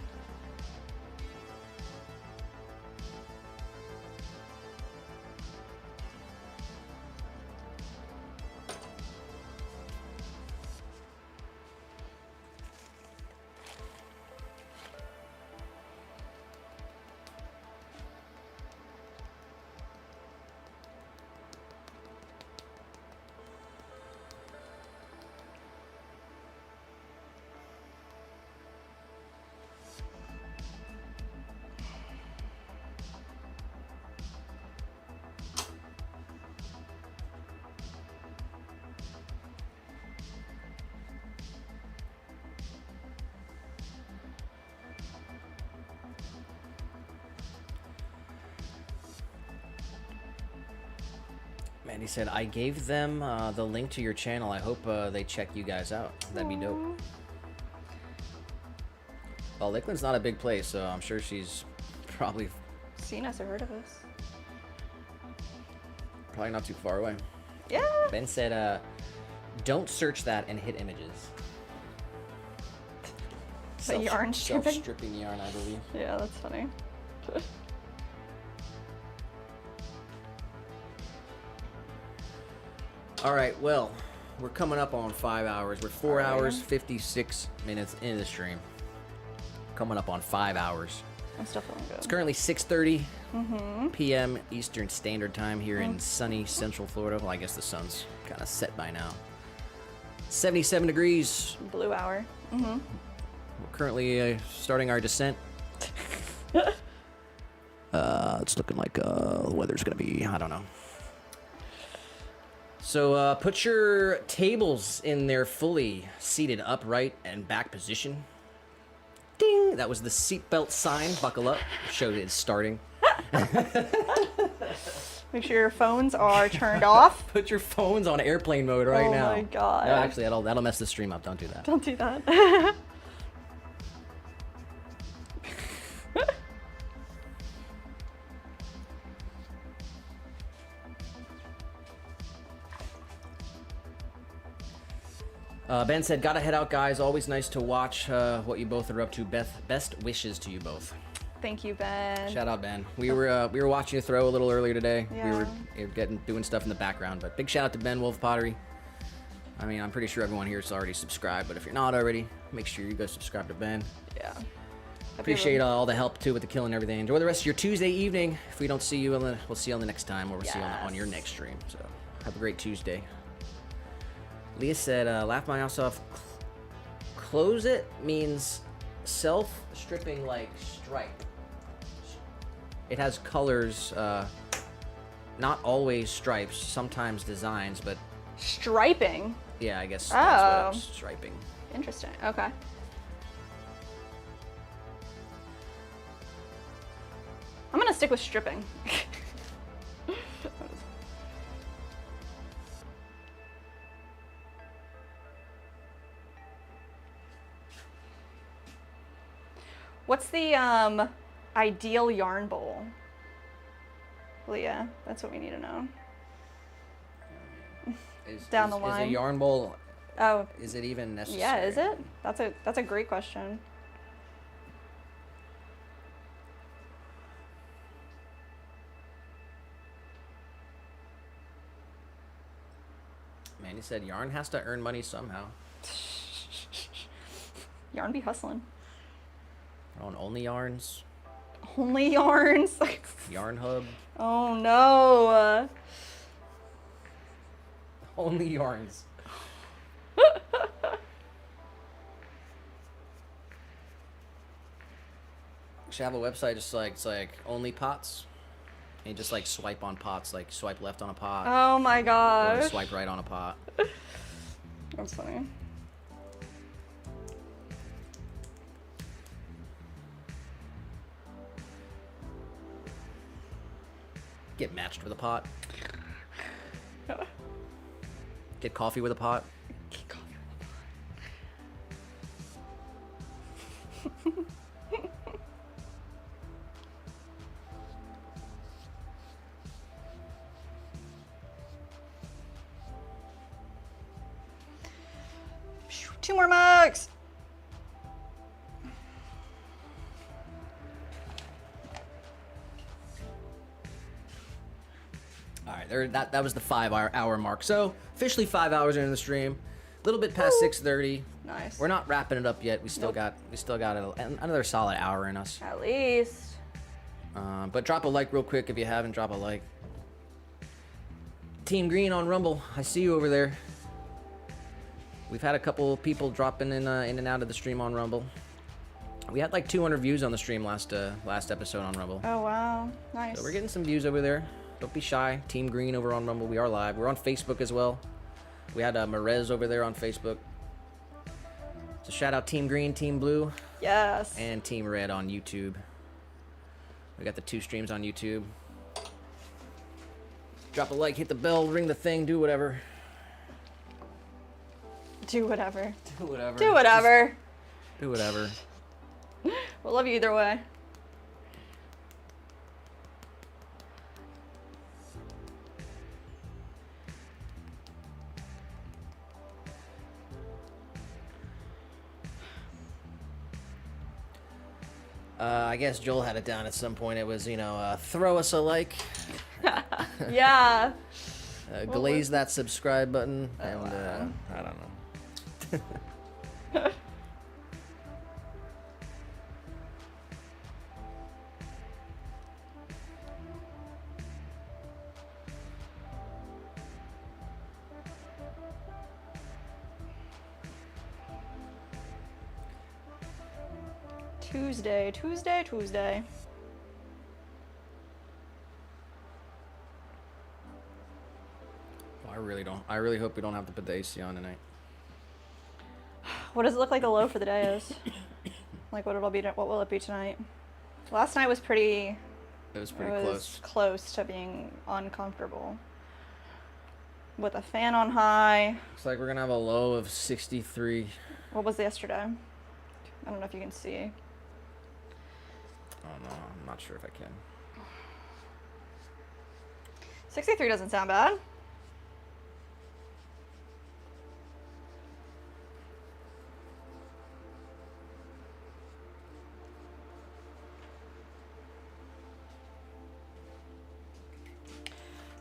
Mandy said, I gave them the link to your channel. I hope they check you guys out. That'd be dope. Well, Lakeland's not a big place, so I'm sure she's probably Seen us or heard of us. not too far away. Yeah. Ben said, don't search that and hit images. The yarn stripping? Self-stripping yarn, I believe. Yeah, that's funny. All right, well, we're coming up on 5 hours. We're 4 Are we? hours, 56 minutes into the stream. Coming up on 5 hours. I'm still feeling good. It's currently 6:30 p.m. Eastern Standard Time here in sunny Central Florida. Well, I guess the sun's kind of set by now. 77 degrees. Blue hour. We're currently starting our descent. It's looking like the weather's gonna be, I don't know. So put your tables in their fully seated upright and back position. Ding! That was the seatbelt sign. Buckle up. Showed it's starting. Make sure your phones are turned off. Put your phones on airplane mode right now. Oh my god. No, actually, that'll mess the stream up. Don't do that. Don't do that. Ben said, gotta head out, guys. Always nice to watch what you both are up to. Best wishes to you both. Thank you, Ben. Shout out, Ben. We were watching you throw a little earlier today. Yeah. We were doing stuff in the background, but big shout out to Ben Wolf Pottery. I mean, I'm pretty sure everyone here is already subscribed, but if you're not already, make sure you go subscribe to Ben. Yeah. Appreciate all the help too with the kiln and everything. Enjoy the rest of your Tuesday evening. If we don't see you, we'll see you on the next time, or we'll see you on your next stream. So have a great Tuesday. Leah said, laugh my ass off. Close it means self-stripping like stripe. It has colors, not always stripes, sometimes designs, but Striping. yeah, I guess that's what Oh. it's striping. Interesting. Okay. I'm gonna stick with stripping. what's the ideal yarn bowl? Leah, that's what we need to know. Down the line. Is a yarn bowl, Oh, is it even necessary? yeah, is it? That's a great question. Man, he said yarn has to earn money somehow. Yarn be hustling. On Only Yarns, Only yarns. Yarn Hub, Oh no. Only Yarns. Should have a website just like it's like Only Pots. And you just like swipe on pots, like swipe left on a pot, Oh my or gosh. swipe right on a pot. That's funny. Get matched with a pot. Get coffee with a pot. Two more mugs. All right, there. That was the 5 hour mark. So officially 5 hours into the stream, a little bit past 6:30. Nice. We're not wrapping it up yet. We still got another solid hour in us. At least. But drop a like real quick if you haven't. Drop a like. Team Green on Rumble, I see you over there. We've had a couple people dropping in and out of the stream on Rumble. We had like 200 views on the stream last episode on Rumble. Oh wow. Nice. So we're getting some views over there. Don't be shy. Team Green over on Rumble. We are live. We're on Facebook as well. We had Merez over there on Facebook. So shout out Team Green, Team Blue, Yes. and Team Red on YouTube. We got the 2 streams on YouTube. Drop a like, hit the bell, ring the thing, do whatever. Do whatever. Do whatever. Do whatever. Just do whatever. We'll love you either way. I guess Joel had it down at some point. It was, throw us a like, Yeah. glaze that subscribe button, and wow. I don't know. Tuesday. I really hope we don't have to put the AC on tonight. What does it look like the low for the day is? Like what will it be tonight? Last night was pretty. It was pretty close. Close to being uncomfortable. With a fan on high. Looks like we're gonna have a low of 63. What was yesterday? I don't know if you can see. Oh no, I'm not sure if I can. 63 doesn't sound bad.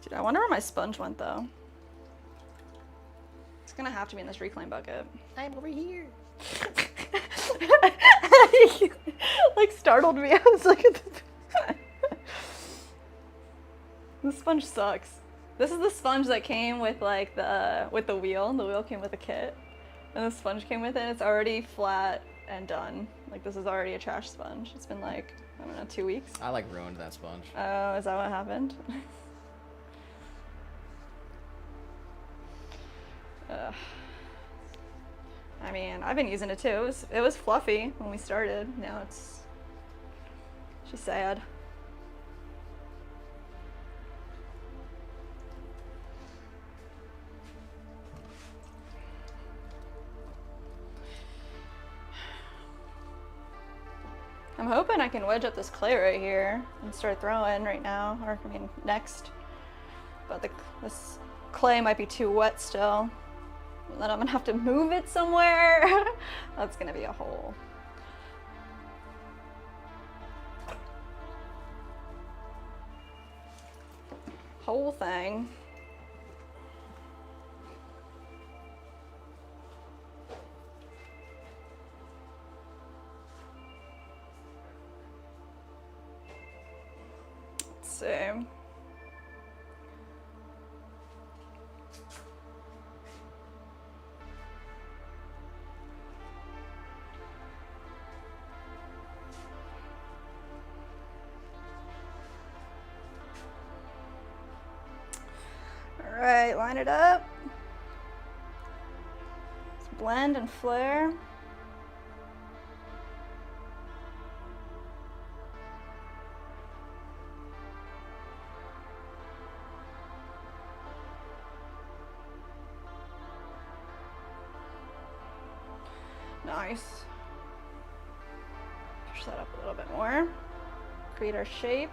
Dude, I wonder where my sponge went though. It's gonna have to be in this reclaim bucket. I'm over here. Like startled me. I was like, the sponge sucks. This is the sponge that came with like the wheel. The wheel came with a kit, and the sponge came with it. And it's already flat and done. Like this is already a trash sponge. It's been like I don't know 2 weeks. I like ruined that sponge. Oh, is that what happened? Ugh. I mean, I've been using it too. It was fluffy when we started. Now she's sad. I'm I can wedge up this clay right here and start throwing right now, or I mean next. But this clay might be too wet still. And then I'm gonna have to move it somewhere. That's gonna be a whole thing. Let's see. All right, line it up. Let's blend and flare. Nice. Push that up a little bit more. Create our shape.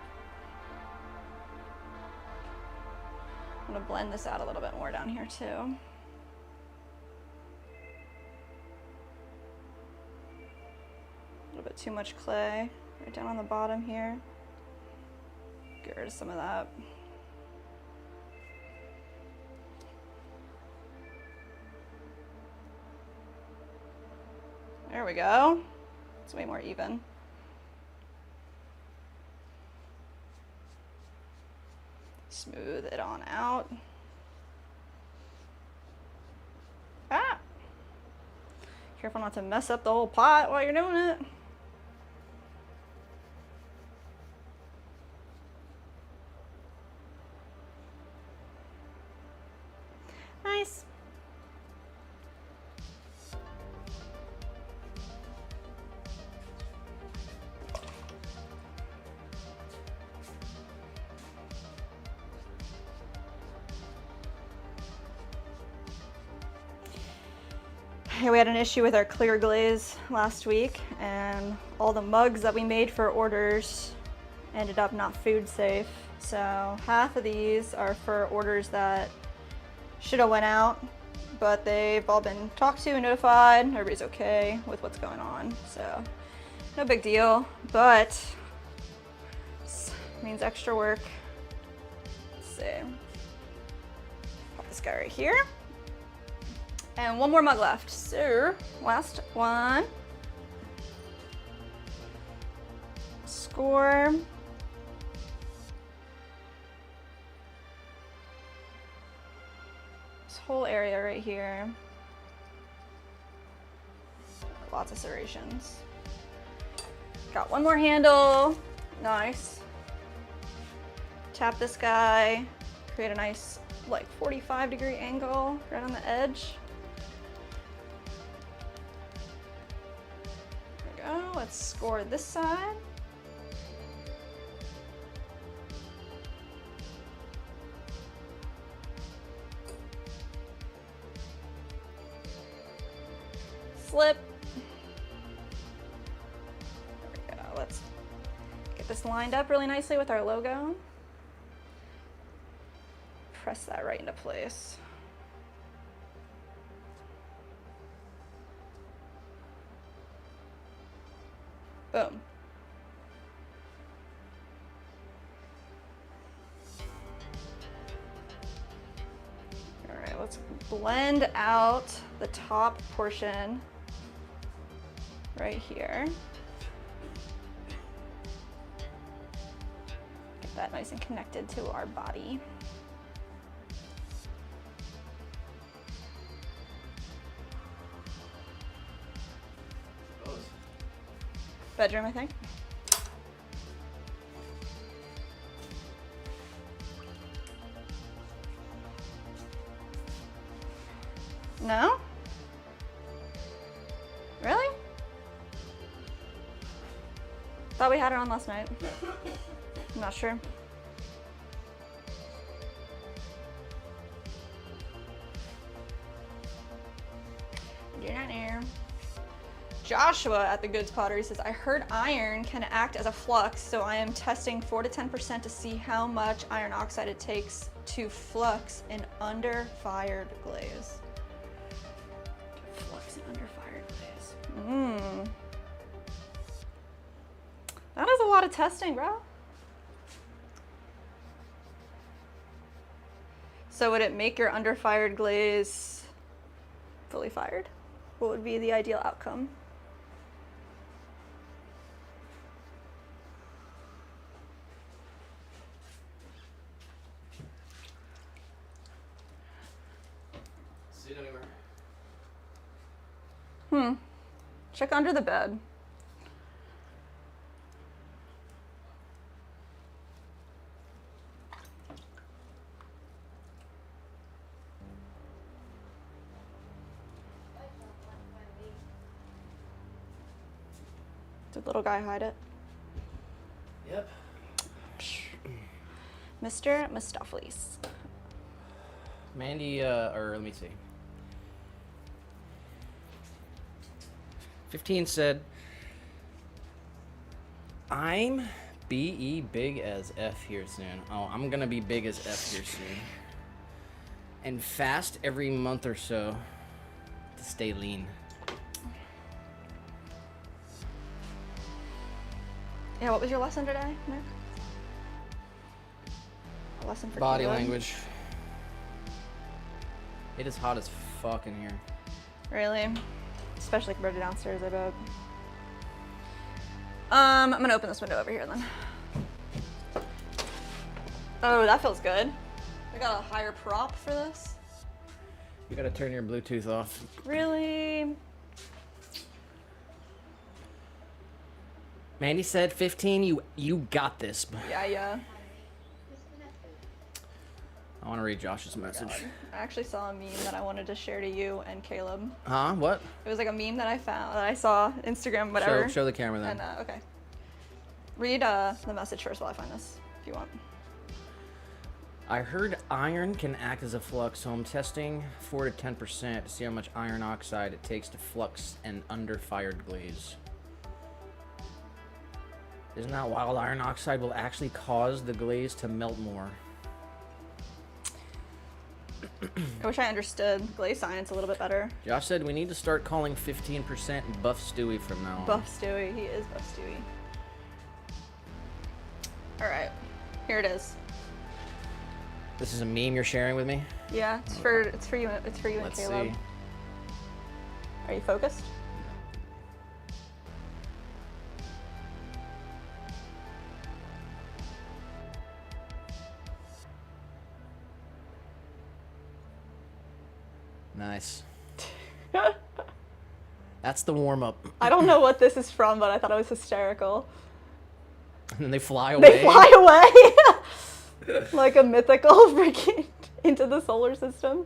I'm gonna blend this out a little bit more down here too. A little bit too much clay right down on the bottom here. Get rid of some of that. There we go. It's way more even. Smooth it on out. Ah! Careful not to mess up the whole pot while you're doing it. Nice. We had an issue with our clear glaze last week, and all the mugs that we made for orders ended up not food safe. So half of these are for orders that should have went out, but they've all been talked to and notified. Everybody's okay with what's going on, so no big deal, but this means extra work. Let's see. Pop this guy right here. And one more mug left, so last one. Score. This whole area right here. Lots of serrations. Got one more handle, nice. Tap this guy, create a nice like 45-degree angle right on the edge. Let's score this side. Flip. There we go. Let's get this lined up really nicely with our logo. Press that right into place. Boom. All right, let's blend out the top portion right here. Get that nice and connected to our body. Bedroom, I think. No? Really? Thought we had it on last night. I'm not sure. You're not here. Joshua at the Goods Pottery says, I heard iron can act as a flux, so I am testing 4 to 10% to see how much iron oxide it takes to flux an under-fired glaze. To flux an under-fired glaze. That is a lot of testing, bro. So would it make your under-fired glaze fully fired? What would be the ideal outcome? Sit anywhere. Check under the bed. Did little guy hide it? Yep. Mr. Mistopheles. Mandy, or let me see. 15 said, I'm BE big as F here soon. Oh, I'm gonna be big as F here soon. And fast every month or so to stay lean. Yeah, what was your lesson today, Nick? A lesson for Body Caleb? language. It is hot as fuck in here. Really? Especially compared to downstairs, I bet. I'm gonna open this window over here then. Oh, that feels good. I got a higher prop for this. You gotta turn your Bluetooth off. Really? Mandy said 15, you got this. Yeah. I wanna read Josh's message. I actually saw a meme that I wanted to share to you and Caleb. Huh? What? It was like a meme that I found, that I saw, Instagram, whatever. Show the camera then. And, okay. Read the message first while I find this, if you want. I heard iron can act as a flux, so I'm testing 4 to 10% to see how much iron oxide it takes to flux an under-fired glaze. Isn't that wild? Iron oxide will actually cause the glaze to melt more. I wish I understood glaze science a little bit better. Josh said we need to start calling 15% Buff Stewie from now on. Buff Stewie, he is Buff Stewie. All right, here it is. This is a meme you're sharing with me? Yeah, it's for you and Let's Caleb. see. Are you focused? Nice. That's the warm-up. I don't know what this is from, but I thought it was hysterical. And then they fly away. They fly away like a mythical freaking into the solar system.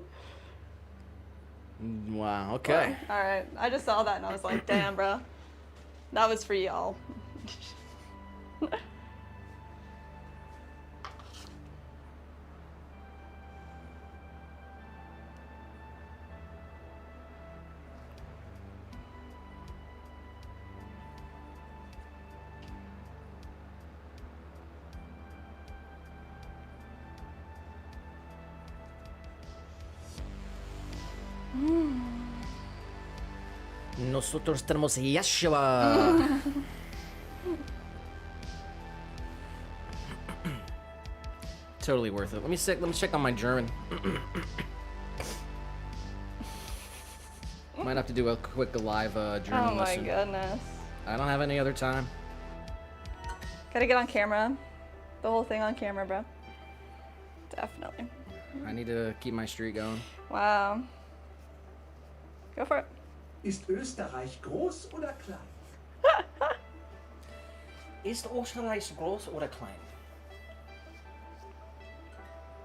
Wow, okay. All right, I just saw that and I was like, damn, bro. That was for y'all. Nosotros tenemos Yeshua. Totally worth it. Let me check on my German. Might have to do a quick live German Oh my lesson. goodness. I don't have any other time. Gotta get on camera. The whole thing on camera, bro. Definitely. I need to keep my streak going. Wow. Go for it. Ist Österreich groß oder klein? Ist Österreich groß oder klein?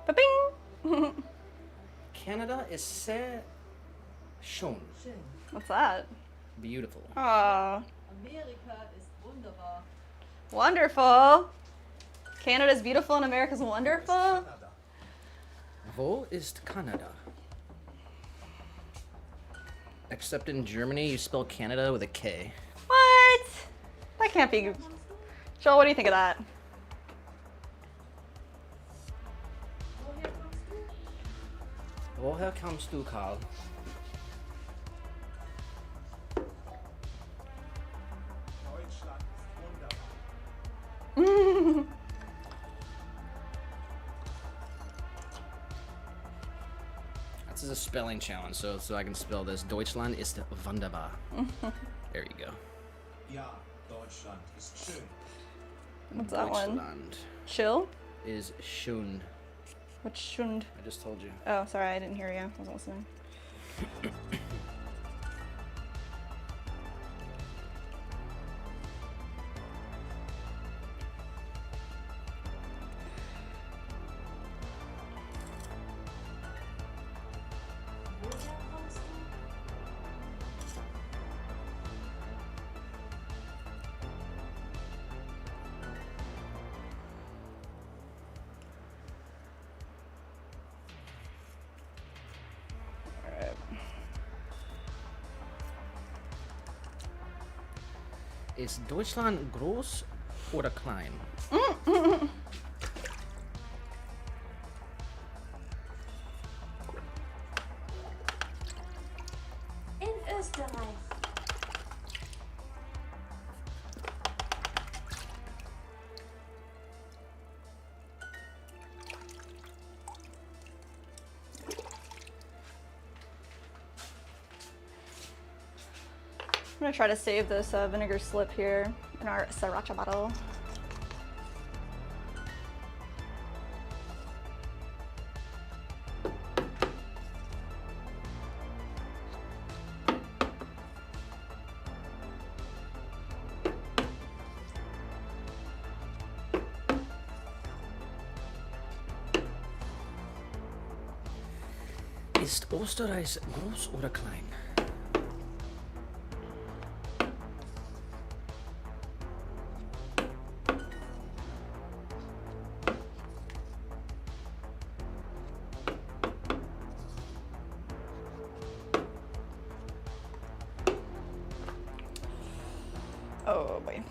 Ba-bing! Canada is sehr schön. What's that? Beautiful. Oh, Amerika ist wunderbar. wonderful. Canada's beautiful and America's wonderful. Wo ist Canada? Except in Germany, you spell Canada with a K. What? That can't be. Joel, what do you think of that? Woher kommst du, Karl? Deutschland ist wunderbar. This is a spelling challenge, so I can spell this. Deutschland ist wunderbar. There you go. Ja, Deutschland ist schön. What's that one? Deutschland Chill? is schön. What's shund? I just told you. Oh, sorry, I didn't hear you. I wasn't listening. Ist Deutschland groß oder klein? In Österreich. I'm gonna try to save this vinegar slip here in our sriracha bottle. Ist Österreich groß oder klein? Oh boy.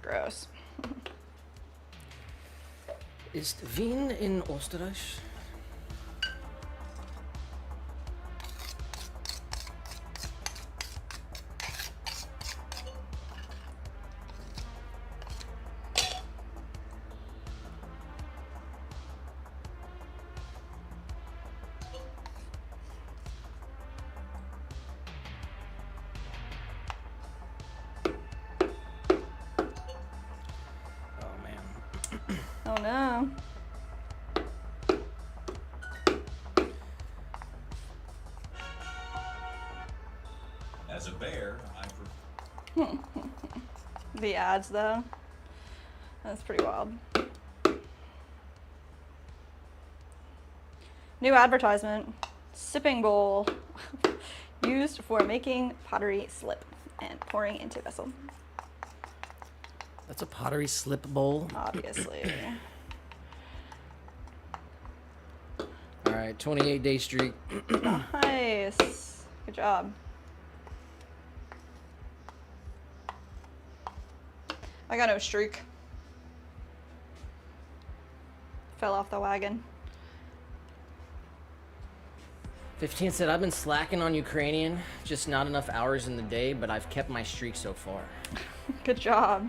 Gross. Ist Wien in Österreich? Oh no. As a bear, I prefer. The ads though. That's pretty wild. New advertisement. Sipping bowl. Used for making pottery slip and pouring into vessel. That's a pottery slip bowl. Obviously. All right, 28-day streak. Nice. Good job. I got no streak. Fell off the wagon. 15 said, I've been slacking on Ukrainian, just not enough hours in the day, but I've kept my streak so far. Good job.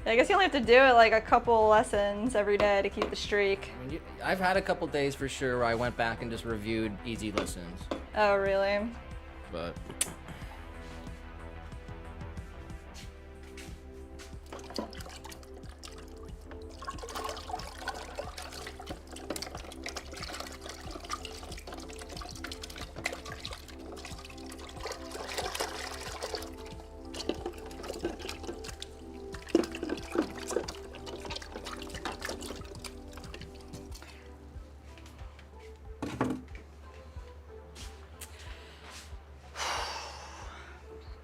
I guess you only have to do it like a couple lessons every day to keep the streak. I mean, I've had a couple days for sure where I went back and just reviewed easy lessons, Oh, really? but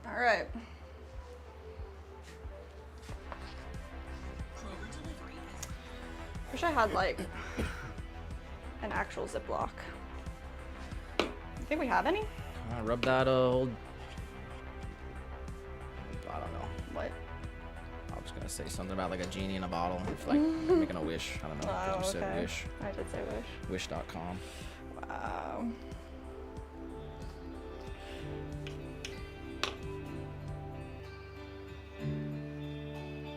All right. Wish I had like an actual Ziploc. You think we have any? Rub that old. I don't know. What? I was gonna say something about like a genie in a bottle, if, like making a wish. I don't know. 'Cause Oh, you said okay. wish. I did say wish. Wish.com. Wow.